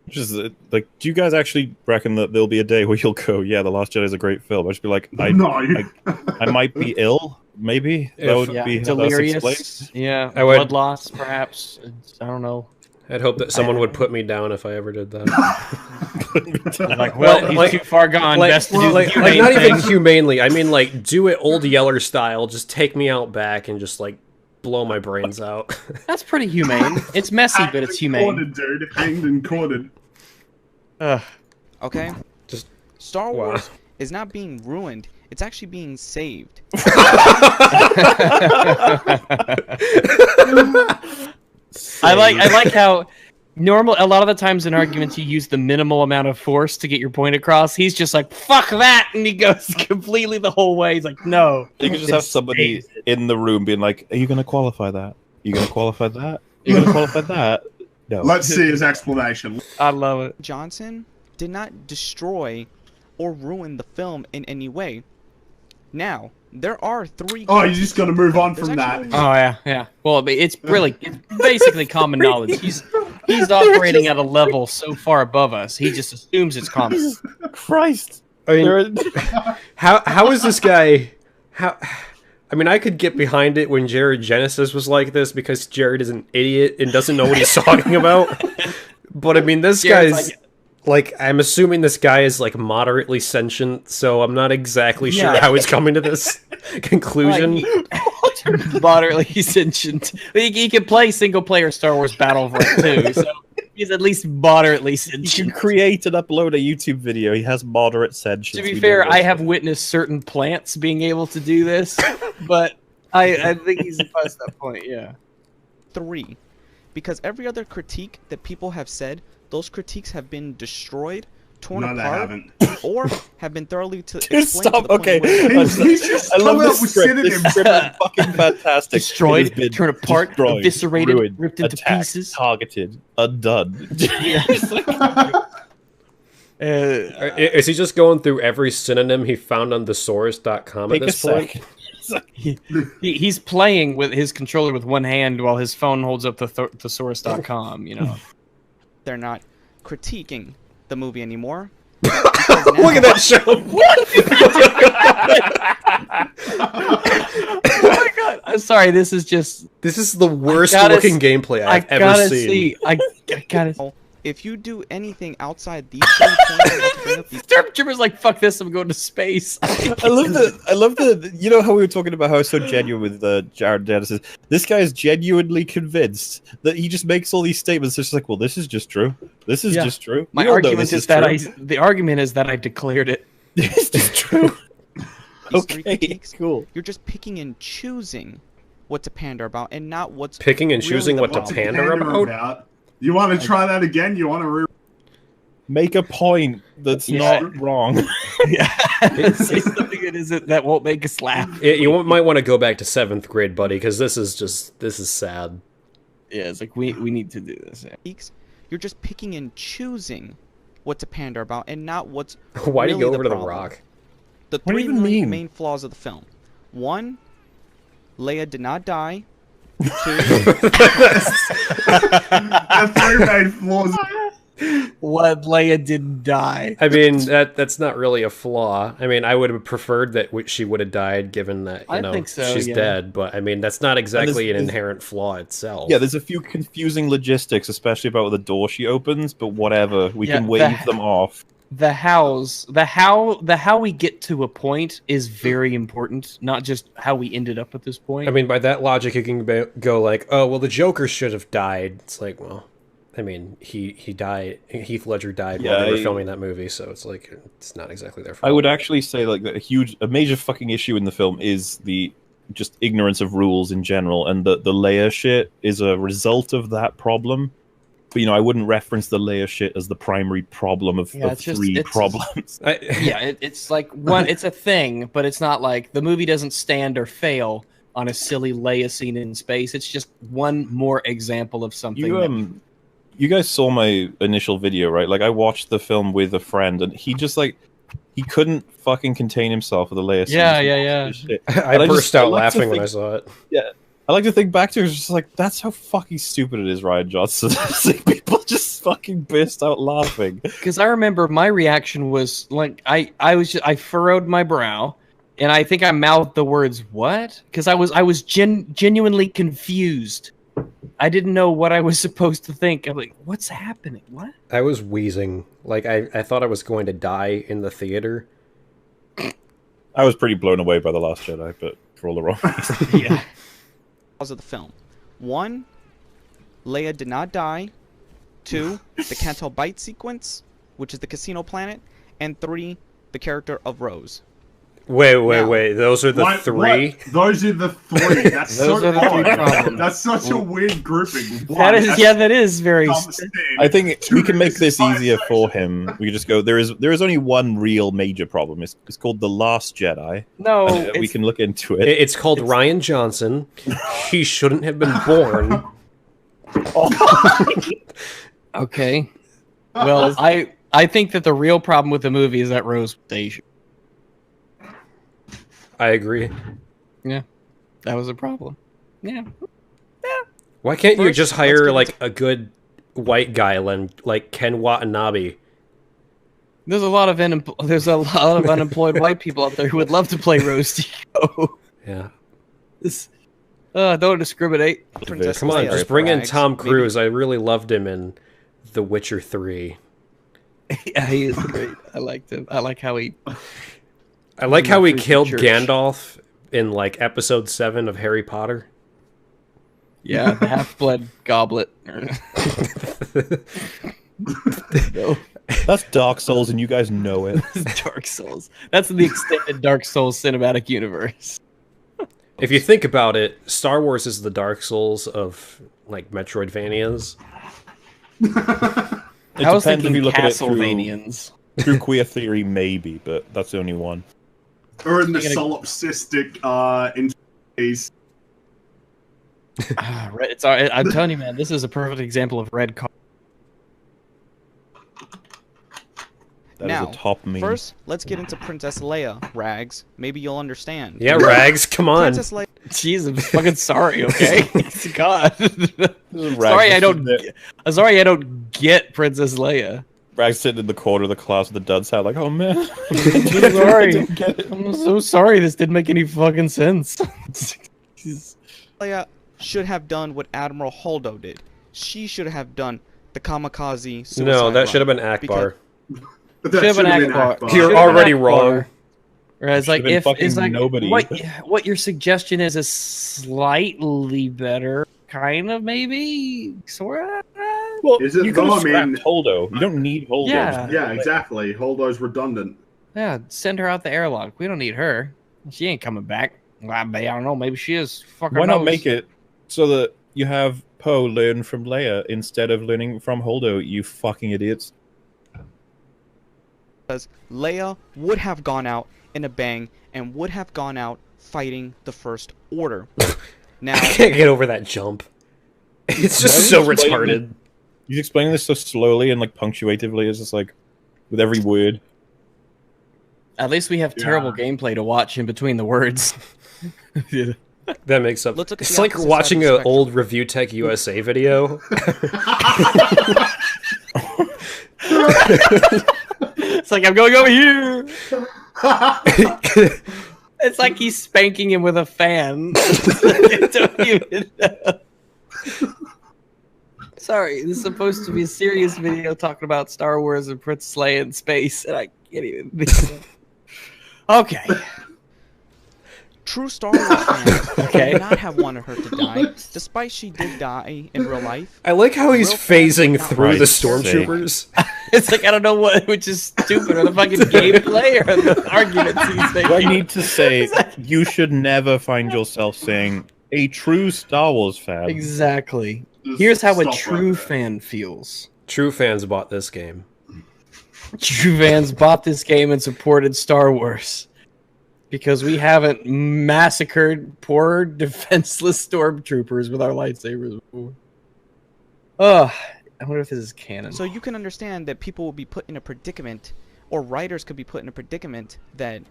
Which is like, do you guys actually reckon that there'll be a day where you'll go, yeah, The Last Jedi is a great film? I'd just be like, I might be ill, maybe. That would be delirious. Yeah, I would, blood loss, perhaps. I don't know. I'd hope that someone would put me down if I ever did that. Like, well, he's too far gone. Best to do like not even humanely. I mean, like, do it Old Yeller style. Just take me out back and just like blow my brains out. That's pretty humane. It's messy, but it's humane. Quartered, dude. Hanged and quartered. Okay. Just Star Wars is not being ruined. It's actually being saved. I like how a lot of the times in arguments you use the minimal amount of force to get your point across. He's just like, fuck that, and he goes completely the whole way. He's like, no. You can just have somebody in the room being like, are you going to qualify that? Are you going to qualify that? Are you going to qualify that? No. Let's see his explanation. I love it. Johnson did not destroy or ruin the film in any way. Now, there are 3... Oh, you just got to move on from that. Oh, yeah. Well, it's basically common knowledge. He's operating at a level so far above us, he just assumes it's common. Christ. I mean, how is this guy... I mean, I could get behind it when Jared Genesis was like this because Jared is an idiot and doesn't know what he's talking about. But, I mean, this guy's... Like, I'm assuming this guy is, like, moderately sentient, so I'm not exactly sure how he's coming to this conclusion. Moderately sentient. He can play single-player Star Wars Battlefront, too, so he's at least moderately sentient. He can create and upload a YouTube video. He has moderate sentience. To be fair, I have witnessed certain plants being able to do this, but I think he's past that point, yeah. 3. Because every other critique that people have said, those critiques have been destroyed, torn apart, or have been thoroughly explained stop. To the Okay, he's just I love coming this up with script. synonyms. This script is fucking fantastic. Destroyed, torn apart, eviscerated, ruined, ripped into pieces, targeted, undone. Is he just going through every synonym he found on thesaurus.com at this point? He's playing with his controller with one hand while his phone holds up the thesaurus.com, you know. They're not critiquing the movie anymore. Look at that show! Oh my god! I'm sorry. This is the worst looking gameplay I've ever seen. I gotta. If you do anything outside these 3 points, Stormtrooper's like, fuck this, I'm going to space. I love the. You know how we were talking about how it's so genuine with Jared Genesis. This guy is genuinely convinced that he just makes all these statements. It's just like, well, this is just true. This is just true. My argument is that the argument is that I declared it. It's just true. Okay, cool. You're just picking and choosing what to pander about, and not what's picking and choosing what to pander about. You want to try that again? You want to make a point that's not wrong? Say something that won't make us laugh. You might want to go back to 7th grade, buddy, because this is sad. Yeah, it's like we need to do this. You're just picking and choosing what to pander about, and not what's. Why do you really go over to the problem. Rock? The 3 main flaws of the film. 1, Leia did not die. 2. That's 3 main flaws. What, Leia didn't die? I mean, that's not really a flaw. I mean, I would have preferred that she would have died, given that she's dead. But I mean, that's not exactly an inherent flaw itself. Yeah, there's a few confusing logistics, especially about the door she opens. But whatever, we can wave them off. The how we get to a point is very important, not just how we ended up at this point. I mean, by that logic, you can go like, oh, well, the Joker should have died. It's like, well, I mean, he died. Heath Ledger died while they were filming that movie, so it's like it's not exactly their fault. I would actually say like a major fucking issue in the film is the just ignorance of rules in general, and the Leia shit is a result of that problem. But, I wouldn't reference the Leia shit as the primary problem of 3 problems. It's like it's a thing, but it's not like the movie doesn't stand or fail on a silly Leia scene in space. It's just one more example of something. you guys saw my initial video, right? Like, I watched the film with a friend, and he just, like, he couldn't fucking contain himself with the Leia scene. Yeah. I burst out laughing when I saw it. Yeah. I like to think back to it, it's just like, that's how fucking stupid it is, Rian Johnson. Like, people just fucking burst out laughing. Because I remember my reaction was, like, I furrowed my brow, and I think I mouthed the words, what? Because I was genuinely confused. I didn't know what I was supposed to think. I'm like, what's happening? What? I was wheezing. Like, I thought I was going to die in the theater. I was pretty blown away by The Last Jedi, but for all the wrong reasons. Yeah. Of the film. 1, Leia did not die. 2, the Canto Bight sequence, which is the casino planet. And 3, the character of Rose. Wait. Those are the three? What? Those are the three. That's Those so are the three odd. problems. That's such a weird grouping. That is very... I think we can make this easier for him. We can just go, there is only one real major problem. It's called The Last Jedi. No. We can look into it. It's called Rian Johnson. He shouldn't have been born. Okay. Well, I think that the real problem with the movie is that Rose was Asian. I agree. Yeah, that was a problem. Yeah. Why can't you just hire like a good white guy like Ken Watanabe? There's a lot of unemployed white people out there who would love to play Rose Tico. Yeah. Don't discriminate. Come on, just bring in Tom Cruise. I really loved him in The Witcher 3. Yeah, he is great. I liked him. I like how he killed Gandalf in like episode 7 of Harry Potter. Yeah, the half-blood goblet. No. That's Dark Souls, and you guys know it. Dark Souls. That's the extended Dark Souls cinematic universe. If you think about it, Star Wars is the Dark Souls of like Metroidvanias. I was thinking if you look Castlevanians. At it through queer theory, maybe, but that's the only one. Or in the solipsistic interface. I'm telling you, man, this is a perfect example of red card. That is a top meme. First, let's get into Princess Leia, Rags. Maybe you'll understand. Yeah, Rags, come on. Princess Leia. Jeez, I'm fucking sorry, okay? God. Sorry, I don't get Princess Leia. Rags sitting in the corner of the class with the duds hat, like, oh man. I'm so sorry. I'm so sorry. This didn't make any fucking sense. Leia should have done what Admiral Holdo did. She should have done the kamikaze suicide No, that should have been Akbar. Should have been Akbar. You're already wrong. Right, it's like it's like nobody. What your suggestion is slightly better, kind of, maybe, sort of. Well, is it you can scrap mean Holdo. You don't need Holdo. Yeah, exactly. Holdo's redundant. Yeah, send her out the airlock. We don't need her. She ain't coming back. I don't know. Maybe she is. Fuck her Why not nose. make it so that you have Poe learn from Leia instead of learning from Holdo? You fucking idiots. Because Leia would have gone out in a bang and would have gone out fighting the First Order. Now I can't get over that jump. It's just so retarded. He's explaining this so slowly and like punctuatively. It's just like with every word. At least we have terrible gameplay to watch in between the words. Yeah. That makes up. Let's look at It's the like opposite watching side of an the old Review Tech USA video. It's like, I'm going over here. It's like he's spanking him with a fan. I don't even know. Sorry, this is supposed to be a serious video talking about Star Wars and Princess Leia in space, and I can't even. Okay. True Star Wars fans would not have wanted her to die, despite she did die in real life. I like how he's phasing through the Christ's stormtroopers. It's like, I don't know which is stupid, or the fucking gameplay, or the arguments he's making. I need to say, you should never find yourself saying a true Star Wars fan. Exactly. Here's how a true fan feels. True fans bought this game. True fans bought this game and supported Star Wars. Because we haven't massacred poor defenseless stormtroopers with our lightsabers before. I wonder if this is canon. So you can understand that people will be put in a predicament, or writers could be put in a predicament that.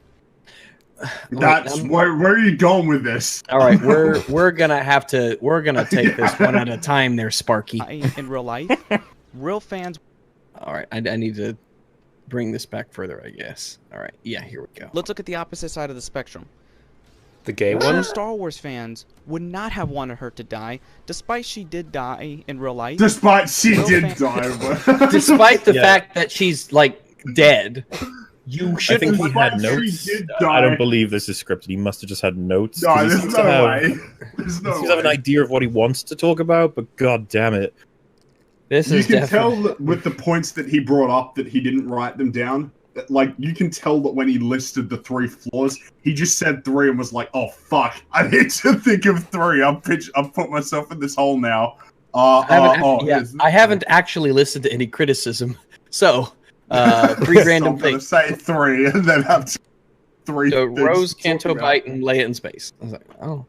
That's where are you going with this? All right, we're gonna take this one at a time. There, Sparky. In real life, real fans. All right, I need to bring this back further, I guess. All right, yeah, here we go. Let's look at the opposite side of the spectrum. The gay one? Star Wars fans would not have wanted her to die, despite she did die in real life. Despite she did die. Despite the fact that she's, like, dead. You shouldn't. I think he had notes. I don't believe this is scripted. He must have just had notes. No, there's no way. There's no way. He have an idea of what he wants to talk about, but god damn it. You can tell that with the points that he brought up that he didn't write them down. Like, you can tell that when he listed the 3 flaws, he just said 3 and was like, oh, fuck, I need to think of 3. I've put myself in this hole now. I haven't actually listened to any criticism. So, 3 random things. Say 3 and then have 3 So, things Rose, to talk Canto about. Bight, and Leia in space. I was like, oh.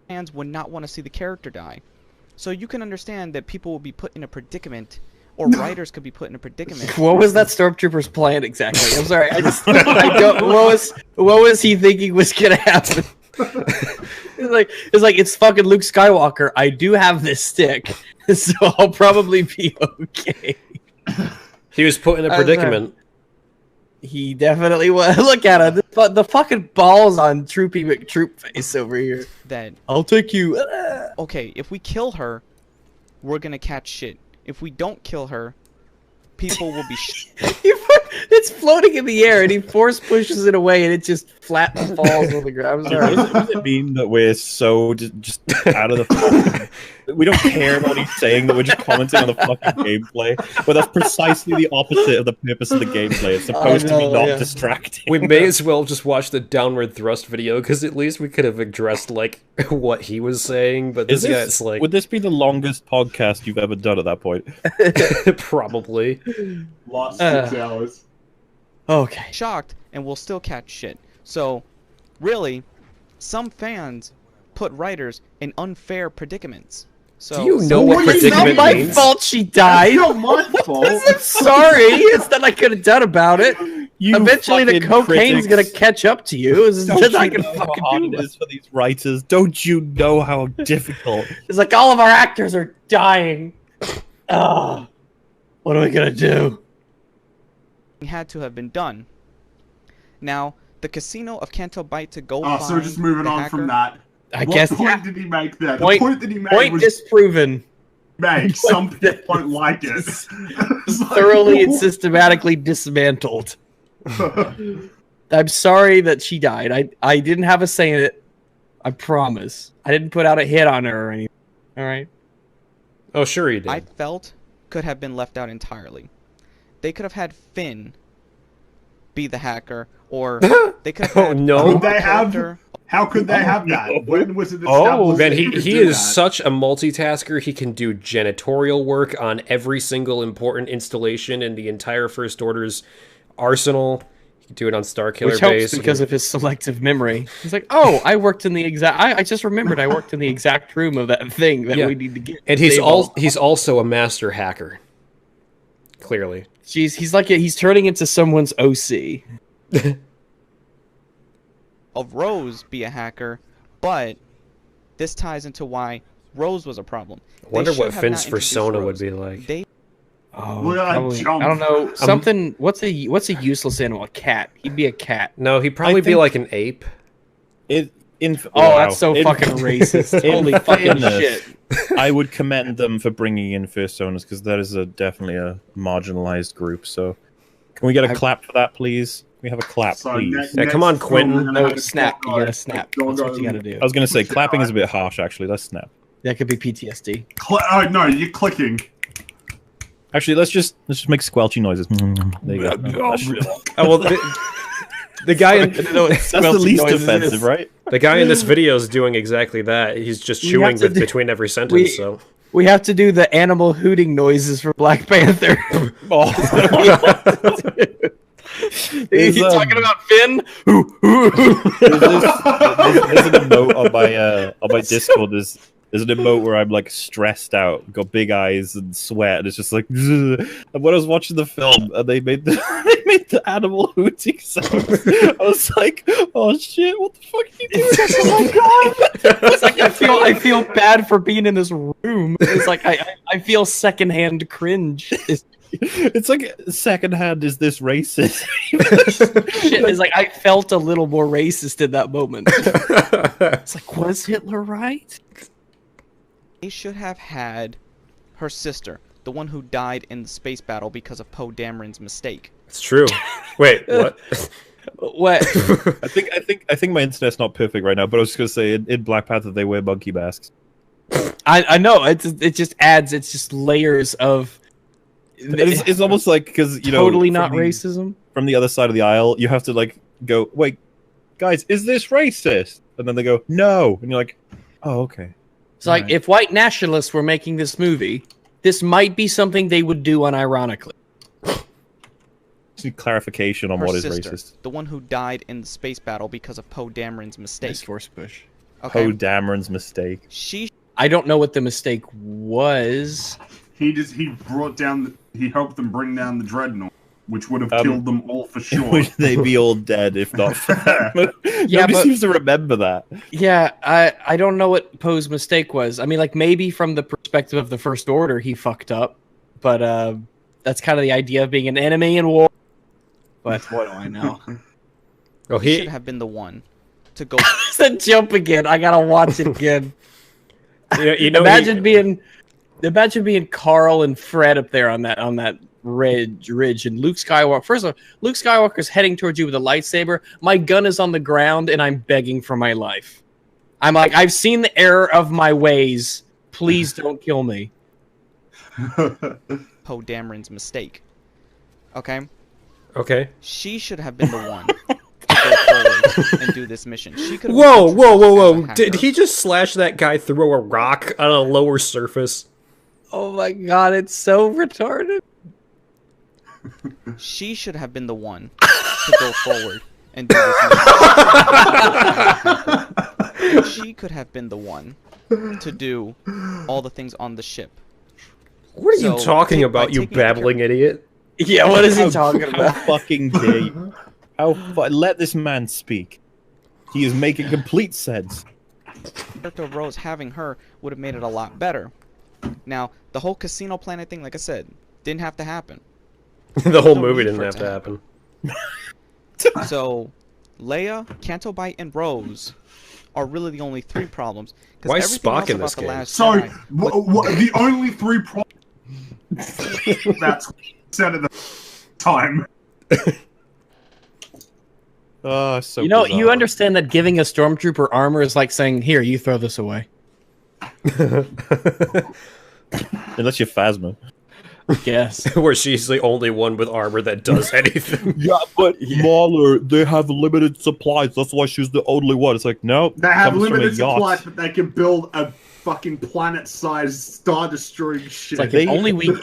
Fans would not want to see the character die. So you can understand that people will be put in a predicament, or writers could be put in a predicament. What was that Stormtrooper's plan exactly? I'm sorry, I don't. What was he thinking was gonna happen? It's like it's fucking Luke Skywalker. I do have this stick, so I'll probably be okay. He was put in a predicament. He definitely was. Look at him. The fucking balls on Troopy McTroop face over here. That I'll take you. Okay, if we kill her, we're gonna catch shit. If we don't kill her, people will be It's floating in the air, and he force pushes it away, and it just flat falls on the ground. I'm sorry. Does it mean that we're so just out of the fucking... We don't care about what he's saying, that we're just commenting on the fucking gameplay? But that's precisely the opposite of the purpose of the gameplay. It's supposed to be not distracting. We may as well just watch the downward thrust video, because at least we could have addressed, like, what he was saying, but this guy's like... Would this be the longest podcast you've ever done at that point? Probably. Lost 6 hours. Okay. Shocked, and we'll still catch shit. So, really, some fans put writers in unfair predicaments. So, do you know what predicament means? It's not my fault she died. It's not my fault. I'm sorry. It's not I could have done about it. Eventually, the cocaine's gonna catch up to you. It's nothing I can fucking do. For these writers, don't you know how difficult? It's like all of our actors are dying. Oh, what are we gonna do? Had to have been done. Now, the casino of Canto Bight to go. So just moving on from that. I guess. What point did he make there? Point, the point that he made point was disproven. Make some people don't like it. Thoroughly and systematically dismantled. I'm sorry that she died. I didn't have a say in it. I promise. I didn't put out a hit on her or anything. All right. Oh, sure he did. I felt could have been left out entirely. They could have had Finn be the hacker, or they could have had no. How could they have that? When was it established? Oh, man, he is such a multitasker. He can do janitorial work on every single important installation in the entire First Order's arsenal. He can do it on Starkiller Which Base. helps because of his selective memory. He's like, oh, I worked in the exact... I just remembered I worked in the exact room of that thing that we need to get. And he's also a master hacker. Clearly. Jeez, he's turning into someone's OC. Of Rose be a hacker, but this ties into why Rose was a problem. I wonder what Finn's persona would be like. Probably, I don't know. Something. What's a useless animal? A cat. He'd be a cat. No, he'd probably be like an ape. That's so fucking racist. Holy fucking shit. I would commend them for bringing in personas because that is definitely a marginalized group. So, can we get a clap for that, please? Can we have a clap, please? Yeah, come on, Quinton. No, snap. You gotta snap. That's what you gotta do. I was gonna say clapping is a bit harsh, actually. Let's snap. That could be PTSD. No, you're clicking. Actually, let's just make squelchy noises. There you go. Oh, well, the guy in that's the least offensive, right? The guy in this video is doing exactly that. He's just chewing between every sentence. So we have to do the animal hooting noises for Black Panther. He's talking about Finn. There's a note on my Discord. There's an emote where I'm like stressed out, got big eyes and sweat, and it's just like. And when I was watching the film, and they made the animal hooting sound, I was like, "Oh shit! What the fuck are you doing?" Oh my god! It's like I feel bad for being in this room. It's like I feel secondhand cringe. It's like secondhand. Is this racist? Shit, it's like I felt a little more racist in that moment. It's like, was Hitler right? They should have had her sister, the one who died in the space battle because of Poe Dameron's mistake. It's true. Wait, what? What? I think my internet's not perfect right now, but I was just gonna say in Black Panther they wear monkey masks. I know it just adds. It's just layers of. It's almost like because totally not racism. From the other side of the aisle, you have to like go, wait, guys, is this racist? And then they go, no, and you're like, oh, okay. It's like if white nationalists were making this movie, this might be something they would do unironically. Just need clarification on Her what is sister, racist. the one who died in the space battle because of Poe Dameron's mistake. Nice force push. Okay. Poe Dameron's mistake. I don't know what the mistake was. He helped them bring down the dreadnought, which would have killed them all for sure. Would they be all dead if not for that? Nobody seems to remember that. Yeah, I don't know what Poe's mistake was. I mean, like, maybe from the perspective of the First Order, he fucked up. But that's kind of the idea of being an enemy in war. But what do I know? Oh, he should have been the one to go. Said jump again. I gotta watch it again. Imagine being Carl and Fred up there on that ridge, and Luke Skywalker. First of all, Luke Skywalker's heading towards you with a lightsaber. My gun is on the ground, and I'm begging for my life. I'm like, I've seen the error of my ways. Please don't kill me. Poe Dameron's mistake. Okay. Okay. She should have been the one to go forward and do this mission. She could. Whoa! Did he just slash that guy through a rock on a lower surface? Oh my god, it's so retarded. She should have been the one to go forward and do this mission. She could have been the one to do all the things on the ship. What are you talking about, you babbling idiot? Yeah, what is he talking about? How fucking dare you? Let this man speak. He is making complete sense. Character of Rose having her would have made it a lot better. Now, the whole casino planet thing, like I said, didn't have to happen. The whole movie didn't have to happen. So, Leia, Canto Bight, and Rose are really the only three problems. Why is Spock in this game? Sorry, the only three problems. That's said at the time. Oh, so you know, bizarre. you understand that giving a stormtrooper armor is like saying, "Here, you throw this away." Unless you're Phasma. Yes. Where she's the only one with armor that does anything. Yeah, but Mauler, they have limited supplies. That's why she's the only one. It's like, no. They have limited supplies, but they can build a fucking planet-sized star-destroying shit. It's like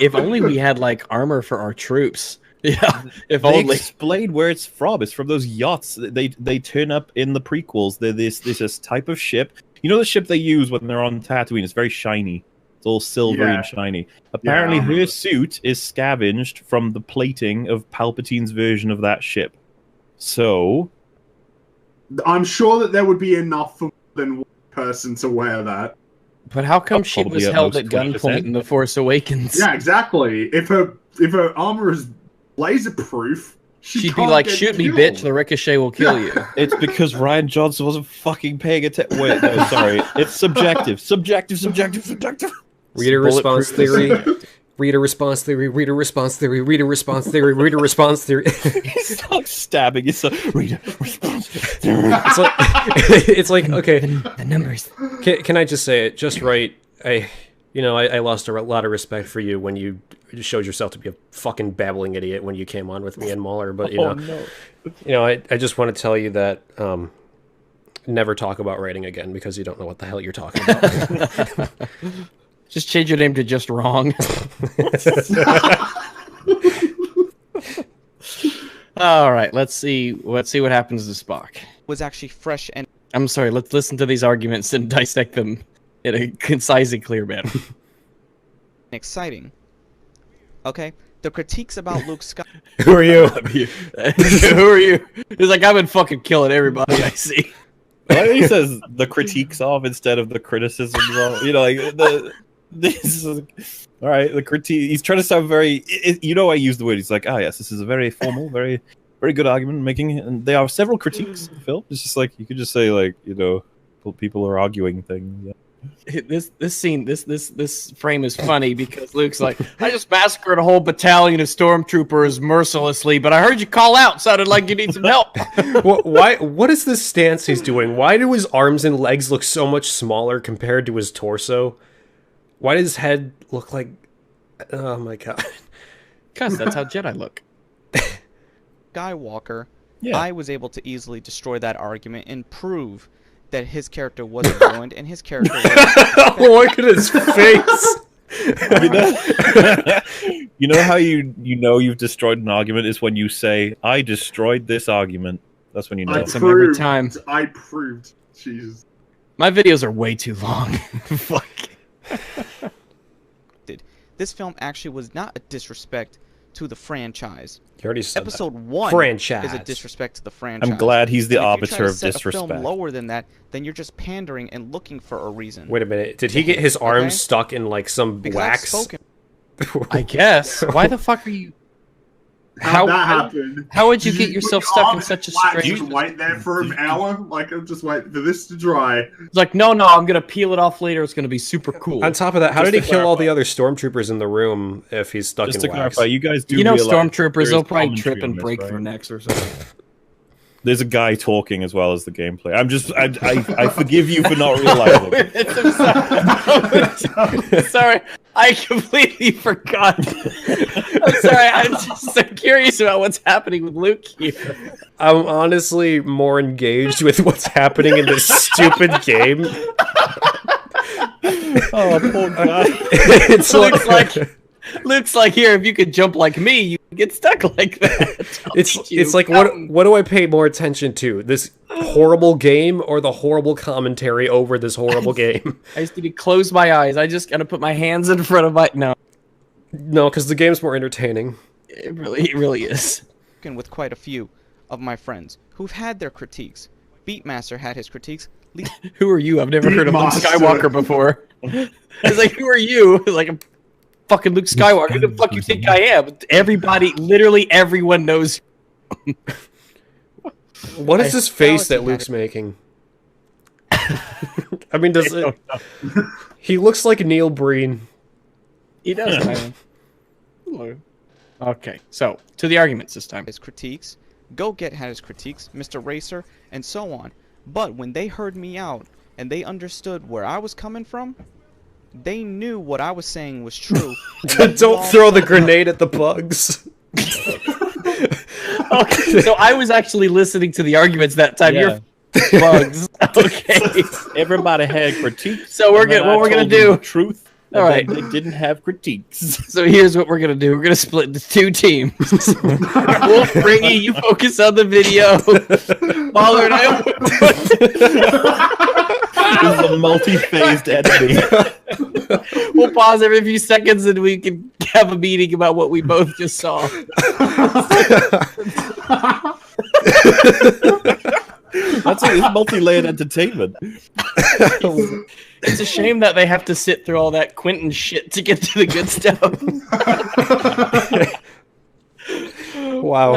if only we had like armor for our troops. Yeah, if they only. explain where it's from. It's from those yachts. They turn up in the prequels. They're this type of ship. You know the ship they use when they're on Tatooine? It's very shiny. It's all silvery and shiny. Apparently, her suit is scavenged from the plating of Palpatine's version of that ship. So, I'm sure that there would be enough for more than one person to wear that. But how come she was held at gunpoint in The Force Awakens? Yeah, exactly. If her armor is laser-proof, she'd be like, "Shoot me, bitch! The ricochet will kill you." It's because Rian Johnson wasn't fucking paying attention. Wait, no, sorry. It's subjective. Subjective. Reader response theory. Reader response theory. Reader response theory. Reader response theory. Reader response theory. He's like stabbing. It's a reader response theory. It's like okay. The numbers. Can I just say it just right? I lost a lot of respect for you when you showed yourself to be a fucking babbling idiot when you came on with me and Mahler. But I just want to tell you that never talk about writing again because you don't know what the hell you're talking about. Just change your name to Just Wrong. All right, let's see what happens to Spock. Was actually fresh and. I'm sorry. Let's listen to these arguments and dissect them. in a concise and clear manner. Exciting. Okay, the critiques about Luke Skywalker. Who are you? Who are you? He's like, I've been fucking killing everybody I see. Why he says the critiques of instead of the criticisms of? You know, like this is all right. The critique. He's trying to sound very. I use the word. He's like, yes, this is a very formal, very, very good argument making. And there are several critiques of the film. It's just like you could just say like people are arguing things. Yeah. This scene, this frame is funny because Luke's like, I just massacred a whole battalion of stormtroopers mercilessly, but I heard you call out. Sounded like you need some help. What is this stance he's doing? Why do his arms and legs look so much smaller compared to his torso? Why does his head look like? Oh my god! Because that's how Jedi look. Skywalker. Yeah. I was able to easily destroy that argument and prove that his character wasn't ruined and his character wasn't look at his face. You know how you've destroyed an argument is when you say, I destroyed this argument. That's when you know. Every time. I proved. Jesus. My videos are way too long. Fuck. This film actually was not a disrespect to the franchise. You already said Episode that. 1 franchise is a disrespect to the franchise. I'm glad he's the arbiter of disrespect. If you try to set a film lower than that, then you're just pandering and looking for a reason. Wait a minute. Did he get his arms stuck in like some Because wax? I guess. Why the fuck are you? How'd that happen? How would you get yourself stuck in such a strange? Just wait there for an hour? Like, I'll just wait for this to dry. It's like, no, I'm gonna peel it off later. It's gonna be super cool. On top of that, how did he kill all the other stormtroopers in the room if he's stuck in wax? Just to clarify, you guys do stormtroopers, they'll probably trip and break their necks or something. There's a guy talking as well as the gameplay. I forgive you for not realizing. I'm sorry, I completely forgot. I'm sorry, I'm just so curious about what's happening with Luke here. I'm honestly more engaged with what's happening in this stupid game. Oh, poor guy. It's Luke's like, here, if you could jump like me, you could get stuck like that. It's like, what do I pay more attention to? This horrible game or the horrible commentary over this horrible game? I just need to close my eyes. I just gotta put my hands in front of my... No, because the game's more entertaining. It really is. With quite a few of my friends who've had their critiques. Beatmaster had his critiques. Who are you? I've never heard of Luke Skywalker before. It's like, who are you? Like, I'm fucking Luke Skywalker. Who the fuck you think I am? Everybody, literally everyone knows. What is this face that Luke's making? I mean, does it? He looks like Neil Breen. He does, man. Okay, so to the arguments this time. His critiques. Go Get had his critiques. Mr. Racer, and so on. But when they heard me out and they understood where I was coming from, they knew what I was saying was true. Don't throw the grenade at the bugs. Okay, so I was actually listening to the arguments that time. Yeah. You're bugs. Okay. Everybody had critiques. So what we're gonna do? Truth. All right. They didn't have critiques. So here's what we're gonna do. We're gonna split into 2 teams. Wolf, Bringy, you focus on the video. Baller and I. This is a multi-phased enemy. We'll pause every few seconds and we can have a meeting about what we both just saw. That's a multi-layered entertainment. It's a shame that they have to sit through all that Quinton shit to get to the good stuff. Wow.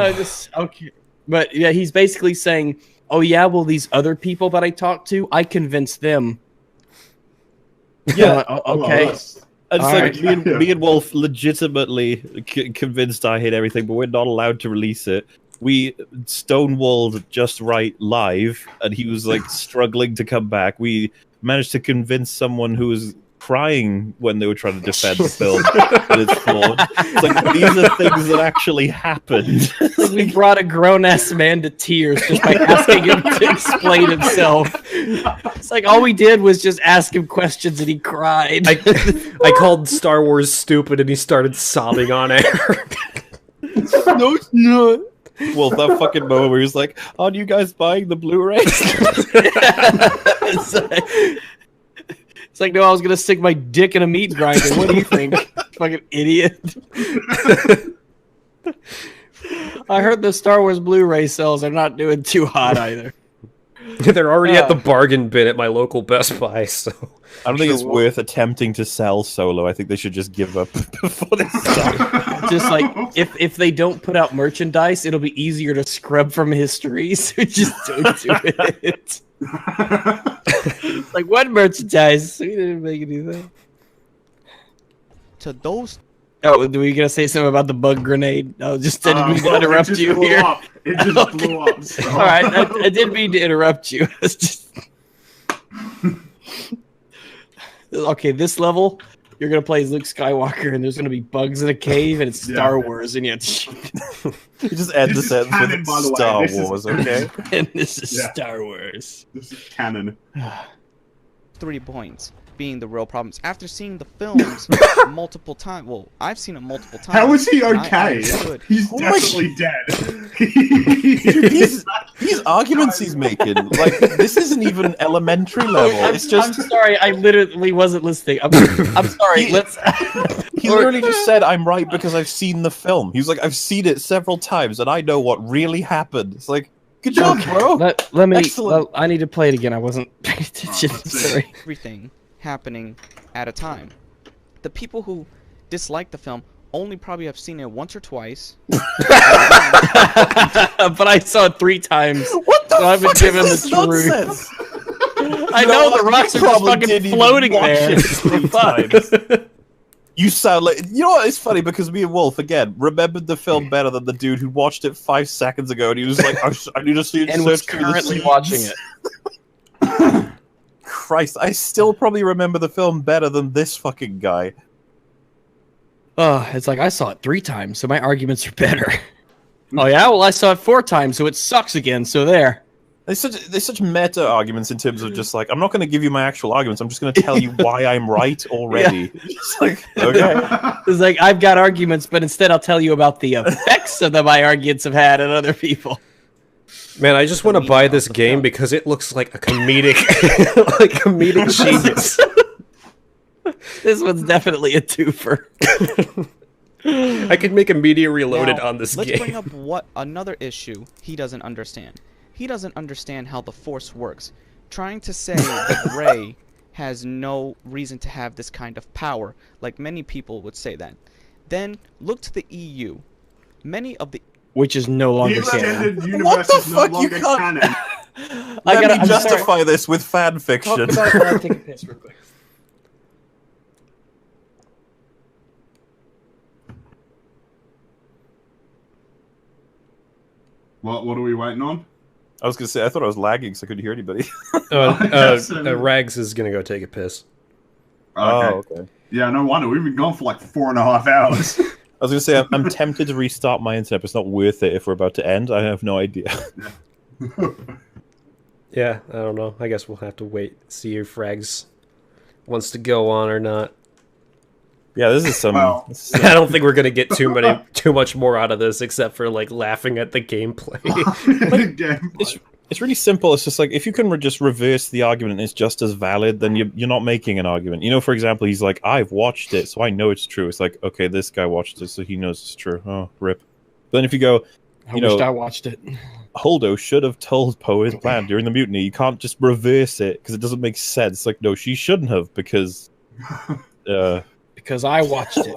Okay. But yeah, he's basically saying, oh yeah, well, these other people that I talked to, I convinced them. Yeah. Okay. It's like me and Wolf legitimately convinced I hate everything, but we're not allowed to release it. We stonewalled Just Right live, and he was like struggling to come back. We managed to convince someone who was crying when they were trying to defend the film that it's flawed. It's like, these are things that actually happened. We brought a grown-ass man to tears just by asking him to explain himself. It's like all we did was just ask him questions and he cried. I called Star Wars stupid and he started sobbing on air. No, it's not. Well, that fucking moment where he was like, aren't you guys buying the Blu-ray? It's like, no, I was gonna stick my dick in a meat grinder. What do you think? Fucking idiot. I heard the Star Wars Blu-ray sales are not doing too hot either. They're already at the bargain bin at my local Best Buy, so... I don't think it's worth attempting to sell Solo. I think they should just give up before they start. Just like, if they don't put out merchandise, it'll be easier to scrub from history, so just don't do it. Like, what merchandise? We didn't make anything. To those... Oh, were you gonna say something about the bug grenade? No, just didn't mean to interrupt you here. It just blew up. So. All right, I didn't mean to interrupt you. It's just okay. This level, you're gonna play as Luke Skywalker, and there's gonna be bugs in a cave, and it's Star Wars, and you have to shoot. You just end the sentence with Star Wars, okay? And this is Star Wars. This is canon. 3 points being the real problems. After seeing the films multiple times, well, I've seen it multiple times. How is he okay? He's definitely dead. These arguments he's making, like, this isn't even elementary level. It's just... I'm sorry, I literally wasn't listening. I'm sorry. He literally just said, I'm right because I've seen the film. He was like, I've seen it several times, and I know what really happened. It's like, good job, bro. Let me... I need to play it again. I wasn't paying attention. Sorry. Everything happening at a time. The people who dislike the film only probably have seen it once or twice. But I saw it 3 times. What the so I've been given the truth. I know the rocks are just fucking floating there. 3 times. You sound like... You know what? It's funny because me and Wolf, again, remembered the film better than the dude who watched it 5 seconds ago, and he was like, I need to see it. And was currently watching it. Christ, I still probably remember the film better than this fucking guy. Oh, it's like I saw it 3 times, so my arguments are better. Oh yeah, well I saw it 4 times, so it sucks again. So there. There's such meta arguments in terms of just like, I'm not going to give you my actual arguments. I'm just going to tell you why I'm right already. It's like, okay. It's like I've got arguments, but instead I'll tell you about the effects that my arguments have had on other people. Man, I just want to buy this game because it looks like a comedic, genius. This one's definitely a twofer. I could make a Media Reloaded now, on this let's game. Let's bring up another issue he doesn't understand. He doesn't understand how the Force works. Trying to say that Rey has no reason to have this kind of power, like many people would say that. Then look to the EU. Many of the which is no longer canon. Universe is no longer canon. Let me justify this with fan fiction. I'll take a piss real quick. What are we waiting on? I was gonna say I thought I was lagging, so I couldn't hear anybody. Rags is gonna go take a piss. Okay. Yeah, no wonder we've been gone for like 4.5 hours. I was gonna say I'm tempted to restart my internet, but it's not worth it if we're about to end. I have no idea. Yeah, I don't know. I guess we'll have to wait, see if Rags wants to go on or not. Yeah, this is some. I don't think we're gonna get too much more out of this, except for like laughing at the gameplay. It's really simple. It's just like if you can just reverse the argument and it's just as valid, then you're not making an argument. You know, for example, he's like, I've watched it, so I know it's true. It's like, okay, this guy watched it, so he knows it's true. Oh, rip. But then if you go, I wished I watched it. Holdo should have told Poe his plan during the mutiny. You can't just reverse it because it doesn't make sense. Like, no, she shouldn't have because I watched it.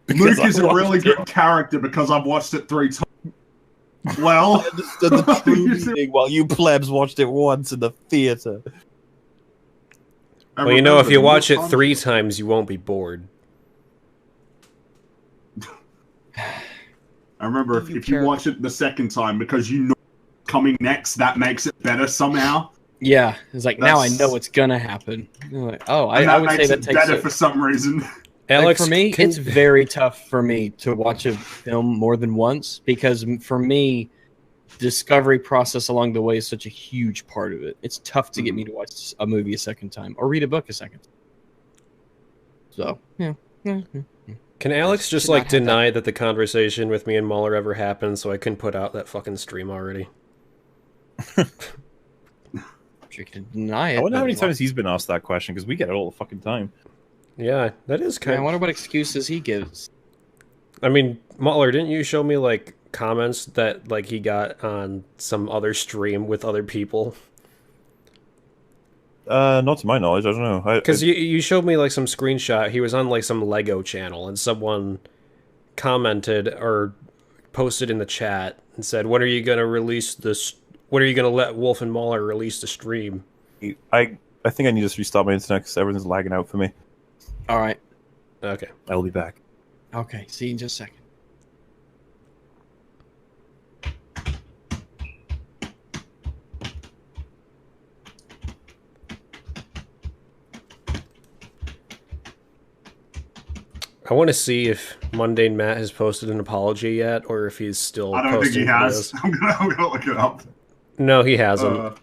Luke is a really good character because I've watched it 3 times. Well, I understood the true meaning while you plebs watched it once in the theater. Well, you know, if you watch it 3 times, you won't be bored. I remember if you watch it the second time because you know what's coming next, that makes it better somehow. Yeah, it's like now I know what's gonna happen. Like, oh, I would say that takes better for some reason. Alex, like for me, it's very tough for me to watch a film more than once because for me, the discovery process along the way is such a huge part of it. It's tough to get me to watch a movie a second time or read a book a second time. So, yeah. Can Alex just like deny that the conversation with me and Muller ever happened so I couldn't put out that fucking stream already? You can deny it. I wonder how many times he's been asked that question, because we get it all the fucking time. Yeah, that is kind I wonder what excuses he gives. I mean, Muller, didn't you show me, like, comments that, like, he got on some other stream with other people? Not to my knowledge, I don't know. Because you showed me, like, some screenshot. He was on, like, some Lego channel, and someone commented or posted in the chat and said, when are you going to release this? When are you going to let Wolf and Muller release the stream? I think I need to restart my internet because everything's lagging out for me. All right. Okay. I'll be back. Okay, see you in just a second. I want to see if Mundane Matt has posted an apology yet, or if he's still I don't think he has. videos. I'm gonna look it up. No, he hasn't.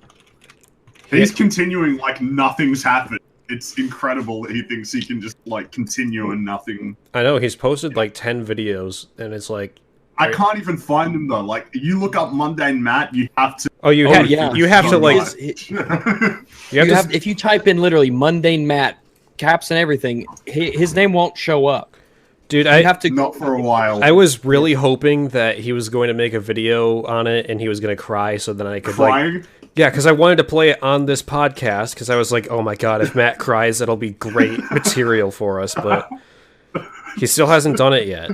He's continuing like nothing's happened. It's incredible that he thinks he can just like continue and nothing. I know, he's posted like 10 videos, and it's like... I can't even find them though. Like, you look up Mundane Matt, you have to... Oh, you have to like... If you type in literally Mundane Matt, caps and everything, his name won't show up. Dude, I have to not for a while. I was really hoping that he was going to make a video on it and he was going to cry, so then I could Crying? like, yeah, because I wanted to play it on this podcast because I was like, oh my god, if Matt cries, that'll be great material for us. But he still hasn't done it yet,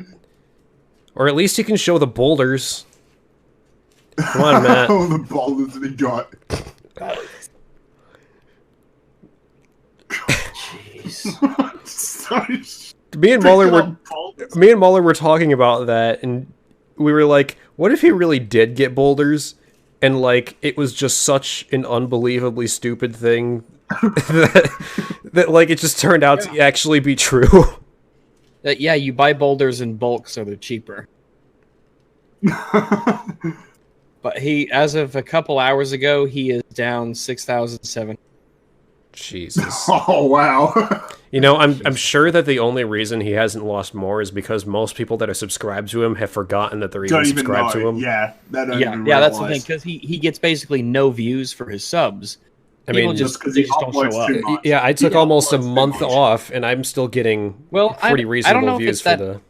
or at least he can show the boulders. Come on, Matt. Oh, the boulders that he got. Jeez. Me and Muller were talking about that, and we were like, what if he really did get boulders, and like it was just such an unbelievably stupid thing that like it just turned out to actually be true. Yeah, you buy boulders in bulk, so they're cheaper. But as of a couple hours ago, he is down 6,700. Jesus. Oh wow. You know, I'm sure that the only reason he hasn't lost more is because most people that are subscribed to him have forgotten that they're even subscribed to him. Yeah, that's the thing, because he gets basically no views for his subs. I mean, just don't show up. Yeah, I took almost a month off, and I'm still getting pretty reasonable views for the...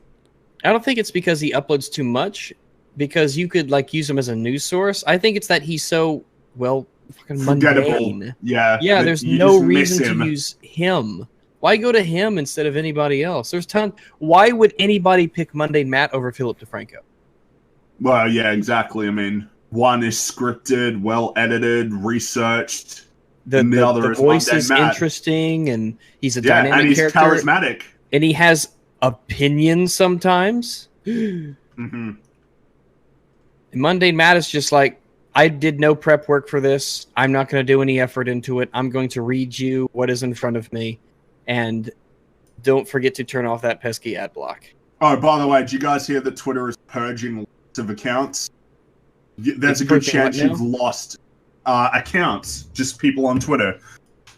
I don't think it's because he uploads too much, because you could like use him as a news source. I think it's that he's so fucking mundane. Yeah, there's no reason to use him. Why go to him instead of anybody else? There's tons. Why would anybody pick Mundane Matt over Philip DeFranco? Well, yeah, exactly. I mean, one is scripted, well edited, researched. The other voice is interesting, and he's a dynamic and he's character. Charismatic, and he has opinions sometimes. Mm-hmm. And Mundane Matt is just like, I did no prep work for this. I'm not going to do any effort into it. I'm going to read you what is in front of me. And don't forget to turn off that pesky ad block. Oh, by the way, did you guys hear that Twitter is purging lots of accounts? There's a good chance you've lost accounts, just people on Twitter.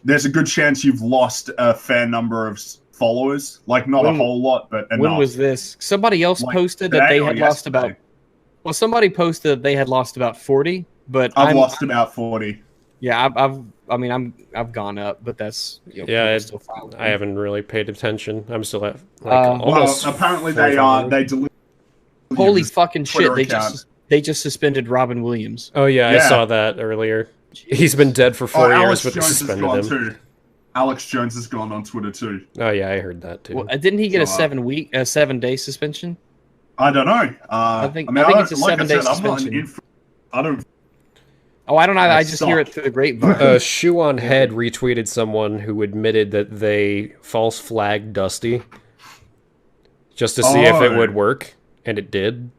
There's a good chance you've lost a fair number of followers. Like, not a whole lot, but enough. When was this? Somebody else posted that they had lost about... Well, somebody posted that they had lost about 40, but I've lost about 40. Yeah, I've gone up, but that's I haven't really paid attention. I'm still at almost. Well, apparently they deleted. Holy fucking shit! They just suspended Robin Williams. Oh yeah, I saw that earlier. Jeez. He's been dead for 4 years, but they suspended him. Too. Alex Jones has gone on Twitter too. Oh yeah, I heard that too. Well, didn't he get a 7-day suspension? I don't know. I think it's a 7-day suspension. I don't. Oh, I don't know. I just hear it through the grapevine. Shoe on Head retweeted someone who admitted that they false flagged Dusty just to see if it would work, and it did.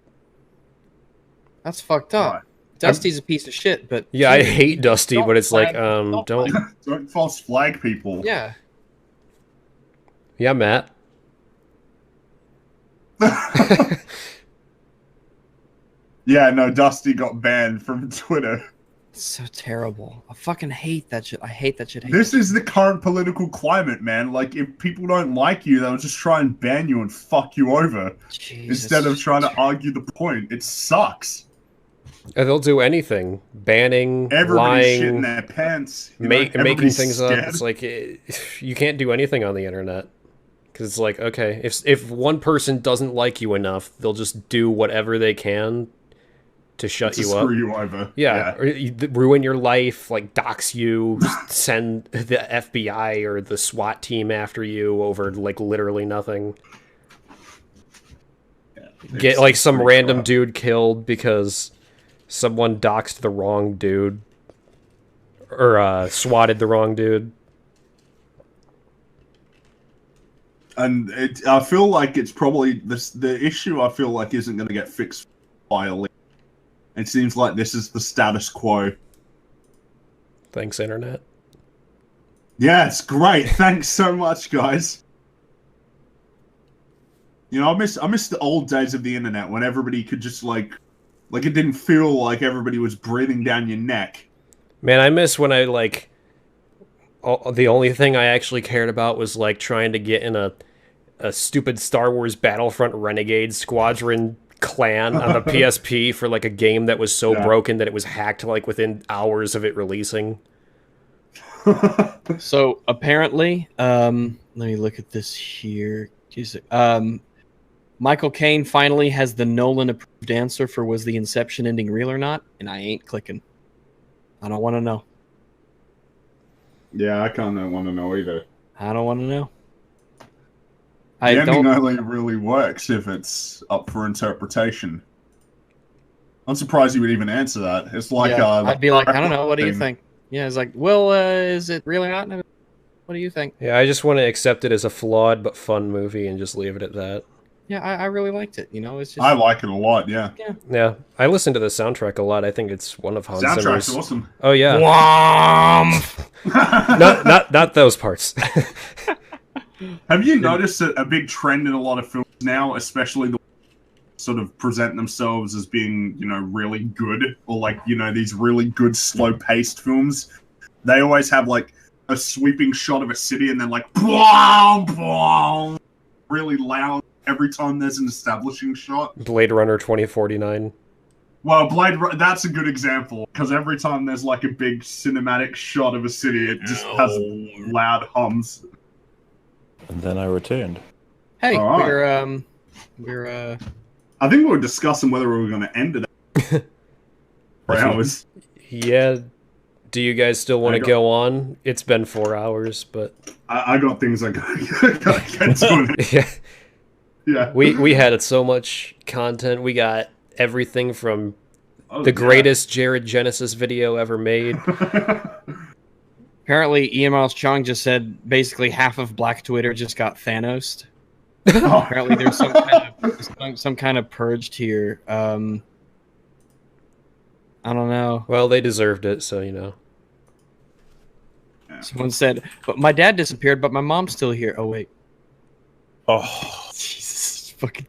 That's fucked up. Right. Dusty's a piece of shit, but yeah, I hate Dusty, but it's like don't false flag people. Yeah. Yeah, Matt. Yeah, no, Dusty got banned from Twitter. It's so terrible. I fucking hate that shit. I hate that shit. This is the current political climate, man. Like, if people don't like you, they'll just try and ban you and fuck you over. Jesus, instead of trying to argue the point. It sucks. They'll do anything. Banning, Everybody's shitting lying, their pants. making things up. It's like, you can't do anything on the internet. Because it's like, okay, if one person doesn't like you enough, they'll just do whatever they can to shut you up. Screw you over. Yeah. Or ruin your life, like dox you, send the FBI or the SWAT team after you over like literally nothing. Get like some random dude killed because someone doxed the wrong dude. Or swatted the wrong dude. And I feel like it's probably the issue. I feel like isn't going to get fixed by a leak. It seems like this is the status quo. Thanks, internet. Yeah, it's great. Thanks so much, guys. You know, I miss the old days of the internet when everybody could just like it didn't feel like everybody was breathing down your neck. Man, I miss when I like. The only thing I actually cared about was like trying to get in a stupid Star Wars Battlefront Renegade Squadron clan on the PSP for like a game that was so broken that it was hacked like within hours of it releasing. So apparently, let me look at this here. Michael Caine finally has the Nolan approved answer for was the Inception ending real or not, and I ain't clicking. I don't want to know. Yeah, I kind of want to know either. I don't want to know. The ending only really works if it's up for interpretation. I'm surprised you would even answer that. It's like I'd be like, I don't know. What do you think? Yeah, it's like, well, is it really not? What do you think? Yeah, I just want to accept it as a flawed but fun movie and just leave it at that. Yeah, I really liked it. You know, it's just I like it a lot. Yeah. Yeah, I listen to the soundtrack a lot. I think it's one of Hans Zimmer's. Soundtrack's awesome. Oh yeah. not those parts. Have you noticed a big trend in a lot of films now, especially the sort of present themselves as being, you know, really good, or like, you know, these really good slow-paced films? They always have like a sweeping shot of a city and then like boom, boom, really loud every time there's an establishing shot. Blade Runner 2049. Well, that's a good example, because every time there's like a big cinematic shot of a city, it just has loud hums. And then I returned. Hey, right. we're I think we were discussing whether we were going to end it for hours. Yeah. Do you guys still want to go on? It's been 4 hours, but I got things I gotta get to it. Yeah. Yeah. We had so much content. We got everything from the greatest Jared Genesis video ever made. Apparently, Ian Miles Chong just said basically half of Black Twitter just got Thanos'd. Apparently, there's some kind of purged here. I don't know. Well, they deserved it, so you know. Someone said, "But my dad disappeared, but my mom's still here." Oh wait. Oh, Jesus, fucking.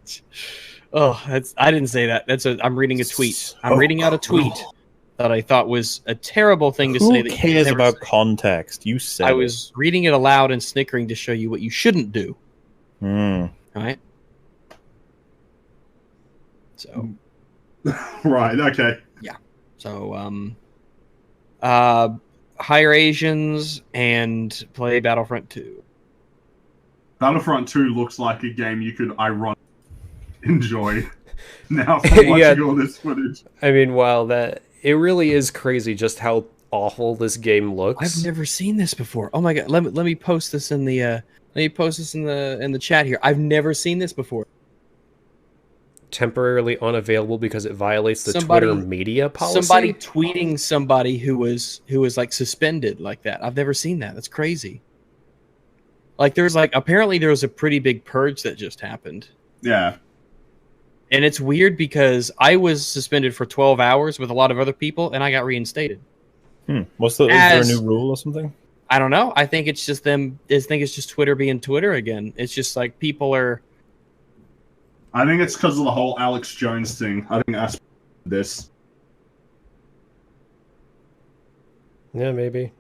Oh, I didn't say that. I'm reading a tweet. I'm reading out a tweet that I thought was a terrible thing to say. Who cares about context? You said I was reading it aloud and snickering to show you what you shouldn't do. All right. So. Right. Okay. Yeah. So, hire Asians and play Battlefront 2. Battlefront 2 looks like a game you could ironically enjoy now from watching all this footage. I mean, wow, it really is crazy just how awful this game looks. I've never seen this before. Oh my god, let me post this in the in the chat here. I've never seen this before. Temporarily unavailable because it violates the Twitter media policy. Somebody tweeting somebody who was like suspended like that. I've never seen that. That's crazy. Like apparently there was a pretty big purge that just happened. Yeah. And it's weird because I was suspended for 12 hours with a lot of other people and I got reinstated. Is there a new rule or something? I don't know. I think it's just them. I think it's just Twitter being Twitter again. It's just like people are. I think it's because of the whole Alex Jones thing. I think that's this. Yeah, maybe.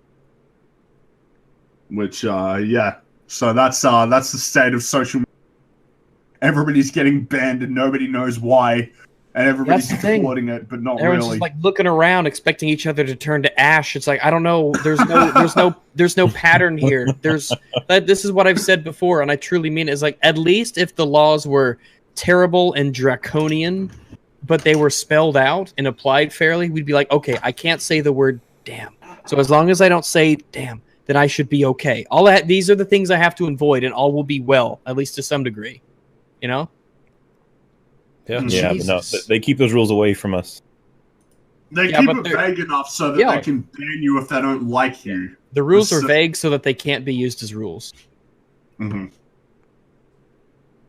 Which, yeah. So that's the state of social media. Everybody's getting banned and nobody knows why. and everybody's supporting it, but not Everyone's really. just like looking around, expecting each other to turn to ash. It's like, I don't know. There's no pattern here. This is what I've said before, and I truly mean it. Is like, at least if the laws were terrible and draconian, but they were spelled out and applied fairly, we'd be like, okay, I can't say the word damn. So as long as I don't say damn, then I should be okay. These are the things I have to avoid, and all will be well, at least to some degree. You know? Yeah, but no, they keep those rules away from us. They keep it vague enough so that they can ban you if they don't like you. The rules are vague so that they can't be used as rules. Mm-hmm.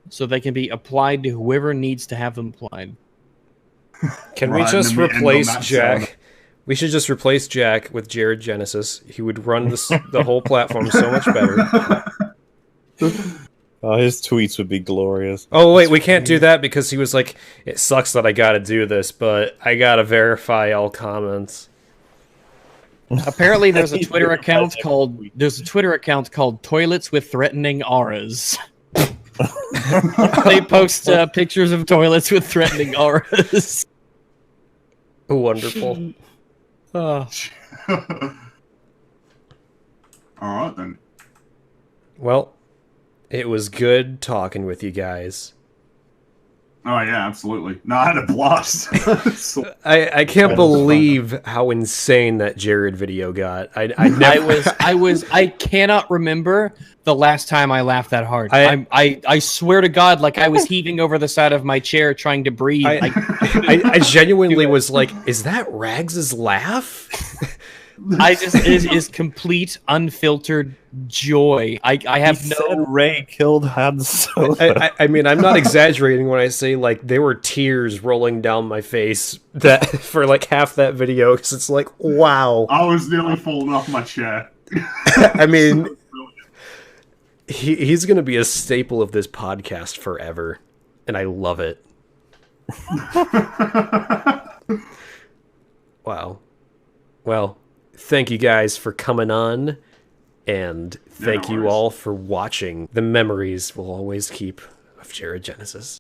So they can be applied to whoever needs to have them applied. Can we just replace Jack? We should just replace Jack with Jared Genesis. He would run the whole platform so much better. His tweets would be glorious. Oh, wait, we can't do that because he was like, it sucks that I gotta do this, but I gotta verify all comments. Apparently there's a Twitter account called Toilets with Threatening Auras. They post pictures of toilets with threatening auras. Wonderful. All right, then. Well, it was good talking with you guys. Oh, yeah, absolutely. No, I had a blast. I can't believe how insane that Jared video got. I cannot remember the last time I laughed that hard. I swear to God, like I was heaving over the side of my chair trying to breathe. I genuinely was like, is that Rags' laugh? It is complete unfiltered joy. I have said Ray killed Han Solo. I mean, I'm not exaggerating when I say like there were tears rolling down my face that for like half that video because it's like, wow. I was nearly falling off my chair. I mean, he's gonna be a staple of this podcast forever, and I love it. Wow. Well, thank you guys for coming on, and thank you all for watching. The memories we'll always keep of Jared Genesis.